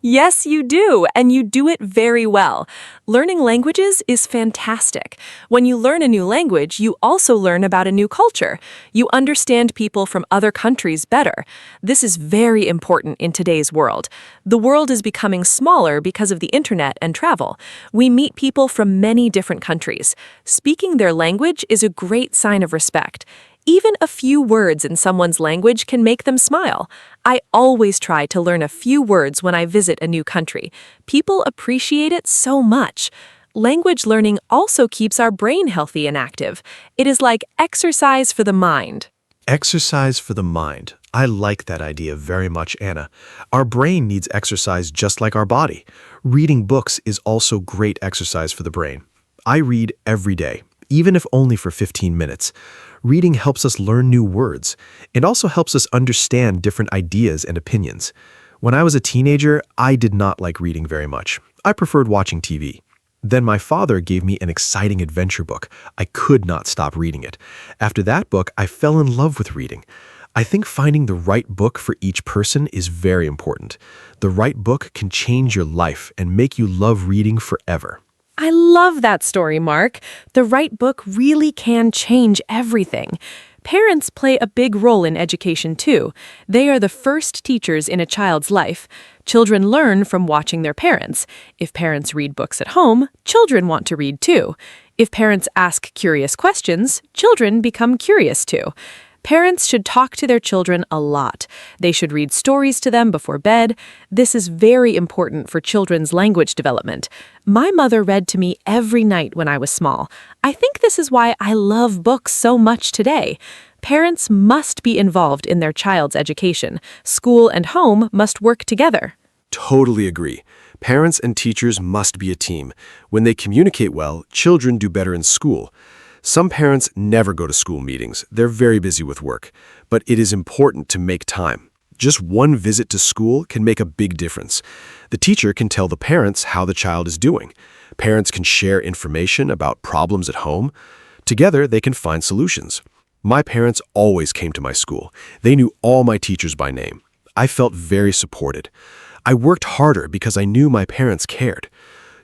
Yes, you do, and you do it very well. Learning languages is fantastic. When you learn a new language, you also learn about a new culture. You understand people from other countries better. This is very important in today's world. The world is becoming smaller because of the internet and travel. We meet people from many different countries. Speaking their language is a great sign of respect. Even a few words in someone's language can make them smile. I always try to learn a few words when I visit a new country. People appreciate it so much. Language learning also keeps our brain healthy and active. It is like exercise for the mind. Exercise for the mind. I like that idea very much, Anna. Our brain needs exercise just like our body. Reading books is also great exercise for the brain. I read every day, even if only for 15 minutes. Reading helps us learn new words. It also helps us understand different ideas and opinions. When I was a teenager, I did not like reading very much. I preferred watching TV. Then my father gave me an exciting adventure book. I could not stop reading it. After that book, I fell in love with reading. I think finding the right book for each person is very important. The right book can change your life and make you love reading forever. I love that story, Mark. The right book really can change everything. Parents play a big role in education, too. They are the first teachers in a child's life. Children learn from watching their parents. If parents read books at home, children want to read, too. If parents ask curious questions, children become curious, too. Parents should talk to their children a lot. They should read stories to them before bed. This is very important for children's language development. My mother read to me every night when I was small. I think this is why I love books so much today. Parents must be involved in their child's education. School and home must work together. Totally agree. Parents and teachers must be a team. When they communicate well, children do better in school. Some parents never go to school meetings. They're very busy with work. But it is important to make time. Just one visit to school can make a big difference. The teacher can tell the parents how the child is doing. Parents can share information about problems at home. Together, they can find solutions. My parents always came to my school. They knew all my teachers by name. I felt very supported. I worked harder because I knew my parents cared.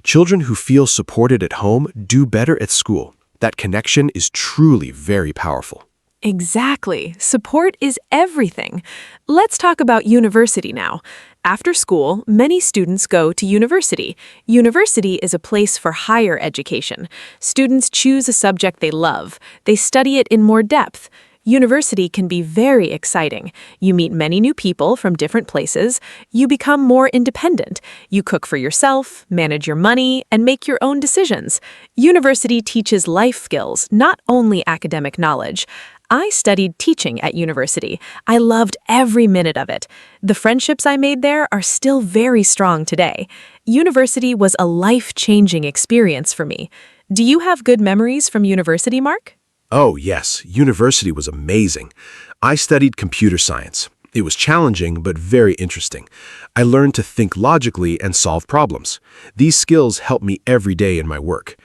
Children who feel supported at home do better at school. That connection is truly very powerful. Exactly. Support is everything. Let's talk about university now. After school, many students go to university. University is a place for higher education. Students choose a subject they love. They study it in more depth. University can be very exciting. You meet many new people from different places. You become more independent. You cook for yourself, manage your money, and make your own decisions. University teaches life skills, not only academic knowledge. I studied teaching at university. I loved every minute of it. The friendships I made there are still very strong today. University was a life-changing experience for me. Do you have good memories from university, Mark? Oh, yes. University was amazing. I studied computer science. It was challenging, but very interesting. I learned to think logically and solve problems. These skills help me every day in my work.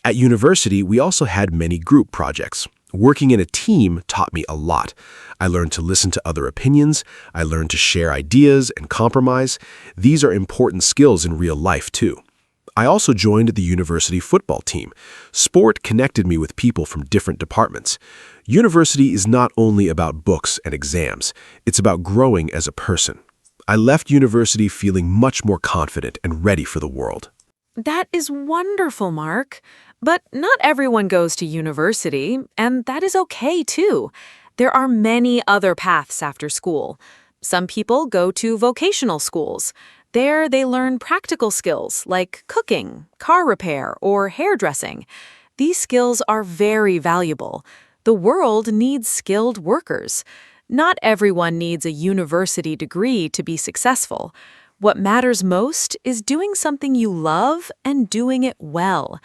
At university, we also had many group projects. Working in a team taught me a lot. I learned to listen to other opinions. I learned to share ideas and compromise. These are important skills in real life, too. I also joined the university football team. Sport connected me with people from different departments. University is not only about books and exams. It's about growing as a person. I left university feeling much more confident and ready for the world. That is wonderful, Mark. But not everyone goes to university, and that is okay, too. There are many other paths after school. Some people go to vocational schools. There, they learn practical skills like cooking, car repair, or hairdressing. These skills are very valuable. The world needs skilled workers. Not everyone needs a university degree to be successful. What matters most is doing something you love and doing it well.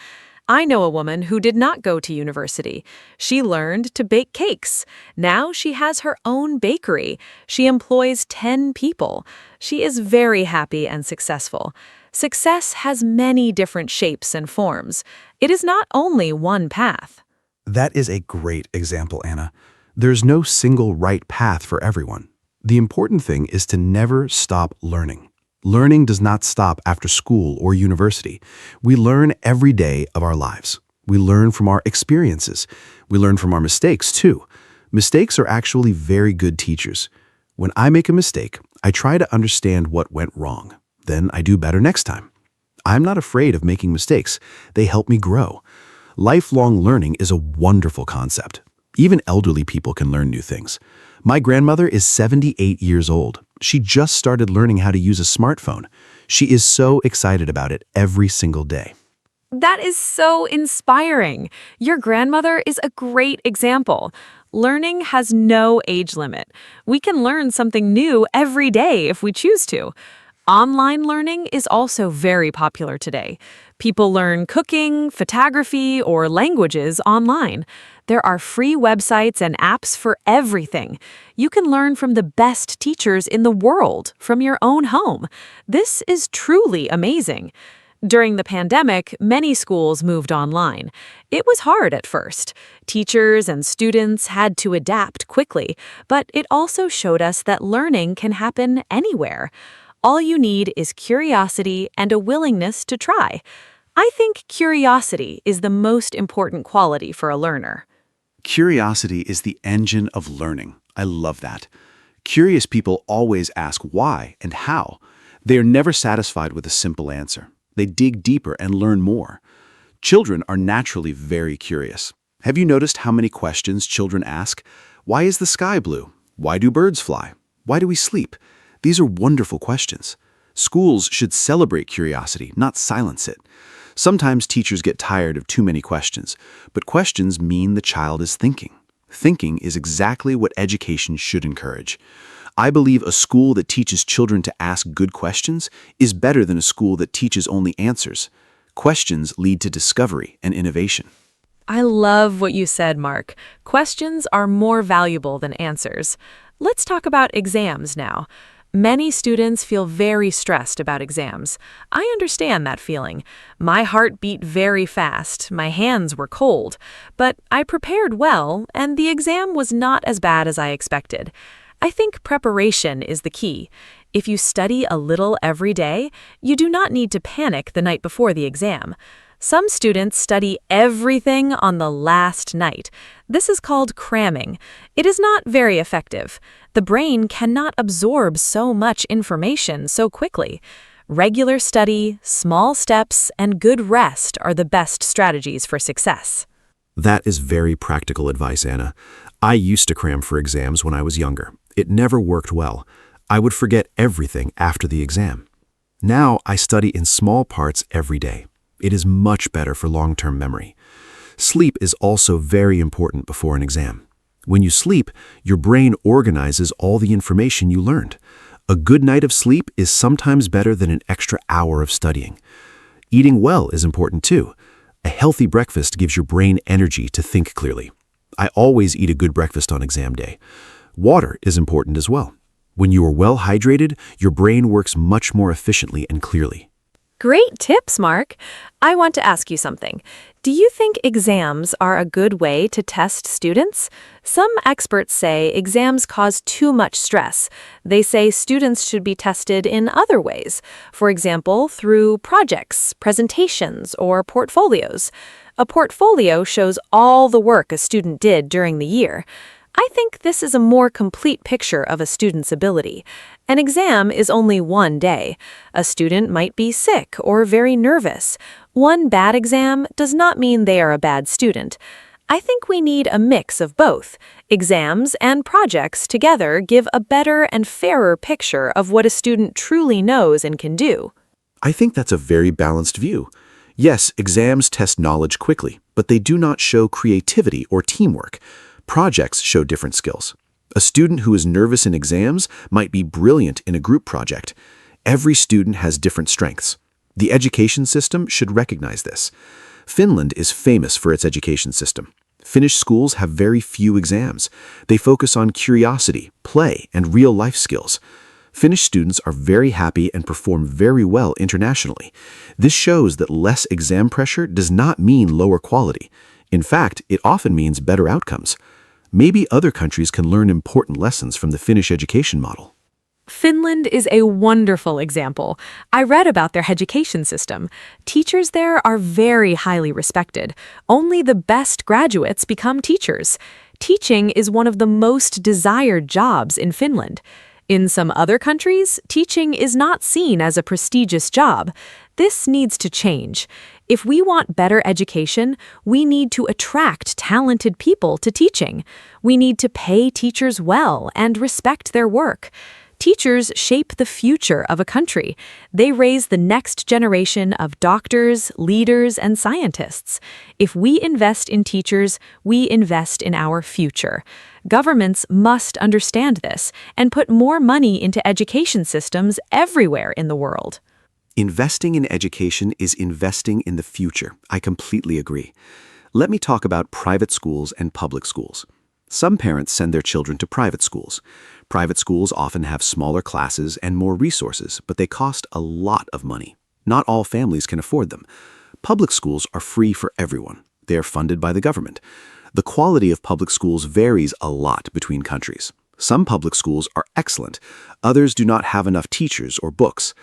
I know a woman who did not go to university. She learned to bake cakes. Now she has her own bakery. She employs 10 people. She is very happy and successful. Success has many different shapes and forms. It is not only one path. That is a great example, Anna. There's no single right path for everyone. The important thing is to never stop learning. Learning does not stop after school or university. We learn every day of our lives. We learn from our experiences. We learn from our mistakes, too. Mistakes are actually very good teachers. When I make a mistake, I try to understand what went wrong. Then I do better next time. I'm not afraid of making mistakes. They help me grow. Lifelong learning is a wonderful concept. Even elderly people can learn new things. My grandmother is 78 years old. She just started learning how to use a smartphone. She is so excited about it every single day. That is so inspiring. Your grandmother is a great example. Learning has no age limit. We can learn something new every day if we choose to. Online learning is also very popular today. People learn cooking, photography, or languages online. There are free websites and apps for everything. You can learn from the best teachers in the world from your own home. This is truly amazing. During the pandemic, many schools moved online. It was hard at first. Teachers and students had to adapt quickly, but it also showed us that learning can happen anywhere. All you need is curiosity and a willingness to try. I think curiosity is the most important quality for a learner. Curiosity is the engine of learning. I love that. Curious people always ask why and how. They are never satisfied with a simple answer. They dig deeper and learn more. Children are naturally very curious. Have you noticed how many questions children ask? Why is the sky blue? Why do birds fly? Why do we sleep? These are wonderful questions. Schools should celebrate curiosity, not silence it. Sometimes teachers get tired of too many questions, but questions mean the child is thinking. Thinking is exactly what education should encourage. I believe a school that teaches children to ask good questions is better than a school that teaches only answers. Questions lead to discovery and innovation. I love what you said, Mark. Questions are more valuable than answers. Let's talk about exams now. Many students feel very stressed about exams. I understand that feeling. My heart beat very fast, my hands were cold, but I prepared well, and the exam was not as bad as I expected. I think preparation is the key. If you study a little every day, you do not need to panic the night before the exam. Some students study everything on the last night. This is called cramming. It is not very effective. The brain cannot absorb so much information so quickly. Regular study, small steps, and good rest are the best strategies for success. That is very practical advice, Anna. I used to cram for exams when I was younger. It never worked well. I would forget everything after the exam. Now I study in small parts every day. It is much better for long-term memory. Sleep is also very important before an exam. When you sleep, your brain organizes all the information you learned. A good night of sleep is sometimes better than an extra hour of studying. Eating well is important too. A healthy breakfast gives your brain energy to think clearly. I always eat a good breakfast on exam day. Water is important as well. When you are well hydrated, your brain works much more efficiently and clearly. Great tips, Mark. I want to ask you something. Do you think exams are a good way to test students? Some experts say exams cause too much stress. They say students should be tested in other ways, for example, through projects, presentations, or portfolios. A portfolio shows all the work a student did during the year. I think this is a more complete picture of a student's ability. An exam is only one day. A student might be sick or very nervous. One bad exam does not mean they are a bad student. I think we need a mix of both. Exams and projects together give a better and fairer picture of what a student truly knows and can do. I think that's a very balanced view. Yes, exams test knowledge quickly, but they do not show creativity or teamwork. Projects show different skills. A student who is nervous in exams might be brilliant in a group project. Every student has different strengths. The education system should recognize this. Finland is famous for its education system. Finnish schools have very few exams. They focus on curiosity, play, and real-life skills. Finnish students are very happy and perform very well internationally. This shows that less exam pressure does not mean lower quality. In fact, it often means better outcomes. Maybe other countries can learn important lessons from the Finnish education model. Finland is a wonderful example. I read about their education system. Teachers there are very highly respected. Only the best graduates become teachers. Teaching is one of the most desired jobs in Finland. In some other countries, teaching is not seen as a prestigious job. This needs to change. If we want better education, we need to attract talented people to teaching. We need to pay teachers well and respect their work. Teachers shape the future of a country. They raise the next generation of doctors, leaders, and scientists. If we invest in teachers, we invest in our future. Governments must understand this and put more money into education systems everywhere in the world. Investing in education is investing in the future. I completely agree. Let me talk about private schools and public schools. Some parents send their children to private schools. Private schools often have smaller classes and more resources, but they cost a lot of money. Not all families can afford them. Public schools are free for everyone. They are funded by the government. The quality of public schools varies a lot between countries. Some public schools are excellent. Others do not have enough teachers or books.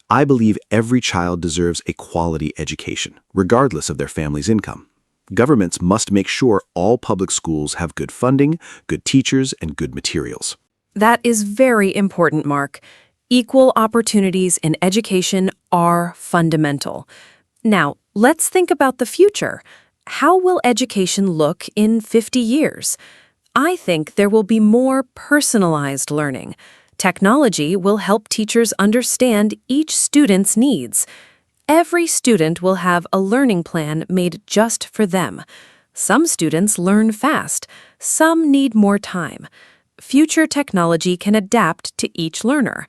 I believe every child deserves a quality education, regardless of their family's income. Governments must make sure all public schools have good funding, good teachers, and good materials. That is very important, Mark. Equal opportunities in education are fundamental. Now, let's think about the future. How will education look in 50 years? I think there will be more personalized learning. Technology will help teachers understand each student's needs. Every student will have a learning plan made just for them. Some students learn fast, some need more time. Future technology can adapt to each learner.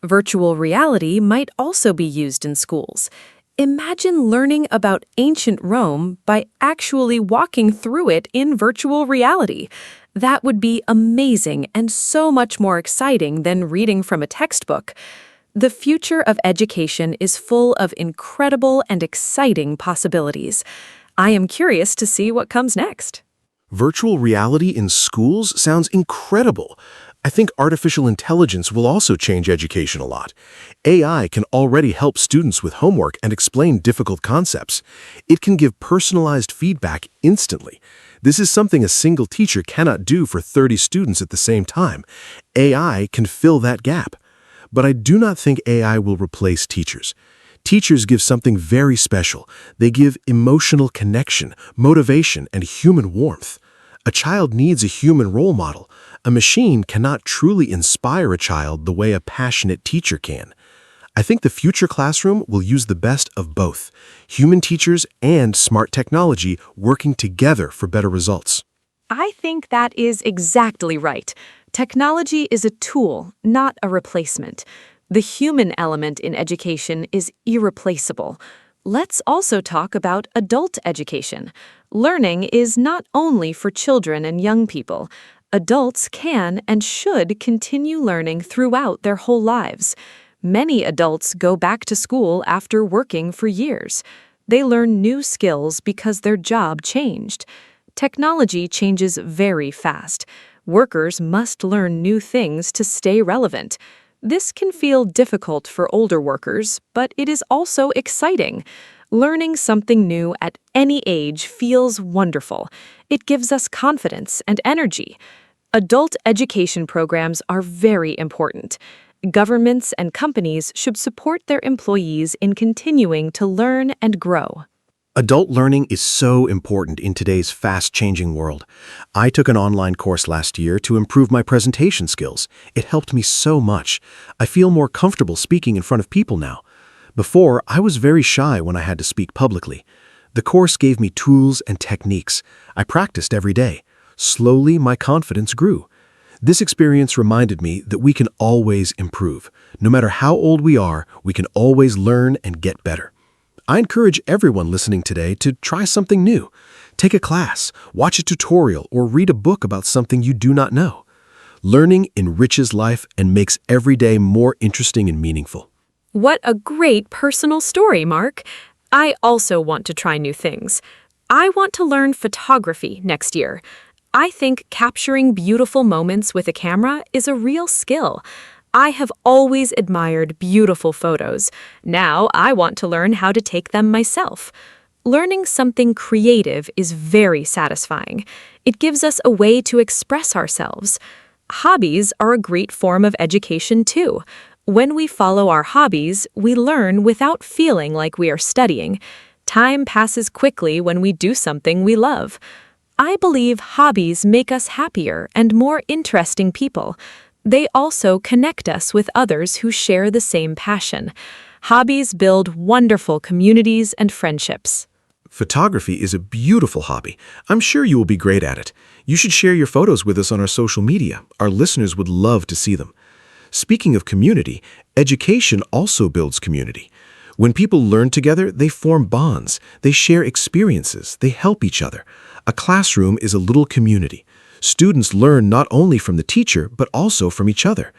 Virtual reality might also be used in schools. Imagine learning about ancient Rome by actually walking through it in virtual reality. That would be amazing and so much more exciting than reading from a textbook. The future of education is full of incredible and exciting possibilities. I am curious to see what comes next. Virtual reality in schools sounds incredible. I think artificial intelligence will also change education a lot. AI can already help students with homework and explain difficult concepts. It can give personalized feedback instantly. This is something a single teacher cannot do for 30 students at the same time. AI can fill that gap. But I do not think AI will replace teachers. Teachers give something very special. They give emotional connection, motivation, and human warmth. A child needs a human role model. A machine cannot truly inspire a child the way a passionate teacher can. I think the future classroom will use the best of both, human teachers and smart technology working together for better results. I think that is exactly right. Technology is a tool, not a replacement. The human element in education is irreplaceable. Let's also talk about adult education. Learning is not only for children and young people. Adults can and should continue learning throughout their whole lives. Many adults go back to school after working for years. They learn new skills because their job changed. Technology changes very fast. Workers must learn new things to stay relevant. This can feel difficult for older workers, but it is also exciting. Learning something new at any age feels wonderful. It gives us confidence and energy. Adult education programs are very important. Governments and companies should support their employees in continuing to learn and grow. Adult learning is so important in today's fast-changing world. I took an online course last year to improve my presentation skills. It helped me so much. I feel more comfortable speaking in front of people now. Before, I was very shy when I had to speak publicly. The course gave me tools and techniques. I practiced every day. Slowly, my confidence grew. This experience reminded me that we can always improve. No matter how old we are, we can always learn and get better. I encourage everyone listening today to try something new. Take a class, watch a tutorial, or read a book about something you do not know. Learning enriches life and makes every day more interesting and meaningful. What a great personal story, Mark. I also want to try new things. I want to learn photography next year. I think capturing beautiful moments with a camera is a real skill. I have always admired beautiful photos. Now I want to learn how to take them myself. Learning something creative is very satisfying. It gives us a way to express ourselves. Hobbies are a great form of education too. When we follow our hobbies, we learn without feeling like we are studying. Time passes quickly when we do something we love. I believe hobbies make us happier and more interesting people. They also connect us with others who share the same passion. Hobbies build wonderful communities and friendships. Photography is a beautiful hobby. I'm sure you will be great at it. You should share your photos with us on our social media. Our listeners would love to see them. Speaking of community, education also builds community. When people learn together, they form bonds. They share experiences. They help each other. A classroom is a little community. Students learn not only from the teacher, but also from each other.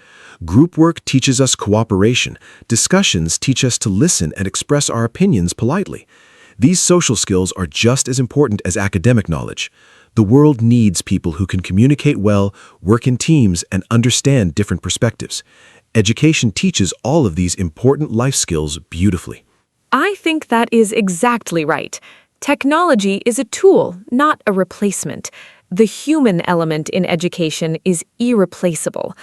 Group work teaches us cooperation. Discussions teach us to listen and express our opinions politely. These social skills are just as important as academic knowledge. The world needs people who can communicate well, work in teams, and understand different perspectives. Education teaches all of these important life skills beautifully. I think that is exactly right. Technology is a tool, not a replacement. The human element in education is irreplaceable.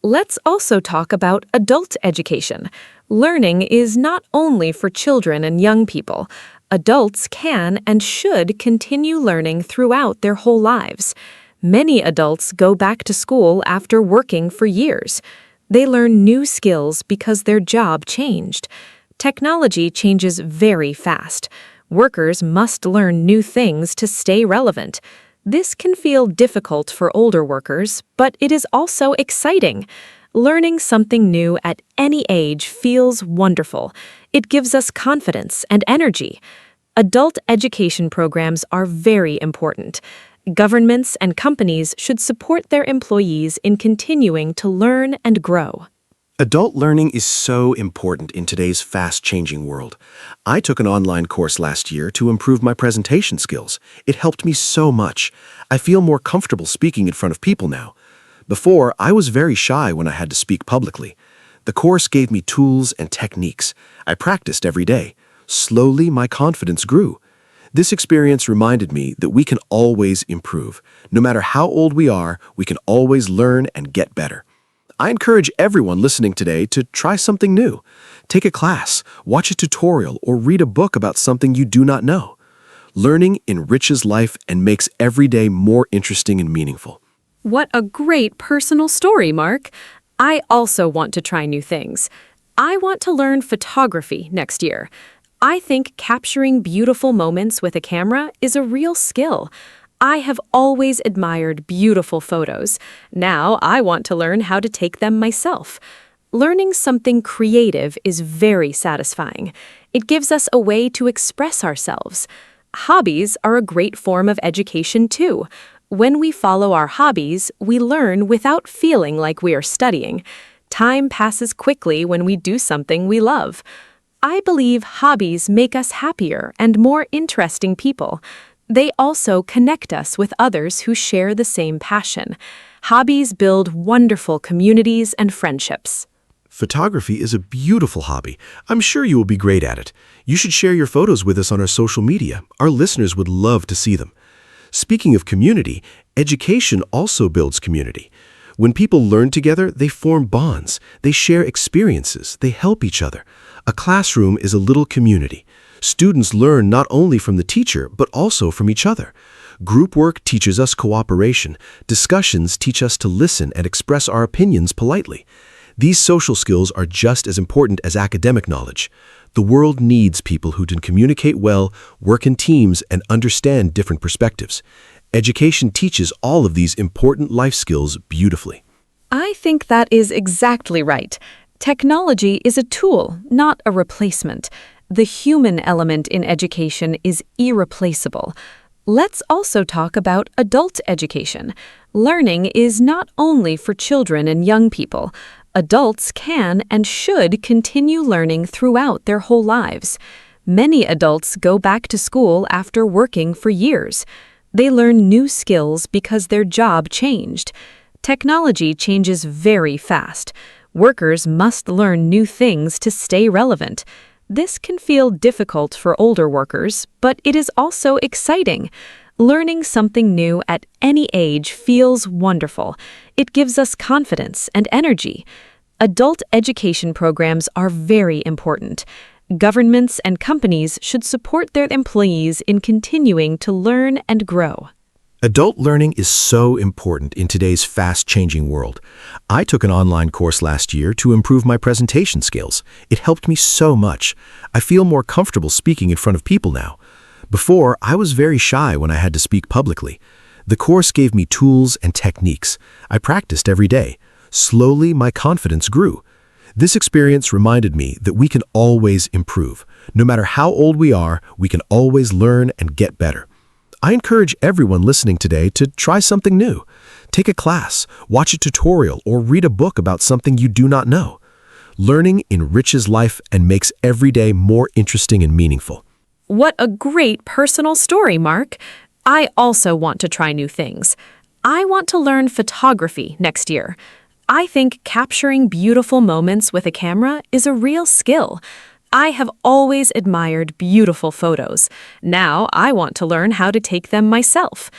Let's also talk about adult education. Learning is not only for children and young people. Adults can and should continue learning throughout their whole lives. Many adults go back to school after working for years. They learn new skills because their job changed. Technology changes very fast. Workers must learn new things to stay relevant. This can feel difficult for older workers, but it is also exciting. Learning something new at any age feels wonderful. It gives us confidence and energy. Adult education programs are very important. Governments and companies should support their employees in continuing to learn and grow. Adult learning is so important in today's fast-changing world. I took an online course last year to improve my presentation skills. It helped me so much. I feel more comfortable speaking in front of people now. Before, I was very shy when I had to speak publicly. The course gave me tools and techniques. I practiced every day. Slowly, my confidence grew. This experience reminded me that we can always improve. No matter how old we are, we can always learn and get better. I encourage everyone listening today to try something new. Take a class, watch a tutorial, or read a book about something you do not know. Learning enriches life and makes every day more interesting and meaningful. What a great personal story, Mark. I also want to try new things. I want to learn photography next year. I think capturing beautiful moments with a camera is a real skill. I have always admired beautiful photos. Now I want to learn how to take them myself. Learning something creative is very satisfying. It gives us a way to express ourselves. Hobbies are a great form of education too. When we follow our hobbies, we learn without feeling like we are studying. Time passes quickly when we do something we love. I believe hobbies make us happier and more interesting people. They also connect us with others who share the same passion. Hobbies build wonderful communities and friendships. Photography is a beautiful hobby. I'm sure you will be great at it. You should share your photos with us on our social media. Our listeners would love to see them. Speaking of community, education also builds community. When people learn together, they form bonds. They share experiences. They help each other. A classroom is a little community. Students learn not only from the teacher, but also from each other. Group work teaches us cooperation. Discussions teach us to listen and express our opinions politely. These social skills are just as important as academic knowledge. The world needs people who can communicate well, work in teams, and understand different perspectives. Education teaches all of these important life skills beautifully. I think that is exactly right. Technology is a tool, not a replacement. The human element in education is irreplaceable. Let's also talk about adult education. Learning is not only for children and young people. Adults can and should continue learning throughout their whole lives. Many adults go back to school after working for years. They learn new skills because their job changed. Technology changes very fast. Workers must learn new things to stay relevant. This can feel difficult for older workers, but it is also exciting. Learning something new at any age feels wonderful. It gives us confidence and energy. Adult education programs are very important. Governments and companies should support their employees in continuing to learn and grow. Adult learning is so important in today's fast-changing world. I took an online course last year to improve my presentation skills. It helped me so much. I feel more comfortable speaking in front of people now. Before, I was very shy when I had to speak publicly. The course gave me tools and techniques. I practiced every day. Slowly, my confidence grew. This experience reminded me that we can always improve. No matter how old we are, we can always learn and get better. I encourage everyone listening today to try something new. Take a class, watch a tutorial, or read a book about something you do not know. Learning enriches life and makes every day more interesting and meaningful. What a great personal story, Mark. I also want to try new things. I want to learn photography next year. I think capturing beautiful moments with a camera is a real skill. I have always admired beautiful photos. Now I want to learn how to take them myself.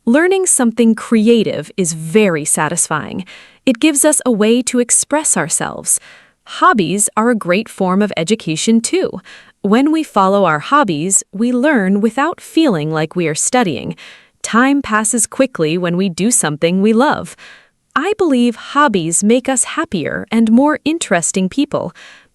Learning something creative is very satisfying. It gives us a way to express ourselves. Hobbies are a great form of education too. When we follow our hobbies, we learn without feeling like we are studying. Time passes quickly when we do something we love. I believe hobbies make us happier and more interesting people.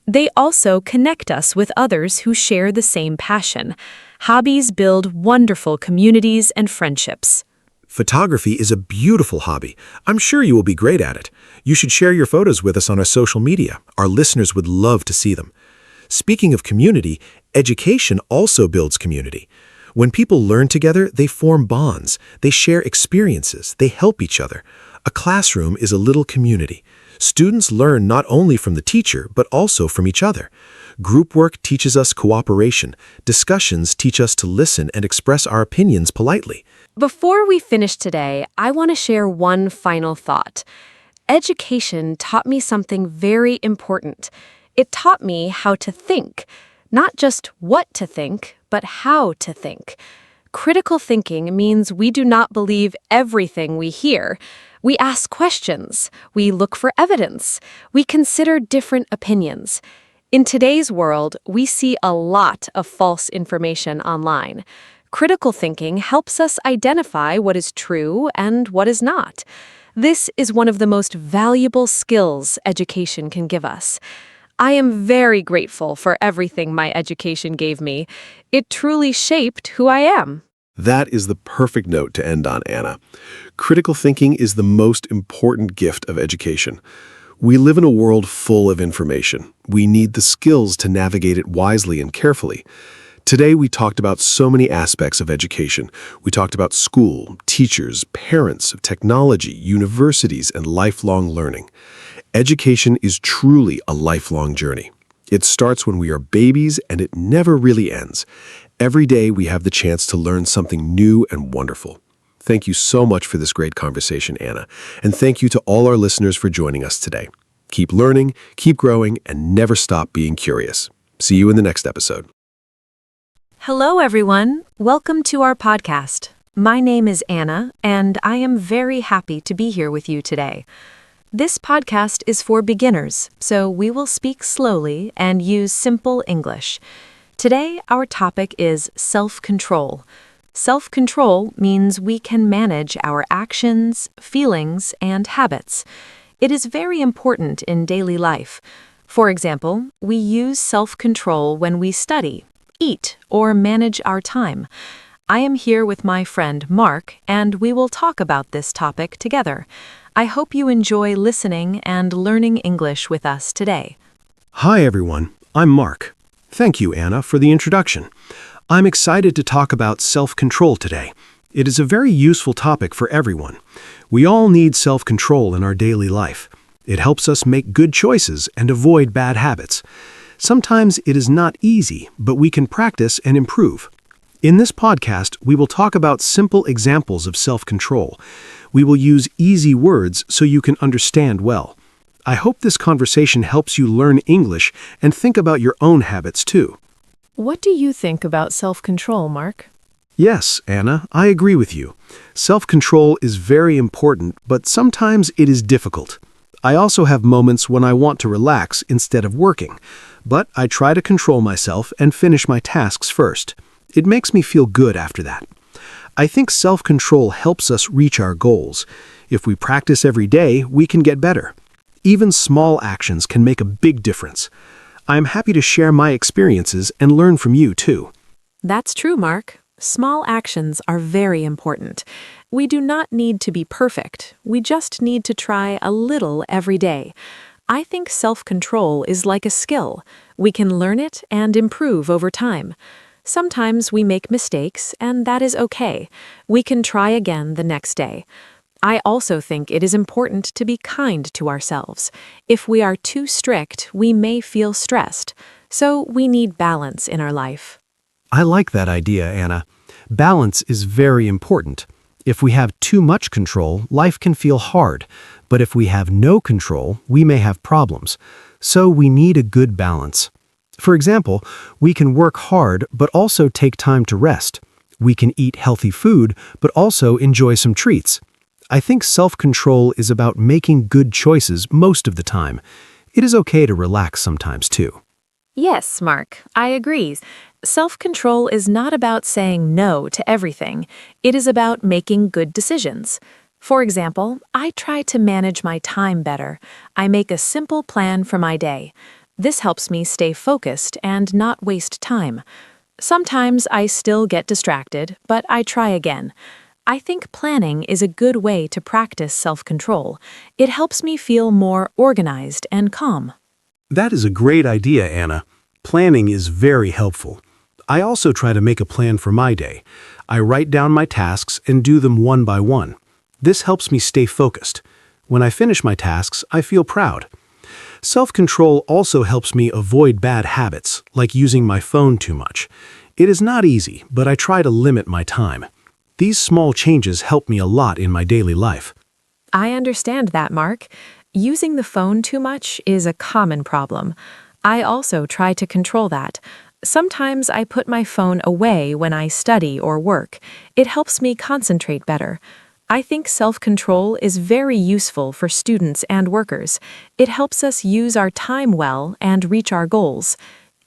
They also connect us with others who share the same passion. Hobbies build wonderful communities and friendships. Photography is a beautiful hobby. I'm sure you will be great at it. You should share your photos with us on our social media. Our listeners would love to see them. Speaking of community, education also builds community. When people learn together, they form bonds. They share experiences. They help each other. A classroom is a little community. Students learn not only from the teacher, but also from each other. Group work teaches us cooperation. Discussions teach us to listen and express our opinions politely. Before we finish today, I want to share one final thought. Education taught me something very important. It taught me how to think. Not just what to think, but how to think. Critical thinking means we do not believe everything we hear. We ask questions. We look for evidence. We consider different opinions. In today's world, we see a lot of false information online. Critical thinking helps us identify what is true and what is not. This is one of the most valuable skills education can give us. I am very grateful for everything my education gave me. It truly shaped who I am. That is the perfect note to end on, Anna. Critical thinking is the most important gift of education. We live in a world full of information. We need the skills to navigate it wisely and carefully. Today, we talked about so many aspects of education. We talked about school, teachers, parents, technology, universities, and lifelong learning. Education is truly a lifelong journey. It starts when we are babies, and it never really ends. Every day, we have the chance to learn something new and wonderful. Thank you so much for this great conversation, Anna. And thank you to all our listeners for joining us today. Keep learning, keep growing, and never stop being curious. See you in the next episode. Hello, everyone. Welcome to our podcast. My name is Anna, and I am very happy to be here with you today. This podcast is for beginners, so we will speak slowly and use simple English. Today, our topic is self-control. Self-control means we can manage our actions, feelings, and habits. It is very important in daily life. For example, we use self-control when we study, eat, or manage our time. I am here with my friend Mark, and we will talk about this topic together. I hope you enjoy listening and learning English with us today. Hi, everyone. I'm Mark. Thank you, Anna, for the introduction. I'm excited to talk about self-control today. It is a very useful topic for everyone. We all need self-control in our daily life. It helps us make good choices and avoid bad habits. Sometimes it is not easy, but we can practice and improve. In this podcast, we will talk about simple examples of self-control. We will use easy words so you can understand well. I hope this conversation helps you learn English and think about your own habits too. What do you think about self-control, Mark? Yes, Anna, I agree with you. Self-control is very important, but sometimes it is difficult. I also have moments when I want to relax instead of working, but I try to control myself and finish my tasks first. It makes me feel good after that. I think self-control helps us reach our goals. If we practice every day, we can get better. Even small actions can make a big difference. I'm happy to share my experiences and learn from you, too. That's true, Mark. Small actions are very important. We do not need to be perfect. We just need to try a little every day. I think self-control is like a skill. We can learn it and improve over time. Sometimes we make mistakes, and that is okay. We can try again the next day. I also think it is important to be kind to ourselves. If we are too strict, we may feel stressed. So we need balance in our life. I like that idea, Anna. Balance is very important. If we have too much control, life can feel hard. But if we have no control, we may have problems. So we need a good balance. For example, we can work hard but also take time to rest. We can eat healthy food but also enjoy some treats. I think self-control is about making good choices most of the time. It is okay to relax sometimes too. Yes, Mark, I agree. Self-control is not about saying no to everything. It is about making good decisions. For example, I try to manage my time better. I make a simple plan for my day. This helps me stay focused and not waste time. Sometimes I still get distracted, but I try again. I think planning is a good way to practice self-control. It helps me feel more organized and calm. That is a great idea, Anna. Planning is very helpful. I also try to make a plan for my day. I write down my tasks and do them one by one. This helps me stay focused. When I finish my tasks, I feel proud. Self-control also helps me avoid bad habits, like using my phone too much. It is not easy, but I try to limit my time. These small changes help me a lot in my daily life. I understand that, Mark. Using the phone too much is a common problem. I also try to control that. Sometimes I put my phone away when I study or work. It helps me concentrate better. I think self-control is very useful for students and workers. It helps us use our time well and reach our goals.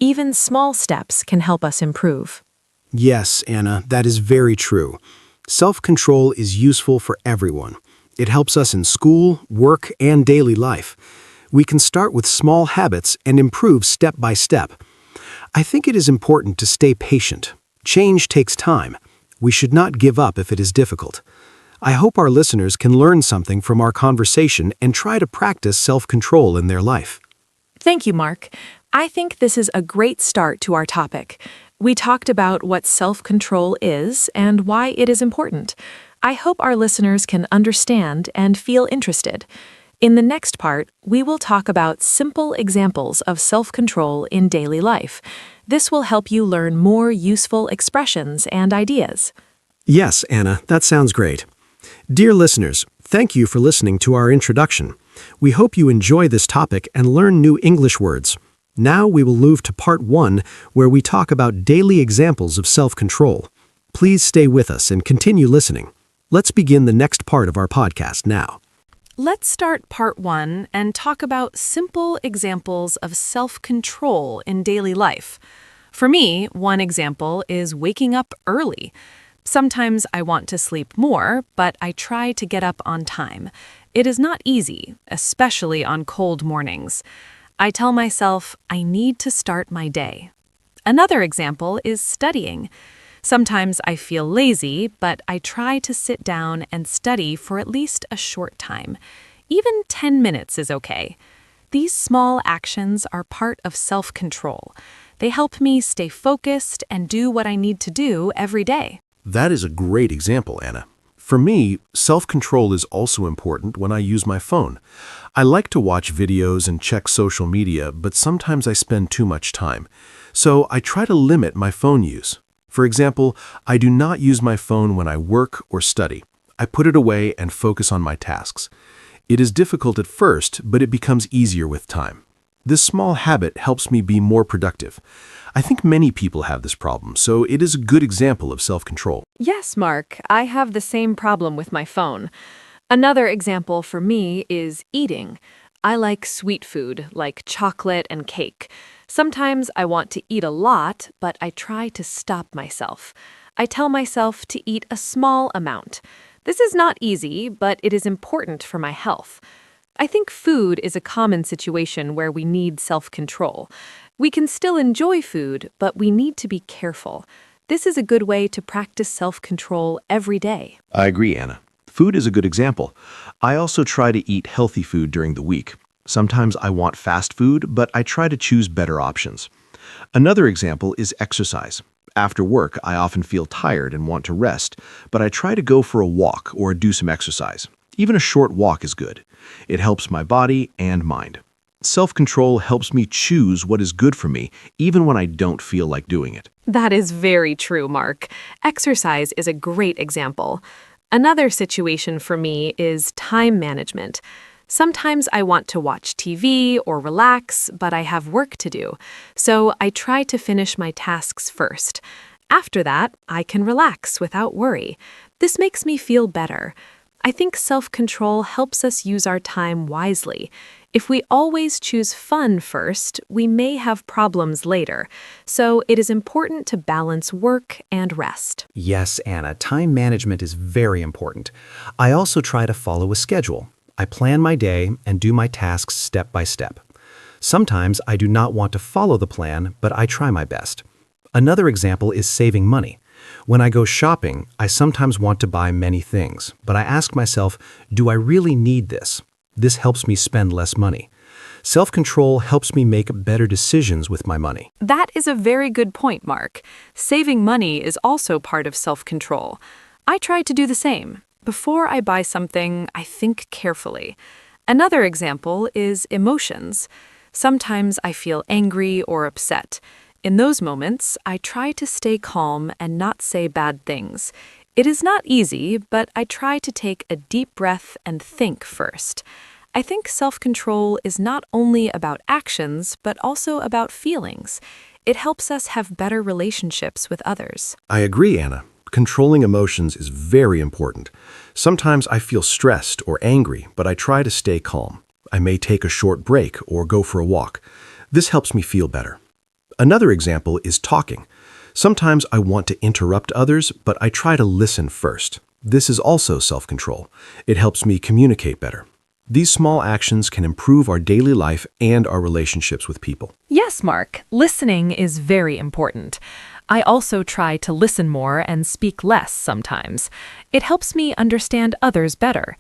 Even small steps can help us improve. Yes, Anna, that is very true. Self-control is useful for everyone. It helps us in school, work, and daily life. We can start with small habits and improve step by step. I think it is important to stay patient. Change takes time. We should not give up if it is difficult. I hope our listeners can learn something from our conversation and try to practice self-control in their life. Thank you, Mark. I think this is a great start to our topic. We talked about what self-control is and why it is important. I hope our listeners can understand and feel interested. In the next part, we will talk about simple examples of self-control in daily life. This will help you learn more useful expressions and ideas. Yes, Anna, that sounds great. Dear listeners, thank you for listening to our introduction. We hope you enjoy this topic and learn new English words. Now we will move to part 1, where we talk about daily examples of self-control. Please stay with us and continue listening. Let's begin the next part of our podcast now. Let's start part 1 and talk about simple examples of self-control in daily life. For me, one example is waking up early. Sometimes I want to sleep more, but I try to get up on time. It is not easy, especially on cold mornings. I tell myself I need to start my day. Another example is studying. Sometimes I feel lazy, but I try to sit down and study for at least a short time. Even 10 minutes is okay. These small actions are part of self-control. They help me stay focused and do what I need to do every day. That is a great example, Anna. For me, self-control is also important when I use my phone. I like to watch videos and check social media, but sometimes I spend too much time. So I try to limit my phone use. For example, I do not use my phone when I work or study. I put it away and focus on my tasks. It is difficult at first, but it becomes easier with time. This small habit helps me be more productive. I think many people have this problem, so it is a good example of self-control. Yes, Mark, I have the same problem with my phone. Another example for me is eating. I like sweet food, like chocolate and cake. Sometimes I want to eat a lot, but I try to stop myself. I tell myself to eat a small amount. This is not easy, but it is important for my health. I think food is a common situation where we need self-control. We can still enjoy food, but we need to be careful. This is a good way to practice self-control every day. I agree, Anna. Food is a good example. I also try to eat healthy food during the week. Sometimes I want fast food, but I try to choose better options. Another example is exercise. After work, I often feel tired and want to rest, but I try to go for a walk or do some exercise. Even a short walk is good. It helps my body and mind. Self-control helps me choose what is good for me, even when I don't feel like doing it. That is very true, Mark. Exercise is a great example. Another situation for me is time management. Sometimes I want to watch TV or relax, but I have work to do, so I try to finish my tasks first. After that, I can relax without worry. This makes me feel better. I think self-control helps us use our time wisely. If we always choose fun first, we may have problems later. So it is important to balance work and rest. Yes, Anna, time management is very important. I also try to follow a schedule. I plan my day and do my tasks step by step. Sometimes I do not want to follow the plan, but I try my best. Another example is saving money. When I go shopping, I sometimes want to buy many things, but I ask myself, do I really need this? This helps me spend less money. Self-control helps me make better decisions with my money. That is a very good point, Mark. Saving money is also part of self-control. I try to do the same. Before I buy something, I think carefully. Another example is emotions. Sometimes I feel angry or upset. In those moments, I try to stay calm and not say bad things. It is not easy, but I try to take a deep breath and think first. I think self-control is not only about actions, but also about feelings. It helps us have better relationships with others. I agree, Anna. Controlling emotions is very important. Sometimes I feel stressed or angry, but I try to stay calm. I may take a short break or go for a walk. This helps me feel better. Another example is talking. Sometimes I want to interrupt others, but I try to listen first. This is also self-control. It helps me communicate better. These small actions can improve our daily life and our relationships with people. Yes, Mark, listening is very important. I also try to listen more and speak less sometimes. It helps me understand others better.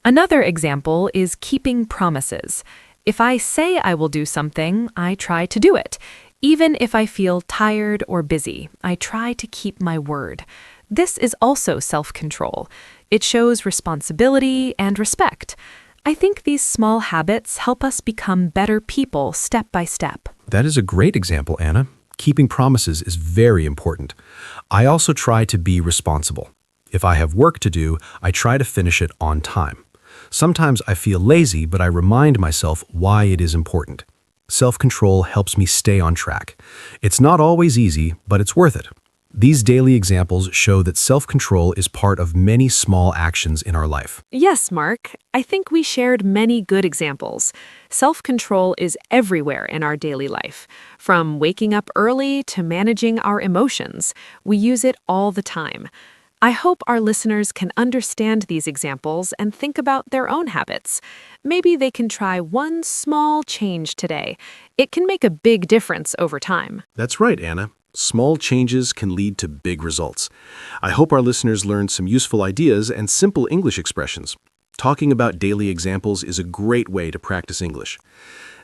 Another example is keeping promises. If I say I will do something, I try to do it. Even if I feel tired or busy, I try to keep my word. This is also self-control. It shows responsibility and respect. I think these small habits help us become better people step by step. That is a great example, Anna. Keeping promises is very important. I also try to be responsible. If I have work to do, I try to finish it on time. Sometimes I feel lazy, but I remind myself why it is important. Self-control helps me stay on track. It's not always easy, but it's worth it. These daily examples show that self-control is part of many small actions in our life. Yes, Mark, I think we shared many good examples. Self-control is everywhere in our daily life. From waking up early to managing our emotions, we use it all the time. I hope our listeners can understand these examples and think about their own habits. Maybe they can try one small change today. It can make a big difference over time. That's right, Anna. Small changes can lead to big results. I hope our listeners learned some useful ideas and simple English expressions. Talking about daily examples is a great way to practice English.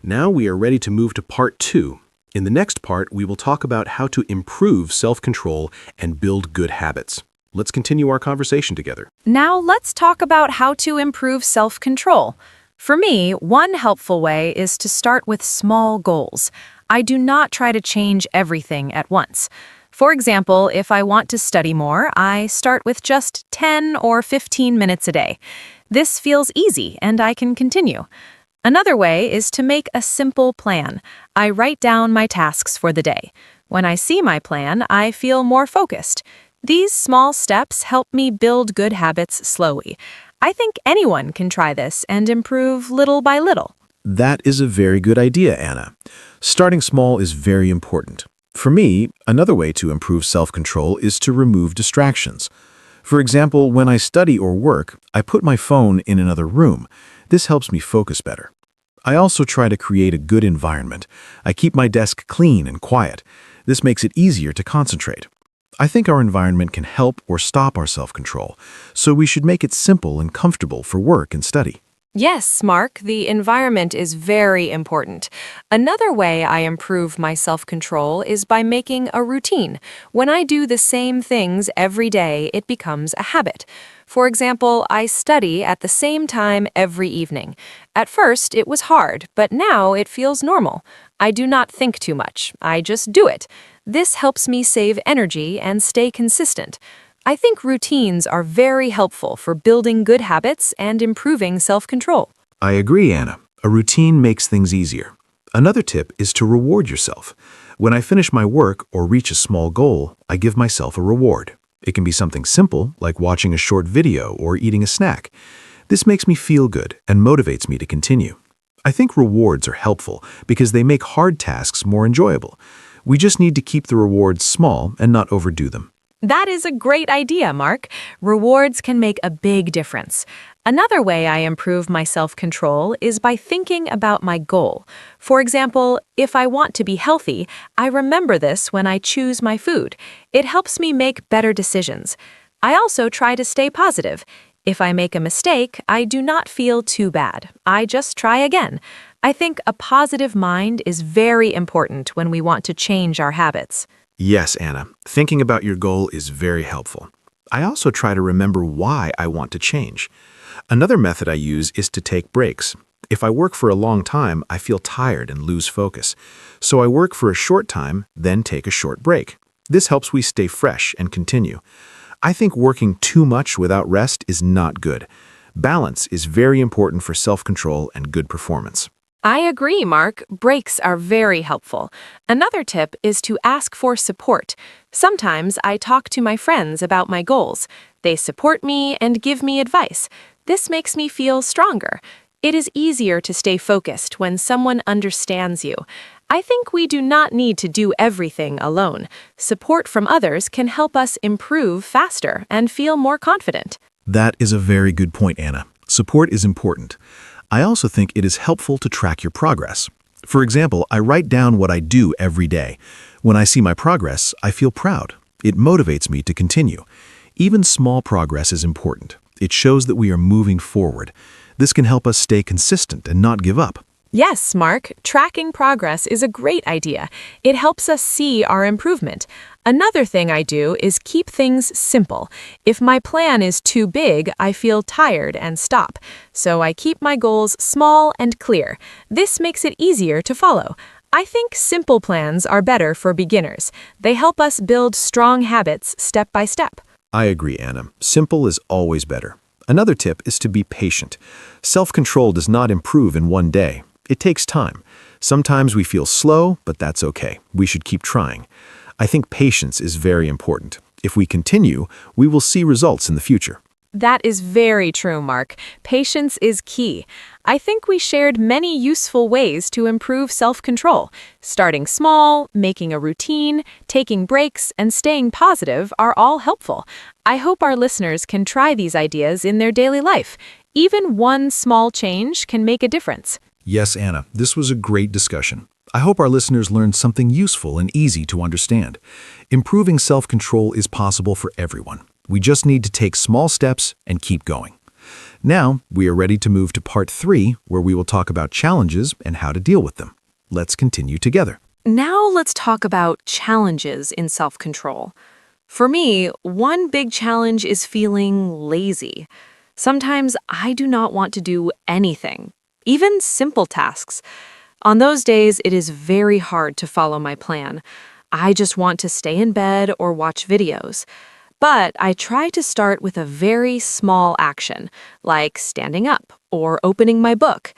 Now we are ready to move to part 2. In the next part, we will talk about how to improve self-control and build good habits. Let's continue our conversation together. Now let's talk about how to improve self-control. For me, one helpful way is to start with small goals. I do not try to change everything at once. For example, if I want to study more, I start with just 10 or 15 minutes a day. This feels easy and I can continue. Another way is to make a simple plan. I write down my tasks for the day. When I see my plan, I feel more focused. These small steps help me build good habits slowly. I think anyone can try this and improve little by little. That is a very good idea, Anna. Starting small is very important. For me, another way to improve self-control is to remove distractions. For example, when I study or work, I put my phone in another room. This helps me focus better. I also try to create a good environment. I keep my desk clean and quiet. This makes it easier to concentrate. I think our environment can help or stop our self-control, so we should make it simple and comfortable for work and study. Yes, Mark, the environment is very important. Another way I improve my self-control is by making a routine. When I do the same things every day, it becomes a habit. For example, I study at the same time every evening. At first, it was hard, but now it feels normal. I do not think too much. I just do it. This helps me save energy and stay consistent. I think routines are very helpful for building good habits and improving self-control. I agree, Anna. A routine makes things easier. Another tip is to reward yourself. When I finish my work or reach a small goal, I give myself a reward. It can be something simple, like watching a short video or eating a snack. This makes me feel good and motivates me to continue. I think rewards are helpful because they make hard tasks more enjoyable. We just need to keep the rewards small and not overdo them. That is a great idea, Mark. Rewards can make a big difference. Another way I improve my self-control is by thinking about my goal. For example, if I want to be healthy, I remember this when I choose my food. It helps me make better decisions. I also try to stay positive. If I make a mistake, I do not feel too bad. I just try again. I think a positive mind is very important when we want to change our habits. Yes, Anna. Thinking about your goal is very helpful. I also try to remember why I want to change. Another method I use is to take breaks. If I work for a long time, I feel tired and lose focus. So I work for a short time, then take a short break. This helps me stay fresh and continue. I think working too much without rest is not good. Balance is very important for self-control and good performance. I agree, Mark. Breaks are very helpful. Another tip is to ask for support. Sometimes I talk to my friends about my goals. They support me and give me advice. This makes me feel stronger. It is easier to stay focused when someone understands you. I think we do not need to do everything alone. Support from others can help us improve faster and feel more confident. That is a very good point, Anna. Support is important. I also think it is helpful to track your progress. For example, I write down what I do every day. When I see my progress, I feel proud. It motivates me to continue. Even small progress is important. It shows that we are moving forward. This can help us stay consistent and not give up. Yes, Mark, tracking progress is a great idea. It helps us see our improvement. Another thing I do is keep things simple. If my plan is too big, I feel tired and stop. So I keep my goals small and clear. This makes it easier to follow. I think simple plans are better for beginners. They help us build strong habits step by step. I agree, Anna. Simple is always better. Another tip is to be patient. Self-control does not improve in one day. It takes time. Sometimes we feel slow, but that's okay. We should keep trying. I think patience is very important. If we continue, we will see results in the future. That is very true, Mark. Patience is key. I think we shared many useful ways to improve self-control. Starting small, making a routine, taking breaks, and staying positive are all helpful. I hope our listeners can try these ideas in their daily life. Even one small change can make a difference. Yes, Anna, this was a great discussion. I hope our listeners learned something useful and easy to understand. Improving self-control is possible for everyone. We just need to take small steps and keep going. Now, we are ready to move to part 3, where we will talk about challenges and how to deal with them. Let's continue together. Now let's talk about challenges in self-control. For me, one big challenge is feeling lazy. Sometimes I do not want to do anything, even simple tasks. On those days, it is very hard to follow my plan. I just want to stay in bed or watch videos. But I try to start with a very small action, like standing up or opening my book.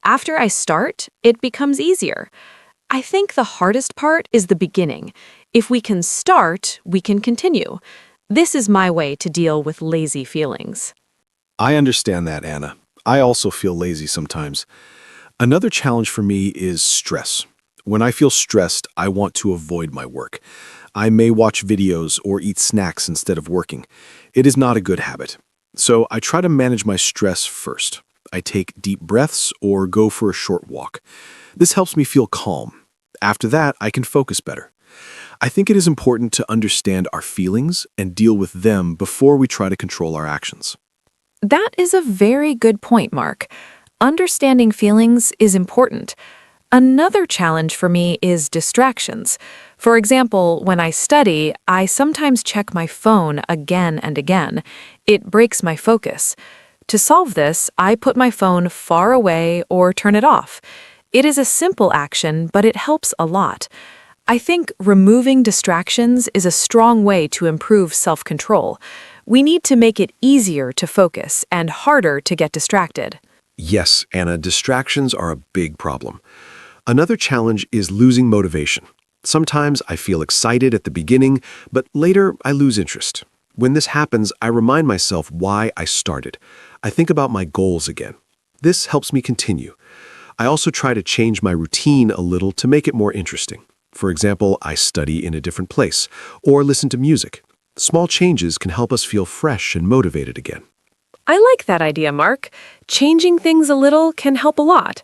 After I start, it becomes easier. I think the hardest part is the beginning. If we can start, we can continue. This is my way to deal with lazy feelings. I understand that, Anna. I also feel lazy sometimes. Another challenge for me is stress. When I feel stressed, I want to avoid my work. I may watch videos or eat snacks instead of working. It is not a good habit. So I try to manage my stress first. I take deep breaths or go for a short walk. This helps me feel calm. After that, I can focus better. I think it is important to understand our feelings and deal with them before we try to control our actions. That is a very good point, Mark. Understanding feelings is important. Another challenge for me is distractions. For example, when I study, I sometimes check my phone again and again. It breaks my focus. To solve this, I put my phone far away or turn it off. It is a simple action, but it helps a lot. I think removing distractions is a strong way to improve self-control. We need to make it easier to focus and harder to get distracted. Yes, Anna, distractions are a big problem. Another challenge is losing motivation. Sometimes I feel excited at the beginning, but later I lose interest. When this happens, I remind myself why I started. I think about my goals again. This helps me continue. I also try to change my routine a little to make it more interesting. For example, I study in a different place or listen to music. Small changes can help us feel fresh and motivated again. I like that idea, Mark. Changing things a little can help a lot.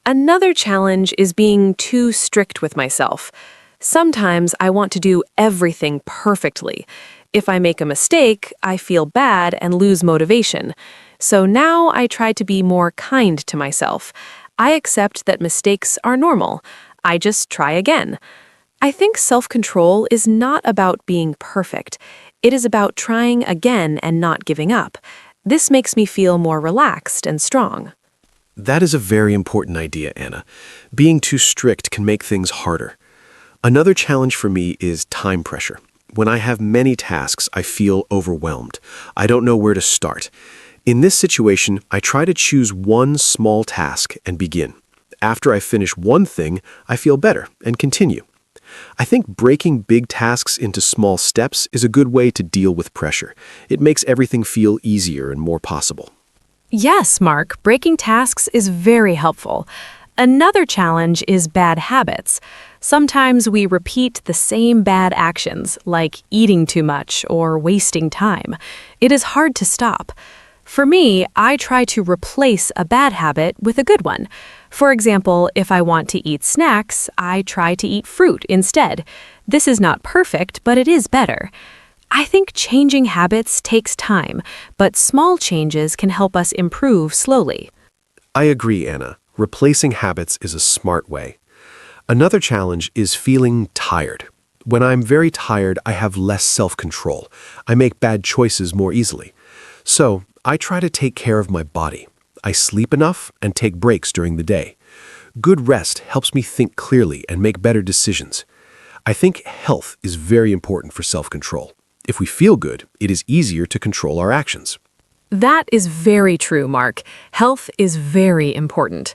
Another challenge is being too strict with myself. Sometimes I want to do everything perfectly. If I make a mistake, I feel bad and lose motivation. So now I try to be more kind to myself. I accept that mistakes are normal. I just try again. I think self-control is not about being perfect. It is about trying again and not giving up. This makes me feel more relaxed and strong. That is a very important idea, Anna. Being too strict can make things harder. Another challenge for me is time pressure. When I have many tasks, I feel overwhelmed. I don't know where to start. In this situation, I try to choose one small task and begin. After I finish one thing, I feel better and continue. I think breaking big tasks into small steps is a good way to deal with pressure. It makes everything feel easier and more possible. Yes, Mark, breaking tasks is very helpful. Another challenge is bad habits. Sometimes we repeat the same bad actions, like eating too much or wasting time. It is hard to stop. For me, I try to replace a bad habit with a good one. For example, if I want to eat snacks, I try to eat fruit instead. This is not perfect, but it is better. I think changing habits takes time, but small changes can help us improve slowly. I agree, Anna. Replacing habits is a smart way. Another challenge is feeling tired. When I'm very tired, I have less self-control. I make bad choices more easily. So, I try to take care of my body. I sleep enough and take breaks during the day. Good rest helps me think clearly and make better decisions. I think health is very important for self-control. If we feel good, it is easier to control our actions. That is very true, Mark. Health is very important.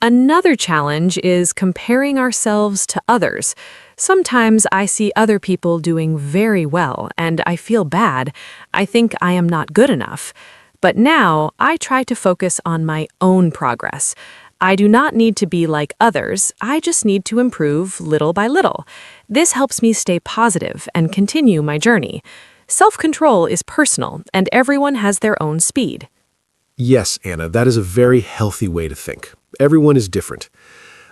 Another challenge is comparing ourselves to others. Sometimes I see other people doing very well and I feel bad. I think I am not good enough. But now I try to focus on my own progress. I do not need to be like others. I just need to improve little by little. This helps me stay positive and continue my journey. Self-control is personal, and everyone has their own speed. Yes, Anna, that is a very healthy way to think. Everyone is different.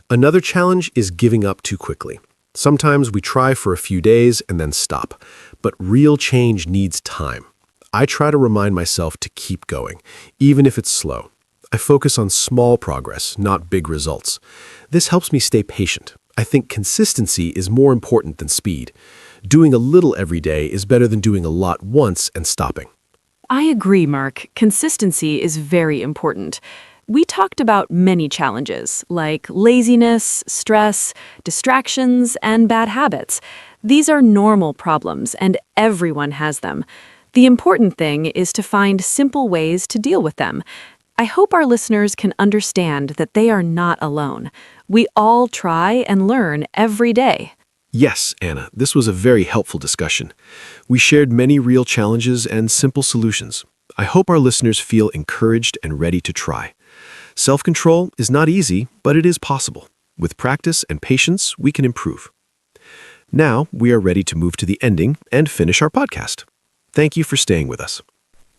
Another challenge is giving up too quickly. Sometimes we try for a few days and then stop, but real change needs time. I try to remind myself to keep going, even if it's slow. I focus on small progress, not big results. This helps me stay patient. I think consistency is more important than speed. Doing a little every day is better than doing a lot once and stopping. I agree, Mark. Consistency is very important. We talked about many challenges, like laziness, stress, distractions, and bad habits. These are normal problems, and everyone has them. The important thing is to find simple ways to deal with them. I hope our listeners can understand that they are not alone. We all try and learn every day. Yes, Anna, this was a very helpful discussion. We shared many real challenges and simple solutions. I hope our listeners feel encouraged and ready to try. Self-control is not easy, but it is possible. With practice and patience, we can improve. Now, we are ready to move to the ending and finish our podcast. Thank you for staying with us.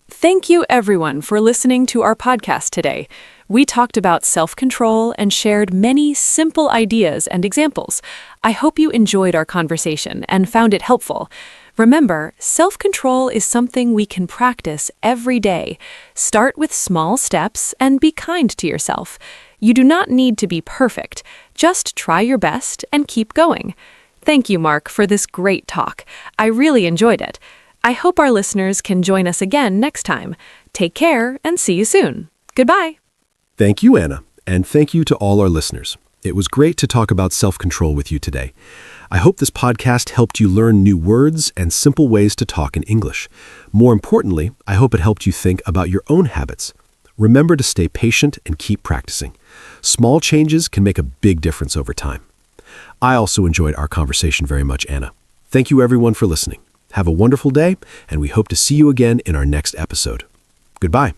Thank you, everyone, for listening to our podcast today. We talked about self-control and shared many simple ideas and examples. I hope you enjoyed our conversation and found it helpful. Remember, self-control is something we can practice every day. Start with small steps and be kind to yourself. You do not need to be perfect. Just try your best and keep going. Thank you, Mark, for this great talk. I really enjoyed it. I hope our listeners can join us again next time. Take care and see you soon. Goodbye. Thank you, Anna, and thank you to all our listeners. It was great to talk about self-control with you today. I hope this podcast helped you learn new words and simple ways to talk in English. More importantly, I hope it helped you think about your own habits. Remember to stay patient and keep practicing. Small changes can make a big difference over time. I also enjoyed our conversation very much, Anna. Thank you, everyone, for listening. Have a wonderful day, and we hope to see you again in our next episode. Goodbye.